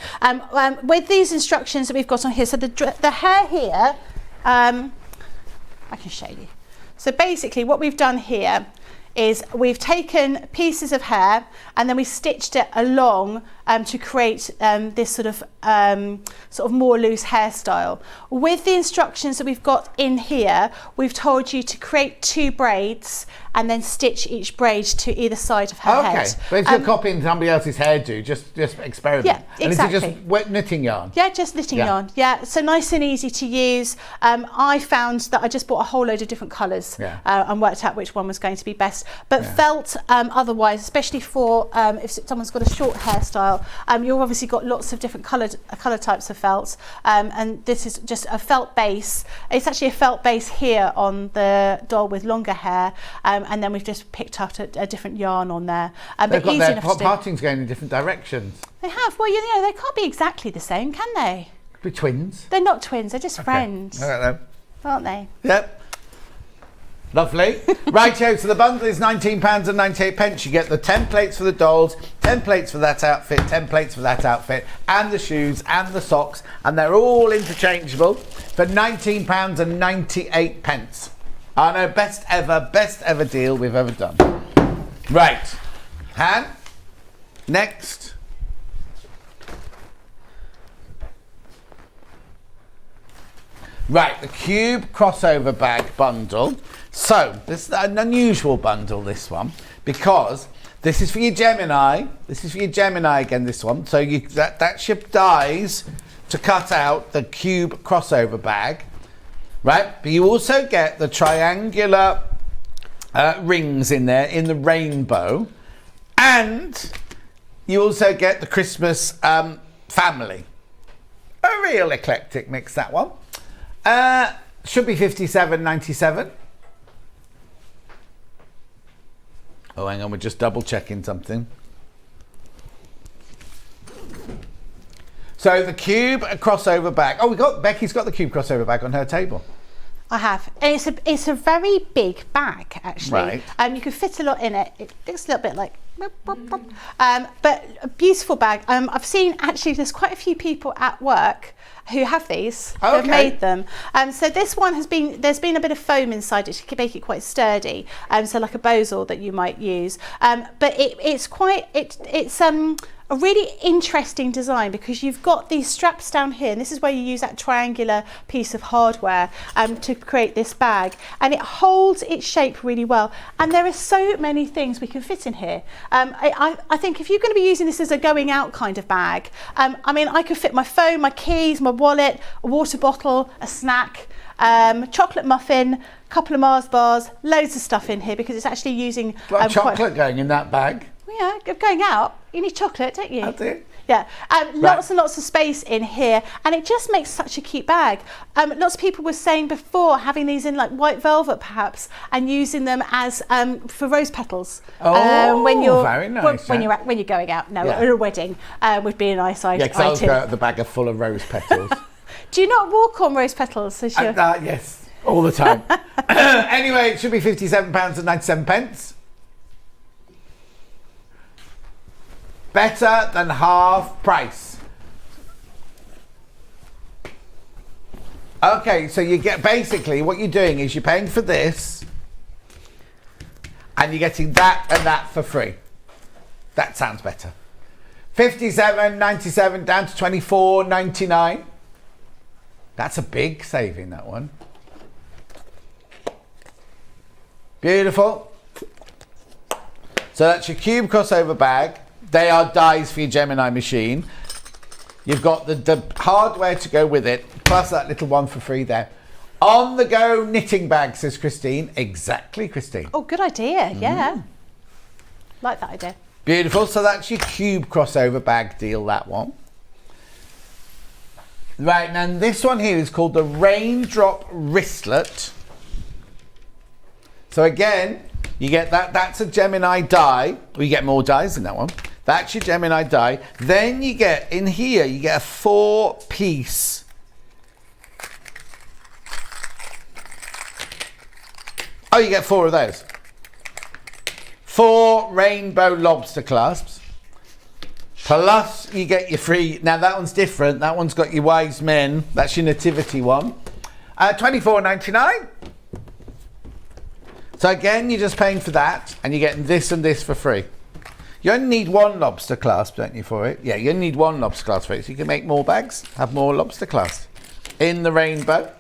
With these instructions that we've got on here, so the hair here, I can show you. So basically what we've done here is we've taken pieces of hair and then we stitched it along to create this sort of more loose hairstyle. With the instructions that we've got in here, we've told you to create 2 braids and then stitch each braid to either side of her head.
Okay, but if you're copying somebody else's hairdo, just experiment.
Yeah, exactly.
And is it just wet knitting yarn?
Yeah, just knitting yarn. Yeah, so nice and easy to use. I found that I just bought a whole load of different colours and worked out which one was going to be best. But felt, otherwise, especially for if someone's got a short hairstyle, you've obviously got lots of different colour types of felt, and this is just a felt base. It's actually a felt base here on the doll with longer hair, and then we've just picked up a different yarn on there.
They've
but
got
easy
their
enough to do.
partings going in different directions.
They have. Well, you know, they can't be exactly the same, can they?
Be twins.
They're not twins. They're just friends,
I don't know.
aren't they?
Yep. Lovely. Righto, so the bundle is £19.98. You get the templates for the dolls, templates for that outfit, templates for that outfit, and the shoes and the socks, and they're all interchangeable for £19.98. I know, best ever deal we've ever done. Right. Han, next. Right, the Cube crossover bag bundle. So, this is an unusual bundle, this one, because this is for your Gemini. This is for your Gemini again, this one. So that's your dies to cut out the Cube crossover bag, right? But you also get the triangular rings in there in the rainbow, and you also get the Christmas family. A real eclectic mix, that one. Should be $57.97. Oh, hang on, we're just double checking something. So the Cube crossover bag. Oh, Becky's got the Cube crossover bag on her table.
I have. And it's a very big bag, actually.
Right.
You can fit a lot in it. It looks a little bit like, but a beautiful bag. I've seen, actually, there's quite a few people at work who have these, who have made them. So this one there's been a bit of foam inside it to make it quite sturdy. So like a bozal that you might use. But it's a really interesting design, because you've got these straps down here, and this is where you use that triangular piece of hardware to create this bag, and it holds its shape really well. And there are so many things we can fit in here. I think if you're going to be using this as a going out kind of bag, I mean, I could fit my phone, my keys, my wallet, a water bottle, a snack, chocolate muffin, a couple of Mars bars, loads of stuff in here, because it's actually using
chocolate going in that bag.
Yeah, going out, you need chocolate, don't you?
I do.
Yeah, lots and lots of space in here, and it just makes such a cute bag. Lots of people were saying before having these in like white velvet perhaps, and using them as for rose petals. When you're
very nice.
When you're going out, at a wedding would be a nice item.
Yeah, because I was going out the bag are full of rose petals.
Do you not walk on rose petals?
Yes. All the time. Anyway, it should be £57.97. Better than half price. Okay, so you get, basically what you're doing is you're paying for this and you're getting that and that for free. That sounds better. £57.97 down to £24.99. That's a big saving, that one. Beautiful. So that's your cube crossover bag. They are dies for your Gemini machine. You've got the hardware to go with it, plus that little one for free there. On the go knitting bag, says Christine. Exactly, Christine.
Oh, good idea. Yeah. Like that idea.
Beautiful. So that's your cube crossover bag deal, that one. Right, now this one here is called the Raindrop Wristlet. So again, you get that. That's a Gemini die. Well, you get more dies in that one. That's your Gemini die. Then you get, in here, you get a 4-piece. Oh, you get 4 of those. 4 rainbow lobster clasps. Plus, you get your free. Now, that one's different. That one's got your wise men. That's your nativity one. $24.99. So again, you're just paying for that, and you're getting this and this for free. You only need 1 lobster clasp, don't you, for it? Yeah, you only need 1 lobster clasp for it, so you can make more bags, have more lobster clasps. In the rainbow.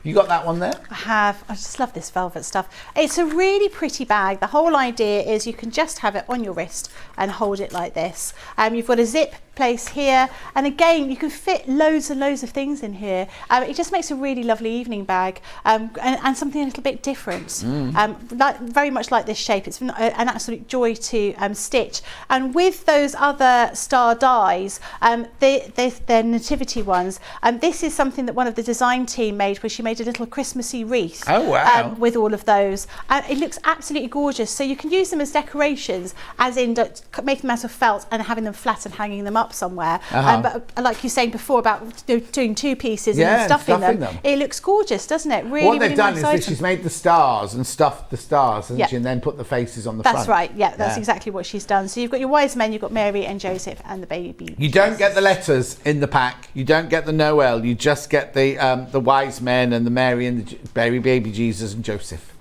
You got that one there?
I have. I just love this velvet stuff. It's a really pretty bag. The whole idea is you can just have it on your wrist and hold it like this. You've got a zip place here, and again you can fit loads and loads of things in here. It just makes a really lovely evening bag, and something a little bit different. Very much like this shape. It's an absolute joy to stitch. And with those other star dies, they're nativity ones, this is something that one of the design team made, where she made a little Christmassy wreath.
Oh, wow.
With all of those, and it looks absolutely gorgeous. So you can use them as decorations, as in making them out of felt and having them flat and hanging them up somewhere. But like you were saying before about doing 2 pieces and then stuffing them, it looks gorgeous, doesn't it? Really,
what they've
really
done
nice
is
item.
that she's made the stars and stuffed the stars, hasn't she, and then put the faces on the front.
That's right. Yeah, that's exactly what she's done. So you've got your wise men, you've got Mary and Joseph and the baby.
You don't get the letters in the pack. You don't get the Noel. You just get the wise men and the Mary and the baby Jesus and Joseph.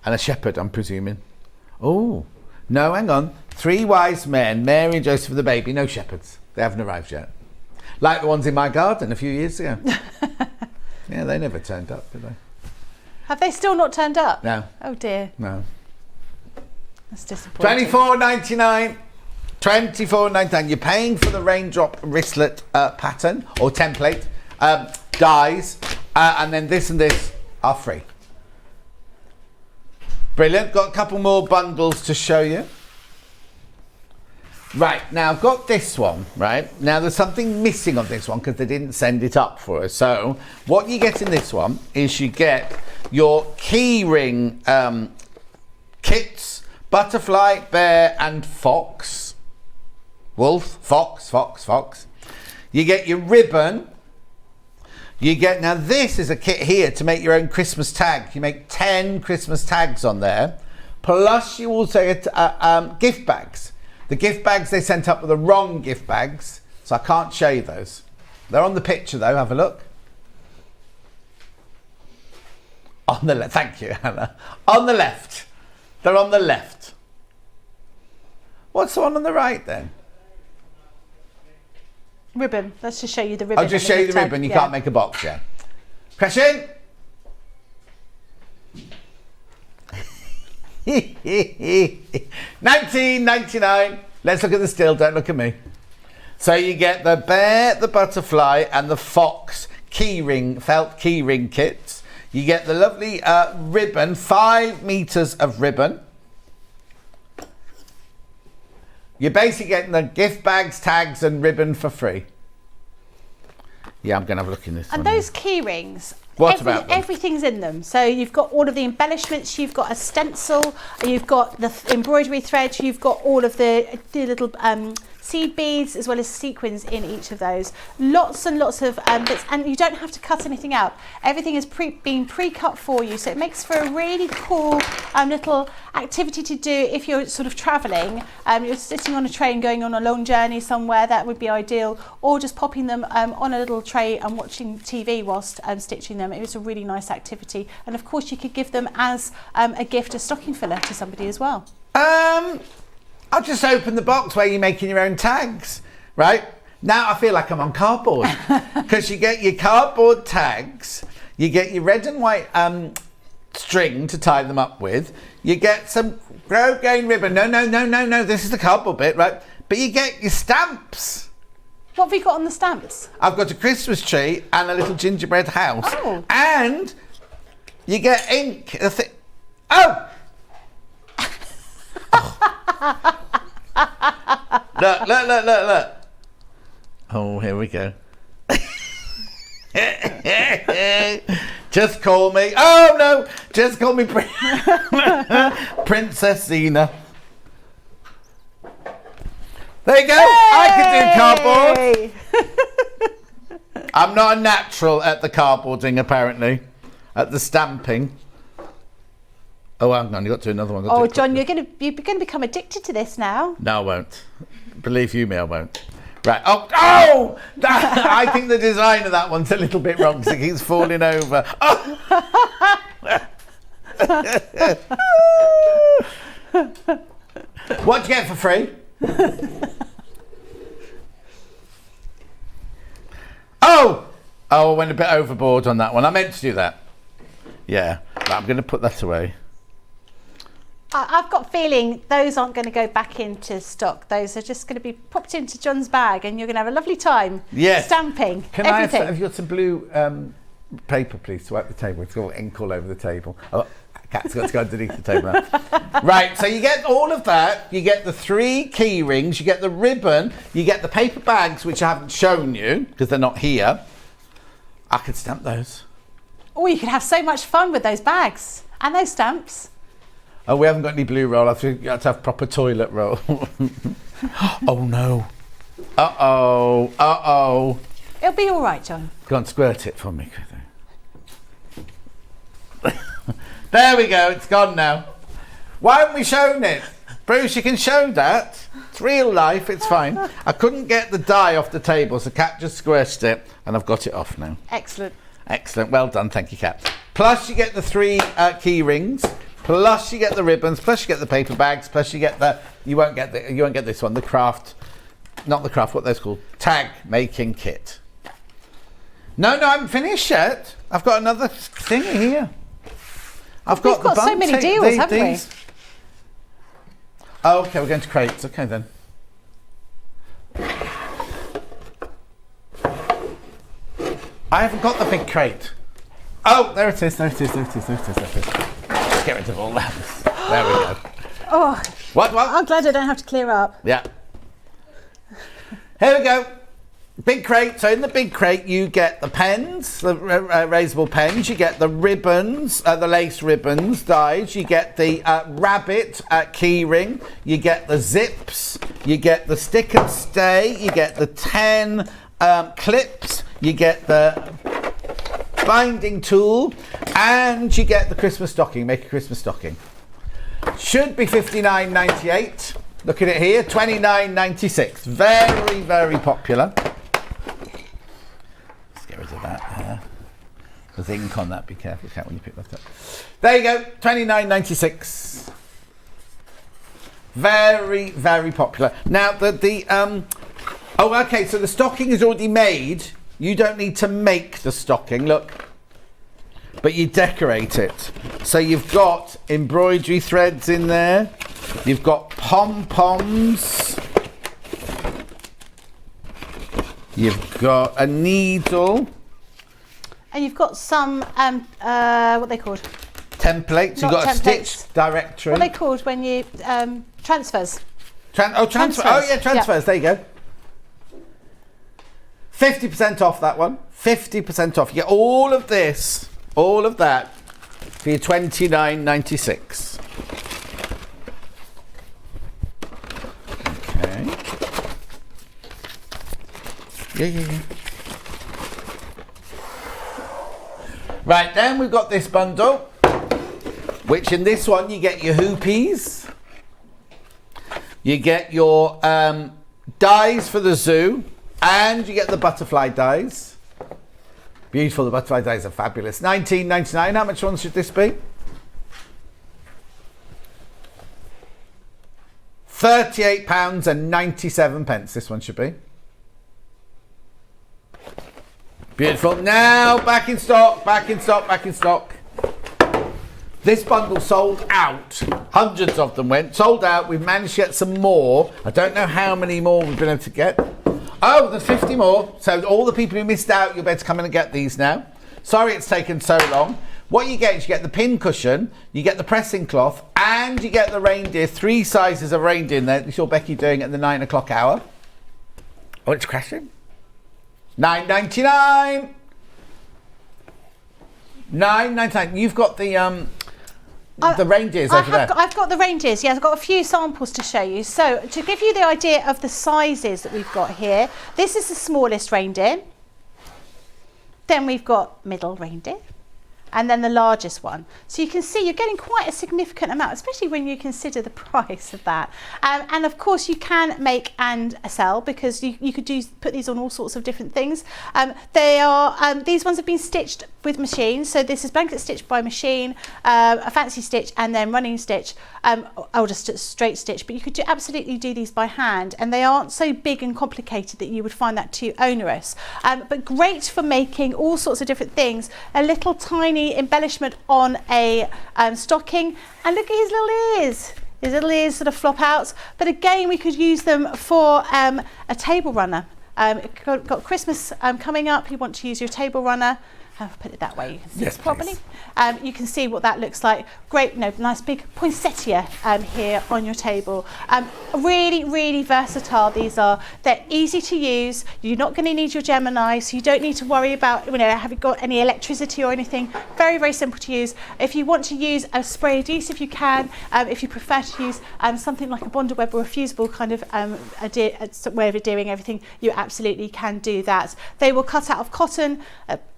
And a shepherd, I'm presuming. Oh, no, hang on. 3 wise men, Mary and Joseph and the baby, no shepherds. They haven't arrived yet. Like the ones in my garden a few years ago. Yeah, they never turned up, did they?
Have they still not turned up?
No.
Oh dear.
No.
That's disappointing.
$24.99. $24.99. You're paying for the raindrop wristlet pattern or template, dies, and then this and this are free. Brilliant. Got a couple more bundles to show you. Right, now I've got this one, right? Now there's something missing on this one because they didn't send it up for us. So what you get in this one is you get your key ring kits, butterfly, bear and fox. Wolf, fox. You get your ribbon. You get, now this is a kit here to make your own Christmas tag. You make 10 Christmas tags on there. Plus you also get gift bags. The gift bags they sent up were the wrong gift bags, so I can't show you those. They're on the picture though, have a look. On the left, thank you, Hannah. On the left. They're on the left. What's the one on the right then?
Ribbon. Let's just show you the ribbon.
I'll just show you the ribbon, you can't make a box yet. Press in. $19.99. Let's look at the still, don't look at me. So you get the bear, the butterfly and the fox keyring, felt keyring kits. You get the lovely ribbon, 5 meters of ribbon. You're basically getting the gift bags, tags and ribbon for free. Yeah, I'm going to have a look in this
and
one.
those key rings,
What about them?
everything's in them. So you've got all of the embellishments, you've got a stencil, you've got the embroidery thread, you've got all of the little seed beads as well as sequins in each of those. Lots and lots of bits, and you don't have to cut anything out. Everything is been pre-cut for you, so it makes for a really cool little activity to do if you're sort of travelling. You're sitting on a train going on a long journey somewhere, that would be ideal, or just popping them on a little tray and watching TV whilst stitching them. It was a really nice activity, and of course you could give them as a gift, a stocking filler to somebody as well.
I'll just open the box where you're making your own tags, right? Now I feel like I'm on cardboard, because you get your cardboard tags, you get your red and white string to tie them up with, you get some grosgrain ribbon. No, this is the cardboard bit, right? But you get your stamps.
What have you got on the stamps?
I've got a Christmas tree and a little gingerbread house.
Oh.
And you get ink. Oh! Look. Oh, here we go. Just call me. Oh, no. Just call me Princess Zena. There you go. I can do cardboard. I'm not a natural at the cardboarding, apparently. At the stamping. Oh, hang on, you've got to do another one.
Oh, John, you're going to become addicted to this now.
No, I won't. Believe you me, I won't. Right. Oh! I think the design of that one's a little bit wrong because it keeps falling over. Oh! What'd you get for free? Oh! I went a bit overboard on that one. I meant to do that. Yeah. But I'm going to put that away.
I've got a feeling those aren't going to go back into stock. Those are just going to be popped into John's bag, and you're going to have a lovely time.
Yes.
Stamping.
Can
everything.
have you got some blue paper, please, to wipe the table? It's got ink all over the table. Oh, cat's got to go underneath the table now. Right, so you get all of that. You get the 3 key rings. You get the ribbon. You get the paper bags, which I haven't shown you because they're not here. I could stamp those.
Oh, you could have so much fun with those bags and those stamps.
Oh, we haven't got any blue roll. I think you have to have proper toilet roll. Oh, no. Uh-oh.
It'll be all right, John.
Go on, squirt it for me. There we go. It's gone now. Why haven't we shown it? Bruce, you can show that. It's real life. It's fine. I couldn't get the dye off the table, so Kat just squished it, and I've got it off now.
Excellent.
Excellent. Well done. Thank you, Kat. Plus, you get the 3 key rings. Plus you get the ribbons, plus you get the paper bags, plus you get you won't get this one, what they're called, tag making kit. No, I haven't finished yet. I've got another thing here.
We've got so many deals, haven't we?
Oh, okay, we're going to crates. Okay then. I haven't got the big crate. Oh, there it is. Get rid of all that. There we go.
Oh,
what?
I'm glad I don't have to clear up.
Yeah. Here we go. Big crate. So in the big crate, you get the pens, the erasable pens. You get the ribbons, the lace ribbons dyed. You get the rabbit key ring. You get the zips. You get the stick and stay. You get the 10 clips. You get the binding tool, and you get the Christmas stocking. Make a Christmas stocking. Should be $59.98. Look at it here, $29.96. Very, very popular. Let's get rid of that. There's ink on that. Be careful, Kat, when you pick that up. There you go, $29.96. Very, very popular. Now oh, okay. So the stocking is already made. You don't need to make the stocking, look, but you decorate it. So you've got embroidery threads in there, you've got pom-poms, you've got a needle.
And you've got some, what are they called?
Templates. You've got a stitch directory.
What are they called when you, transfers?
Transfers. Oh yeah, transfers, yeah. There you go. 50% off that one. 50% off. You get all of this, all of that for your $29.96. Okay. Yeah. Right, then we've got this bundle, which in this one you get your hoopies, you get your dies for the zoo, and you get the butterfly dies. Beautiful, the butterfly dies are fabulous. $19.99, how much one should this be? £38.97 this one should be. Beautiful. Now back in stock. This bundle sold out. Hundreds of them went. Sold out. We've managed to get some more. I don't know how many more we've been able to get. Oh, there's 50 more. So all the people who missed out, you'll be able to come in and get these now. Sorry it's taken so long. What you get is you get the pin cushion, you get the pressing cloth, and you get the reindeer. 3 sizes of reindeer in there. You saw Becky doing at the 9 o'clock hour. Oh, it's crashing. $9.99. $9.99. You've got the reindeers over there.
I've got the reindeers. Yeah, I've got a few samples to show you. So to give you the idea of the sizes that we've got here, this is the smallest reindeer. Then we've got middle reindeer. And then the largest one. So you can see you're getting quite a significant amount, especially when you consider the price of that. And of course you can make and sell, because you could put these on all sorts of different things. These ones have been stitched with machine. So this is blanket stitched by machine, a fancy stitch, and then running stitch, or just a straight stitch. But you could absolutely do these by hand, and they aren't so big and complicated that you would find that too onerous. But great for making all sorts of different things. A little tiny embellishment on a stocking, and look at his little ears. His little ears sort of flop out, but again we could use them for a table runner. Got Christmas coming up, you want to use your table runner. I'll put it that way, you can see it properly. You can see what that looks like. Great, nice big poinsettia here on your table. Really, really versatile these are. They're easy to use. You're not going to need your Gemini, so you don't need to worry about, have you got any electricity or anything. Very, very simple to use. If you want to use a spray adhesive, you can. If you prefer to use something like a Bonder Web or a fusible kind of way of adhering everything, you absolutely can do that. They will cut out of cotton,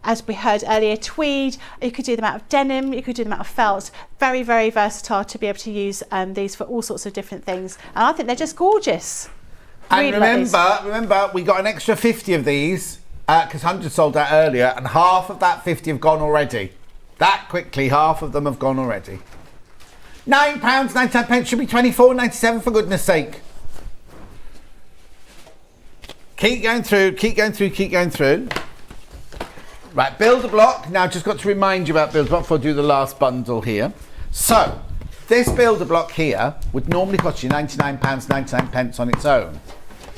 as we heard earlier, tweed. You could do them out of denim, you could do them out of felt. Very, very versatile to be able to use these for all sorts of different things. And I think they're just gorgeous.
And remember, we got an extra 50 of these because 100 sold out earlier, and half of that 50 have gone already. That quickly, half of them have gone already. £9.99 should be £24.97 for goodness sake. Keep going through. Right, build a block. Now, just got to remind you about build a block before I do the last bundle here. So, this build a block here would normally cost you £99.99 on its own.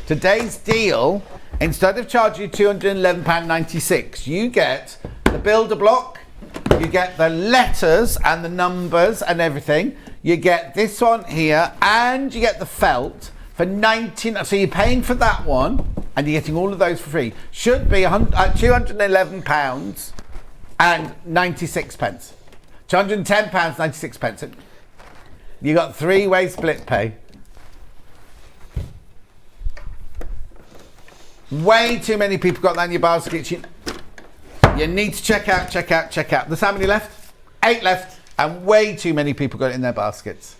Today's deal, instead of charging you £211.96, you get the build a block, you get the letters and the numbers and everything. You get this one here, and you get the felt for £19. So you're paying for that one, and you're getting all of those for free. Should be £211 and 96 pence. £210, 96 pence. You got 3-way split pay. Way too many people got that in your basket. You need to check out. There's how many left? 8 left. And way too many people got it in their baskets.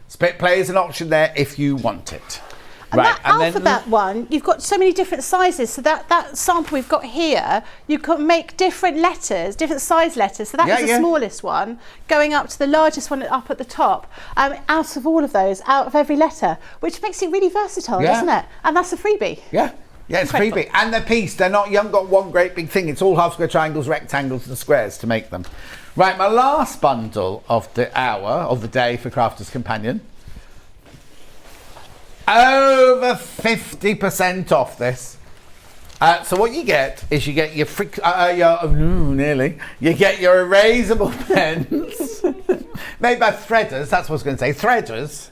Split play is an option there if you want it.
And right, that alphabet one, you've got so many different sizes. So that sample we've got here, you can make different letters, different size letters. So that is the smallest one, going up to the largest one up at the top. Out of all of those, out of every letter, which makes it really versatile, doesn't it? And that's a freebie.
Yeah, it's a freebie. And they're pieced. You haven't got one great big thing. It's all half square triangles, rectangles, and squares to make them. Right, my last bundle of the hour, of the day for Crafter's Companion. Over 50% off this. So what you get is you get your you get your erasable pens made by threaders. That's what I was going to say. Threaders.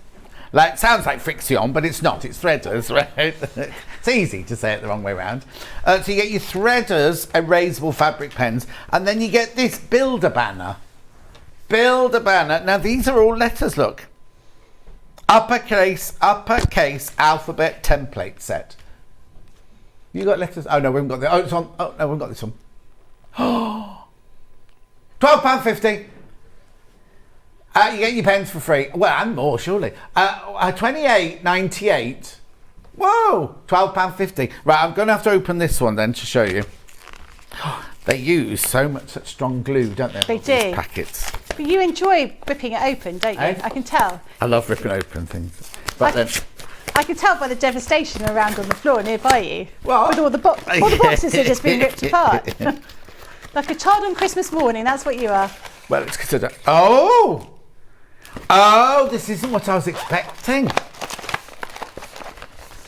Like, sounds like friction, but it's not. It's threaders, right? It's easy to say it the wrong way around. So you get your threaders erasable fabric pens, and then you get this builder banner. Builder banner. Now these are all letters. Look. Uppercase alphabet template set. You got letters? Oh no, we haven't got the. Oh, it's on. Oh no, we haven't got this one. £12.50. You get your pens for free. Well, and more surely. $28.98. Whoa, £12.50. Right, I'm going to have to open this one then to show you. They use such strong glue, don't they?
They do.
These packets.
But you enjoy ripping it open, don't you?
Eh?
I can tell.
I love ripping open things. But then,
I can tell by the devastation around on the floor nearby you.
What?
With all the boxes have just been ripped apart. Like a child on Christmas morning, that's what you are.
well, it's considered. This isn't what I was expecting.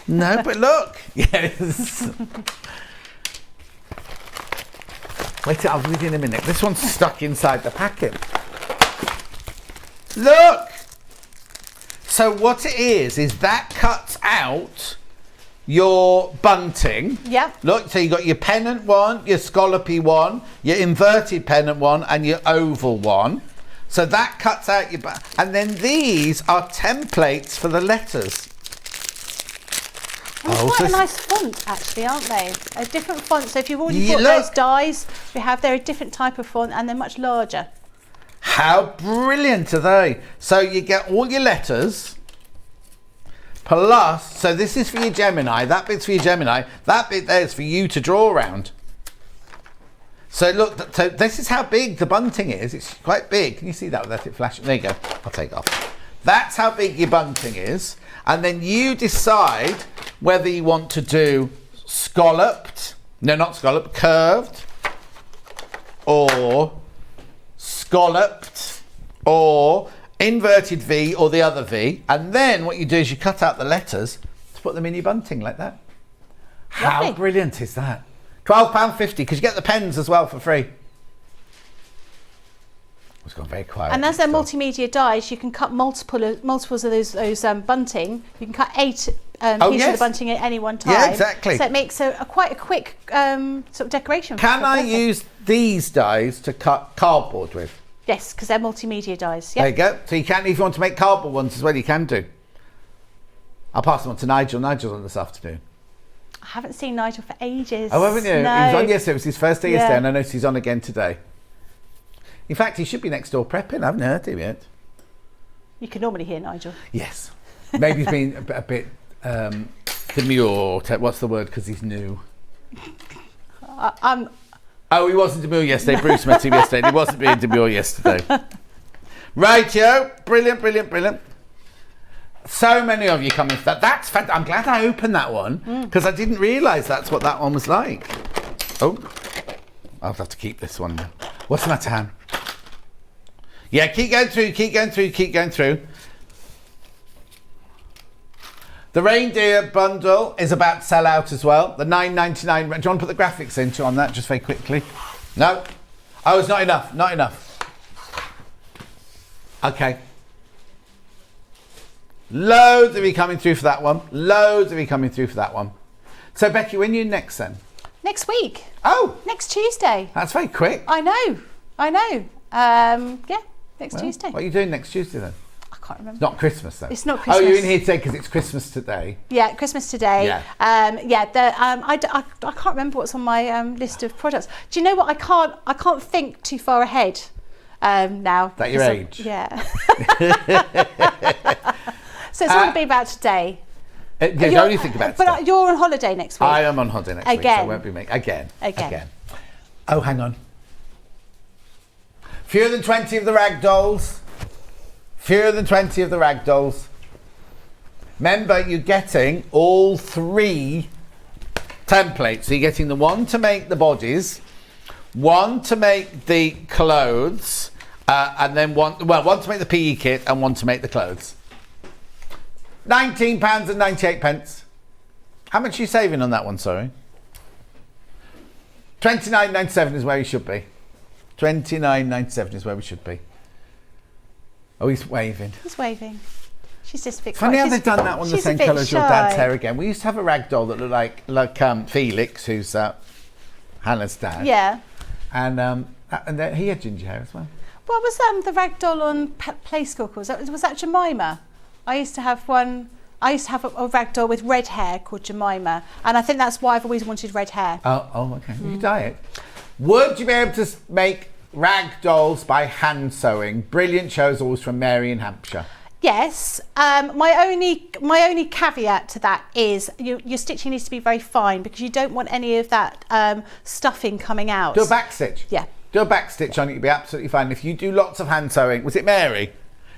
No, but look. Yes. Wait till I'll read in a minute. This one's stuck inside the packet. Look. So what it is that cuts out your bunting.
Yep.
Look, so you got your pennant one, your scallopy one, your inverted pennant one, and your oval one. So that cuts out your and then these are templates for the letters.
And it's quite a nice font, actually, aren't they? A different font. So if you've already bought those dies, they're a different type of font and they're much larger.
How brilliant are they? So you get all your letters. Plus, so this is for your Gemini, that bit's for your Gemini, that bit there is for you to draw around. So look, so this is how big the bunting is. It's quite big. Can you see that? Let it flash. There you go. I'll take it off. That's how big your bunting is. And then you decide whether you want to do scalloped, no, not scalloped, curved, or scalloped, or inverted V, or the other V. And then what you do is you cut out the letters to put them in your bunting like that. How
Lovely.
Brilliant is that? £12.50, because you get the pens as well for free. It's gone very quiet.
And as they're multimedia dies, you can cut multiples of those bunting. You can cut 8 pieces of the bunting at any one time.
Yeah, exactly.
So it makes quite a quick sort of decoration.
Can I use these dies to cut cardboard with?
Yes, because they're multimedia dies.
There you go. So you can, if you want to make cardboard ones as well, you can do. I'll pass them on to Nigel. Nigel's on this afternoon.
I haven't seen Nigel for ages.
Oh, haven't you?
No.
He was on yesterday. It was his first day yesterday, and I noticed he's on again today. In fact, he should be next door prepping. I haven't heard him yet. You
can normally hear Nigel.
Yes. Maybe he's been a bit demure. What's the word? Because he's new. Oh, he wasn't demure yesterday. Bruce met him yesterday. And he wasn't being demure yesterday. Rightio. Brilliant, brilliant, brilliant. So many of you coming for that. That's fantastic. I'm glad I opened that one because I didn't realise that's what that one was like. Oh, I'll have to keep this one now. What's the matter, Han? Yeah, keep going through, keep going through, keep going through. The reindeer bundle is about to sell out as well. The $9.99. Do you want to put the graphics into on that just very quickly? No? Oh, it's not enough. Not enough. Okay. Loads of you coming through for that one. Loads of you coming through for that one. So, Becky, when are you next then?
Next week.
Oh!
Next Tuesday.
That's very quick.
I know. Next Tuesday.
What are you doing next Tuesday then?
I can't remember.
It's not Christmas then?
It's not Christmas.
Oh, you're in here today because it's Christmas today.
Yeah, Christmas today.
Yeah.
I can't remember what's on my list of products. Do you know what? I can't think too far ahead now.
That your age?
Yeah. So it's all going to be about today.
Only think about today.
But you're on holiday next week.
I am on holiday next week, so I
Again.
won't be making... Again.
Again.
Oh, hang on. Fewer than 20 of the rag dolls. Fewer than 20 of the rag dolls. Remember, you're getting all 3 templates. So you're getting the one to make the bodies, one to make the clothes, and then one to make the PE kit and one to make the clothes. £19.98. How much are you saving on that one, sorry? £29.97 is where you should be. £29.97 is where we should be. Oh, he's waving.
He's waving. She's just a bit
Funny
quiet.
how they've done that one the same colour as your dad's hair again. We used to have a rag doll that looked like Felix, who's Hannah's dad.
Yeah.
And he had ginger hair as well.
What was the rag doll on Play School called? Was that Jemima? I used to have one I used to have a ragdoll with red hair called Jemima, and I think that's why I've always wanted red hair.
Oh, okay. You can dye it. Would you be able to make rag dolls by hand sewing? Brilliant shows always from Mary in Hampshire.
Yes. My only caveat to that is your stitching needs to be very fine, because you don't want any of that stuffing coming out.
Do a back stitch.
Yeah.
Do a back stitch on it, you'll be absolutely fine. If you do lots of hand sewing, was it Mary?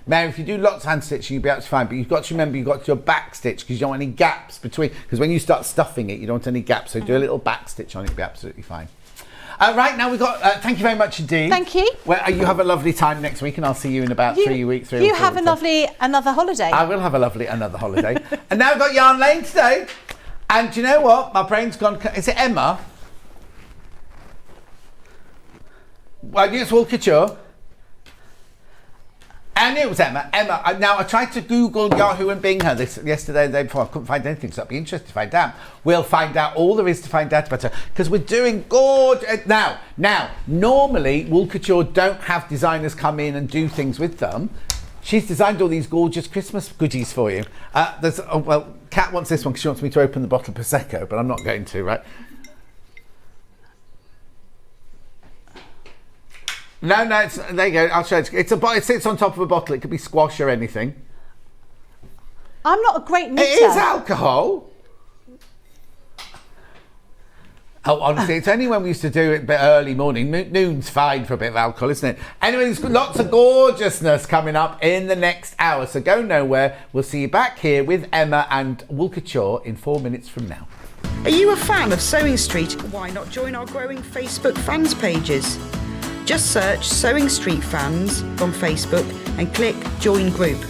Mary, if you do lots of hand stitching, you'll be absolutely fine. But you've got to remember, you've got to do a back stitch, because you don't want any gaps between. Because when you start stuffing it, you don't want any gaps. So do a little back stitch on it, you'll be absolutely fine. Right, now we've got, thank you very much indeed.
Thank you.
Well, you have a lovely time next week, and I'll see you in about 3 weeks.
You have a lovely another holiday.
I will have a lovely another holiday. And now we've got Yarn Lane today. And do you know what? My brain's gone. Is it Emma? Well, I knew it's all Couture. I knew it was Emma. Now, I tried to Google Yahoo and Bing her yesterday and the day before. I couldn't find anything, so I'd be interested to find out. We'll find out all there is to find out about her, because we're doing gorgeous. Now, normally, Wool Couture don't have designers come in and do things with them. She's designed all these gorgeous Christmas goodies for you. Well, Kat wants this one because she wants me to open the bottle of Prosecco, but I'm not going to, right? No, there you go. I'll show it. It sits on top of a bottle. It could be squash or anything.
I'm not a great knitter.
It is alcohol. Oh, honestly, it's only when we used to do it a bit early morning. Noon's fine for a bit of alcohol, isn't it? Anyway, there's lots of gorgeousness coming up in the next hour, so go nowhere. We'll see you back here with Emma and Wool Couture in 4 minutes from now.
Are you a fan of Sewing Street? Why not join our growing Facebook fans pages? Just search Sewing Street Fans on Facebook and click Join Group.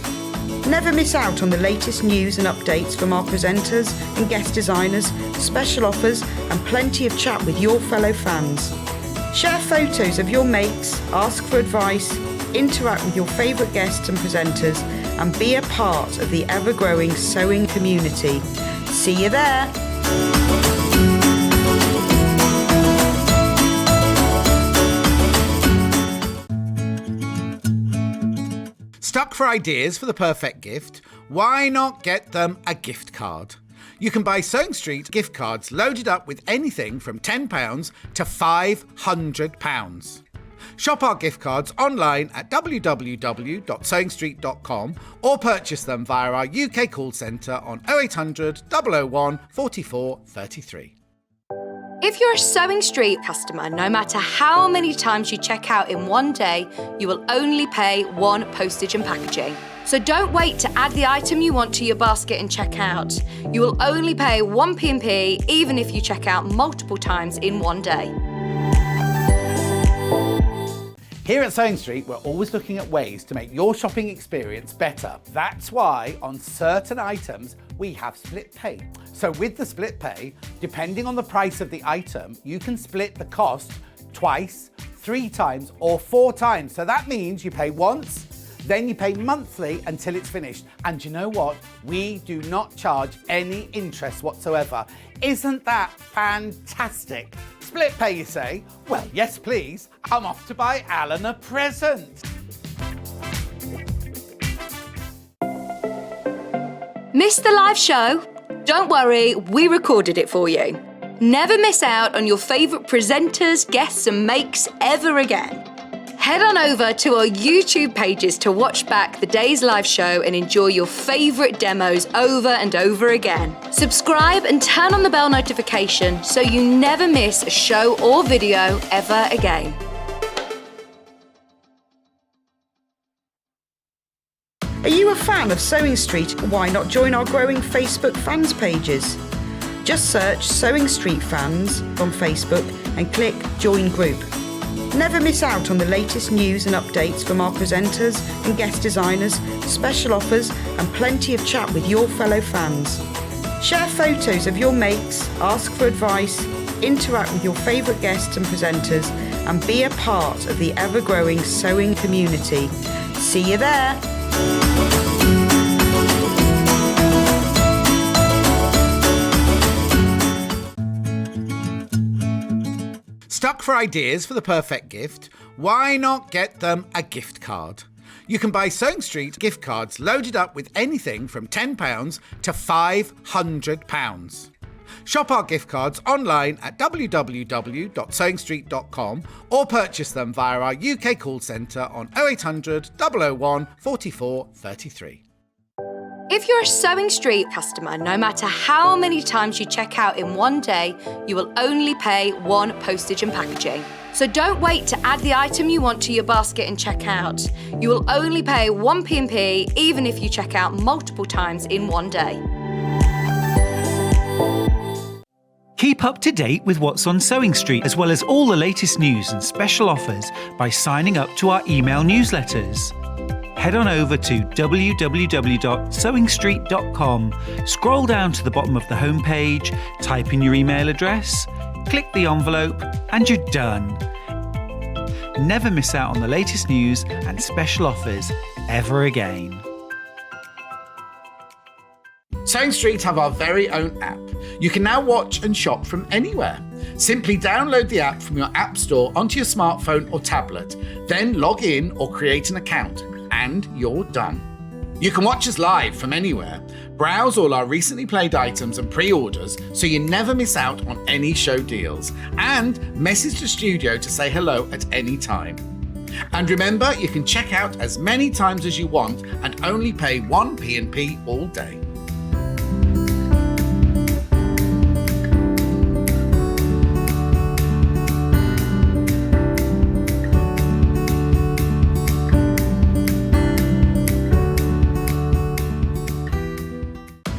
Never miss out on the latest news and updates from our presenters and guest designers, special offers and plenty of chat with your fellow fans. Share photos of your makes, ask for advice, interact with your favourite guests and presenters, and be a part of the ever-growing sewing community. See you there!
Stuck for ideas for the perfect gift? Why not get them a gift card? You can buy Sewing Street gift cards loaded up with anything from £10 to £500. Shop our gift cards online at www.sewingstreet.com or purchase them via our UK call centre on 0800 001 44 33.
If you're a Sewing Street customer, no matter how many times you check out in one day, you will only pay one postage and packaging. So don't wait to add the item you want to your basket and check out. You will only pay one P&P even if you check out multiple times in one day.
Here at Sewing Street, we're always looking at ways to make your shopping experience better. That's why on certain items, we have split pay. So with the split pay, depending on the price of the item, you can split the cost twice, 3 times, or 4 times. So that means you pay once, then you pay monthly until it's finished. And you know what? We do not charge any interest whatsoever. Isn't that fantastic? Split pay, you say? Well, yes, please. I'm off to buy Alan a present.
Missed the live show? Don't worry, we recorded it for you. Never miss out on your favourite presenters, guests and makes ever again. Head on over to our YouTube pages to watch back the day's live show and enjoy your favourite demos over and over again. Subscribe and turn on the bell notification so you never miss a show or video ever again.
Are you a fan of Sewing Street? Why not join our growing Facebook fans pages? Just search Sewing Street Fans on Facebook and click Join Group. Never miss out on the latest news and updates from our presenters and guest designers, special offers and plenty of chat with your fellow fans. Share photos of your makes, ask for advice, interact with your favourite guests and presenters, and be a part of the ever-growing sewing community. See you there!
Stuck for ideas for the perfect gift? Why not get them a gift card? You can buy Sewing Street gift cards loaded up with anything from £10 to £500. Shop our gift cards online at www.sewingstreet.com or purchase them via our UK call centre on 0800 001 44 33.
If you're a Sewing Street customer, no matter how many times you check out in one day, you will only pay one postage and packaging. So don't wait to add the item you want to your basket and check out. You will only pay one P&P even if you check out multiple times in one day.
Keep up to date with what's on Sewing Street, as well as all the latest news and special offers by signing up to our email newsletters. Head on over to www.sewingstreet.com, scroll down to the bottom of the homepage, type in your email address, click the envelope, and you're done. Never miss out on the latest news and special offers ever again.
Sewing Street have our very own app. You can now watch and shop from anywhere. Simply download the app from your app store onto your smartphone or tablet, then log in or create an account, and you're done. You can watch us live from anywhere, browse all our recently played items and pre-orders so you never miss out on any show deals, and message the studio to say hello at any time. And remember, you can check out as many times as you want and only pay one P&P all day.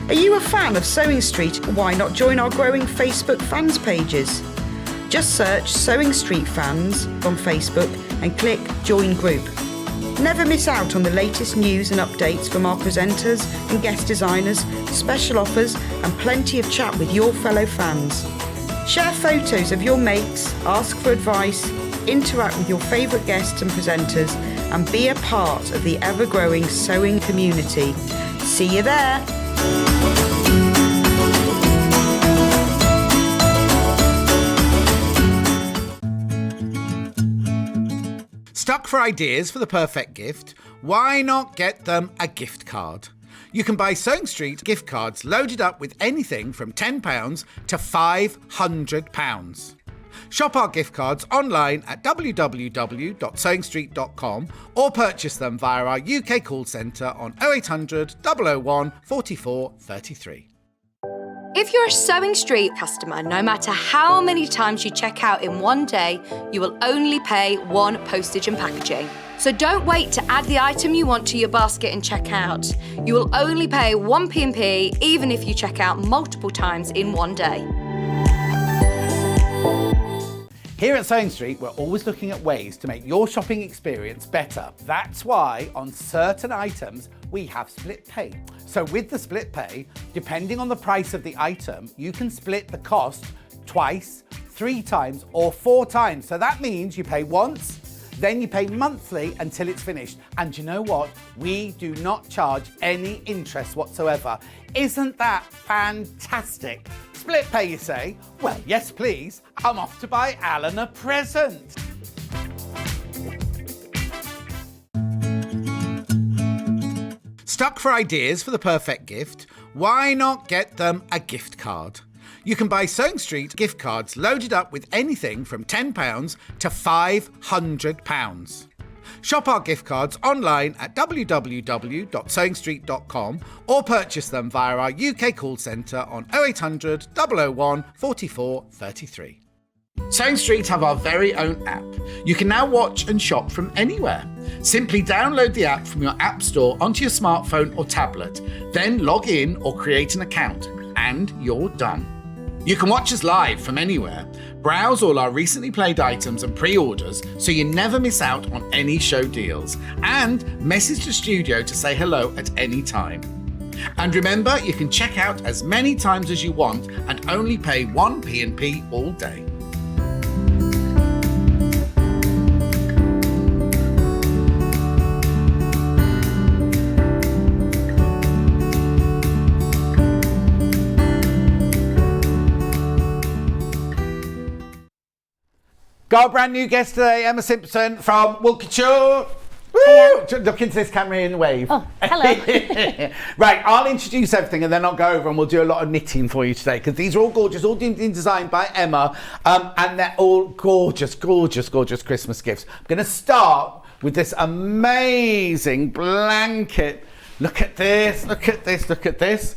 Are you a fan of Sewing Street? Why not join our growing Facebook fans pages? Just search Sewing Street Fans on Facebook and click Join Group. Never miss out on the latest news and updates from our presenters and guest designers, special offers and plenty of chat with your fellow fans. Share photos of your makes, ask for advice, interact with your favourite guests and presenters and be a part of the ever-growing sewing community. See you there!
Stuck for ideas for the perfect gift? Why not get them a gift card? You can buy Sewing Street gift cards loaded up with anything from £10 to £500. Shop our gift cards online at www.sewingstreet.com or purchase them via our UK call centre on 0800 001 44 33.
If you're a Sewing Street customer, no matter how many times you check out in one day, you will only pay one postage and packaging. So don't wait to add the item you want to your basket and check out. You will only pay one P&P even if you check out multiple times in one day.
Here at Sewing Street, we're always looking at ways to make your shopping experience better. That's why on certain items, we have split pay. So with the split pay, depending on the price of the item, you can split the cost twice, 3 times, or 4 times. So that means you pay once, then you pay monthly until it's finished. And you know what? We do not charge any interest whatsoever. Isn't that fantastic? Split pay, you say? Well, yes, please. I'm off to buy Alan a present. Stuck for ideas for the perfect gift? Why not get them a gift card? You can buy Sewing Street gift cards loaded up with anything from £10 to £500. Shop our gift cards online at www.sewingstreet.com or purchase them via our UK call centre on 0800 001 44 33. Sewing Street have our very own app. You can now watch and shop from anywhere. Simply download the app from your app store onto your smartphone or tablet, then log in or create an account, and you're done. You can watch us live from anywhere, browse all our recently played items and pre-orders so you never miss out on any show deals, and message the studio to say hello at any time. And remember, you can check out as many times as you want and only pay one P&P all day. Got a brand new guest today, Emma Simpson from Couture. Woo! Look into this camera and wave.
Oh, hello.
Right, I'll introduce everything and then I'll go over and we'll do a lot of knitting for you today because these are all gorgeous, all been designed by Emma, and they're all gorgeous, gorgeous, gorgeous Christmas gifts. I'm going to start with this amazing blanket. Look at this, look at this, look at this.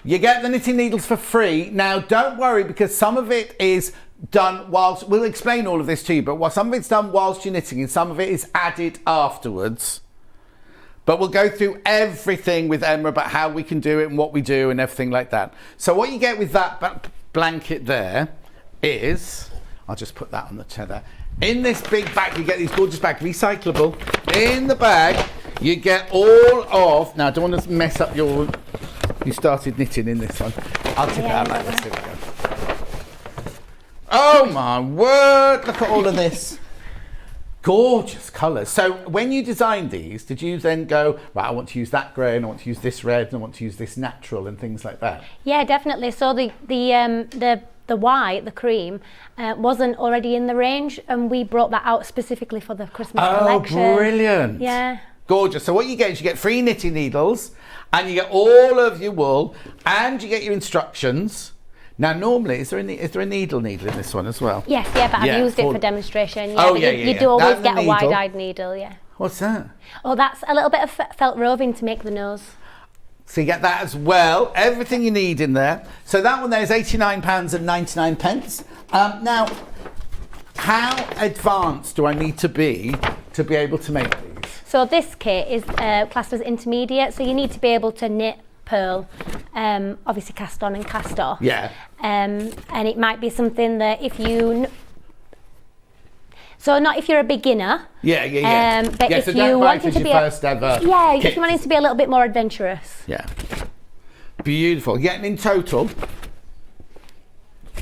You get the knitting needles for free. Now, don't worry because some of it is done whilst, we'll explain all of this to you, but some of it's done whilst you're knitting and some of it is added afterwards. But we'll go through everything with Emma about how we can do it and what we do and everything like that. So what you get with that blanket there is, I'll just put that on the tether. In this big bag, you get these gorgeous bags, recyclable. In the bag, you get all of, now I don't want to mess up you started knitting in this one. I'll tip it out like this, here we go. Oh my word, look at all of this. Gorgeous colours. So when you designed these, did you then go, right, I want to use that grey and I want to use this red and I want to use this natural and things like that?
Yeah, definitely. So the white, the cream, wasn't already in the range and we brought that out specifically for the Christmas collection.
Oh, brilliant.
Yeah.
Gorgeous. So what you get is you get free knitting needles and you get all of your wool and you get your instructions. Now, normally, is there a needle in this one as well?
Yes, yeah, but I've used it for demonstration. Yeah,
oh,
but
yeah,
you do always get a wide-eyed needle, yeah.
What's that?
Oh, that's a little bit of felt roving to make the nose.
So you get that as well. Everything you need in there. So that one there is £89.99. Now, how advanced do I need to be able to make these?
So this kit is classed as intermediate, so you need to be able to knit, purl, obviously cast on and cast off.
Yeah.
And it might be something that if you... So not if you're a beginner.
Yeah.
But
yeah,
if
so
you wanted to be
first ever
if
kit.
you wanted to be a little bit more adventurous.
Yeah. Beautiful. Getting in total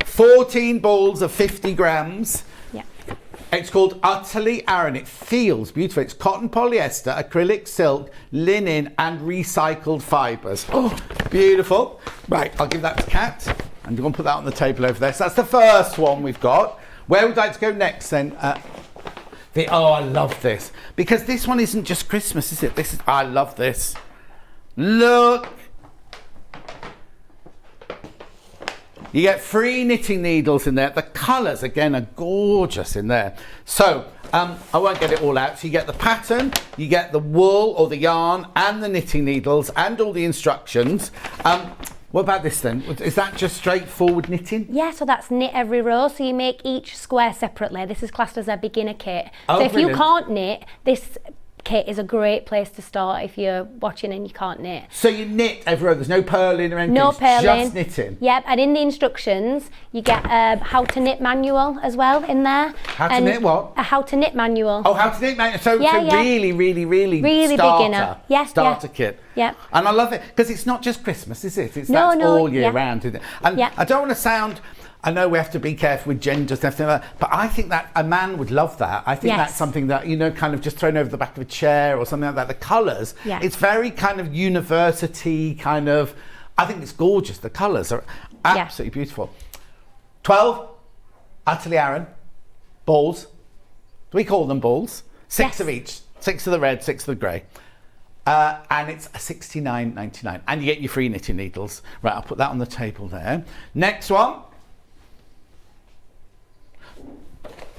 14 balls of 50 grams.
Yeah.
It's called Utterly Aran. It feels beautiful. It's cotton polyester, acrylic silk, linen and recycled fibres. Oh, beautiful. Right, I'll give that to Kat. And you're going to put that on the table over there. So that's the first one we've got. Where would you like to go next then? Oh, I love this. Because this one isn't just Christmas, is it? I love this. Look. You get free knitting needles in there. The colours, again, are gorgeous in there. So, I won't get it all out. So you get the pattern, you get the wool or the yarn and the knitting needles and all the instructions. What about this then? Is that just straightforward knitting?
Yeah, so that's knit every row. So you make each square separately. This is classed as a beginner kit.
Oh,
so if
brilliant.
you can't knit, this kit is a great place to start if you're watching and you can't knit.
So you knit every row. There's no purling or anything.
No purling.
Just knitting.
Yep, and in the instructions you get a how to knit manual as well in there.
How to knit what?
A how to knit manual.
Oh, how to knit manual. So really
beginner. Yes,
starter kit.
Yep.
And I love it because it's not just Christmas, is it? That's
No,
all year
yeah.
round, isn't it? And
Yeah.
I don't want to sound. I know we have to be careful with genders and everything like that, but I think that a man would love that. I think
Yes.
that's something that, kind of just thrown over the back of a chair or something like that. The colours,
Yeah.
it's very kind of university kind of, I think it's gorgeous. The colours are absolutely beautiful. 12 Utterly Aran balls. Do we call them balls? 6
Yes.
of each. 6 of the red, 6 of the grey. And it's $69.99. And you get your free knitting needles. Right, I'll put that on the table there. Next one.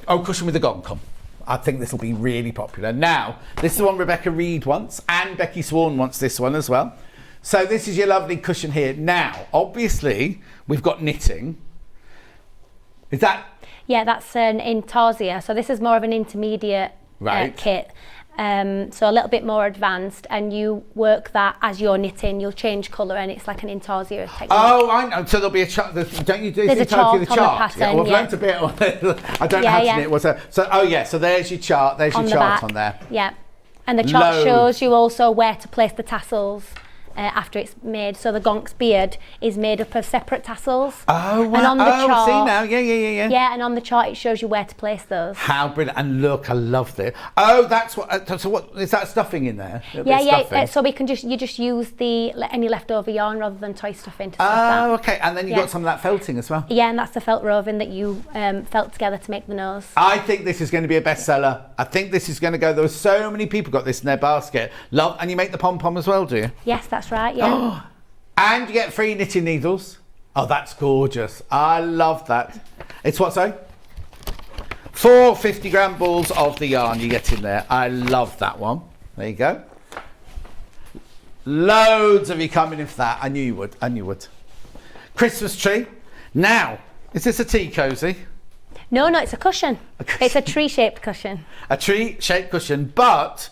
Oh, cushion with a gom-com. I think this will be really popular. Now, this is the one Rebecca Reid wants, and Becky Swan wants this one as well. So this is your lovely cushion here. Now, obviously, we've got knitting. Is that...
Yeah, that's an intarsia. So this is more of an intermediate kit. So a little bit more advanced, and you work that as you're knitting. You'll change colour, and it's like an intarsia technique.
Oh, I know. So there'll be a chart. Don't you do
There's a chart on the
chart?
pattern,
I've learnt a bit. I don't know how to knit. So there's your chart. There's your chart on there.
Yeah, and the chart shows you also where to place the tassels after it's made. So the gonk's beard is made up of separate tassels.
Oh, wow.
And on the chart,
see now. Yeah.
Yeah, and on the chart it shows you where to place those.
How brilliant. And look, I love this. Oh, that's what, so what, is that stuffing in there?
Yeah. So we can you just use any leftover yarn rather than toy stuffing to stuff that.
Oh, okay. And then you've got some of that felting as well.
Yeah, and that's the felt roving that you felt together to make the nose.
I think this is going to be a bestseller. I think this is going to go. There were so many people got this in their basket. And you make the pom-pom as well, do you?
Yes, that's right, yeah.
And you get free knitting needles. Oh, that's gorgeous. I love that. It's what, sorry? 4 50-gram balls of the yarn you get in there. I love that one. There you go. Loads of you coming in for that. I knew you would. Christmas tree. Now, is this a tea cosy?
No, it's a cushion. It's a tree-shaped cushion.
A tree-shaped cushion, but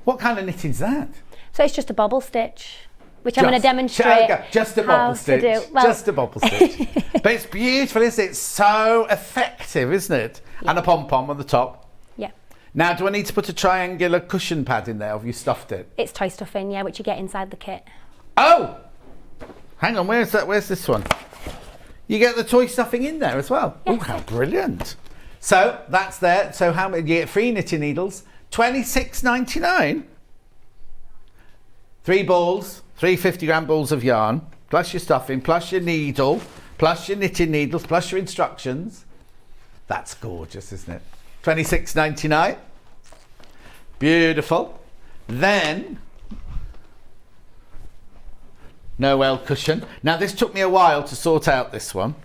what kind of knitting's that?
So it's just a bobble stitch, which I'm going to demonstrate.
Just a bobble stitch. Just a bobble stitch. But it's beautiful, isn't it? It's so effective, isn't it? Yeah. And a pom-pom on the top. Yeah. Now, do I need to put a triangular cushion pad in there, or have you stuffed it?
It's toy stuffing, yeah, which you get inside the kit.
Oh! Hang on, where's that? Where's this one? You get the toy stuffing in there as well. Yes. Oh, how brilliant. So, that's there. So, how many? You get free knitting needles, $26.99. 3 balls, 3 50-gram balls of yarn, plus your stuffing, plus your needle, plus your knitting needles, plus your instructions. That's gorgeous, isn't it? $26.99. Beautiful. Then, Noel cushion. Now, this took me a while to sort out this one.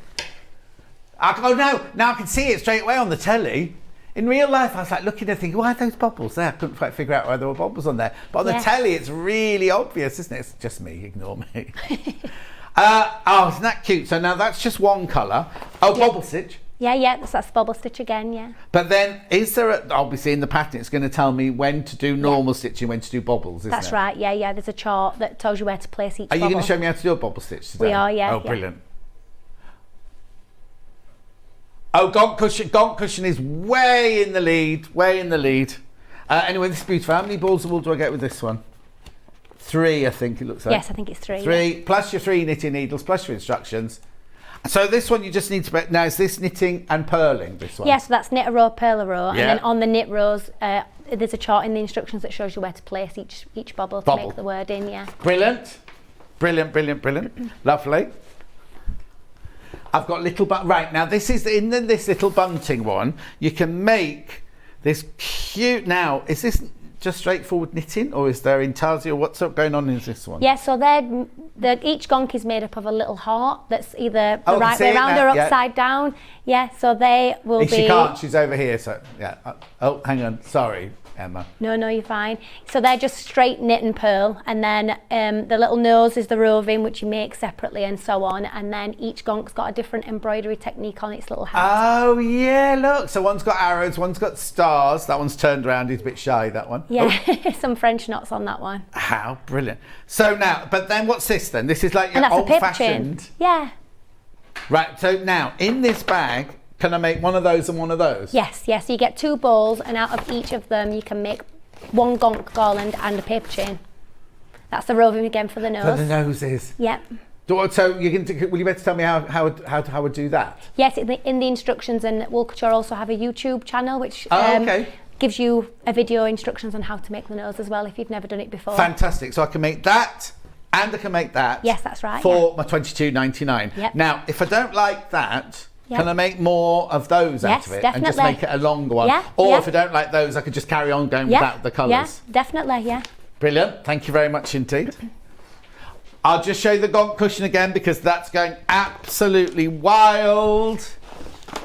Now I can see it straight away on the telly. In real life, I was like looking and thinking, why are those bobbles there? I couldn't quite figure out why there were bobbles on there. But on the telly, it's really obvious, isn't it? It's just me, ignore me. Isn't that cute? So now that's just one colour. Oh, bobble stitch.
Yeah, that's bobble stitch again, yeah.
But then, is there, obviously in the pattern, it's going to tell me when to do normal stitching, when to do bobbles, isn't it?
That's right, yeah. There's a chart that tells you where to place each bobble.
Are you going to show me how to do a bobble stitch today?
We are, yeah.
Oh, brilliant. Oh, gonk cushion is way in the lead. Anyway, this is beautiful. How many balls of wool do I get with this one? 3, I think it looks like.
Yes, I think it's 3.
3, plus your 3 knitting needles, plus your instructions. So this one you just need to... Now, is this knitting and purling, this one?
Yes, so that's knit a row, purl a row. Yeah. And then on the knit rows, there's a chart in the instructions that shows you where to place each bobble to make the word in, yeah.
Brilliant. Lovely. I've got little right now. This is in this little bunting one. You can make this cute. Now, is this just straightforward knitting, or is there intarsia? What's up going on in this one?
Yeah, so each gonk is made up of a little heart that's either the right way around or upside down. Yeah, so they will be.
She can't. She's over here. So yeah. Oh, hang on. Sorry, Emma.
No, you're fine. So they're just straight knit and purl, and then the little nose is the roving, which you make separately, and so on. And then each gonk's got a different embroidery technique on its little hat.
Oh yeah, look. So one's got arrows, one's got stars. That one's turned around. He's a bit shy. That one.
Yeah, some French knots on that one.
How brilliant. So now, but then what's this then? This is like your old-fashioned.
Yeah.
Right. So now in this bag. Can I make one of those and one of those?
Yes. So you get 2 balls, and out of each of them you can make 1 gonk garland and a paper chain. That's the roving again for the nose.
For the noses.
Yep.
So will you be able to tell me how I would do that?
Yes, in the instructions, and Wool Couture also have a YouTube channel which gives you a video instructions on how to make the nose as well if you've never done it before.
Fantastic. So I can make that and I can make that.
Yes, that's right.
For my $22.99.
Yep.
Now, if I don't like that, can I make more of those out of it?
Definitely.
And just make it a longer one? Or if I don't like those, I could just carry on going without the colours?
Yeah, definitely, yeah.
Brilliant. Thank you very much indeed. I'll just show you the gonk cushion again because that's going absolutely wild.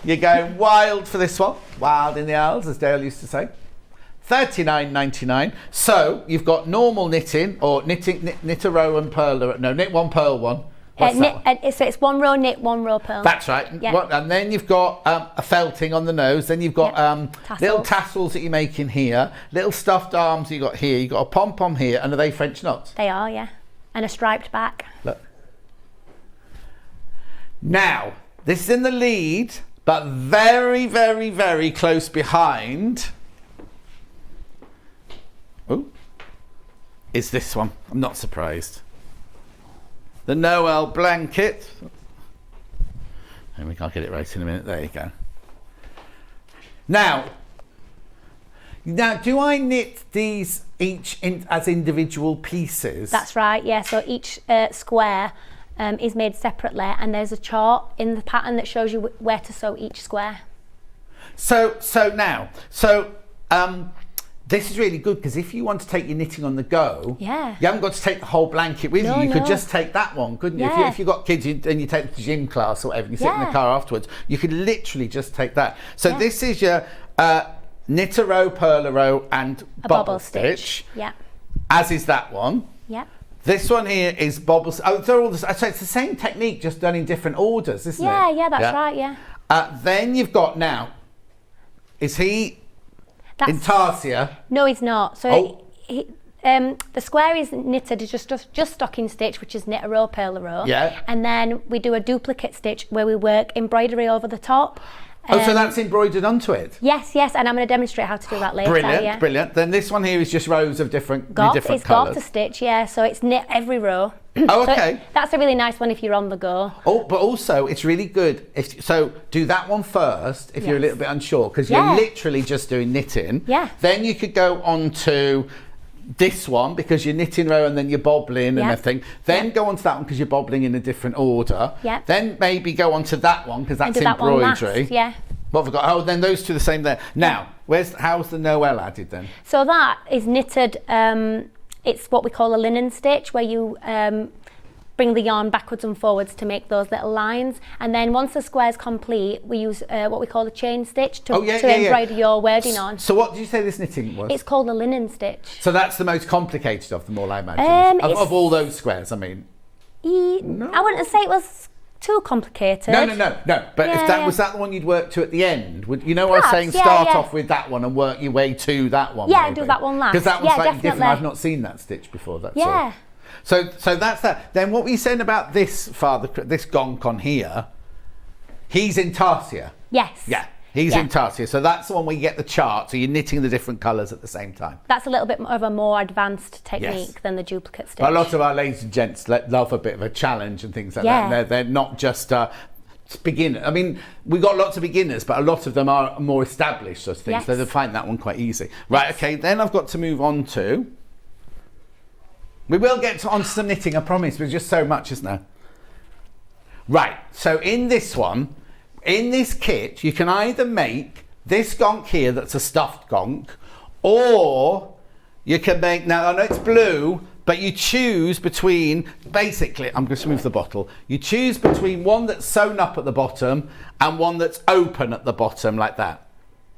You're going wild for this one. Wild in the Isles, as Dale used to say. $39.99. So you've got normal knitting, or knit a row and purl. No, knit one, purl one.
So it's 1 row knit, 1 row purl.
That's right. Yeah. And then you've got a felting on the nose. Then you've got little tassels that you make in here. Little stuffed arms you got here. You've got a pom-pom here. And are they French knots?
They are, yeah. And a striped back.
Look. Now, this is in the lead, but very, very, very close behind. Oh, is this one. I'm not surprised. the Noel blanket. And we can't get it right in a minute. There you go. Now, do I knit these each as individual pieces?
That's right, yeah. So each square is made separately, and there's a chart in the pattern that shows you where to sew each square.
So this is really good, because if you want to take your knitting on the go, you haven't got to take the whole blanket with you. You could just take that one, couldn't you? If you've got kids and you take them to gym class or whatever, and you sit in the car afterwards, you could literally just take that. So this is your knit a row, purl a row, and bobble stitch.
Yeah.
As is that one.
Yeah.
This one here is bobble. Oh, they're all so it's the same technique, just done in different orders, isn't it?
Yeah, that's right. Yeah.
Then you've got now. Is he intarsia?
No, he's not. So the square is knitted just stocking stitch, which is knit a row, purl a row. Yeah. And then we do a duplicate stitch where we work embroidery over the top.
So that's embroidered onto it?
Yes, and I'm going to demonstrate how to do that later.
Brilliant. Then this one here is just rows of different colours.
It's garter stitch, so it's knit every row.
Oh, okay.
So that's a really nice one if you're on the go.
Oh, but also it's really good. So do that one first if you're a little bit unsure, because you're literally just doing knitting. Yeah. Then you could go on to this one, because you're knitting row and then you're bobbling and everything. Then go on to that one because you're bobbling in a different order. Yeah. Then maybe go on to that one because that's embroidery.
Yeah.
What have I got? Oh, then those two are the same there. Now, how's the Noel added then?
So that is knitted. It's what we call a linen stitch, where you bring the yarn backwards and forwards to make those little lines, and then once the square's complete, we use what we call a chain stitch to embroider your wording on.
So what did you say this knitting was?
It's called a linen stitch.
So that's the most complicated of them all, I imagine. Of all those squares, I mean.
No. I wouldn't say it was too complicated.
No. But was that the one you'd work to at the end? I was saying start off with that one and work your way to that one.
Yeah, do that one last.
Because that one's slightly different. I've not seen that stitch before. That's all. So that's that. Then what were you saying about this gonk on here? He's intarsia.
Yes.
Yeah. He's intarsia. So that's the one where you get the chart. So you're knitting the different colours at the same time.
That's a little bit of a more advanced technique than the duplicate stitch.
But a lot of our ladies and gents love a bit of a challenge and things like that. And they're not just beginner. I mean, we've got lots of beginners, but a lot of them are more established sort of things. So they find that one quite easy. Right, okay, then I've got to move on to... We will get on to some knitting, I promise. There's just so much, isn't there? Right, so in this one, in this kit, you can either make this gonk here that's a stuffed gonk, or you can make, now I know it's blue, but you choose between, basically, I'm going to move the bottle, you choose between one that's sewn up at the bottom and one that's open at the bottom like that.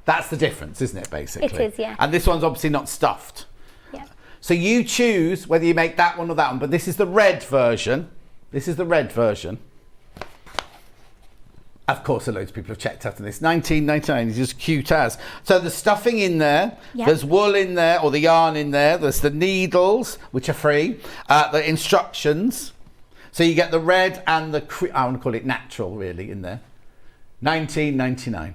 That's the difference, isn't it, basically?
It is, yeah.
And this one's obviously not stuffed.
Yeah.
So you choose whether you make that one or that one, but this is the red version. This is the red version. Of course, loads of people have checked out on this. $19.99 is just cute as. So the stuffing in there, there's wool in there, or the yarn in there, there's the needles, which are free, the instructions. So you get the red and the, I want to call it natural, really, in there. $19.99.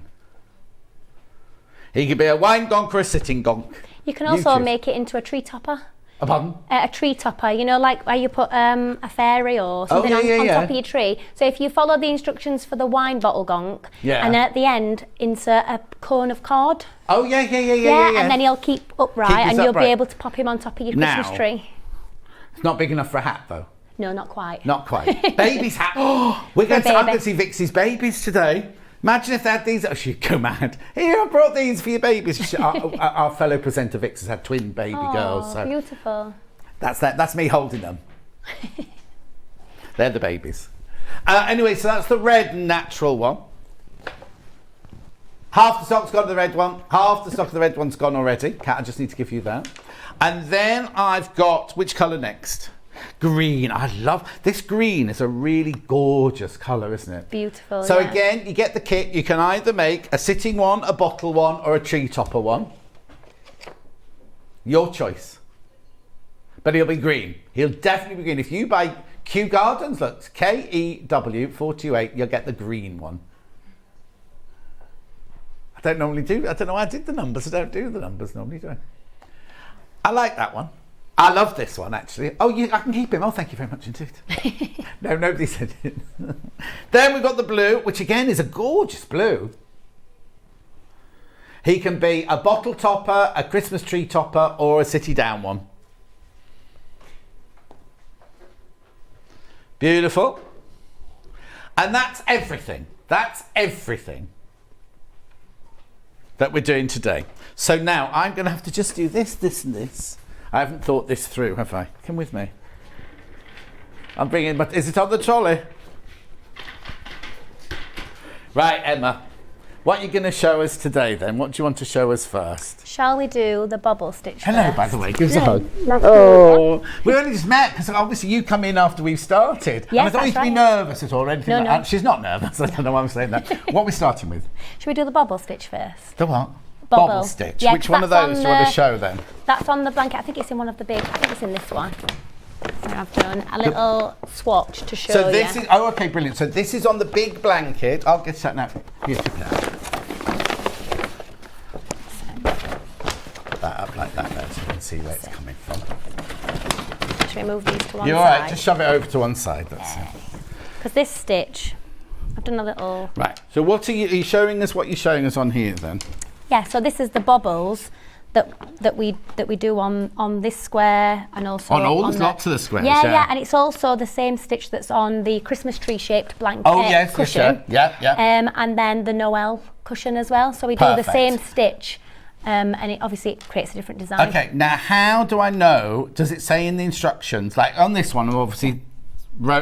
It could be a wine gonk or a sitting gonk.
You can also make it into a tree topper.
Pardon?
A tree topper, you know, like where you put a fairy or something on top of your tree. So if you follow the instructions for the wine bottle gonk, and then at the end insert a cone of cord.
Oh yeah.
And then he'll keep upright, and you'll be able to pop him on top of your Christmas tree.
It's not big enough for a hat though.
No, not quite.
Not quite. Baby's hat. Oh, I'm going to see Vixie's babies today. Imagine if they had these. Oh, she'd go mad. Here, I brought these for your babies. Our fellow presenter Vix has had twin baby girls. So
beautiful.
That's me holding them. They're the babies. Anyway, so that's the red natural one. Half the stock's gone to the red one. Half the stock of the red one's gone already. Kat, I just need to give you that. And then I've got, which colour next? Green. I love this green. Is a really gorgeous colour, isn't it?
Beautiful.
So again, you get the kit. You can either make a sitting one, a bottle one, or a tree topper one. Your choice. But he'll be green. He'll definitely be green. If you buy Kew Gardens, look, KEW428, you'll get the green one. I don't know why I did the numbers. I don't do the numbers normally, do I? I like that one. I love this one, actually. Oh, I can keep him. Oh, thank you very much indeed. No, nobody said it. Then we've got the blue, which again is a gorgeous blue. He can be a bottle topper, a Christmas tree topper, or a city down one. Beautiful. And that's everything. That's everything that we're doing today. So now I'm going to have to just do this, this and this. I haven't thought this through, have I? Come with me. I'm bringing, but is it on the trolley? Right, Emma. What are you going to show us today then? What do you want to show us first?
Shall we do the bobble stitch
Hello,
first?
by the way. Give us a hug. Oh, we only just met because obviously you come in after we've started.
Yes,
and I thought
that's
you'd be nervous at all or anything
No,
like
no.
that. She's not nervous. I don't know why I'm saying that. What are we starting with?
Should we do the bobble stitch first?
The what?
Bobble.
Bobble stitch.
Yeah,
Which one of
that's
those
on
do you want to
the-
show then?
That's on the blanket. I think it's in one of the big. I think it's in this one. So I've done a little swatch to show
So this
you.
is, oh, okay, brilliant. So this is on the big blanket. I'll get that now. Here, tip it out. Put that up like that there so you can see where it's coming from.
Should we move these to one
You're all
side?
right, just shove it over to one side. That's it.
Because this stitch, I've done a little.
Right. So what are you showing us? What you're showing us on here then?
Yeah. So this is the bobbles that we do on this square and also
On all, there's
the,
lots of the squares.
Yeah, and it's also the same stitch that's on the Christmas tree shaped blanket
Oh yes,
cushion.
yes, yeah.
And then the Noel cushion as well. So we do the
Perfect.
same stitch, and it obviously creates a different design.
Okay. Now, how do I know? Does it say in the instructions? Like on this one, obviously,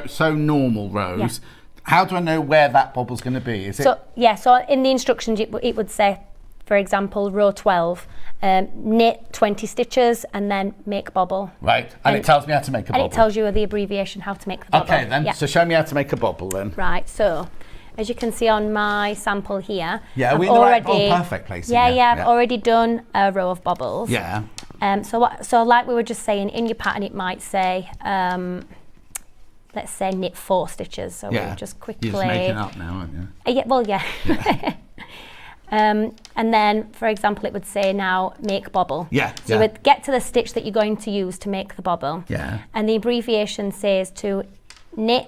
so normal rows.
Yeah.
How do I know where that bobble's going to be? Is it?
So yeah, so in the instructions it would say, for example, row 12, knit 20 stitches and then make bobble.
Right, and it tells me how to make a bobble.
And it tells you the abbreviation how to make the bobble.
Okay then,
Yeah.
so show me how to make a bobble then.
Right, so as you can see on my sample here,
Yeah,
I've
are we in the right,
already,
perfect place?
Yeah, I've already done a row of bobbles.
Yeah.
So like we were just saying, in your pattern it might say, let's say knit 4 stitches. So we'll just quickly.
You're just making up now, aren't you?
Yeah, well, yeah. And then, for example, it would say now make bobble.
Yeah,
So you would get to the stitch that you're going to use to make the bobble.
Yeah.
And the abbreviation says to knit,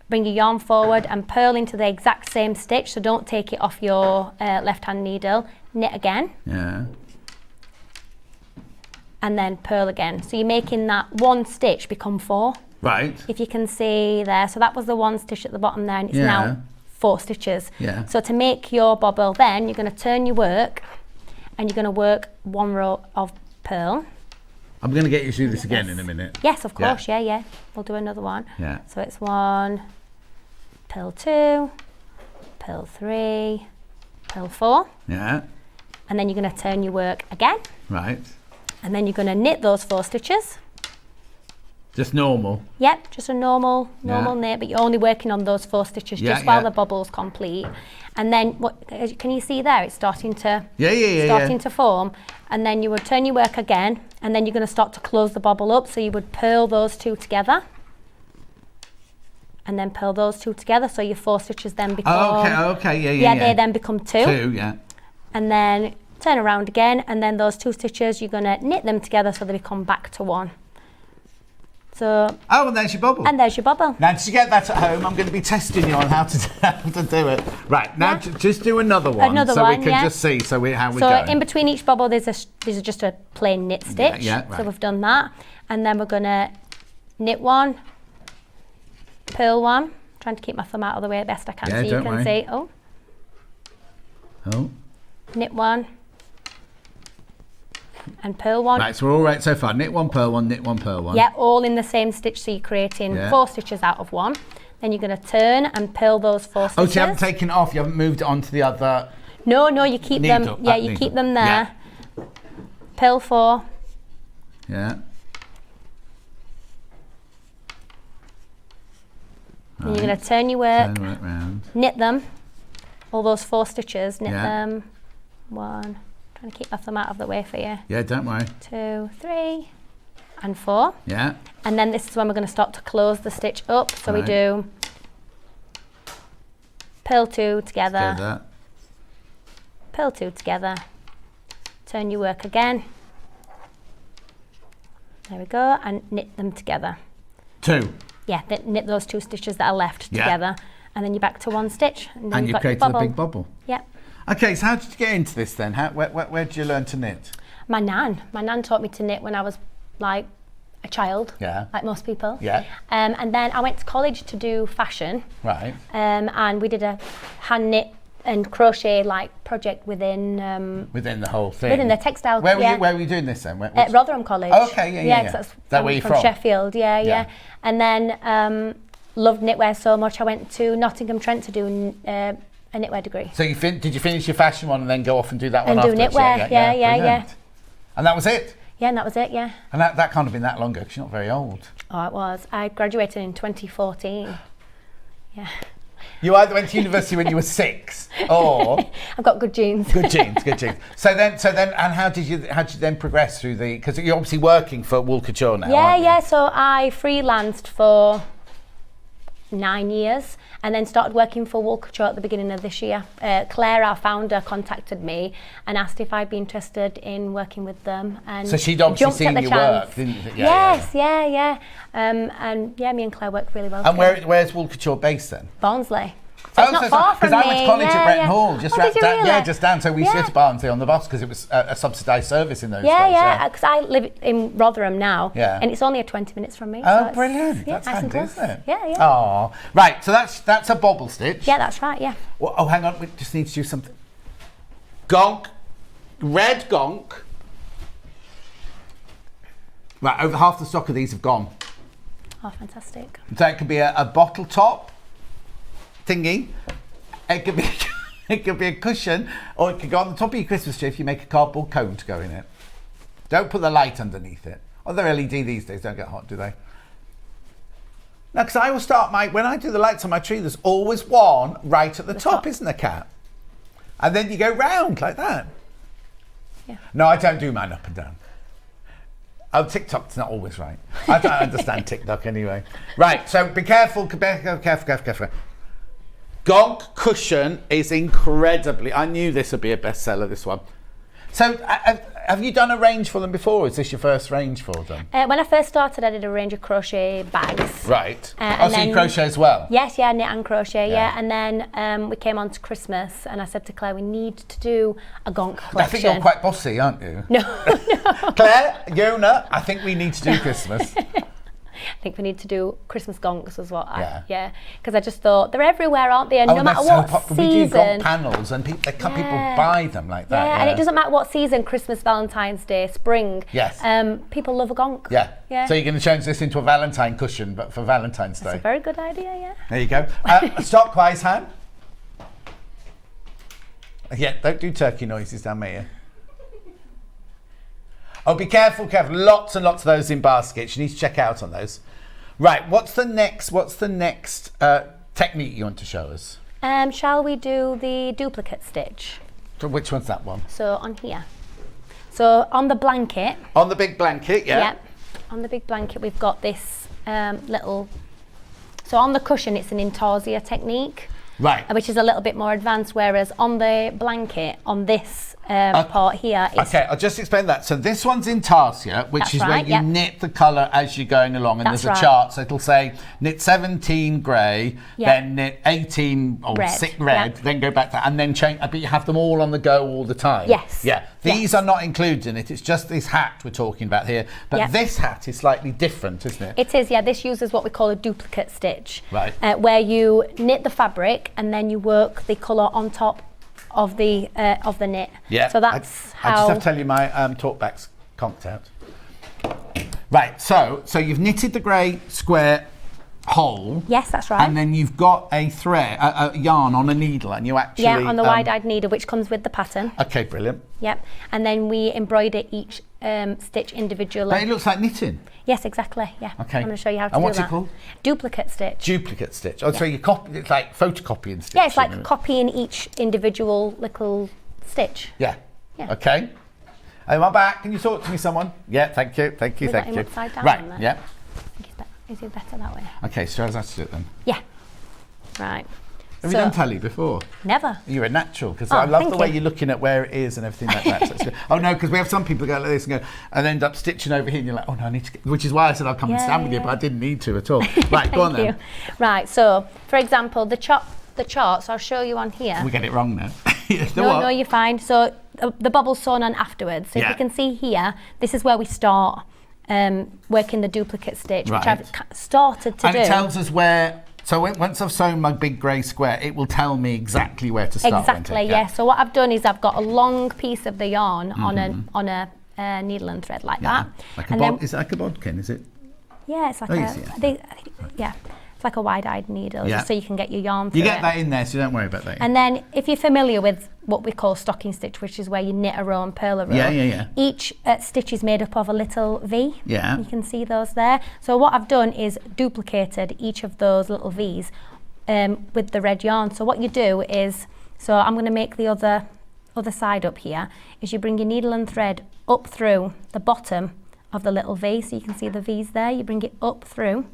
bring your yarn forward and purl into the exact same stitch. So don't take it off your left-hand needle. Knit again.
Yeah.
And then purl again. So you're making that one stitch become 4.
Right.
If you can see there. So that was the one stitch at the bottom there, and it's now 4 stitches.
Yeah.
So to make your bobble, then you're going to turn your work and you're going to work 1 row of purl.
I'm going to get you to do this again in a minute.
Yes, of course, yeah. We'll do another one.
Yeah.
So it's 1, purl 2, purl 3, purl 4.
Yeah.
And then you're going to turn your work again.
Right.
And then you're going to knit those 4 stitches.
Just normal.
Yep, just a normal knit, but you're only working on those 4 stitches just while the bobble's complete. And then, can you see there? It's starting to to form. And then you would turn your work again, and then you're going to start to close the bobble up. So you would purl those 2 together, and then purl those 2 together. So your 4 stitches then become.
Yeah,
they then become 2.
2, yeah.
And then turn around again, and then those 2 stitches you're going to knit them together so they become back to 1. So,
and there's your bobble.
And there's your bobble.
Now, to get that at home, I'm going to be testing you on how to do it. Right, now just do another one. So we can just see how we go.
So in between each bobble, there's just a plain knit stitch.
Yeah, right.
So we've done that. And then we're going to knit 1, purl 1. Trying to keep my thumb out of the way best I can so you can see.
Oh.
Knit 1. And purl 1.
Right, so we're all right so far. Knit 1, purl 1, knit 1, purl 1.
Yeah, all in the same stitch, so you're creating 4 stitches out of 1. Then you're going to turn and purl those 4 stitches.
Oh, so you haven't taken it off, you haven't moved it onto the other...
No, you keep
needle,
them. Yeah, you keep them there. Yeah. Purl 4.
Yeah.
And you're going to turn your work,
round.
knit them, all those 4 stitches, knit them. 1. Trying to keep my thumb out of the way for you.
Yeah, don't worry.
2, 3, and 4.
Yeah.
And then this is when we're going to start to close the stitch up. So we do purl 2 together, purl 2 together, turn your work again, There we go, and knit them together.
2.
Yeah, knit those 2 stitches that are left together, and then you're back to 1 stitch. And, then
And
you've
you
got your
created a
bobble.
big bobble.
Yep.
Okay, so how did you get into this then? Where did you learn to knit?
My nan taught me to knit when I was like a child, like most people.
Yeah.
And then I went to college to do fashion.
Right.
And we did a hand knit and crochet like project within
Within the whole thing.
within the textile.
Where were you doing this then?
At Rotherham College.
Oh, okay, yeah.
'Cause that's
That where you're from?
Sheffield, yeah. And then loved knitwear so much I went to Nottingham Trent to do a knitwear degree.
So did you finish your fashion one and then go off and do that one
And do
afterwards?
knitwear, yeah.
Brilliant. And that was it?
Yeah, and that was it, yeah.
And that can't have been that long ago because you're not very old.
Oh, it was. I graduated in 2014. Yeah.
You either went to university when you were 6 or...
I've got good genes.
Good genes. So then, and how did you then progress through because you're obviously working for Wool Couture now, aren't you?
So I freelanced for 9 years and then started working for Wool Couture at the beginning of this year. Claire, our founder, contacted me and asked if I'd be interested in working with them. And
So she'd obviously
jumped at
seen
the
your
chance.
work, didn't you?
Yes. And me and Claire worked really well
And
together.
where's Wool Couture based then?
Barnsley. So it's not far from me.
Because I went to college at Bretton Hall, just
did you
down.
really?
Yeah, just down. So we used to go to Barnsley on the bus because it was a subsidised service in those days.
Yeah, because I live in Rotherham now,
Yeah.
and it's only 20 minutes from me.
Oh,
so it's,
brilliant!
Yeah,
That's
nice and
handy,
close.
isn't it?
Yeah.
Oh, right. So that's a bobble stitch.
Yeah, that's right. Yeah.
Well, oh, hang on. We just need to do something. Gonk, red gonk. Right, over half the stock of these have gone.
Oh, fantastic.
So it could be a bottle top thingy. It could be it could be a cushion, or it could go on the top of your Christmas tree if you make a cardboard cone to go in it. Don't put the light underneath it. Oh, they're LED these days. Don't get hot, do they? No, because I will start when I do the lights on my tree, there's always one right at the top, isn't there, Kat? And then you go round like that.
Yeah.
No, I don't do mine up and down. Oh, TikTok's not always right. I don't understand TikTok anyway. Right, so be careful, careful. Gonk cushion is incredibly... I knew this would be a bestseller, this one. So, have you done a range for them before, or is this your first range for them?
When I first started, I did a range of crochet bags.
Right.
And
so you crochet as well?
Yes, knit and crochet, And then we came on to Christmas, and I said to Claire, we need to do a gonk collection.
I think you're quite bossy, aren't you?
No.
Claire, Yona, I think we need to do Christmas.
I think we need to do Christmas gonks as well.
Yeah.
Because I just thought they're everywhere, aren't they? And no matter what season.
We do gonk panels, and people buy them like that.
Yeah, and it doesn't matter what season, Christmas, Valentine's Day, spring.
Yes.
People love a gonk.
Yeah. So you're going to change this into a Valentine cushion, but for Valentine's Day.
That's a very good idea, yeah.
There you go. Stockwise, Han. Yeah, don't do turkey noises down here. Oh, be careful. Lots and lots of those in baskets. You need to check out on those. Right, what's the next technique you want to show us?
Shall we do the duplicate stitch?
So which one's that one?
So on here. So on the blanket.
On the big blanket, yeah.
Yeah. On the big blanket, we've got this little... So on the cushion, it's an intarsia technique.
Right.
Which is a little bit more advanced, whereas on the blanket, on this part here...
Okay, I'll just explain that. So this one's intarsia, which is where you knit the colour as you're going along, and there's a chart. So it'll say knit 17 grey, then knit 18 or red, then go back to, and then change, but you have them all on the go all the time.
Yes.
Yeah. These are not included in it. It's just this hat we're talking about here. But this hat is slightly different, isn't it?
It is, yeah. This uses what we call a duplicate stitch.
Right.
Where you knit the fabric and then you work the colour on top of the knit.
Yeah.
So that's how...
I just have to tell you my talkback's conked out. Right, so you've knitted the grey square hole.
Yes, that's right.
And then you've got a thread, a yarn on a needle, and you actually...
Yeah, on the wide-eyed needle, which comes with the pattern.
Okay, brilliant.
Yep. And then we embroider each stitch individually.
But it looks like knitting.
Yes, exactly. Yeah.
Okay.
I'm going to show you how to do that.
And what's it called?
Duplicate stitch.
Duplicate stitch. Oh, so you copy, it's like photocopying stitch.
Yeah, it's like copying each individual little stitch.
Yeah.
Yeah.
Okay. Am I back? Can you talk to me, someone? Yeah, thank you. Thank you.
We got him upside down
Right,
on there.
yeah.
Is it better that way?
Okay, so how's that to do it then?
Yeah. Right.
Have you done tally before?
Never.
You're a natural, because I love the way you're looking at where it is and everything like that. So it's good. Oh no, because we have some people go like this and end up stitching over here, and you're like, oh no, I need to get, which is why I said I'll come and stand with you, but I didn't need to at all. Right, go on then.
Right, so for example, the charts, I'll show you on here.
We get it wrong now.
No, you're fine. So the bobble's sewn on afterwards. So if you can see here, this is where we start working the duplicate stitch, which I've started to do.
And it tells us where. So once I've sewn my big grey square, it will tell me exactly where to start.
Exactly, yeah. So what I've done is I've got a long piece of the yarn on a needle and thread like that.
Like is it like a bodkin? Is it?
Yeah, it's like it's like a wide-eyed needle, just so you can get your yarn through.
You get that in there, so don't worry about that.
And then if you're familiar with what we call stocking stitch, which is where you knit a row and purl a row, each stitch is made up of a little V. Yeah. You can see those there. So what I've done is duplicated each of those little V's with the red yarn. So what you do is, so I'm going to make the other side up here, is you bring your needle and thread up through the bottom of the little V, so you can see the V's there. You bring it up through,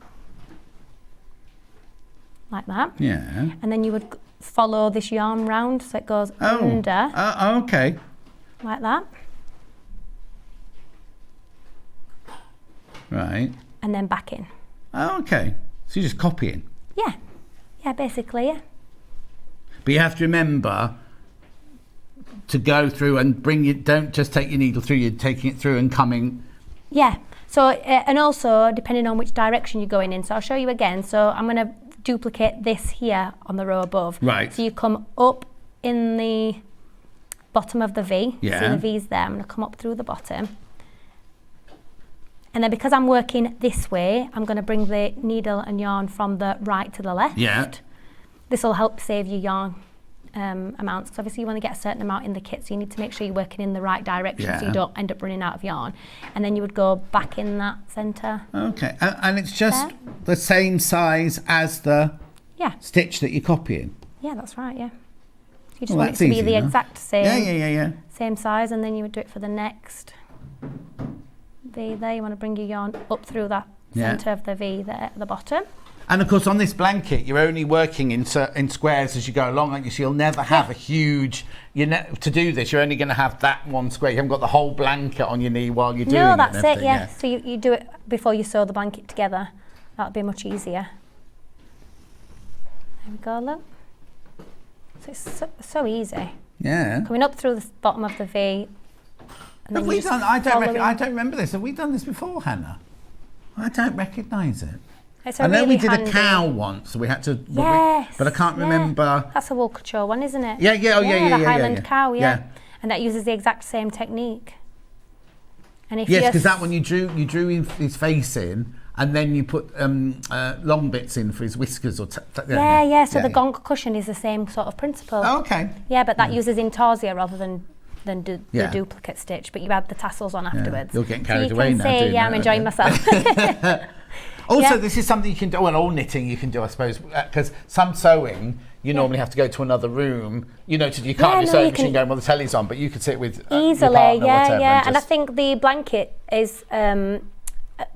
like that. Yeah. And then you would follow this yarn round, so it goes under.
Okay.
Like that.
Right.
And then back in.
Oh, okay. So you're just copying.
Yeah. Yeah, basically, yeah.
But you have to remember to go through and don't just take your needle through, you're taking it through and coming.
Yeah. So, and also depending on which direction you're going in. So I'll show you again. So I'm going to duplicate this here on the row above.
Right.
So you come up in the bottom of the V. Yeah. See the V's there. I'm going to come up through the bottom. And then because I'm working this way, I'm going to bring the needle and yarn from the right to the left. Yeah. This will help save you yarn amounts, because obviously you want to get a certain amount in the kit, so you need to make sure you're working in the right direction so you don't end up running out of yarn. And then you would go back in that centre. Okay,
and it's just the same size as the stitch that you're copying?
Yeah, that's right, yeah. You just want it to be the exact same, same size, and then you would do it for the next V there. You want to bring your yarn up through that centre of the V there at the bottom.
And of course, on this blanket, you're only working in squares as you go along, aren't you? So you'll never have a huge. To do this, you're only going to have that one square. You haven't got the whole blanket on your knee while you're doing it.
No, that's it. Yeah. So you do it before you sew the blanket together. That'll be much easier. There we go. Look. So it's so easy. Yeah. Coming up through the bottom of the V.
Have we done? I don't remember this. Have we done this before, Hannah? I don't recognise it. I know we did a cow once, so we had to. But I can't remember.
That's a wool couture one, isn't it?
Yeah.
The Highland cow, and that uses the exact same technique. And if
because that one you drew his face in, and then you put long bits in for his whiskers or. So
the gonk cushion is the same sort of principle.
Oh, okay.
Yeah, but that uses intarsia rather than the duplicate stitch, but you add the tassels on afterwards.
You're getting carried away now.
I'm enjoying myself.
Also, this is something you can do, all knitting you can do, I suppose, because some sewing, you normally have to go to another room, you can't do sewing machine going, well, the telly's on, but you could sit with
easily,
your partner,
and I think the blanket is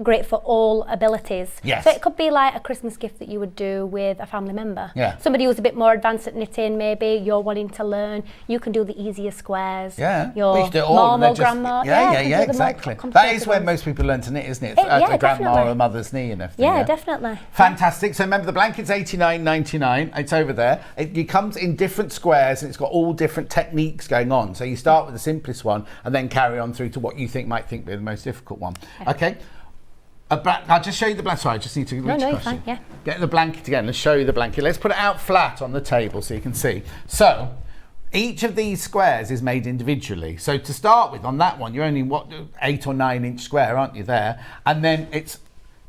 great for all abilities.
Yes.
So it could be like a Christmas gift that you would do with a family member.
Yeah.
Somebody who's a bit more advanced at knitting, maybe you're wanting to learn. You can do the easier squares.
Yeah.
Your mom or grandma.
Yeah, exactly. That is where most people learn to knit, isn't it? At a grandma or a mother's knee and everything.
Yeah, definitely.
Fantastic. So remember, the blanket's $89.99. It's over there. It comes in different squares and it's got all different techniques going on. So you start with the simplest one and then carry on through to what you might think be the most difficult one. Okay. I'll just show you the blanket. Sorry, I just need to reach across.
Fine, yeah.
Get the blanket again. Let's show you the blanket. Let's put it out flat on the table so you can see. So, each of these squares is made individually. So to start with, on that one, you're only 8 or 9 inch square, aren't you there? And then it's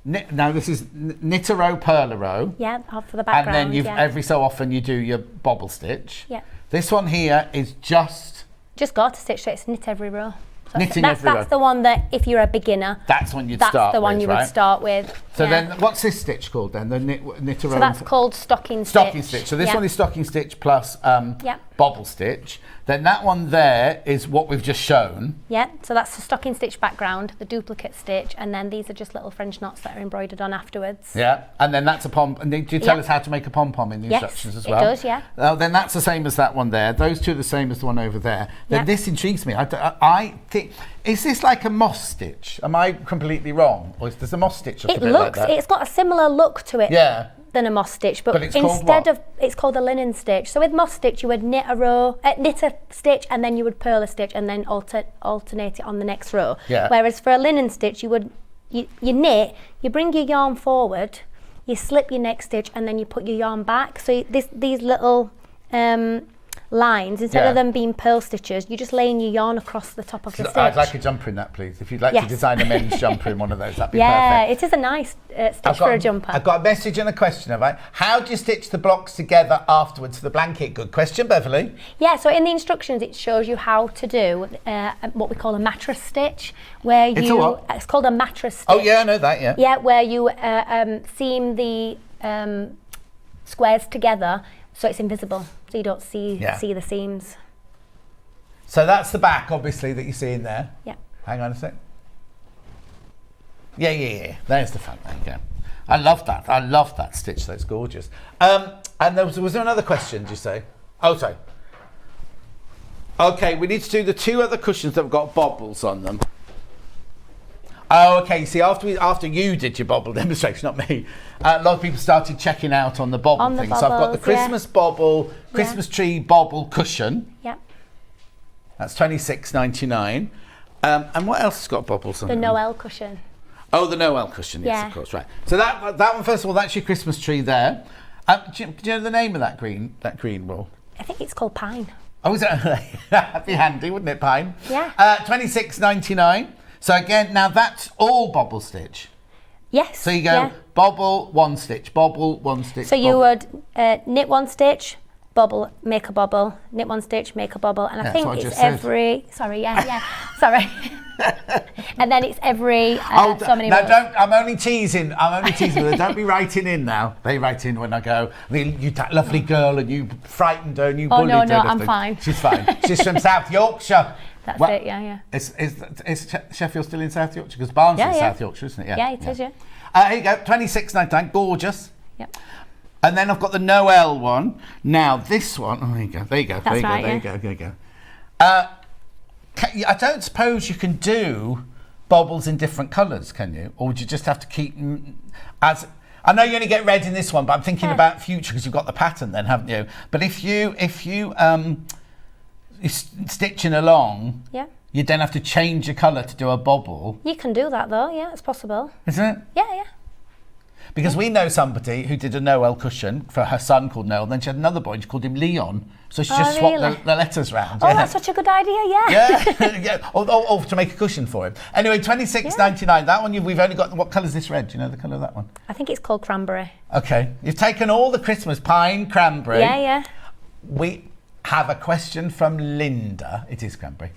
now this is knit a row, purl a row.
Yeah, for the background.
And then every so often you do your bobble stitch.
Yeah.
This one here is just
garter stitch. So it's knit every row. So
knitting every row.
That's the one that, if you're a beginner,
that's one you'd start with. That's
the one you would start with.
So then, what's this stitch called then? The knit a row.
So that's called stocking stitch.
Stocking stitch. So this one is stocking stitch plus.
Yeah.
bobble stitch. Then that one there is what we've just shown.
Yeah, so that's the stocking stitch background, the duplicate stitch, and then these are just little French knots that are embroidered on afterwards.
Yeah, and then that's a pom. And do you tell us how to make a pom-pom in the instructions as well?
It does, yeah.
Then that's the same as that one there. Those two are the same as the one over there. Then this intrigues me. I think, is this like a moss stitch? Am I completely wrong? Or is this a moss stitch?
It's got a similar look to it.
Yeah.
Than a moss stitch, but
it's
it's called a linen stitch. So with moss stitch, you would knit a stitch, and then you would purl a stitch, and then alternate it on the next row.
Yeah.
Whereas for a linen stitch, you knit, you bring your yarn forward, you slip your next stitch, and then you put your yarn back. So these little lines, instead of them being purl stitches, you're just laying your yarn across the top of the stitch.
I'd like a jumper in that, please. If you'd like to design a men's jumper in one of those, that'd be perfect.
Yeah, it is a nice stitch for a jumper.
I've got a message and a question, have I? How do you stitch the blocks together afterwards for the blanket? Good question, Beverly.
Yeah, so in the instructions it shows you how to do what we call a mattress stitch, where it's called a mattress stitch.
Oh yeah, I know that, yeah.
Yeah, where you seam the squares together so it's invisible, so you don't see the seams.
So that's the back, obviously, that you see in there.
Yeah.
Hang on a sec. Yeah. There's the front. There you go. I love that. I love that stitch. That's gorgeous. And was there another question? Did you say? Oh, sorry. Okay, we need to do the two other cushions that have got bobbles on them. Oh, okay. See, after you did your bobble demonstration, not me, a lot of people started checking out on the bobble thing. So I've got the Christmas bobble, Christmas tree bobble cushion.
Yeah.
That's $26.99. And what else has got bobbles on it?
The Noel cushion.
Oh, the Noel cushion. Yes, of course, right. So that one, first of all, that's your Christmas tree there. Do you know the name of that green wool?
I think it's called pine.
Oh, is it? That'd be handy, wouldn't it, pine?
Yeah.
$26.99. So again, now that's all bobble stitch.
Yes.
So you go bobble, one stitch, bobble, one stitch.
So you would knit one stitch, bobble, make a bobble, knit one stitch, make a bobble, and I think it's every. Sorry, sorry. And then it's every so many.
No, don't. I'm only teasing. Don't be writing in now. They write in when I go. You that lovely girl, and you frightened her, and you bullied her.
Oh no, I'm fine.
She's fine. She's from South Yorkshire.
That's it, yeah.
Is Sheffield still in South Yorkshire? Because Barnsley is South Yorkshire, isn't it?
Yeah, it is, yeah.
Here you go, $26.99, gorgeous.
Yep.
And then I've got the Noel one. Now this one, there you go.
That's
There you go. I don't suppose you can do bobbles in different colours, can you? Or would you just have to keep as... I know you only get red in this one, but I'm thinking about future because you've got the pattern then, haven't you? But if you stitching along, you then have to change your colour to do a bobble.
You can do that though, yeah, it's possible.
Isn't it?
Yeah.
Because we know somebody who did a Noel cushion for her son called Noel, then she had another boy and she called him Leon. So she just swapped the letters round.
Oh, that's such a good idea,
Yeah. Or to make a cushion for him. Anyway, $26.99. That one, we've only got, what colour is this red? Do you know the colour of that one?
I think it's called cranberry.
Okay. You've taken all the Christmas, pine, cranberry.
Yeah.
We have a question from Linda. It is cranberry.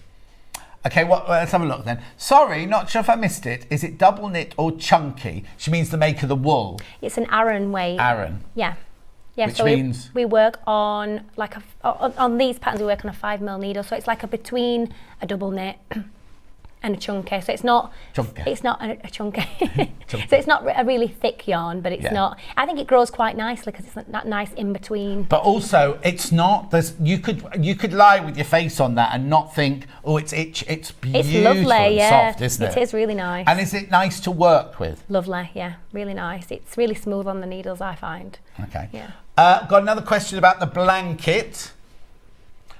Okay, let's have a look then. Sorry, not sure if I missed it. Is it double knit or chunky? She means the make of the wool.
It's an Aran weight.
Aran.
Yeah.
Which means?
We work on, on these patterns, we work on a 5mm needle. So it's like between a double knit and a chunky. So it's not It's not a chunky. So it's not a really thick yarn, but it's not. I think it grows quite nicely because it's that nice in between.
But also, it's not. You could lie with your face on that and not think, oh, it's beautiful.
It's lovely,
and soft, isn't it?
It is really nice.
And is it nice to work with?
Lovely, yeah, really nice. It's really smooth on the needles, I find.
Okay.
Yeah.
Got another question about the blanket.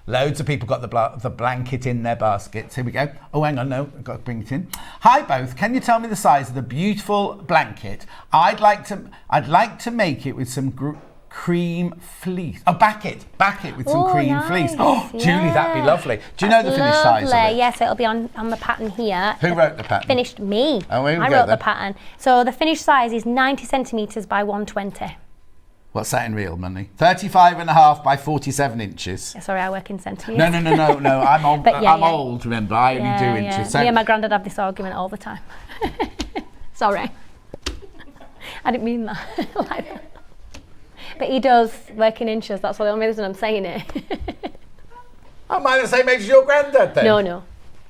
Loads of people got the blanket in their baskets. Here we go. Oh, hang on, no, I've got to bring it in. Hi both. Can you tell me the size of the beautiful blanket? I'd like to make it with some cream fleece. Oh, back it with some cream fleece. Oh, Julie, that'd be lovely. Do you know the finished size of it?
Yes, it'll be on the pattern here.
Who wrote the pattern?
Finished me.
Oh, here we
I
go
wrote
then.
the pattern. So the finished size is 90 centimetres by 120.
What's that in real money? 35.5 by 47 inches.
Sorry, I work in centimetres.
No. I'm old. I'm old. Remember, I only do inches. So
me and my granddad have this argument all the time. Sorry, I didn't mean that. Like that. But he does work in inches. That's the only reason I'm saying it.
Am I the same age as your granddad then?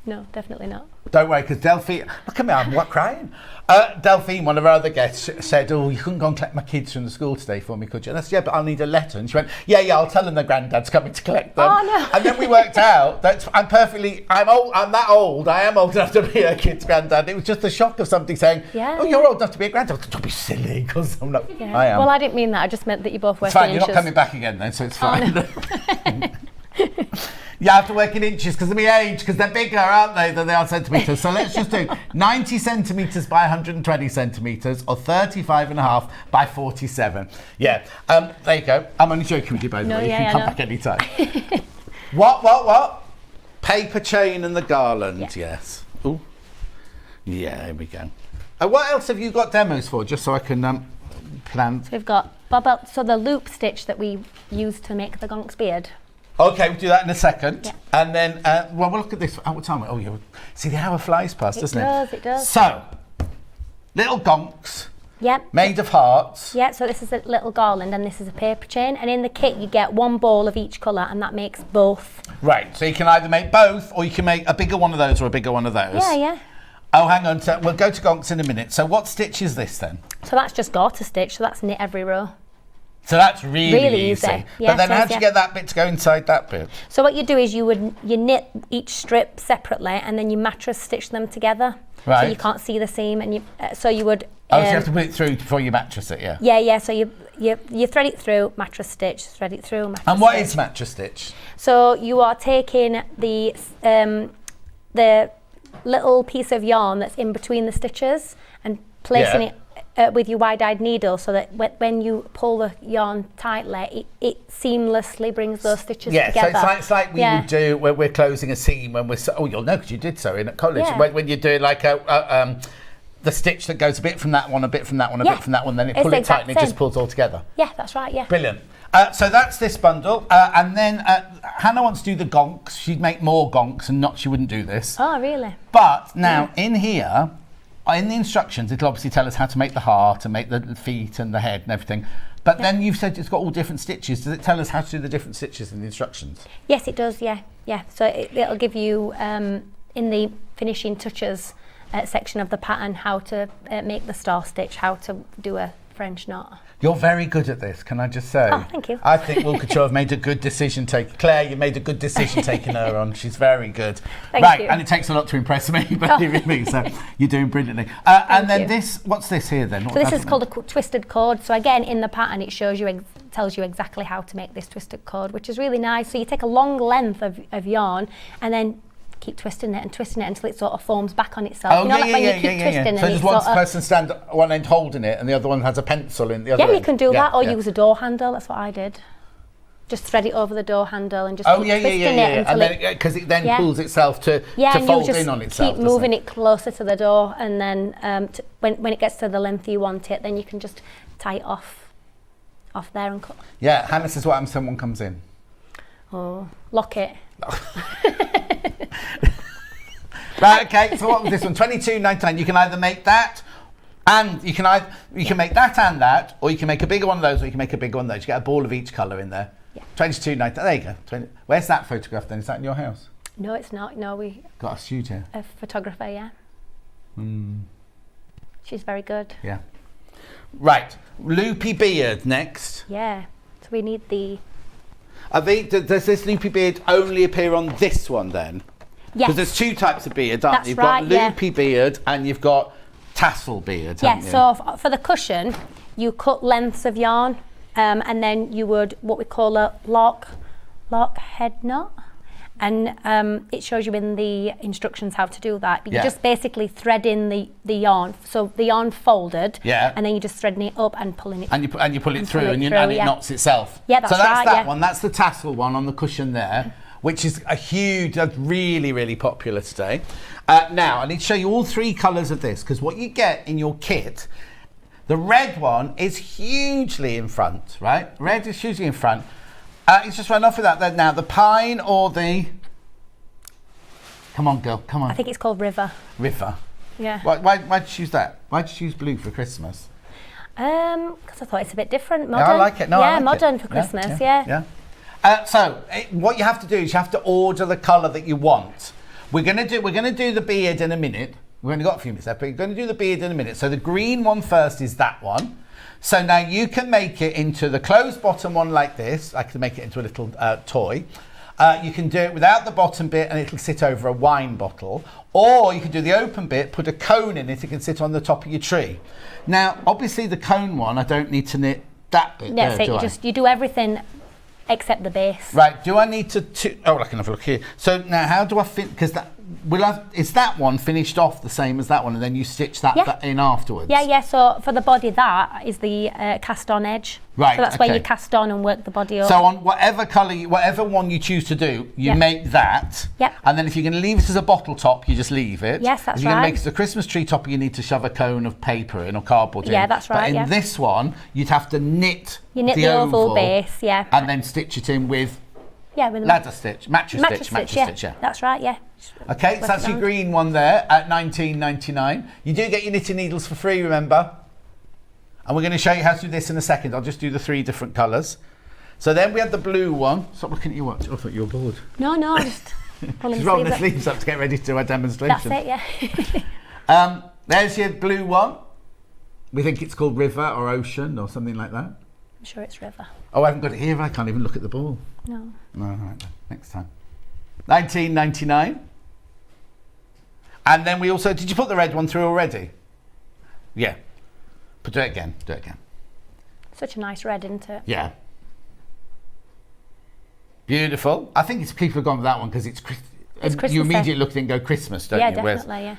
No, definitely not.
Don't worry, because Delphine, look at me, I'm crying. Delphine, one of our other guests, said, "Oh, you couldn't go and collect my kids from the school today for me, could you?" And I said, "Yeah, but I'll need a letter." And she went, "Yeah, I'll tell them their granddad's coming to collect them."
Oh, no.
And then we worked out that I'm that old, I am old enough to be a kid's granddad. It was just the shock of somebody saying, "Oh, you're old enough to be a granddad." Don't be silly, because I'm not, I am.
Well, I didn't mean that, I just meant that you both work
It's fine,
in
you're
inches.
not coming back again then, so it's fine.
Oh, no.
You have to work in inches because of my age, because they're bigger, aren't they, than they are centimetres. So let's just do 90 centimetres by 120 centimetres, or 35.5 by 47. Yeah, there you go. I'm only joking with you, by the way. You can come back anytime. What? Paper chain and the garland, yes. Ooh. Yeah, here we go. What else have you got demos for, just so I can plan?
So we've got the loop stitch that we use to make the Gonk's beard.
Okay, we'll do that in a second.
Yeah.
And then, we'll look at this. What time? Oh, yeah. See, the hour flies past, doesn't it?
It does.
So, little gonks.
Yep.
Made of hearts.
Yeah, so this is a little garland and this is a paper chain. And in the kit, you get one ball of each colour, and that makes both.
Right, so you can either make both, or you can make a bigger one of those or a bigger one of those.
Yeah.
Oh, hang on. So we'll go to gonks in a minute. So what stitch is this then?
So that's just garter stitch, so that's knit every row.
So that's really easy.
Yeah,
but then how do you get that bit to go inside that bit?
So what you do is you knit each strip separately, and then you mattress stitch them together.
Right.
So you can't see the seam, and so you would.
So you have to put it through before you mattress it, yeah?
Yeah. So you thread it through, mattress stitch, thread it through, mattress
And what
stitch.
is mattress stitch?
So you are taking the little piece of yarn that's in between the stitches and placing it with your wide-eyed needle, so that when you pull the yarn tightly, it seamlessly brings those stitches together.
Yeah, so it's like we would do when we're closing a seam when we're... Oh, you'll know because you did sewing at college.
Yeah.
When you're doing like the stitch that goes a bit from that one, a bit from that one, a bit from that one, then it pull it tight and it just pulls all together.
Yeah, that's right, yeah.
Brilliant. So that's this bundle. And then Hannah wants to do the gonks. She'd make more gonks, and she wouldn't do this.
Oh, really?
But now in here... In the instructions, it'll obviously tell us how to make the heart and make the feet and the head and everything. But then you've said it's got all different stitches. Does it tell us how to do the different stitches in the instructions?
Yes, it does, yeah. So it'll give you, in the finishing touches section of the pattern, how to make the star stitch, how to do a French knot.
You're very good at this, can I just say?
Oh, thank you.
I think Will Couture have made a good decision Claire, you made a good decision taking her on. She's very good.
Thank you.
And it takes a lot to impress me, believe me, so you're doing brilliantly. And then what's this here then?
So this is called a twisted cord. So again, in the pattern, it shows you, tells you exactly how to make this twisted cord, which is really nice. So you take a long length of yarn and then keep twisting it until it sort of forms back on itself.
Oh, yeah. So just one person stand one end holding it and the other one has a pencil in the other end.
Yeah, you can do that, or use a door handle. That's what I did. Just thread it over the door handle and just keep twisting it until
because it then pulls itself to fold in on itself.
Keep moving it closer to the door, and then when it gets to the length you want it, then you can just tie it off there and cut.
Yeah, Hannah says what happens if someone comes in?
Oh, lock it.
Right, okay, so what was this one? $22.99. You can either make that and you can make that and that, or you can make a bigger one of those, or you can make a bigger one of those. You get a ball of each colour in there.
Yeah.
$22.99. There you go. Where's that photograph then? Is that in your house?
No, it's not. No, we
got a studio.
A photographer, yeah. She's very good.
Yeah. Right. Loopy beard next.
Yeah. So we need the...
Does this loopy beard only appear on this one then?
Yes.
Because there's two types of beards, aren't
That's
You've
right,
got loopy beard and you've got tassel beard, haven't you?
So for the cushion, you cut lengths of yarn, and then you would what we call a lock head knot, and it shows you in the instructions how to do that. But you just basically thread in the yarn, so the yarn folded, and then you just threading it up and pulling it.
And you pull it through, and it knots itself.
Yeah, that's right.
So that's that one. That's the tassel one on the cushion there, which is really, really popular today. Now, I need to show you all three colours of this, because what you get in your kit, the red one is hugely in front, right? Red is hugely in front. It's just run off with that then. Now, the pine or the... Come on, girl, come on.
I think it's called River.
River.
Yeah.
Why did you choose that? Why did you choose blue for Christmas?
Because I thought it's a bit different, modern.
Yeah, I like it. No, I like
modern
it.
for Christmas, yeah.
What you have to do is you have to order the colour that you want. We're gonna do the beard in a minute. We've only got a few minutes left, but we're going to do the beard in a minute. So the green one first is that one. So now you can make it into the closed bottom one like this. I can make it into a little toy. You can do it without the bottom bit and it'll sit over a wine bottle. Or you can do the open bit, put a cone in it, it can sit on the top of your tree. Now, obviously the cone one, I don't need to knit that bit.
That's it, you do everything except the base.
Right, do I need to oh, I can have a look here. So now how do I fit, because is that one finished off the same as that one and then you stitch that in afterwards?
Yeah, so for the body that is the cast on edge.
Right,
so that's where you cast on and work the body over.
So on whatever colour, whatever one you choose to do, you make that.
Yep.
And then if you're going to leave it as a bottle top, you just leave it.
Yes, that's right.
If you're going to make it as a Christmas tree top, you need to shove a cone of paper in or cardboard in.
Yeah, that's right.
But in this one, you'd have to knit
the oval base,
and then stitch it in with ladder stitch, mattress stitch, yeah.
That's right, yeah.
Okay, so that's your green one there at $19.99. You do get your knitting needles for free, remember? And we're going to show you how to do this in a second. I'll just do the 3 different colours. So then we have the blue one. Stop looking at your watch. I thought you were bored.
No, just pulling
She's rolling the sleeves up to get ready to do our demonstration.
That's it, yeah.
There's your blue one. We think it's called River or Ocean or something like that.
I'm sure it's River.
Oh, I haven't got it here. I can't even look at the ball.
No.
No, all right then. Next time. $19.99. And then we also, did you put the red one through already? Yeah. But do it again.
Such a nice red, isn't it?
Yeah. Beautiful. I think people have gone with that one because it's Christmas. You immediately look at it and go Christmas, don't you?
Yeah, definitely, yeah.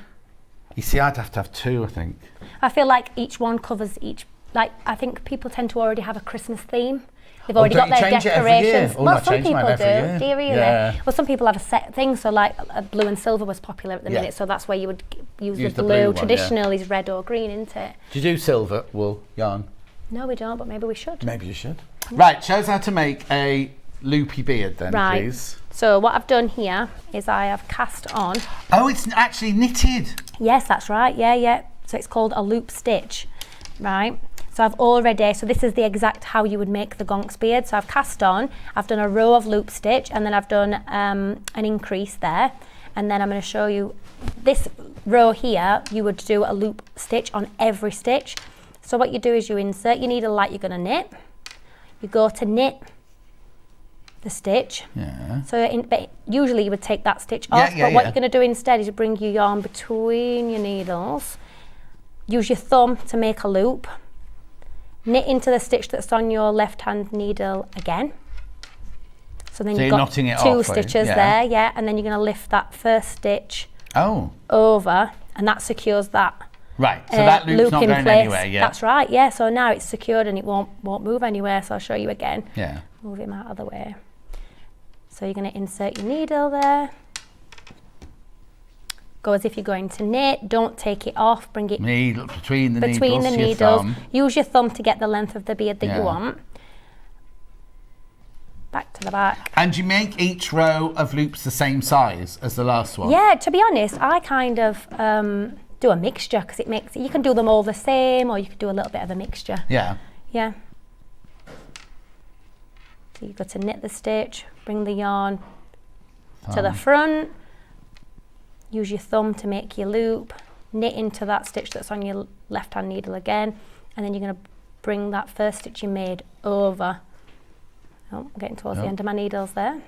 You see, I'd have to have 2, I think.
I feel like each one covers each, like, I think people tend to already have a Christmas theme. They've already got their decorations.
Well,
some people do. Do you really?
Yeah.
Well, some people have a set thing. So, like, blue and silver was popular at the minute. So that's where you would use the blue. Traditionally, is red or green, isn't it?
Do you do silver wool yarn?
No, we don't. But maybe we should.
Maybe you should. Right. Show us how to make a loopy beard, then, please.
So what I've done here is I have cast on.
Oh, it's actually knitted.
Yes, that's right. Yeah. So it's called a loop stitch, right? So I've already, so this is the exact how you would make the gonks beard. So I've cast on, I've done a row of loop stitch, and then I've done an increase there. And then I'm going to show you this row here, you would do a loop stitch on every stitch. So what you do is you insert your needle like you're going to knit. You go to knit the stitch.
Yeah.
So but usually you would take that stitch off, but what you're going to do instead is you bring your yarn between your needles. Use your thumb to make a loop. Knit into the stitch that's on your left hand needle again. So then you've got 2 stitches there, and then you're going to lift that first stitch over, and that secures that.
Right, so that loop's not going anywhere,
That's right, yeah. So now it's secured and it won't move anywhere. So I'll show you again.
Yeah.
Move him out of the way. So you're going to insert your needle there. Go as if you're going to knit. Don't take it off. Bring it
between the needles.
Use your thumb to get the length of the beard that you want. Back to the back.
And you make each row of loops the same size as the last one?
Yeah, to be honest, I kind of do a mixture because it makes you can do them all the same, or you could do a little bit of a mixture.
Yeah.
Yeah. So you've got to knit the stitch, bring the yarn to the front. Use your thumb to make your loop, knit into that stitch that's on your left hand needle again, and then you're going to bring that first stitch you made over. Oh, I'm getting towards the end of my needles there. And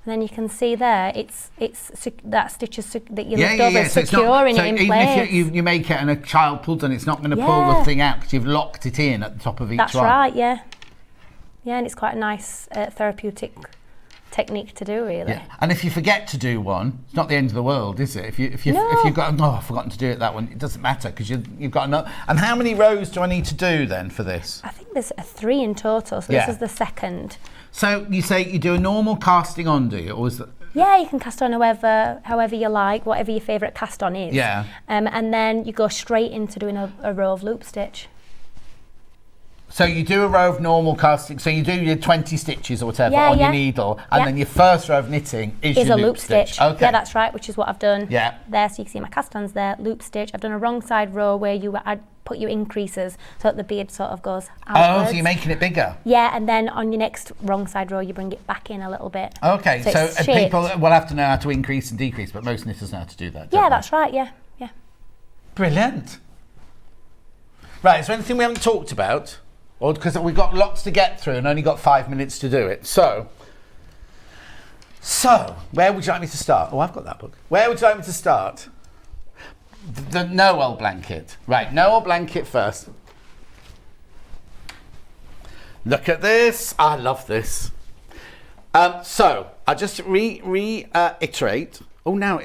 then you can see there, it's that stitch is that you lift over,
so
securing it in
even
place.
If you make it and a child pulls on it, it's not going to pull the thing out because you've locked it in at the top of each one.
That's right, yeah. Yeah, and it's quite a nice therapeutic technique to do, really.
Yeah. And if you forget to do one, it's not the end of the world, is it? If you've got I've forgotten to do it that one, it doesn't matter because you've got another. And how many rows do I need to do then for this?
I think there's 3 in total, so this is the second.
So you say you do a normal casting on, do you? Or is that...
Yeah, you can cast on however you like, whatever your favourite cast on is.
Yeah.
And then you go straight into doing a row of loop stitch.
So you do a row of normal casting. So you do your 20 stitches or whatever
Yeah,
on your
yeah.
needle, and then your first row of knitting is
Is
your
a loop stitch.
Okay.
Yeah, that's right, which is what I've done.
Yeah.
There, so you can see my cast ons there, loop stitch. I've done a wrong side row where I put your increases so that the bead sort of goes outwards.
Oh, so you're making it bigger.
Yeah, and then on your next wrong side row, you bring it back in a little bit.
Okay, so
it's shaped.
people will have to know how to increase and decrease, but most knitters know how to do that.
Yeah,
don't
that's right, yeah.
Brilliant. Right, is there anything we haven't talked about? Or because we've got lots to get through and only got 5 minutes to do it. So, where would you like me to start? Oh, I've got that book. Where would you like me to start? The Noel blanket. Right, Noel blanket first. Look at this. I love this. So, I'll just reiterate. Oh, now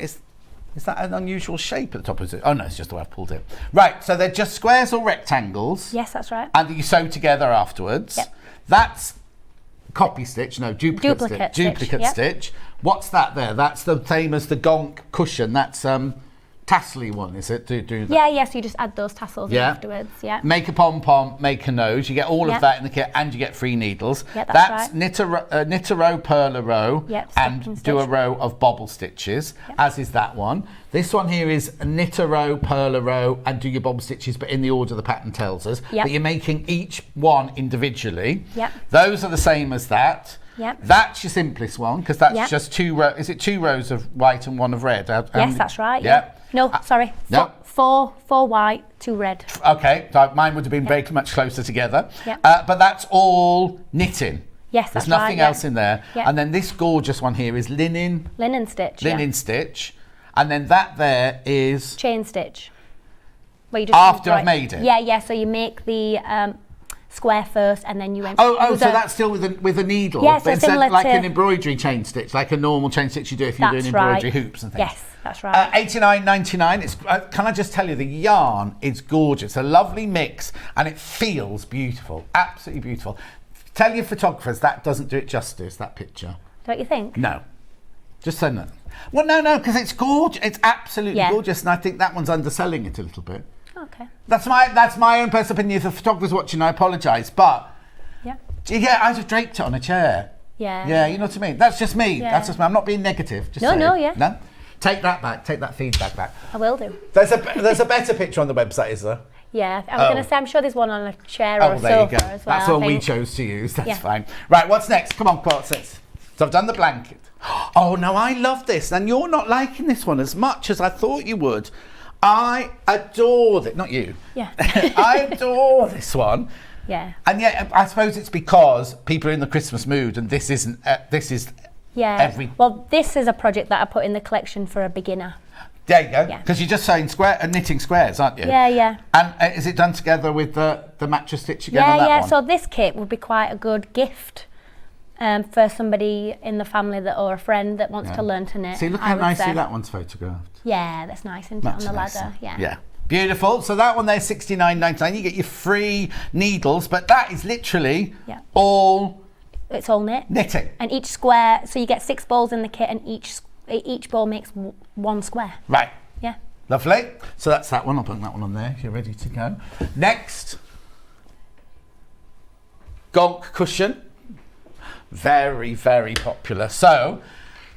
is that an unusual shape at the top? Is it? Oh no, it's just the way I've pulled it. Right, so they're just squares or rectangles.
Yes, that's right.
And you sew together afterwards.
Yep.
That's copy stitch, no, duplicate stitch. What's that there? That's the same as the gonk cushion. That's tassely one, is it? Do that?
Yeah, so you just add those tassels in afterwards, yeah.
Make a pom-pom, make a nose. You get all of that in the kit, and you get 3 needles.
Yeah, that's right.
knit a row, purl a row, and do a row of bobble stitches, as is that one. This one here is knit a row, purl a row, and do your bobble stitches, but in the order the pattern tells us.
Yep.
But you're making each one individually.
Yep.
Those are the same as that.
Yep.
That's your simplest one, because that's just 2 rows. Is it 2 rows of white and 1 of red?
Yes, that's right, yeah. No, sorry.
No.
Four white, 2 red.
Okay, so mine would have been very much closer together.
Yep.
But that's all knitting.
Yes, that's
There's nothing
right,
else in there.
Yep.
And then this gorgeous one here is linen
Stitch,
stitch. And then that there is...
chain stitch. Where you just
After I've made it?
Yeah, so you make the square first and then you...
so that's still with a needle?
Yeah, so
but instead
similar
like
to...
an embroidery chain stitch, like a normal chain stitch you do if you're doing embroidery hoops and things.
Yes, that's right.
$89.99. It's can I just tell you, the yarn is gorgeous. A lovely mix, and it feels beautiful. Absolutely beautiful. Tell your photographers that doesn't do it justice, that picture.
Don't you think?
No. Just say no. Well, no, because it's gorgeous. It's absolutely gorgeous, and I think that one's underselling it a little bit.
Okay.
That's my own personal opinion. If the photographer's watching, I apologise, but I'd have draped it on a chair. Yeah, you know what I mean. That's just me.
Yeah.
That's just me. I'm not being negative. Just No. Take that back. Take that feedback back.
I will do.
There's a better picture on the website, is there?
Yeah, I was going to say, I'm sure there's one on a chair or a
there you
sofa
go.
as well.
That's the one we chose to use. That's fine. Right, what's next? Come on, what's next? So I've done the blanket. Oh, no, I love this. And you're not liking this one as much as I thought you would. I adore it. Not you.
Yeah.
I adore this one.
Yeah.
And yet, I suppose it's because people are in the Christmas mood, and this isn't. This is.
Yeah. Well, this is a project that I put in the collection for a beginner.
There you go. Because you're just saying knitting squares, aren't you?
Yeah.
And is it done together with the mattress stitch again on that one?
Yeah. So this kit would be quite a good gift for somebody in the family or a friend that wants to learn to knit.
See, look how nicely that one's photographed.
Yeah, that's nice, isn't it, on the ladder?
Yeah. Beautiful. So that one there's $69.99. You get your free needles, but that is literally all...
It's all knitting. And each square, so you get 6 balls in the kit, and each ball makes 1 square.
Right.
Yeah.
Lovely. So that's that one. I'll put that one on there if you're ready to go. Next. Gonk cushion. Very, very popular. So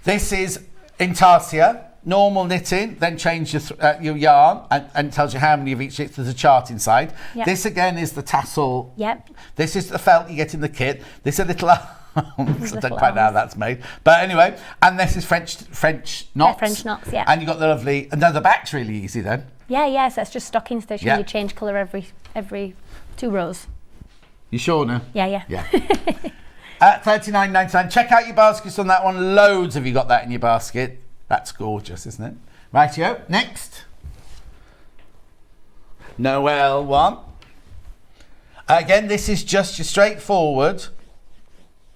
this is intarsia, normal knitting, then change your yarn and tells you how many of each. There's a chart inside. Yep. This again is the tassel.
Yep.
This is the felt you get in the kit. This is a little I don't quite know how that's made. But anyway, and this is French knots.
Yeah, French knots, yeah.
And you've got the lovely, and the back's really easy then.
Yeah, so it's just stocking stitch and you change colour every 2 rows.
You sure now?
Yeah.
At $39.99. Check out your baskets on that one. Loads of you got that in your basket. That's gorgeous, isn't it? Rightio. Next. Noel one. Again, this is just your straightforward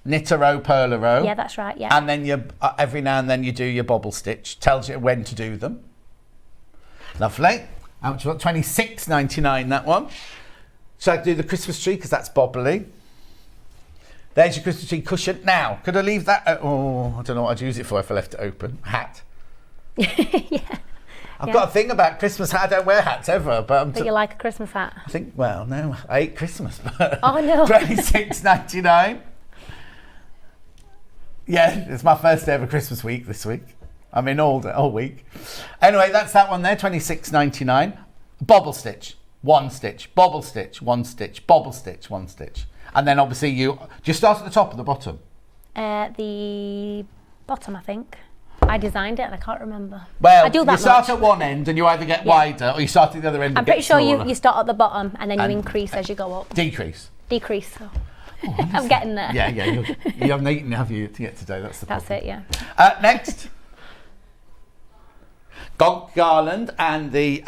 knit a row, purl a row.
Yeah, that's right, yeah.
And then you every now and then you do your bobble stitch. Tells you when to do them. Lovely. How much was it? $26.99, that one. Shall I do the Christmas tree, because that's bobbly. There's your Christmas tree cushion. Now, could I leave that? I don't know what I'd use it for if I left it open. Hat.
Yeah.
I've got a thing about Christmas hat. I don't wear hats ever, but
But you like a Christmas hat?
I think, well, no, I hate Christmas. But
Oh, no.
$26.99. Yeah, it's my first day of a Christmas week this week. I'm in all week. Anyway, that's that one there, $26.99. Bobble stitch, 1 stitch, bobble stitch, 1 stitch, bobble stitch, 1 stitch. And then obviously do you start at the top or the bottom?
The bottom, I think. I designed it and I can't remember.
Well,
I do that
you start
much.
at one end and you either get wider or you start at the other end and
I'm pretty
get
sure
smaller.
you start at the bottom and then you increase as you go up.
Decrease.
Decrease. So. I'm getting there.
Yeah, you haven't eaten, have you, to get today? That's the problem.
That's it, yeah.
Next. Gonk garland and the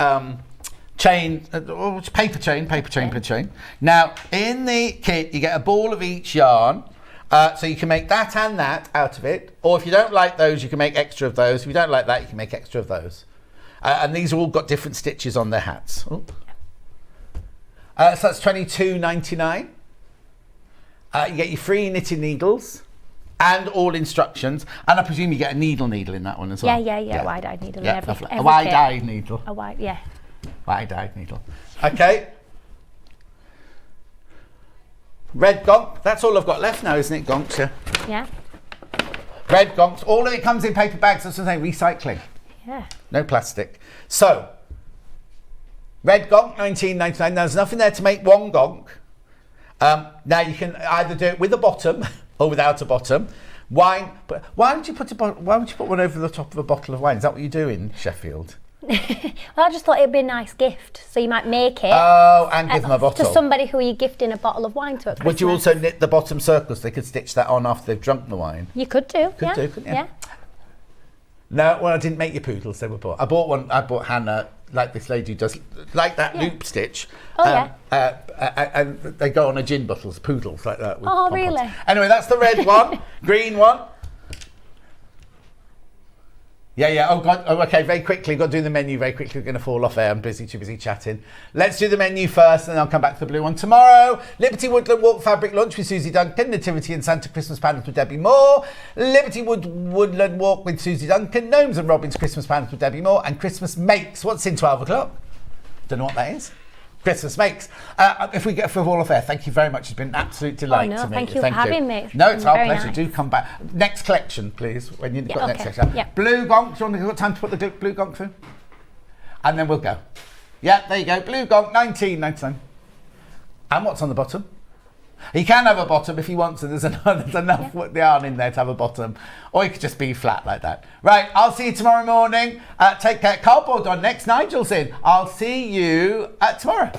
chain, paper chain. Now, in the kit, you get a ball of each yarn. So you can make that and that out of it. Or if you don't like those, you can make extra of those. If you don't like that, you can make extra of those. And these have all got different stitches on their hats. So that's $22.99. You get your free knitting needles and all instructions. And I presume you get a needle in that one as well.
Yeah. Wide-eyed needle.
Yeah,
every
a wide-eyed needle.
Yeah.
Wide-eyed needle. Okay. Red gonk. That's all I've got left now, isn't it, gonks?
Yeah.
Red gonks. All of it comes in paper bags. That's what I'm saying, recycling.
Yeah.
No plastic. So, red gonk, $19.99. There's nothing there to make one gonk. Now you can either do it with a bottom or without a bottom. Wine. But why would you put one over the top of a bottle of wine? Is that what you do in Sheffield?
Well, I just thought it'd be a nice gift. So you might make it.
Oh, and give them a bottle.
To somebody who you're gifting a bottle of wine to at Christmas.
Would you also knit the bottom circles? They could stitch that on after they've drunk the wine.
You could do.
Could do, couldn't you?
Yeah.
No, well, I didn't make your poodles. They were bought. I bought Hannah, like this lady does, like that loop stitch.
Oh,
and they go on a gin bottles, poodles like that. With
Oh,
pom-poms.
really?
Anyway, that's the red one. Green one. Yeah. Oh, God. Oh, okay, very quickly. Got to do the menu very quickly. We're going to fall off air. I'm too busy chatting. Let's do the menu first, and then I'll come back to the blue one tomorrow. Liberty Woodland Walk Fabric Lunch with Susie Duncan. Nativity and Santa Christmas Panels with Debbie Moore. Liberty Woodland Walk with Susie Duncan. Gnomes and Robins Christmas Panels with Debbie Moore. And Christmas Makes. What's in 12 o'clock? Don't know what that is. Christmas Makes. If we fall off air, thank you very much. It's been an absolute delight to meet you.
Thank you for having me.
No, it's our pleasure.
Nice.
Do come back. Next collection, please. When you've got the next
okay.
collection.
Yeah.
Blue gonk. Do you want time to put the blue gonk through? And then we'll go. Yeah, there you go. Blue gonk, $19.99. And what's on the bottom? You can have a bottom if you want to. There's enough yarn in there to have a bottom. Or you could just be flat like that. Right, I'll see you tomorrow morning. Take care. Cardboard on next. Nigel's in. I'll see you tomorrow.